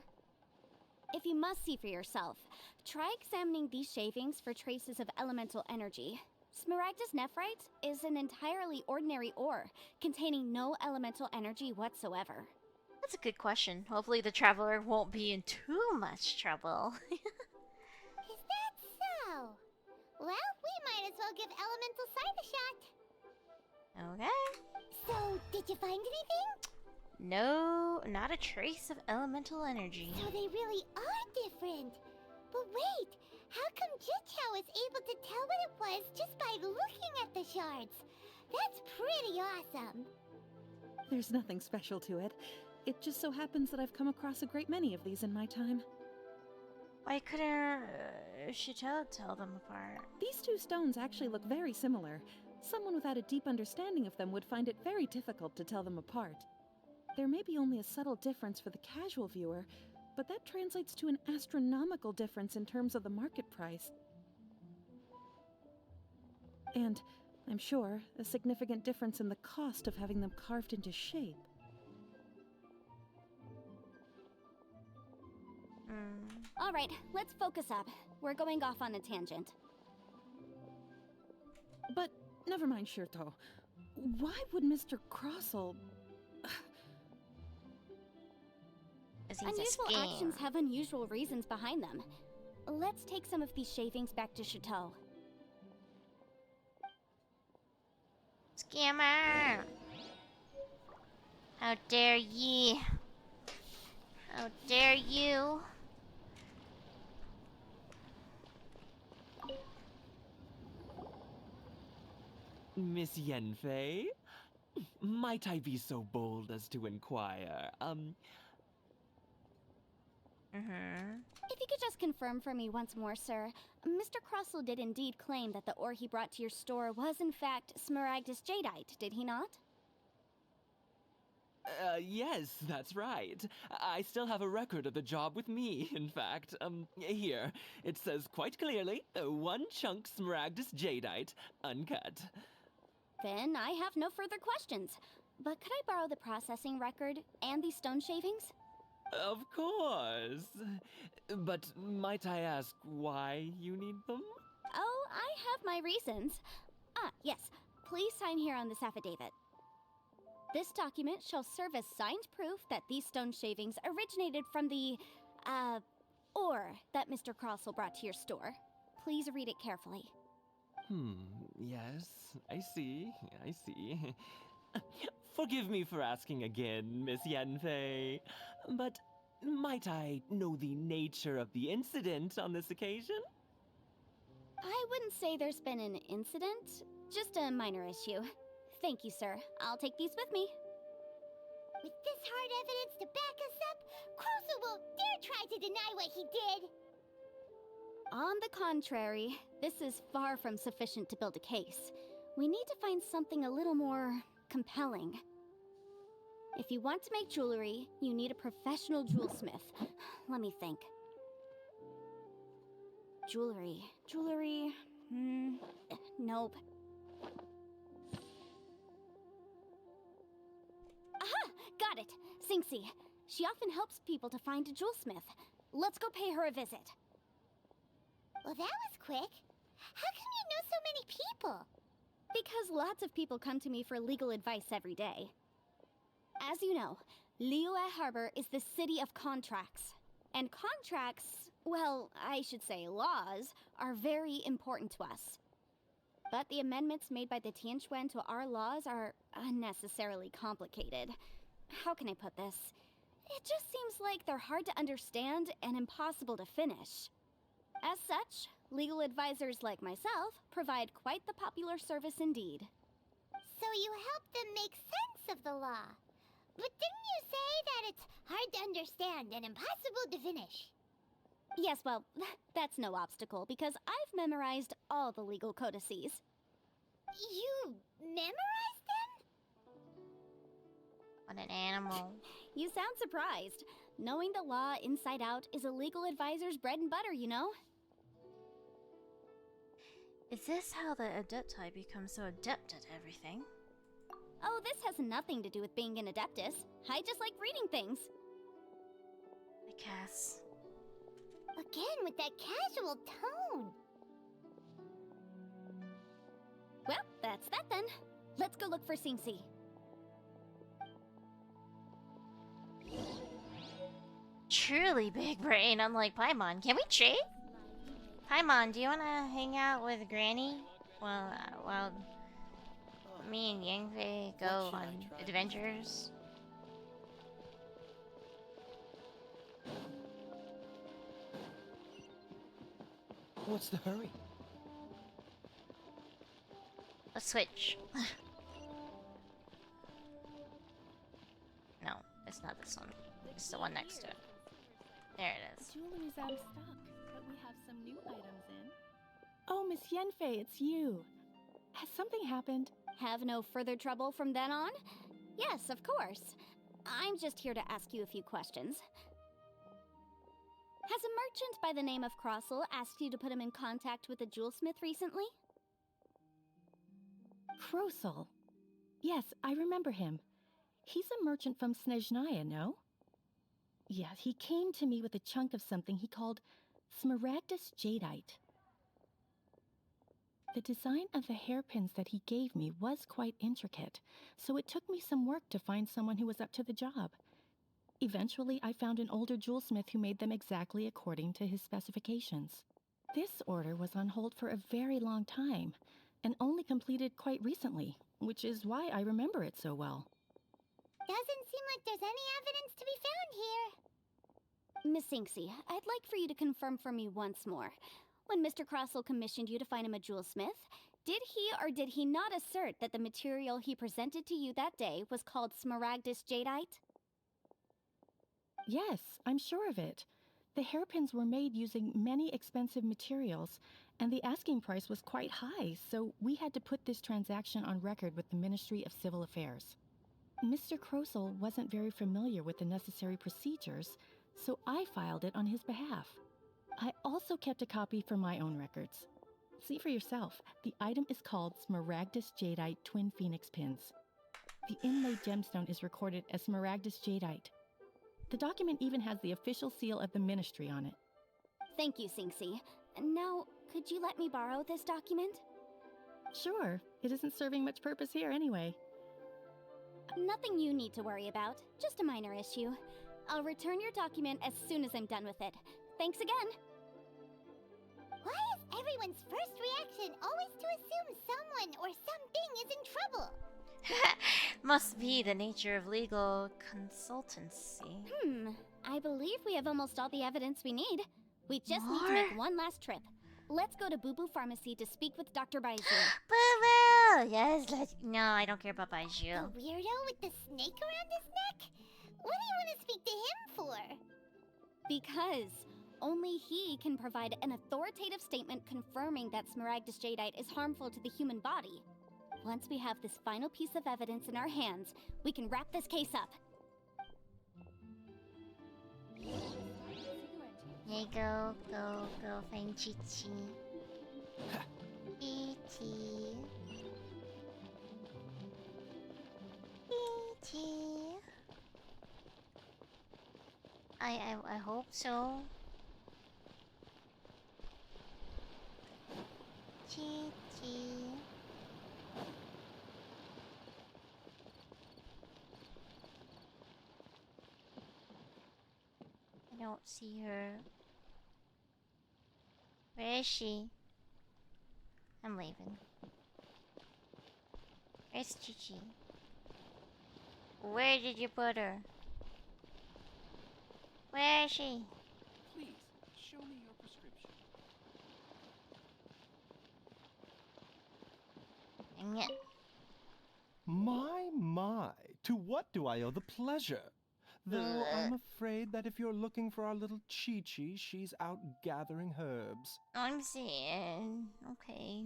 If you must see for yourself, try examining these shavings for traces of elemental energy. Smaragdus nephrite is an entirely ordinary ore, containing no elemental energy whatsoever. That's a good question. Hopefully the traveler won't be in too much trouble. Is that so? Well, we might as well give Elemental Sight a shot. Okay. So, did you find anything? No, not a trace of elemental energy. So they really are different. But wait, how come Jichao is able to tell what it was just by looking at the shards? That's pretty awesome. There's nothing special to it. It just so happens that I've come across a great many of these in my time. Why couldn't Childe tell them apart? These two stones actually look very similar. Someone without a deep understanding of them would find it very difficult to tell them apart. There may be only a subtle difference for the casual viewer, but that translates to an astronomical difference in terms of the market price. And, I'm sure, a significant difference in the cost of having them carved into shape. Alright, let's focus up. We're going off on a tangent. But, never mind, Shirto. Why would Mr. Crossell... Unusual actions have unusual reasons behind them. Let's take some of these shavings back to Childe. Scammer! How dare ye! How dare you! Miss Yanfei? Might I be so bold as to inquire, If you could just confirm for me once more, sir. Mr. Crossell did indeed claim that the ore he brought to your store was in fact Smaragdus Jadeite, did he not? Yes, that's right. I still have a record of the job with me, in fact. Here. It says quite clearly, 1 chunk Smaragdus Jadeite, uncut. Then I have no further questions. But could I borrow the processing record and these stone shavings? Of course. But might I ask why you need them? Oh, I have my reasons. Ah, yes. Please sign here on this affidavit. This document shall serve as signed proof that these stone shavings originated from the, ore that Mr. Crossell brought to your store. Please read it carefully. Yes, I see. Forgive me for asking again, Miss Yanfei, but might I know the nature of the incident on this occasion? I wouldn't say there's been an incident, just a minor issue. Thank you, sir. I'll take these with me. With this hard evidence to back us up, Crossell won't dare try to deny what he did! On the contrary, this is far from sufficient to build a case. We need to find something a little more compelling. If you want to make jewelry, you need a professional jewelsmith. Let me think. Jewelry. Nope. Aha! Got it! Sinxi. She often helps people to find a jewelsmith. Let's go pay her a visit. Well, that was quick. How come you know so many people? Because lots of people come to me for legal advice every day. As you know, Liyue Harbor is the city of contracts. And contracts, well, I should say laws, are very important to us. But the amendments made by the Tianquan to our laws are unnecessarily complicated. How can I put this? It just seems like they're hard to understand and impossible to finish. As such, legal advisors like myself provide quite the popular service indeed. So you help them make sense of the law. But didn't you say that it's hard to understand and impossible to finish? Yes, well, that's no obstacle because I've memorized all the legal codices. You memorized them? What an animal. You sound surprised. Knowing the law inside out is a legal advisor's bread and butter, you know? Is this how the Adepti become so adept at everything? Oh, this has nothing to do with being an Adeptus. I just like reading things. I guess. Again, with that casual tone. Well, that's that then. Let's go look for Sinxi. Truly big brain, unlike Paimon. Can we trade? Paimon, do you want to hang out with Granny? Well, me and Yangfei go on adventures. What's the hurry? Let's switch. No, it's not this one. It's the one next to it. There it is. Jewelry's out of stock, but we have some new items in. Oh, Miss Yenfei, it's you. Has something happened? Have no further trouble from then on? Yes, of course. I'm just here to ask you a few questions. Has a merchant by the name of Crossell asked you to put him in contact with a jewelsmith recently? Crossell. Yes, I remember him. He's a merchant from Snezhnaya, no? Yeah, he came to me with a chunk of something he called Smaragdus Jadeite. The design of the hairpins that he gave me was quite intricate, so it took me some work to find someone who was up to the job. Eventually, I found an older jewelsmith who made them exactly according to his specifications. This order was on hold for a very long time, and only completed quite recently, which is why I remember it so well. Doesn't seem like there's any evidence to be found here. Miss Sinxi, I'd like for you to confirm for me once more. When Mr. Crossell commissioned you to find him a jewelsmith, Did he or did he not assert that the material he presented to you that day was called Smaragdus Jadeite? Yes, I'm sure of it. The hairpins were made using many expensive materials, and the asking price was quite high, so we had to put this transaction on record with the Ministry of Civil Affairs. Mr. Krosel wasn't very familiar with the necessary procedures, so I filed it on his behalf. I also kept a copy for my own records. See for yourself, the item is called Smaragdus Jadeite Twin Phoenix Pins. The inlaid gemstone is recorded as Smaragdus Jadeite. The document even has the official seal of the ministry on it. Thank you, Singxi. Now, could you let me borrow this document? Sure, it isn't serving much purpose here anyway. Nothing you need to worry about, just a minor issue. I'll return your document as soon as I'm done with it. Thanks again! Why is everyone's first reaction always to assume someone or something is in trouble? Must be the nature of legal consultancy. I believe we have almost all the evidence we need. We just need to make one last trip. Let's go to Boo Boo Pharmacy to speak with Dr. Baizu. Boo Boo! Yes, let's... No, I don't care about Baizu. The weirdo with the snake around his neck? What do you want to speak to him for? Because only he can provide an authoritative statement confirming that Smaragdus Jadeite is harmful to the human body. Once we have this final piece of evidence in our hands, we can wrap this case up. Hey, go find Chi-Chi. E.T. E.T. I hope so. Chi-Chi. I don't see her. Where is she? I'm leaving. Where's Chi-Chi? Where did you put her? Where is she? Please, show me your prescription. Dang it. My, to what do I owe the pleasure? Though I'm afraid that if you're looking for our little Chi-Chi, she's out gathering herbs. I'm seeing. Okay.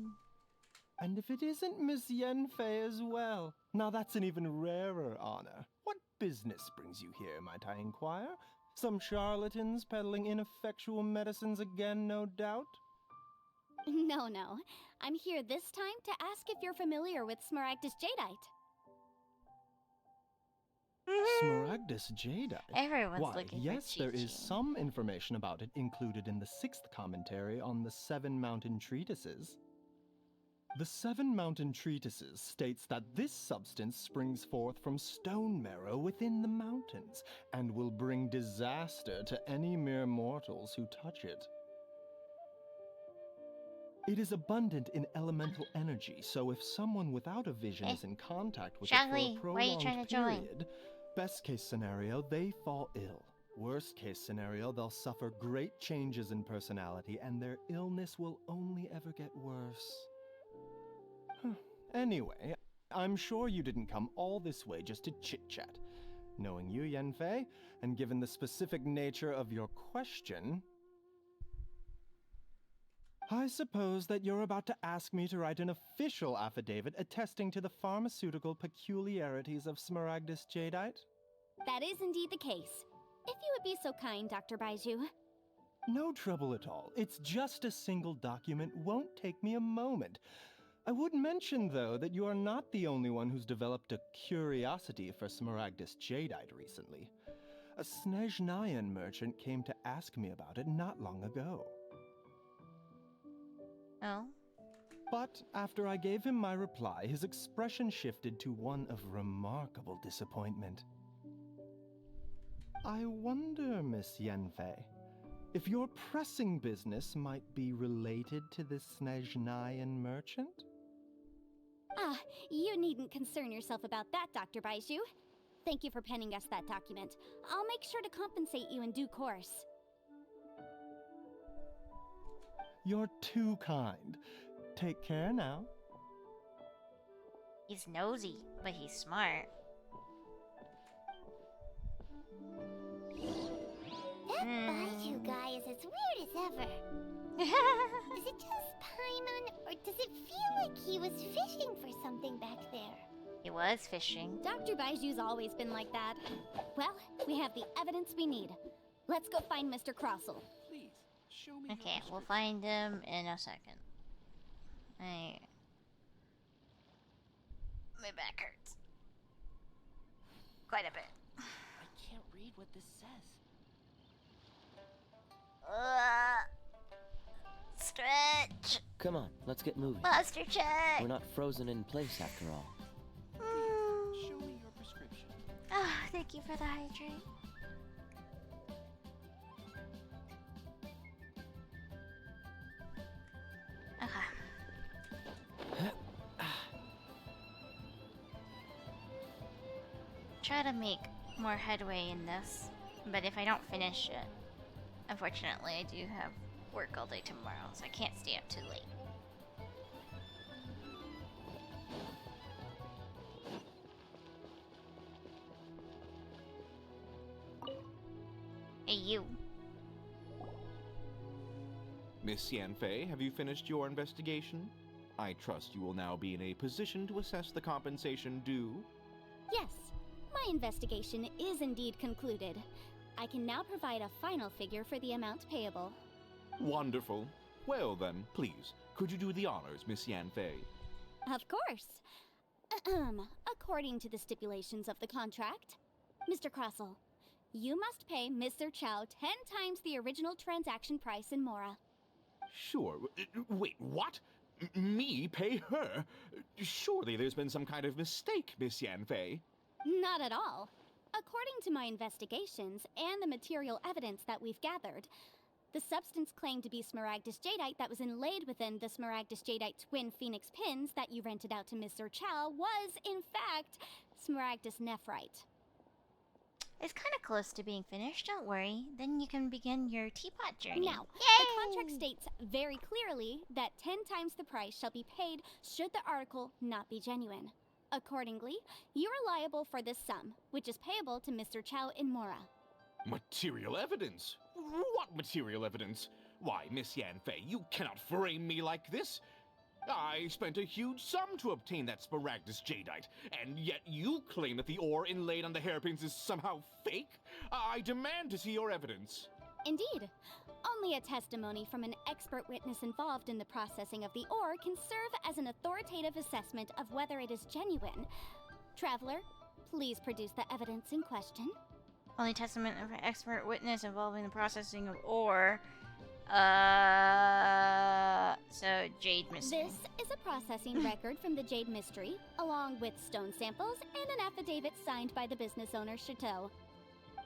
And if it isn't Miss Yanfei as well, now that's an even rarer honor. What business brings you here, might I inquire? Some charlatans peddling ineffectual medicines again, no doubt? No. I'm here this time to ask if you're familiar with Smaragdus Jadeite. Smaragdus Jadeite? Everyone's Why, looking yes, for there Chi-Chi. is some information about it included in the 6th commentary on the 7 Mountain Treatises. The 7 Mountain Treatises states that this substance springs forth from stone marrow within the mountains, and will bring disaster to any mere mortals who touch it. It is abundant in elemental energy, so if someone without a vision is in contact with it Shangli, for a why are you trying prolonged to join? period, best case scenario, they fall ill. Worst case scenario, they'll suffer great changes in personality, and their illness will only ever get worse. Anyway, I'm sure you didn't come all this way just to chit-chat. Knowing you, Yanfei, and given the specific nature of your question, I suppose that you're about to ask me to write an official affidavit attesting to the pharmaceutical peculiarities of Smaragdus Jadeite? That is indeed the case. If you would be so kind, Dr. Baizu. No trouble at all. It's just a single document. Won't take me a moment. I would mention, though, that you are not the only one who's developed a curiosity for Smaragdus Jadeite recently. A Snezhnayan merchant came to ask me about it not long ago. Oh? But after I gave him my reply, his expression shifted to one of remarkable disappointment. I wonder, Miss Yanfei, if your pressing business might be related to this Snezhnayan merchant? Ah, you needn't concern yourself about that, Dr. Baizu. Thank you for penning us that document. I'll make sure to compensate you in due course. You're too kind. Take care now. He's nosy, but he's smart. That Baiju guy is as weird as ever. Is it just Paimon, or does it feel like he was fishing for something back there? He was fishing. Dr. Baiju's always been like that. Well, we have the evidence we need. Let's go find Mr. Crossel. Please, show me. Okay, we'll find him in a second. My back hurts. Quite a bit. I can't read what this says. Stretch! Come on, let's get moving. Monster check! We're not frozen in place after all. Show me your prescription. Ah, thank you for the hydrate. Okay. Try to make more headway in this, but if I don't finish it, unfortunately I do have work all day tomorrow, so I can't stay up too late. Hey, you. Miss Yanfei, have you finished your investigation? I trust you will now be in a position to assess the compensation due. Yes, my investigation is indeed concluded. I can now provide a final figure for the amount payable. Wonderful. Well then, please, could you do the honors, Miss Yanfei? Of course. According to the stipulations of the contract, Mr. Crossel, you must pay Mr. Chow 10 times the original transaction price in Mora. Sure. Wait, what? Me pay her? Surely there's been some kind of mistake, Miss Yanfei. Not at all. According to my investigations and the material evidence that we've gathered, the substance claimed to be Smaragdus Jadeite that was inlaid within the Smaragdus Jadeite twin phoenix pins that you rented out to Mr. Chow was, in fact, Smaragdus Nephrite. It's kind of close to being finished, don't worry. Then you can begin your teapot journey. Now, Yay! the contract states very clearly that 10 times the price shall be paid should the article not be genuine. Accordingly, you are liable for this sum, which is payable to Mr. Chow in Mora. Material evidence? What material evidence? Why, Miss Yanfei, you cannot frame me like this. I spent a huge sum to obtain that Smaragdus Jadeite, and yet you claim that the ore inlaid on the hairpins is somehow fake? I demand to see your evidence. Indeed. Only a testimony from an expert witness involved in the processing of the ore can serve as an authoritative assessment of whether it is genuine. Traveler, please produce the evidence in question. Only testament of an expert witness involving the processing of ore. So Jade Mystery. This is a processing record from the Jade Mystery, along with stone samples and an affidavit signed by the business owner, Chateau.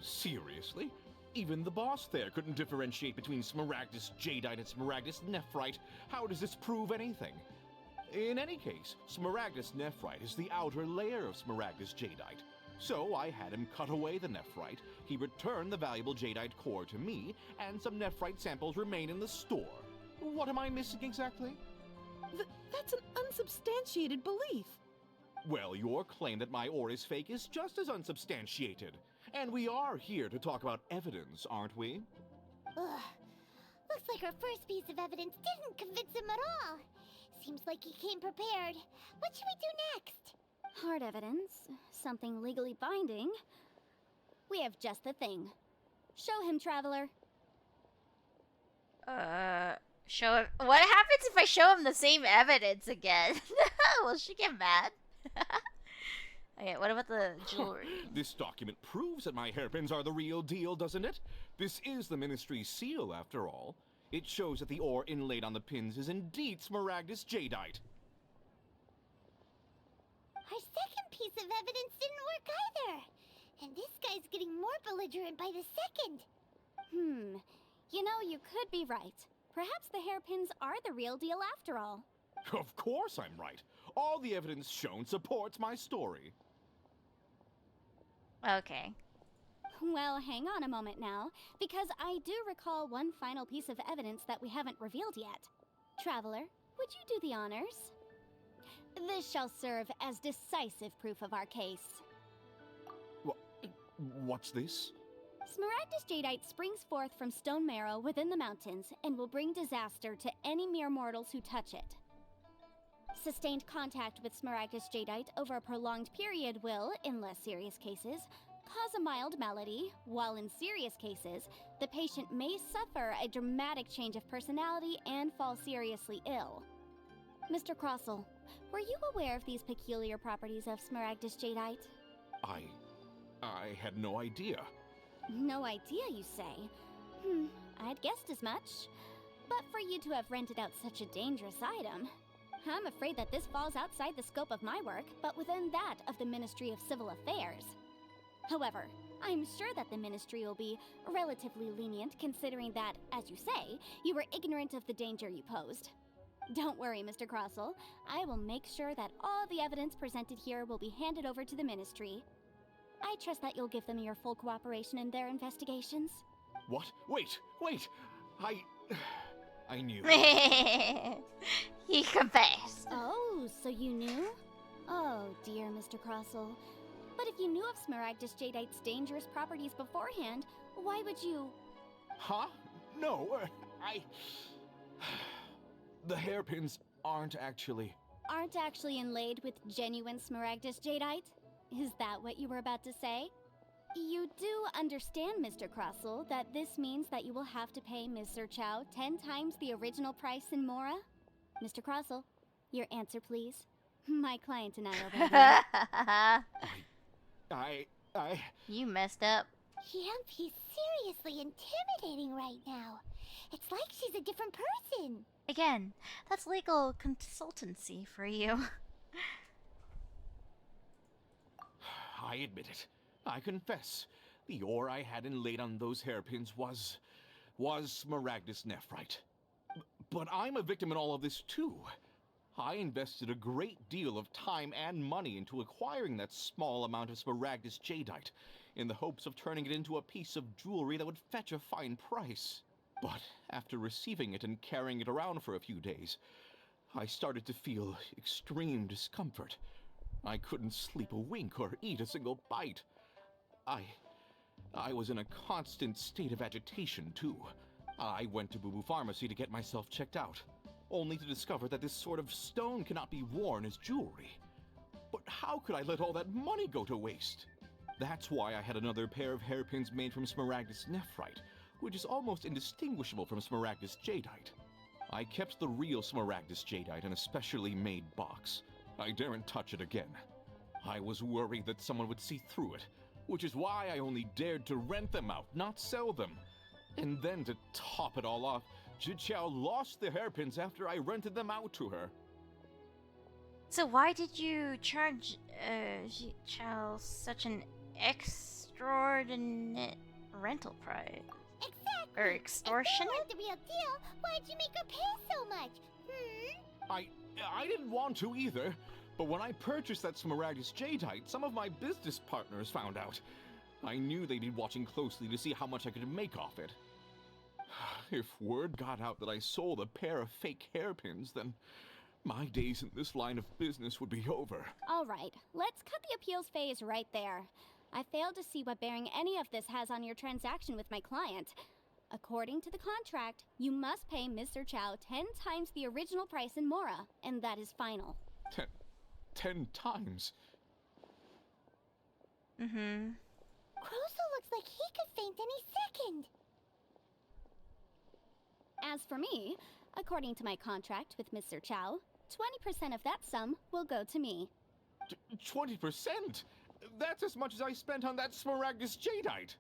Seriously? Even the boss there couldn't differentiate between Smaragdus Jadeite and Smaragdus Nephrite. How does this prove anything? In any case, Smaragdus Nephrite is the outer layer of Smaragdus Jadeite. So I had him cut away the Nephrite, he returned the valuable Jadeite core to me, and some Nephrite samples remain in the store. What am I missing exactly? That's an unsubstantiated belief. Well, your claim that my ore is fake is just as unsubstantiated. And we are here to talk about evidence, aren't we? Ugh. Looks like our first piece of evidence didn't convince him at all. Seems like he came prepared. What should we do next? Hard evidence, something legally binding. We have just the thing. Show him, Traveler. Show him. What happens if I show him the same evidence again? Will she get mad? Okay, what about the jewelry? This document proves that my hairpins are the real deal, doesn't it? This is the Ministry's seal, after all. It shows that the ore inlaid on the pins is indeed Smaragdus Jadeite. Our second piece of evidence didn't work either. And this guy's getting more belligerent by the second. You know, you could be right. Perhaps the hairpins are the real deal after all. Of course I'm right. All the evidence shown supports my story. Okay. Well, hang on a moment now, because I do recall one final piece of evidence that we haven't revealed yet. Traveler, would you do the honors? This shall serve as decisive proof of our case. What's this? Smaragdus jadeite springs forth from stone marrow within the mountains and will bring disaster to any mere mortals who touch it. Sustained contact with Smaragdus jadeite over a prolonged period will, in less serious cases, cause a mild malady, while in serious cases, the patient may suffer a dramatic change of personality and fall seriously ill. Mr. Crossell, were you aware of these peculiar properties of Smaragdus jadeite? I had no idea. No idea, you say? I'd guessed as much. But for you to have rented out such a dangerous item, I'm afraid that this falls outside the scope of my work, but within that of the Ministry of Civil Affairs. However, I'm sure that the Ministry will be relatively lenient considering that, as you say, you were ignorant of the danger you posed. Don't worry, Mr. Crossell. I will make sure that all the evidence presented here will be handed over to the Ministry. I trust that you'll give them your full cooperation in their investigations. What? Wait! I knew. He confessed. Oh, so you knew? Oh, dear Mr. Crossell. But if you knew of Smaragdus jadeite's dangerous properties beforehand, why would you... Huh? No, The hairpins aren't actually inlaid with genuine Smaragdus jadeite? Is that what you were about to say? You do understand, Mr. Crossell, that this means that you will have to pay Ms. Sir Chow 10 times the original price in Mora? Mr. Crossell, your answer, please. My client and I will... You messed up. He's seriously intimidating right now. It's like she's a different person. Again, that's legal consultancy for you. I admit it. I confess. The ore I had inlaid on those hairpins was Smaragdus nephrite. But I'm a victim in all of this too. I invested a great deal of time and money into acquiring that small amount of Smaragdus jadeite, in the hopes of turning it into a piece of jewelry that would fetch a fine price. But after receiving it and carrying it around for a few days, I started to feel extreme discomfort. I couldn't sleep a wink or eat a single bite. I was in a constant state of agitation, too. I went to Boo Boo Pharmacy to get myself checked out, only to discover that this sort of stone cannot be worn as jewelry. But how could I let all that money go to waste? That's why I had another pair of hairpins made from Smaragdus nephrite, which is almost indistinguishable from Smaragdus jadeite. I kept the real Smaragdus jadeite in a specially made box. I daren't touch it again. I was worried that someone would see through it, which is why I only dared to rent them out, not sell them. And then to top it all off, Jiqiao lost the hairpins after I rented them out to her. So why did you charge Jiqiao such an extraordinary rental price? Exactly. Or extortionate? If that was the real deal, why'd you make her pay so much? I didn't want to either, but when I purchased that Smaragdus jadeite, some of my business partners found out. I knew they'd be watching closely to see how much I could make off it. If word got out that I sold a pair of fake hairpins, then my days in this line of business would be over. All right, let's cut the appeals phase right there. I failed to see what bearing any of this has on your transaction with my client. According to the contract, you must pay Mr. Chow 10 times the original price in Mora, and that is final. 10 times? Croso looks like he could faint any second. As for me, according to my contract with Mr. Chow, 20% of that sum will go to me. 20%? That's as much as I spent on that Smaragdus jadeite.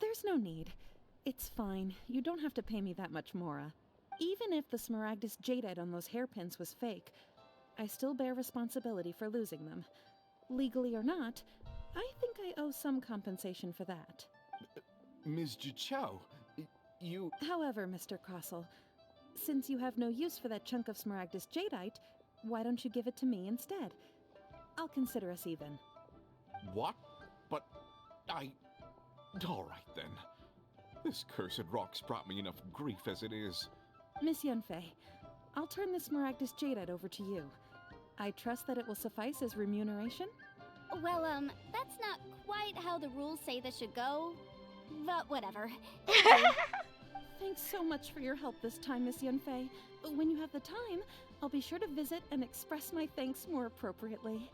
There's no need. It's fine. You don't have to pay me that much, Mora. Even if the Smaragdus jadeite on those hairpins was fake, I still bear responsibility for losing them. Legally or not, I think I owe some compensation for that. Ms. Jiqiao, you... However, Mr. Crossell, since you have no use for that chunk of Smaragdus jadeite, why don't you give it to me instead? I'll consider us even. What? But all right, then. This cursed rock's brought me enough grief as it is. Miss Yunfei, I'll turn the Smaragdus jadeite over to you. I trust that it will suffice as remuneration? Well, that's not quite how the rules say this should go. But whatever. Thanks so much for your help this time, Miss Yunfei. When you have the time, I'll be sure to visit and express my thanks more appropriately.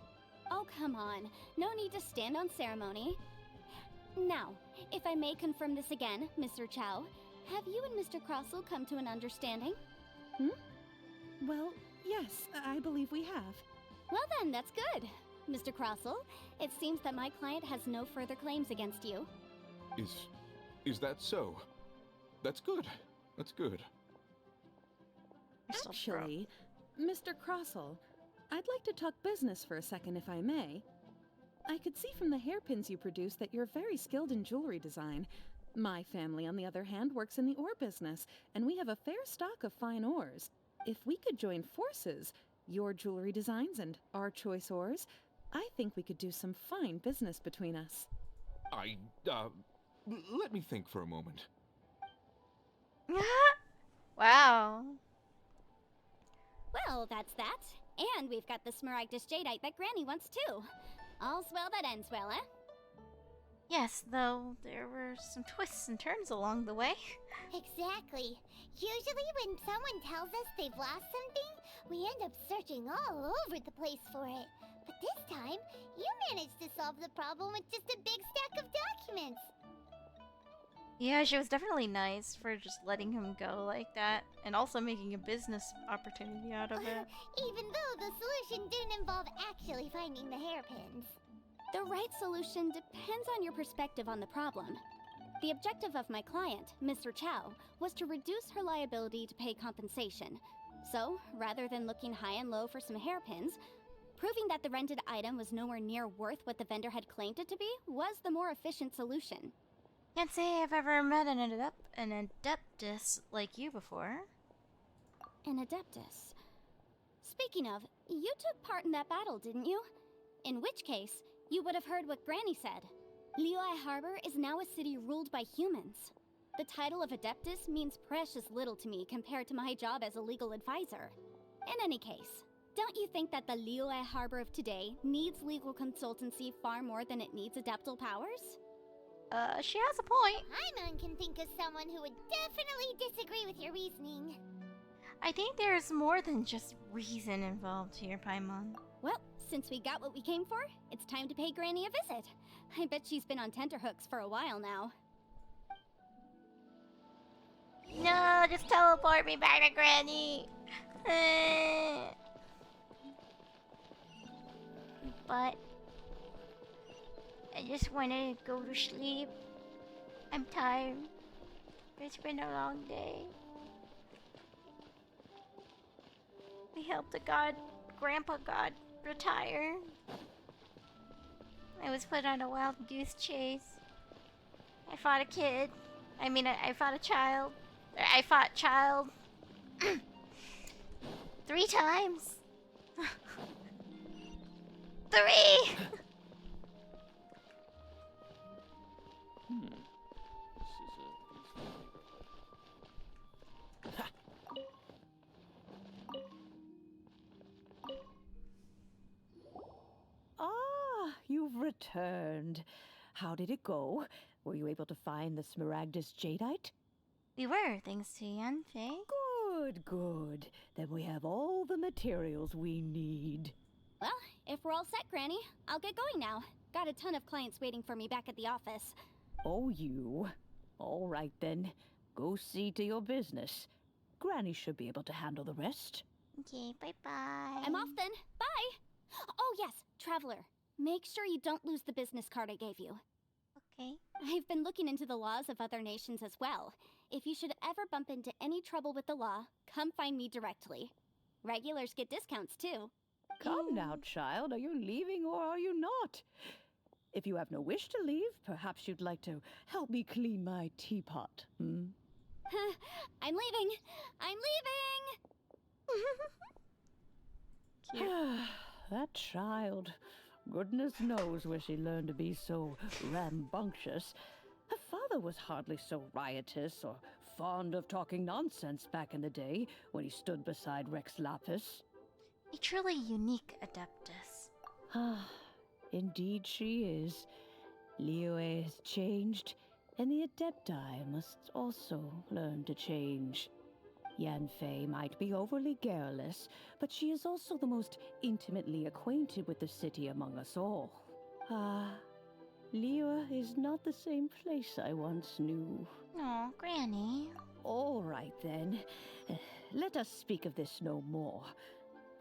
Oh, come on. No need to stand on ceremony. Now, if I may confirm this again, Mr. Chow, have you and Mr. Crossell come to an understanding? Well, yes, I believe we have. Well then, that's good. Mr. Crossell, it seems that my client has no further claims against you. Is that so? That's good. That's good. Actually, Mr. Crossell, I'd like to talk business for a second if I may. I could see from the hairpins you produce that you're very skilled in jewelry design. My family, on the other hand, works in the ore business, and we have a fair stock of fine ores. If we could join forces, your jewelry designs and our choice ores, I think we could do some fine business between us. Let me think for a moment. Wow. Well, that's that. And we've got the Smaragdus Jadeite that Granny wants too. All's well that ends well, eh? Yes, though there were some twists and turns along the way. Exactly. Usually when someone tells us they've lost something, we end up searching all over the place for it. But this time, you managed to solve the problem with just a big stack of documents. Yeah, she was definitely nice for just letting him go like that, and also making a business opportunity out of it. Even though the solution didn't involve actually finding the hairpins. The right solution depends on your perspective on the problem. The objective of my client, Mr. Chow, was to reduce her liability to pay compensation. So, rather than looking high and low for some hairpins, proving that the rented item was nowhere near worth what the vendor had claimed it to be was the more efficient solution. Can't say I've ever met an adeptus like you before. An adeptus. Speaking of, you took part in that battle, didn't you? In which case, you would have heard what Granny said. Liyue Harbor is now a city ruled by humans. The title of adeptus means precious little to me compared to my job as a legal advisor. In any case, don't you think that the Liyue Harbor of today needs legal consultancy far more than it needs adeptal powers? She has a point. Paimon can think of someone who would definitely disagree with your reasoning. I think there's more than just reason involved here, Paimon. Well, since we got what we came for, it's time to pay Granny a visit. I bet she's been on tenterhooks for a while now. No, just teleport me back to Granny. But I just want to go to sleep. I'm tired. It's been a long day. We helped the Grandpa God retire. I was put on a wild goose chase. I fought a kid. I fought a child. I fought Childe 3 times. 3! You've returned. How did it go? Were you able to find the Smaragdus Jadeite? We were, thanks to Yanfei. Good. Then we have all the materials we need. Well, if we're all set, Granny, I'll get going now. Got a ton of clients waiting for me back at the office. Oh, you. All right, then. Go see to your business. Granny should be able to handle the rest. Okay, bye-bye. I'm off then. Bye! Oh, yes, Traveler. Make sure you don't lose the business card I gave you. Okay. I've been looking into the laws of other nations as well. If you should ever bump into any trouble with the law, come find me directly. Regulars get discounts, too. Come now, child. Are you leaving or are you not? If you have no wish to leave, perhaps you'd like to help me clean my teapot, hmm? I'm leaving! I'm leaving! That child. Goodness knows where she learned to be so rambunctious. Her father was hardly so riotous or fond of talking nonsense back in the day when he stood beside Rex Lapis. A truly unique Adeptus. Ah, indeed she is. Liyue has changed, and the Adepti must also learn to change. Yanfei might be overly garrulous, but she is also the most intimately acquainted with the city among us all. Ah, Liyue is not the same place I once knew. Oh, Granny. All right then. Let us speak of this no more.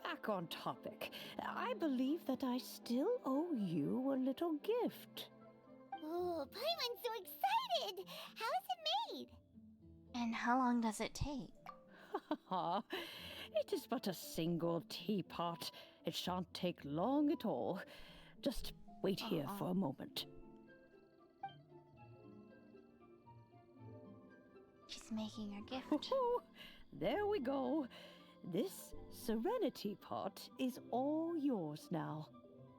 Back on topic. I believe that I still owe you a little gift. Oh, Paimon's so excited! How is it made? And how long does it take? It is but a single teapot. It shan't take long at all. Just wait here for a moment. She's making her gift. There we go. This Serenity Pot is all yours now.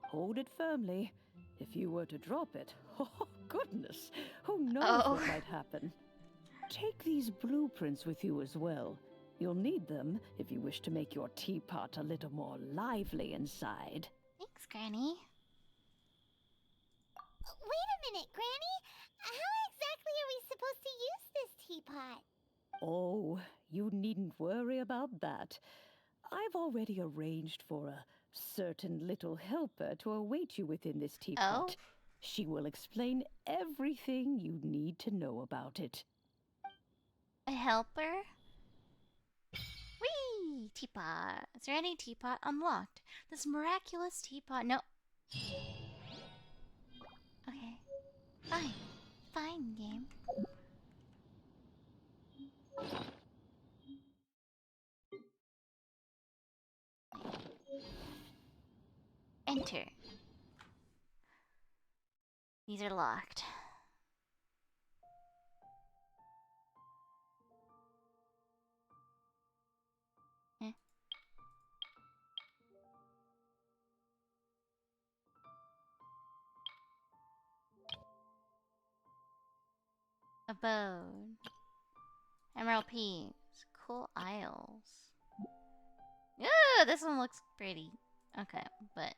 Hold it firmly. If you were to drop it, oh goodness, who knows what might happen. Take these blueprints with you as well. You'll need them if you wish to make your teapot a little more lively inside. Thanks, Granny. Wait a minute, Granny! How exactly are we supposed to use this teapot? Oh, you needn't worry about that. I've already arranged for a certain little helper to await you within this teapot. She will explain everything you need to know about it. A helper? Whee! Teapot. Is there any teapot unlocked? This miraculous teapot. No. Okay. Fine. Fine, game. Enter. These are locked. Abode. Emerald Peaks. Cool Isles. Yeah, this one looks pretty. Okay, but...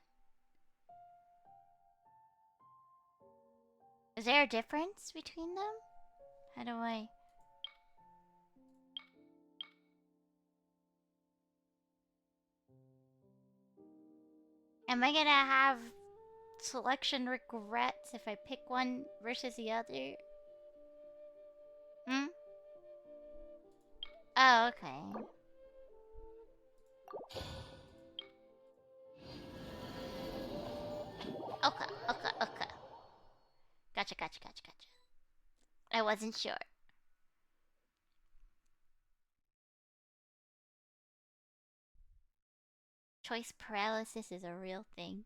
Is there a difference between them? How do I... Am I gonna have selection regrets if I pick one versus the other? Hmm? Oh, okay. Okay. Gotcha. I wasn't sure. Choice paralysis is a real thing.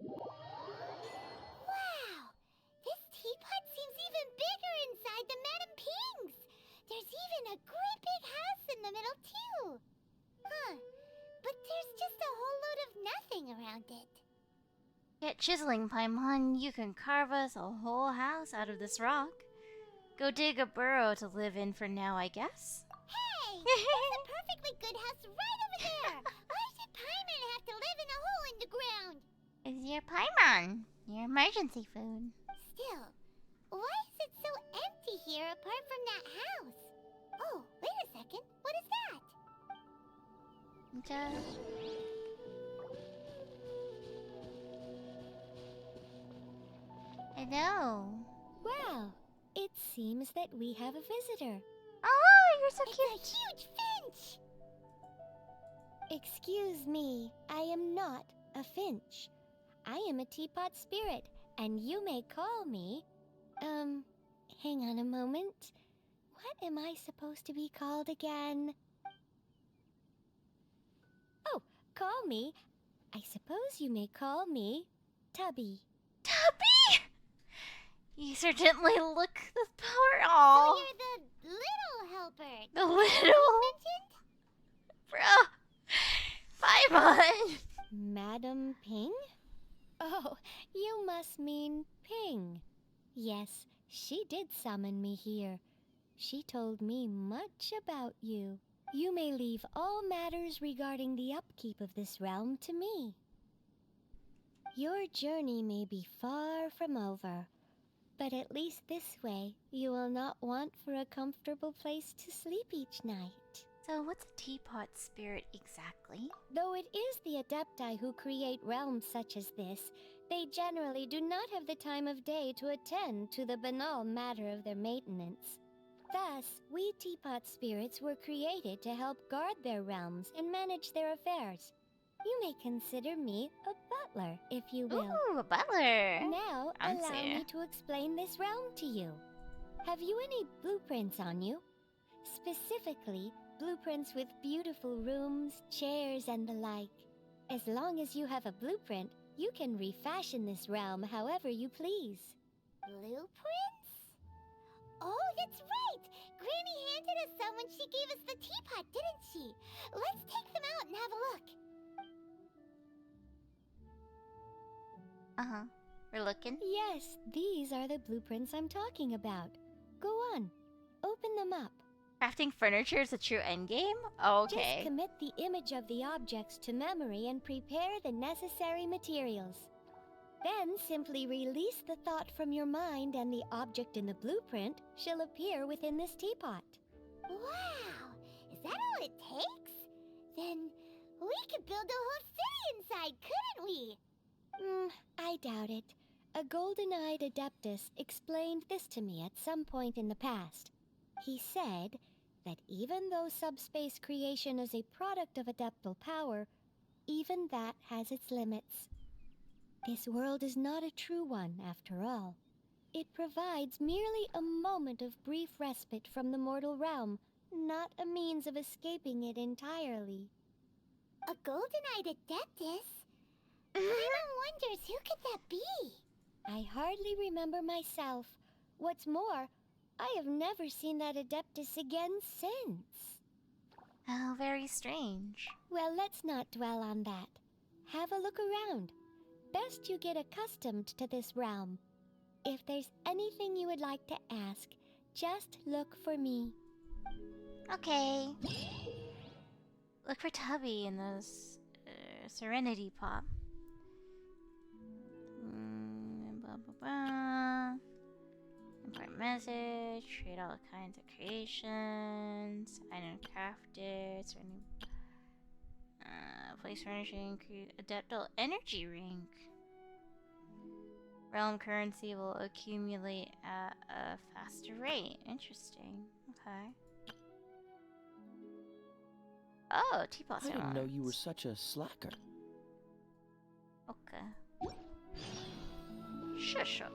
Wow! This teapot seems even bigger inside than Madame Ping's! There's even a great big house in the middle, too! Huh. But there's just a whole load of nothing around it. Get chiseling, Paimon. You can carve us a whole house out of this rock. Go dig a burrow to live in for now, I guess. Hey! There's a perfectly good house right over there! Why should Paimon have to live in a hole in the ground? It's your Paimon. Your emergency food. Still, why is it so empty here apart from that house? Oh, wait a second. What is that? Just... Hello. Well, it seems that we have a visitor. Oh, you're so cute. It's a huge finch! Excuse me, I am not a finch. I am a teapot spirit, and you may call me... hang on a moment. What am I supposed to be called again? Oh, call me. I suppose you may call me Tubby. Tubby! You certainly look the part. Aww. So you're the little helper. The little... Bruh. Paimon! Madam Ping? Oh, you must mean Ping. Yes, she did summon me here. She told me much about you. You may leave all matters regarding the upkeep of this realm to me. Your journey may be far from over, but at least this way you will not want for a comfortable place to sleep each night. So what's a teapot spirit exactly? Though it is the Adepti who create realms such as this, they generally do not have the time of day to attend to the banal matter of their maintenance. Thus, we teapot spirits were created to help guard their realms and manage their affairs. You may consider me a butler, if you will. Ooh, a butler! Now, allow me to explain this realm to you. Have you any blueprints on you? Specifically, blueprints with beautiful rooms, chairs, and the like. As long as you have a blueprint, you can refashion this realm however you please. Blueprints? Oh, that's right! Granny handed us some when she gave us the teapot, didn't she? Let's take them out and have a look. Uh-huh. We're looking? Yes, these are the blueprints I'm talking about. Go on, open them up. Crafting furniture is a true endgame? Okay. Just commit the image of the objects to memory and prepare the necessary materials. Then simply release the thought from your mind and the object in the blueprint shall appear within this teapot. Wow! Is that all it takes? Then we could build a whole city inside, couldn't we? I doubt it. A golden-eyed adeptus explained this to me at some point in the past. He said that even though subspace creation is a product of adeptal power, even that has its limits. This world is not a true one, after all. It provides merely a moment of brief respite from the mortal realm, not a means of escaping it entirely. A golden-eyed adeptus? Paimon wonders who could that be? I hardly remember myself. What's more, I have never seen that adeptus again since. Oh, very strange. Well, let's not dwell on that. Have a look around. Best you get accustomed to this realm. If there's anything you would like to ask, just look for me. Okay. Look for Tubby in those Serenity Pop. Blah, blah, blah. Important message. Trade all kinds of creations. Item crafted. Certain place furnishing. Create adeptal energy ring. Realm currency will accumulate at a faster rate. Interesting. Okay. Oh, teapots I are didn't know you were arms. such a slacker. Okay. Shush up.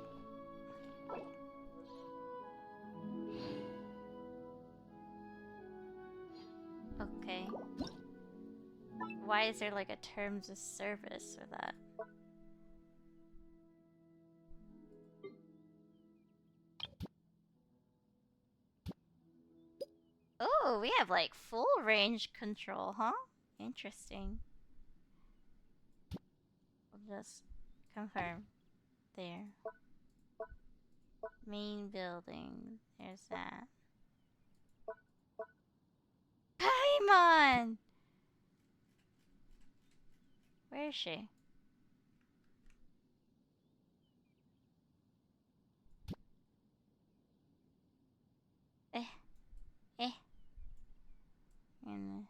Okay. Why is there like a terms of service for that? Oh, we have like full range control, huh? Interesting. We'll just confirm. There. Main building. There's that. Paimon! Where is she? And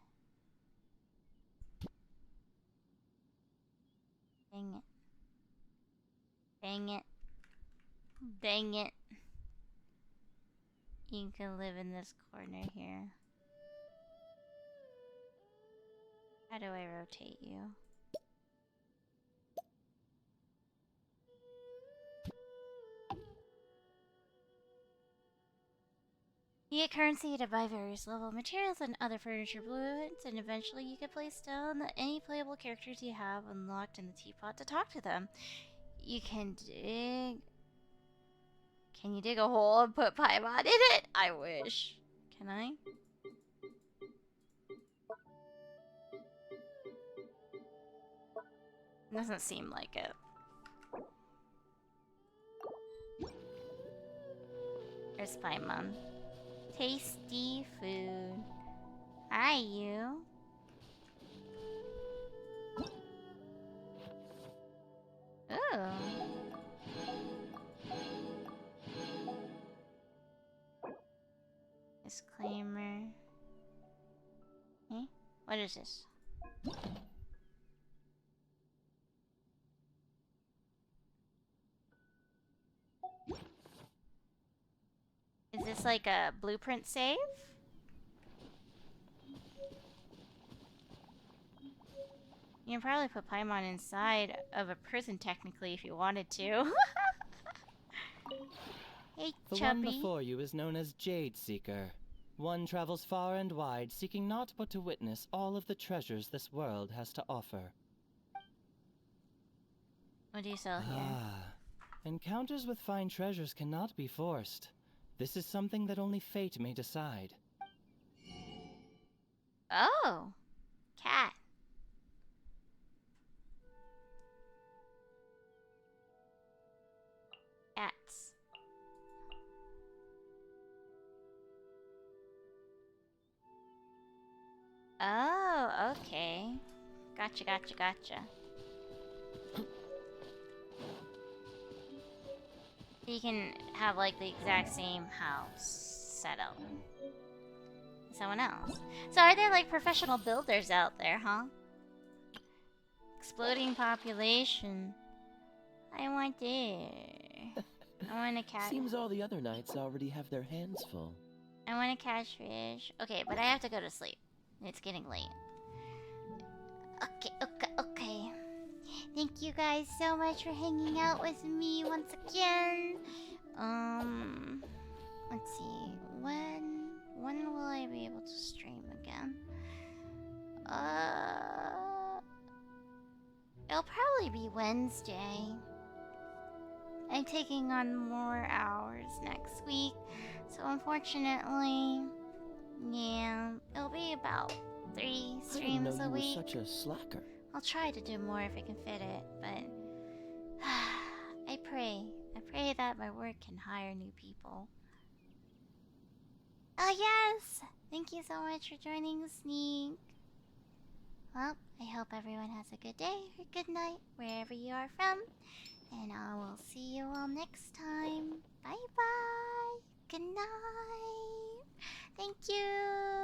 dang it. Dang it. Dang it. You can live in this corner here. How do I rotate you? You get currency to buy various level materials and other furniture blueprints, and eventually you can place down any playable characters you have unlocked in the teapot to talk to them. You can dig... Can you dig a hole and put Paimon in it? I wish. Can I? Doesn't seem like it. There's Paimon. Tasty food. Hi, you. Ooh. Disclaimer. Eh? What is this? Is this like a blueprint save? You can probably put Paimon inside of a prison technically if you wanted to. Hey, The one Chubby. before you is known as Jade Seeker. One travels far and wide, seeking naught but to witness all of the treasures this world has to offer. What do you sell here? Ah, encounters with fine treasures cannot be forced. This is something that only fate may decide. Oh, cat. Cats. Oh, okay. Gotcha, gotcha, gotcha. You can have like the exact same house set up. Someone else. So are there like professional builders out there, huh? Exploding population. I want it. I want a cat. Seems all the other knights already have their hands full. I want a catfish. Okay, but I have to go to sleep. It's getting late. Okay. Thank you guys so much for hanging out with me once again. Let's see. When will I be able to stream again? It'll probably be Wednesday. I'm taking on more hours next week, so unfortunately, yeah, it'll be about 3 streams I didn't know a you week. were such a slacker. I'll try to do more if I can fit it, but I pray that my work can hire new people. Oh yes! Thank you so much for joining the sneak. Well, I hope everyone has a good day or good night wherever you are from, and I will see you all next time. Bye bye. Good night. Thank you.